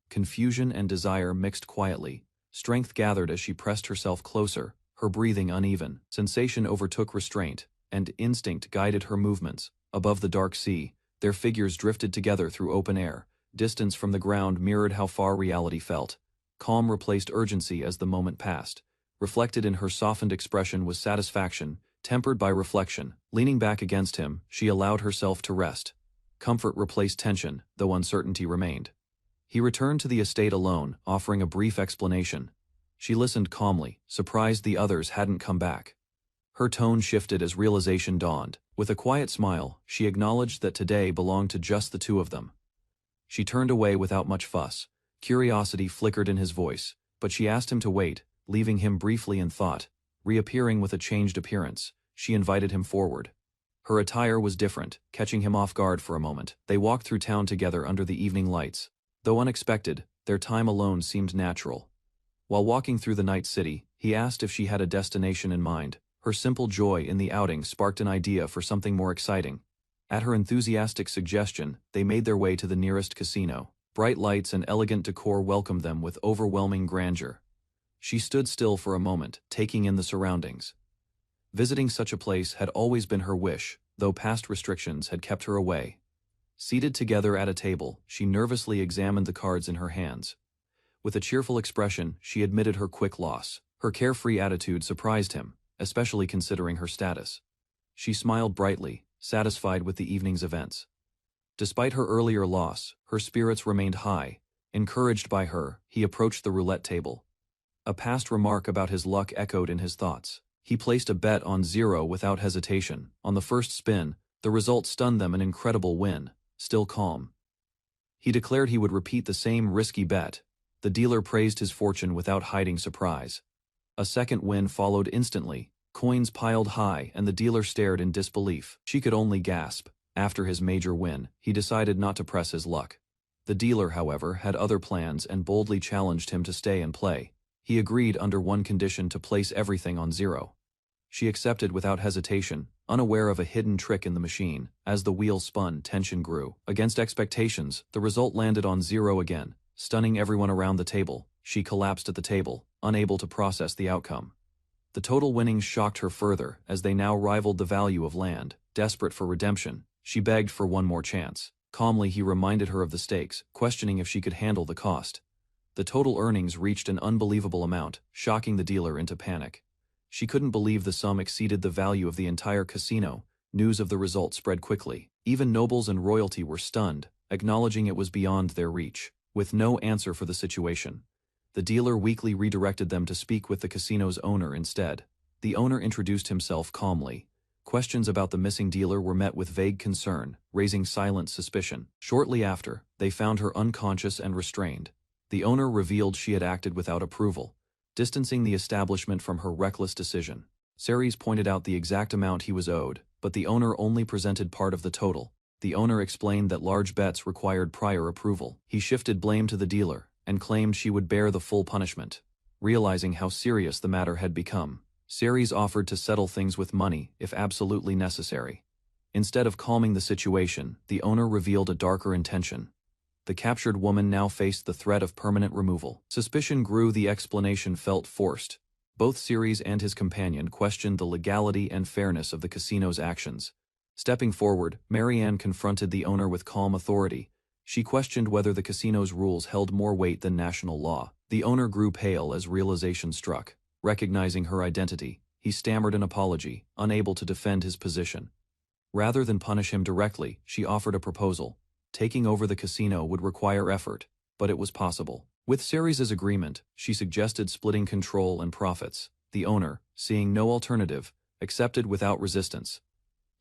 Confusion and desire mixed quietly. Strength gathered as she pressed herself closer, her breathing uneven. Sensation overtook restraint, and instinct guided her movements. Above the dark sea, their figures drifted together through open air. Distance from the ground mirrored how far reality felt. Calm replaced urgency as the moment passed. Reflected in her softened expression was satisfaction, tempered by reflection. Leaning back against him, she allowed herself to rest. Comfort replaced tension, though uncertainty remained. He returned to the estate alone, offering a brief explanation. She listened calmly, surprised the others hadn't come back. Her tone shifted as realization dawned. With a quiet smile, she acknowledged that today belonged to just the two of them. She turned away without much fuss. Curiosity flickered in his voice, but she asked him to wait, leaving him briefly in thought. Reappearing with a changed appearance, she invited him forward. Her attire was different, catching him off guard for a moment. They walked through town together under the evening lights. Though unexpected, their time alone seemed natural. While walking through the night city, he asked if she had a destination in mind. Her simple joy in the outing sparked an idea for something more exciting. At her enthusiastic suggestion, they made their way to the nearest casino. Bright lights and elegant decor welcomed them with overwhelming grandeur. She stood still for a moment, taking in the surroundings. Visiting such a place had always been her wish, though past restrictions had kept her away. Seated together at a table, she nervously examined the cards in her hands. With a cheerful expression, she admitted her quick loss. Her carefree attitude surprised him, especially considering her status. She smiled brightly, satisfied with the evening's events. Despite her earlier loss, her spirits remained high. Encouraged by her, he approached the roulette table. A past remark about his luck echoed in his thoughts. He placed a bet on 0 without hesitation. On the first spin, the result stunned them, an incredible win. Still calm, he declared he would repeat the same risky bet. The dealer praised his fortune without hiding surprise. A second win followed instantly. Coins piled high, and the dealer stared in disbelief. She could only gasp. After his major win, he decided not to press his luck. The dealer, however, had other plans and boldly challenged him to stay and play. He agreed under one condition: to place everything on 0. She accepted without hesitation, unaware of a hidden trick in the machine. As the wheel spun, tension grew. Against expectations, the result landed on 0 again, stunning everyone around the table. She collapsed at the table, unable to process the outcome. The total winnings shocked her further, as they now rivaled the value of land. Desperate for redemption, she begged for one more chance. Calmly, he reminded her of the stakes, questioning if she could handle the cost. The total earnings reached an unbelievable amount, shocking the dealer into panic. She couldn't believe the sum exceeded the value of the entire casino. News of the result spread quickly. Even nobles and royalty were stunned, acknowledging it was beyond their reach. With no answer for the situation, the dealer weakly redirected them to speak with the casino's owner instead. The owner introduced himself calmly. Questions about the missing dealer were met with vague concern, raising silent suspicion. Shortly after, they found her unconscious and restrained. The owner revealed she had acted without approval, distancing the establishment from her reckless decision. Ceres pointed out the exact amount he was owed, but the owner only presented part of the total. The owner explained that large bets required prior approval. He shifted blame to the dealer, and claimed she would bear the full punishment. Realizing how serious the matter had become, Ceres offered to settle things with money if absolutely necessary. Instead of calming the situation, the owner revealed a darker intention. The captured woman now faced the threat of permanent removal. Suspicion grew, the explanation felt forced. Both Ceres and his companion questioned the legality and fairness of the casino's actions. Stepping forward, Marianne confronted the owner with calm authority. She questioned whether the casino's rules held more weight than national law. The owner grew pale as realization struck. Recognizing her identity, he stammered an apology, unable to defend his position. Rather than punish him directly, she offered a proposal. Taking over the casino would require effort, but it was possible. With Ceres' agreement, she suggested splitting control and profits. The owner, seeing no alternative, accepted without resistance.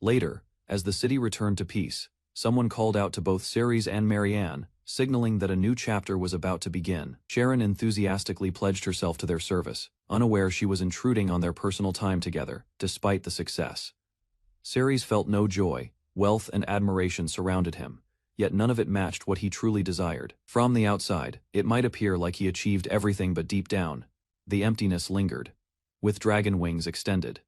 Later, as the city returned to peace, someone called out to both Ceres and Marianne, signaling that a new chapter was about to begin. Sharon enthusiastically pledged herself to their service, unaware she was intruding on their personal time together, despite the success. Ceres felt no joy. Wealth and admiration surrounded him, yet none of it matched what he truly desired. From the outside, it might appear like he achieved everything, but deep down, the emptiness lingered. With dragon wings extended,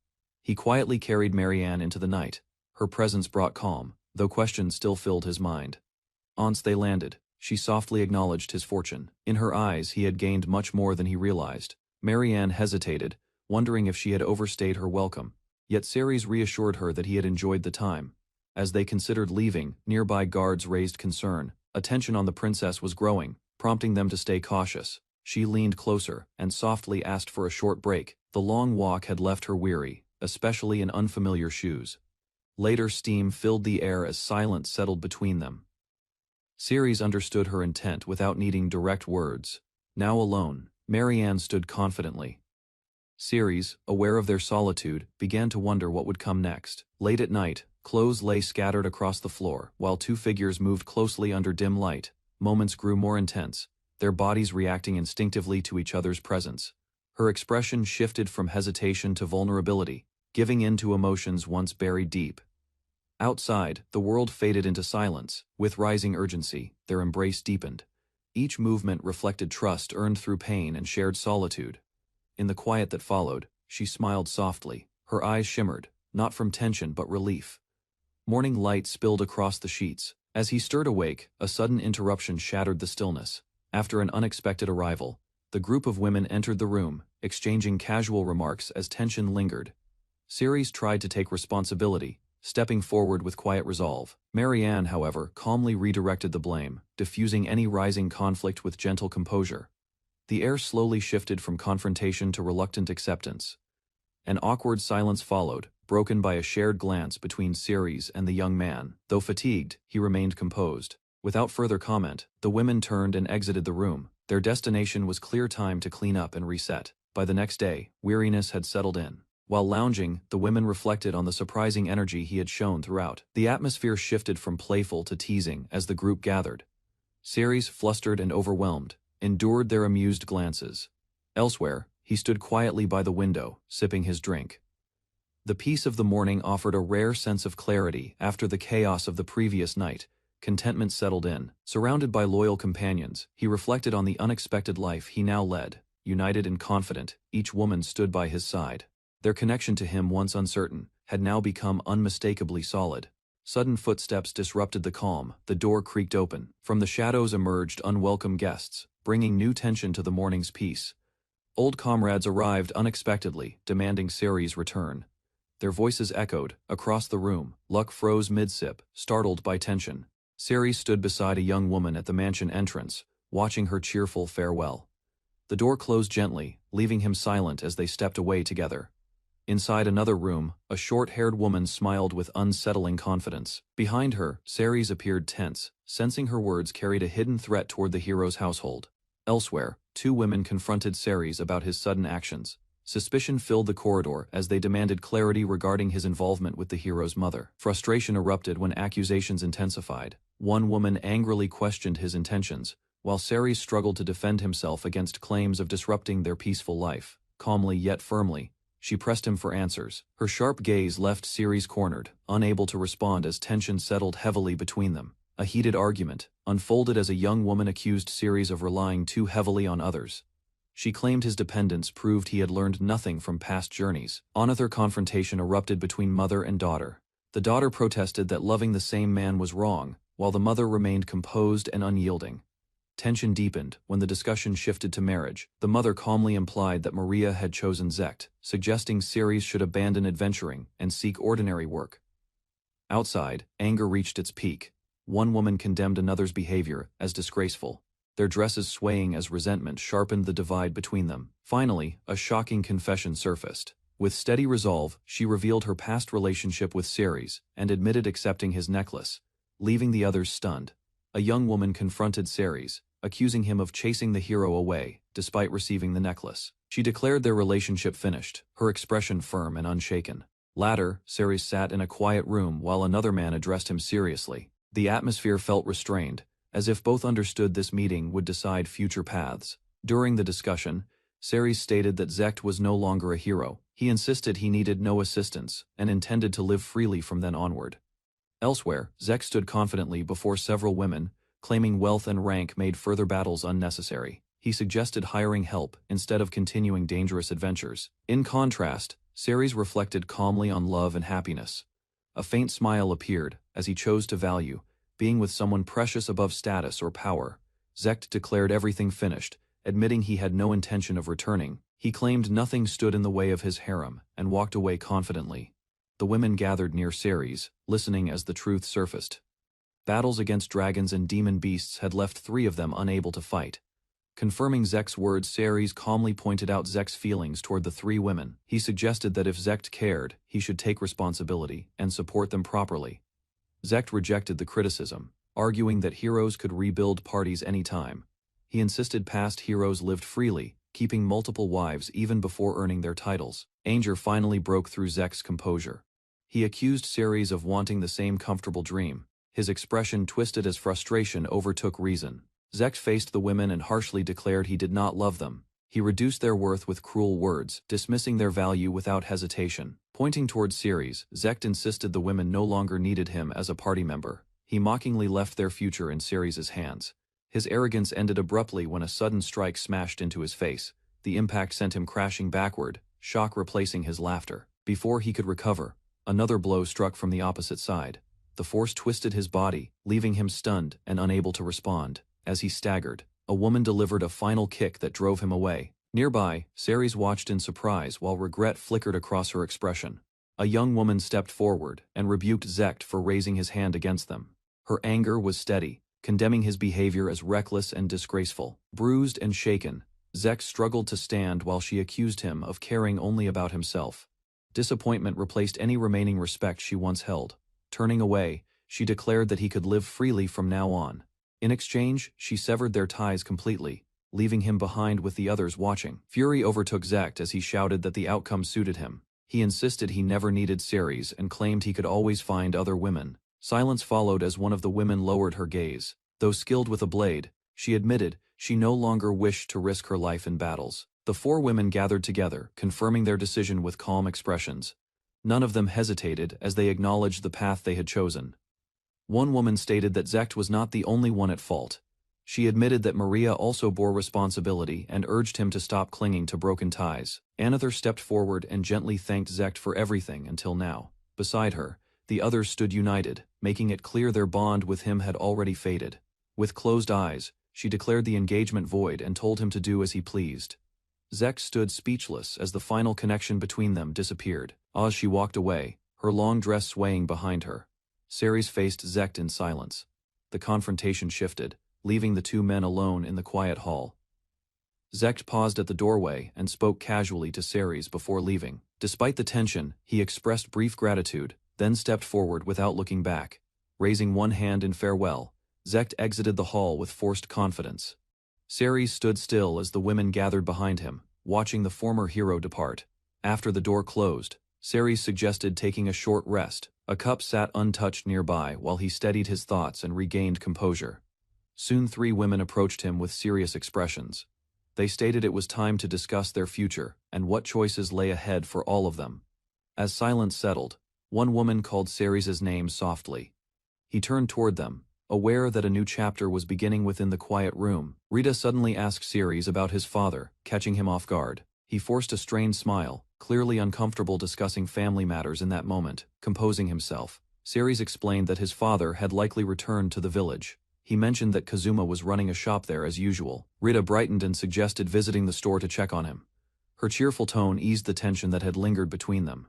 he quietly carried Marianne into the night. Her presence brought calm, though questions still filled his mind. Once they landed, she softly acknowledged his fortune. In her eyes, he had gained much more than he realized. Marianne hesitated, wondering if she had overstayed her welcome, yet Ceres reassured her that he had enjoyed the time. As they considered leaving, nearby guards raised concern. Attention on the princess was growing, prompting them to stay cautious. She leaned closer and softly asked for a short break. The long walk had left her weary, especially in unfamiliar shoes. Later, steam filled the air as silence settled between them. Ceres understood her intent without needing direct words. Now alone, Marianne stood confidently. Ceres, aware of their solitude, began to wonder what would come next. Late at night, clothes lay scattered across the floor, while two figures moved closely under dim light. Moments grew more intense, their bodies reacting instinctively to each other's presence. Her expression shifted from hesitation to vulnerability, giving in to emotions once buried deep. Outside, the world faded into silence. With rising urgency, their embrace deepened. Each movement reflected trust earned through pain and shared solitude. In the quiet that followed, she smiled softly. Her eyes shimmered, not from tension but relief. Morning light spilled across the sheets. As he stirred awake, a sudden interruption shattered the stillness. After an unexpected arrival, the group of women entered the room, exchanging casual remarks as tension lingered. Ceres tried to take responsibility, stepping forward with quiet resolve. Marianne, however, calmly redirected the blame, diffusing any rising conflict with gentle composure. The air slowly shifted from confrontation to reluctant acceptance. An awkward silence followed, broken by a shared glance between Ceres and the young man. Though fatigued, he remained composed. Without further comment, the women turned and exited the room. Their destination was clear time to clean up and reset. By the next day, weariness had settled in. While lounging, the women reflected on the surprising energy he had shown throughout. The atmosphere shifted from playful to teasing as the group gathered. Ceres, flustered and overwhelmed, endured their amused glances. Elsewhere, he stood quietly by the window, sipping his drink. The peace of the morning offered a rare sense of clarity after the chaos of the previous night. Contentment settled in. Surrounded by loyal companions, he reflected on the unexpected life he now led. United and confident, each woman stood by his side. Their connection to him, once uncertain, had now become unmistakably solid. Sudden footsteps disrupted the calm. The door creaked open. From the shadows emerged unwelcome guests, bringing new tension to the morning's peace. Old comrades arrived unexpectedly, demanding Ceres' return. Their voices echoed across the room. Luck froze mid-sip, startled by tension. Ceres stood beside a young woman at the mansion entrance, watching her cheerful farewell. The door closed gently, leaving him silent as they stepped away together. Inside another room, a short-haired woman smiled with unsettling confidence. Behind her, Ceres appeared tense, sensing her words carried a hidden threat toward the hero's household. Elsewhere, two women confronted Ceres about his sudden actions. Suspicion filled the corridor as they demanded clarity regarding his involvement with the hero's mother. Frustration erupted when accusations intensified. One woman angrily questioned his intentions, while Ceres struggled to defend himself against claims of disrupting their peaceful life. Calmly yet firmly, she pressed him for answers. Her sharp gaze left Ceres cornered, unable to respond as tension settled heavily between them. A heated argument unfolded as a young woman accused Ceres of relying too heavily on others. She claimed his dependence proved he had learned nothing from past journeys. Another confrontation erupted between mother and daughter. The daughter protested that loving the same man was wrong, while the mother remained composed and unyielding. Tension deepened when the discussion shifted to marriage. The mother calmly implied that Maria had chosen Zekt, suggesting Ceres should abandon adventuring and seek ordinary work. Outside, anger reached its peak. One woman condemned another's behavior as disgraceful, their dresses swaying as resentment sharpened the divide between them. Finally, a shocking confession surfaced. With steady resolve, she revealed her past relationship with Ceres and admitted accepting his necklace, leaving the others stunned. A young woman confronted Ceres, accusing him of chasing the hero away, despite receiving the necklace. She declared their relationship finished, her expression firm and unshaken. Later, Ceres sat in a quiet room while another man addressed him seriously. The atmosphere felt restrained, as if both understood this meeting would decide future paths. During the discussion, Ceres stated that Zekt was no longer a hero. He insisted he needed no assistance and intended to live freely from then onward. Elsewhere, Zekt stood confidently before several women, claiming wealth and rank made further battles unnecessary. He suggested hiring help instead of continuing dangerous adventures. In contrast, Ceres reflected calmly on love and happiness. A faint smile appeared as he chose to value being with someone precious above status or power. Zekt declared everything finished, admitting he had no intention of returning. He claimed nothing stood in the way of his harem and walked away confidently. The women gathered near Ceres, listening as the truth surfaced. Battles against dragons and demon beasts had left 3 of them unable to fight. Confirming Zekt's words, Ceres calmly pointed out Zekt's feelings toward the 3 women. He suggested that if Zekt cared, he should take responsibility and support them properly. Zekt rejected the criticism, arguing that heroes could rebuild parties anytime. He insisted past heroes lived freely, keeping multiple wives even before earning their titles. Anger finally broke through Zekt's composure. He accused Ceres of wanting the same comfortable dream. His expression twisted as frustration overtook reason. Zekt faced the women and harshly declared he did not love them. He reduced their worth with cruel words, dismissing their value without hesitation. Pointing towards Ceres, Zekt insisted the women no longer needed him as a party member. He mockingly left their future in Ceres' hands. His arrogance ended abruptly when a sudden strike smashed into his face. The impact sent him crashing backward, shock replacing his laughter. Before he could recover, another blow struck from the opposite side. The force twisted his body, leaving him stunned and unable to respond. As he staggered, a woman delivered a final kick that drove him away. Nearby, Ceres watched in surprise while regret flickered across her expression. A young woman stepped forward and rebuked Zekt for raising his hand against them. Her anger was steady, condemning his behavior as reckless and disgraceful. Bruised and shaken, Zekt struggled to stand while she accused him of caring only about himself. Disappointment replaced any remaining respect she once held. Turning away, she declared that he could live freely from now on. In exchange, she severed their ties completely, leaving him behind with the others watching. Fury overtook Zekt as he shouted that the outcome suited him. He insisted he never needed Ceres and claimed he could always find other women. Silence followed as one of the women lowered her gaze. Though skilled with a blade, she admitted she no longer wished to risk her life in battles. The 4 women gathered together, confirming their decision with calm expressions. None of them hesitated as they acknowledged the path they had chosen. One woman stated that Zekt was not the only one at fault. She admitted that Maria also bore responsibility and urged him to stop clinging to broken ties. Another stepped forward and gently thanked Zekt for everything until now. Beside her, the others stood united, making it clear their bond with him had already faded. With closed eyes, she declared the engagement void and told him to do as he pleased. Zekt stood speechless as the final connection between them disappeared. As she walked away, her long dress swaying behind her, Ceres faced Zekt in silence. The confrontation shifted, leaving the 2 men alone in the quiet hall. Zekt paused at the doorway and spoke casually to Ceres before leaving. Despite the tension, he expressed brief gratitude, then stepped forward without looking back. Raising one hand in farewell, Zekt exited the hall with forced confidence. Ceres stood still as the women gathered behind him, watching the former hero depart. After the door closed, Ceres suggested taking a short rest. A cup sat untouched nearby while he steadied his thoughts and regained composure. Soon 3 women approached him with serious expressions. They stated it was time to discuss their future and what choices lay ahead for all of them. As silence settled, one woman called Ceres' name softly. He turned toward them, aware that a new chapter was beginning within the quiet room. Rita suddenly asked Ceres about his father, catching him off guard. He forced a strained smile, clearly uncomfortable discussing family matters in that moment. Composing himself, Ceres explained that his father had likely returned to the village. He mentioned that Kazuma was running a shop there as usual. Rita brightened and suggested visiting the store to check on him. Her cheerful tone eased the tension that had lingered between them.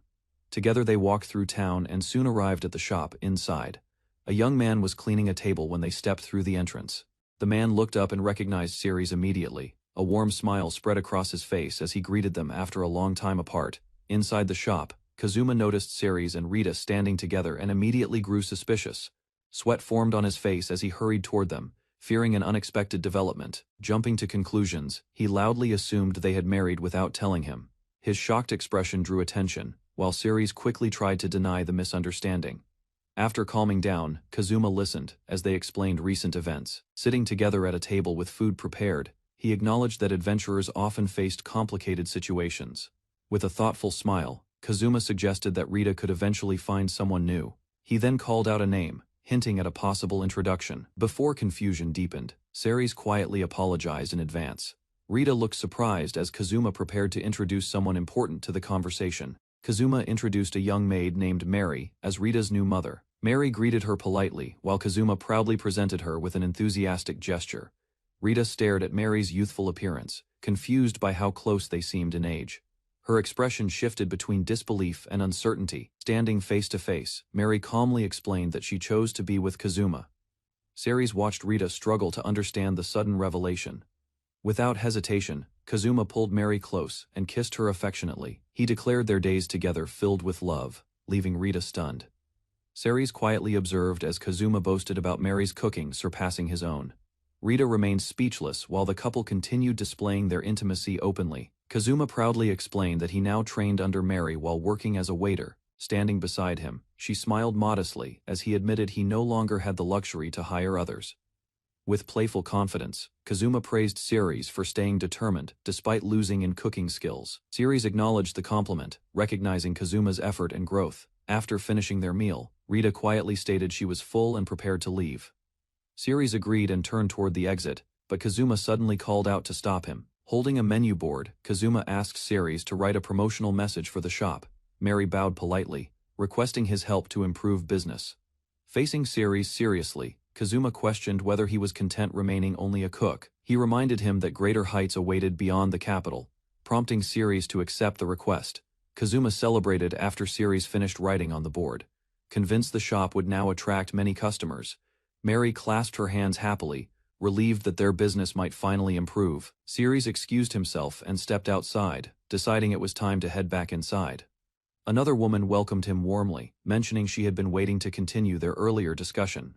Together they walked through town and soon arrived at the shop. Inside, a young man was cleaning a table when they stepped through the entrance. The man looked up and recognized Ceres immediately. A warm smile spread across his face as he greeted them after a long time apart. Inside the shop, Kazuma noticed Ceres and Rita standing together and immediately grew suspicious. Sweat formed on his face as he hurried toward them, fearing an unexpected development. Jumping to conclusions, he loudly assumed they had married without telling him. His shocked expression drew attention, while Ceres quickly tried to deny the misunderstanding. After calming down, Kazuma listened as they explained recent events. Sitting together at a table with food prepared, he acknowledged that adventurers often faced complicated situations. With a thoughtful smile, Kazuma suggested that Rita could eventually find someone new. He then called out a name, hinting at a possible introduction. Before confusion deepened, Ceres quietly apologized in advance. Rita looked surprised as Kazuma prepared to introduce someone important to the conversation. Kazuma introduced a young maid named Mary as Rita's new mother. Mary greeted her politely, while Kazuma proudly presented her with an enthusiastic gesture. Rita stared at Mary's youthful appearance, confused by how close they seemed in age. Her expression shifted between disbelief and uncertainty. Standing face to face, Mary calmly explained that she chose to be with Kazuma. Ceres watched Rita struggle to understand the sudden revelation. Without hesitation, Kazuma pulled Mary close and kissed her affectionately. He declared their days together filled with love, leaving Rita stunned. Ceres quietly observed as Kazuma boasted about Mary's cooking surpassing his own. Rita remained speechless while the couple continued displaying their intimacy openly. Kazuma proudly explained that he now trained under Mary while working as a waiter. Standing beside him, she smiled modestly as he admitted he no longer had the luxury to hire others. With playful confidence, Kazuma praised Ceres for staying determined despite losing in cooking skills. Ceres acknowledged the compliment, recognizing Kazuma's effort and growth. After finishing their meal, Rita quietly stated she was full and prepared to leave. Ceres agreed and turned toward the exit, but Kazuma suddenly called out to stop him. Holding a menu board, Kazuma asked Ceres to write a promotional message for the shop. Mary bowed politely, requesting his help to improve business. Facing Ceres seriously, Kazuma questioned whether he was content remaining only a cook. He reminded him that greater heights awaited beyond the capital, prompting Ceres to accept the request. Kazuma celebrated after Ceres finished writing on the board. Convinced the shop would now attract many customers, Mary clasped her hands happily, relieved that their business might finally improve. Ceres excused himself and stepped outside, deciding it was time to head back inside. Another woman welcomed him warmly, mentioning she had been waiting to continue their earlier discussion.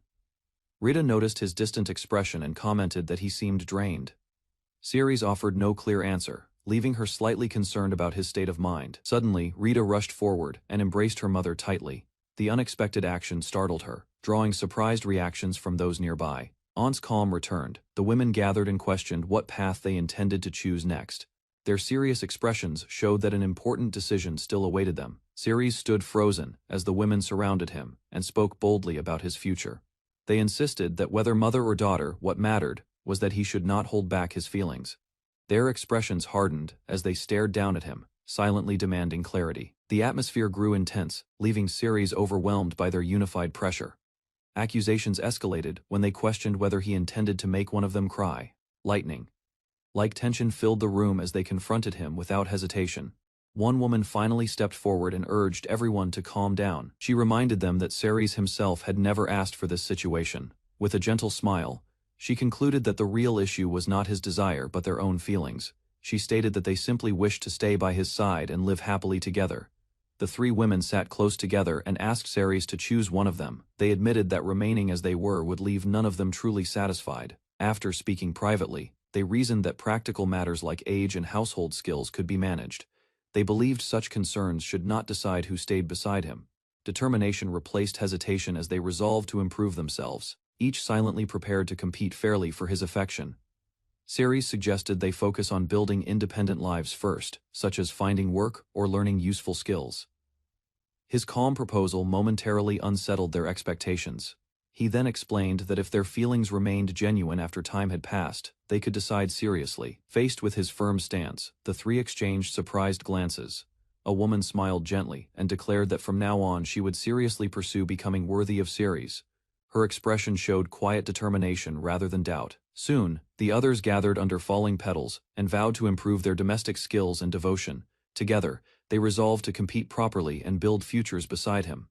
Rita noticed his distant expression and commented that he seemed drained. Ceres offered no clear answer, leaving her slightly concerned about his state of mind. Suddenly, Rita rushed forward and embraced her mother tightly. The unexpected action startled her, drawing surprised reactions from those nearby. Aunt's calm returned. The women gathered and questioned what path they intended to choose next. Their serious expressions showed that an important decision still awaited them. Ceres stood frozen as the women surrounded him and spoke boldly about his future. They insisted that whether mother or daughter, what mattered was that he should not hold back his feelings. Their expressions hardened as they stared down at him, silently demanding clarity. The atmosphere grew intense, leaving Ceres overwhelmed by their unified pressure. Accusations escalated when they questioned whether he intended to make one of them cry. Like tension filled the room as they confronted him without hesitation. One woman finally stepped forward and urged everyone to calm down. She reminded them that Ceres himself had never asked for this situation. With a gentle smile, she concluded that the real issue was not his desire but their own feelings. She stated that they simply wished to stay by his side and live happily together. The 3 women sat close together and asked Ceres to choose one of them. They admitted that remaining as they were would leave none of them truly satisfied. After speaking privately, They reasoned that practical matters like age and household skills could be managed. They believed such concerns should not decide who stayed beside him. Determination replaced hesitation as they resolved to improve themselves, each silently prepared to compete fairly for his affection. Ceres suggested they focus on building independent lives first, such as finding work or learning useful skills. His calm proposal momentarily unsettled their expectations. He then explained that if their feelings remained genuine after time had passed, they could decide seriously. Faced with his firm stance, the three exchanged surprised glances. A woman smiled gently and declared that from now on she would seriously pursue becoming worthy of Ceres. Her expression showed quiet determination rather than doubt. Soon, the others gathered under falling petals and vowed to improve their domestic skills and devotion. Together, they resolved to compete properly and build futures beside him.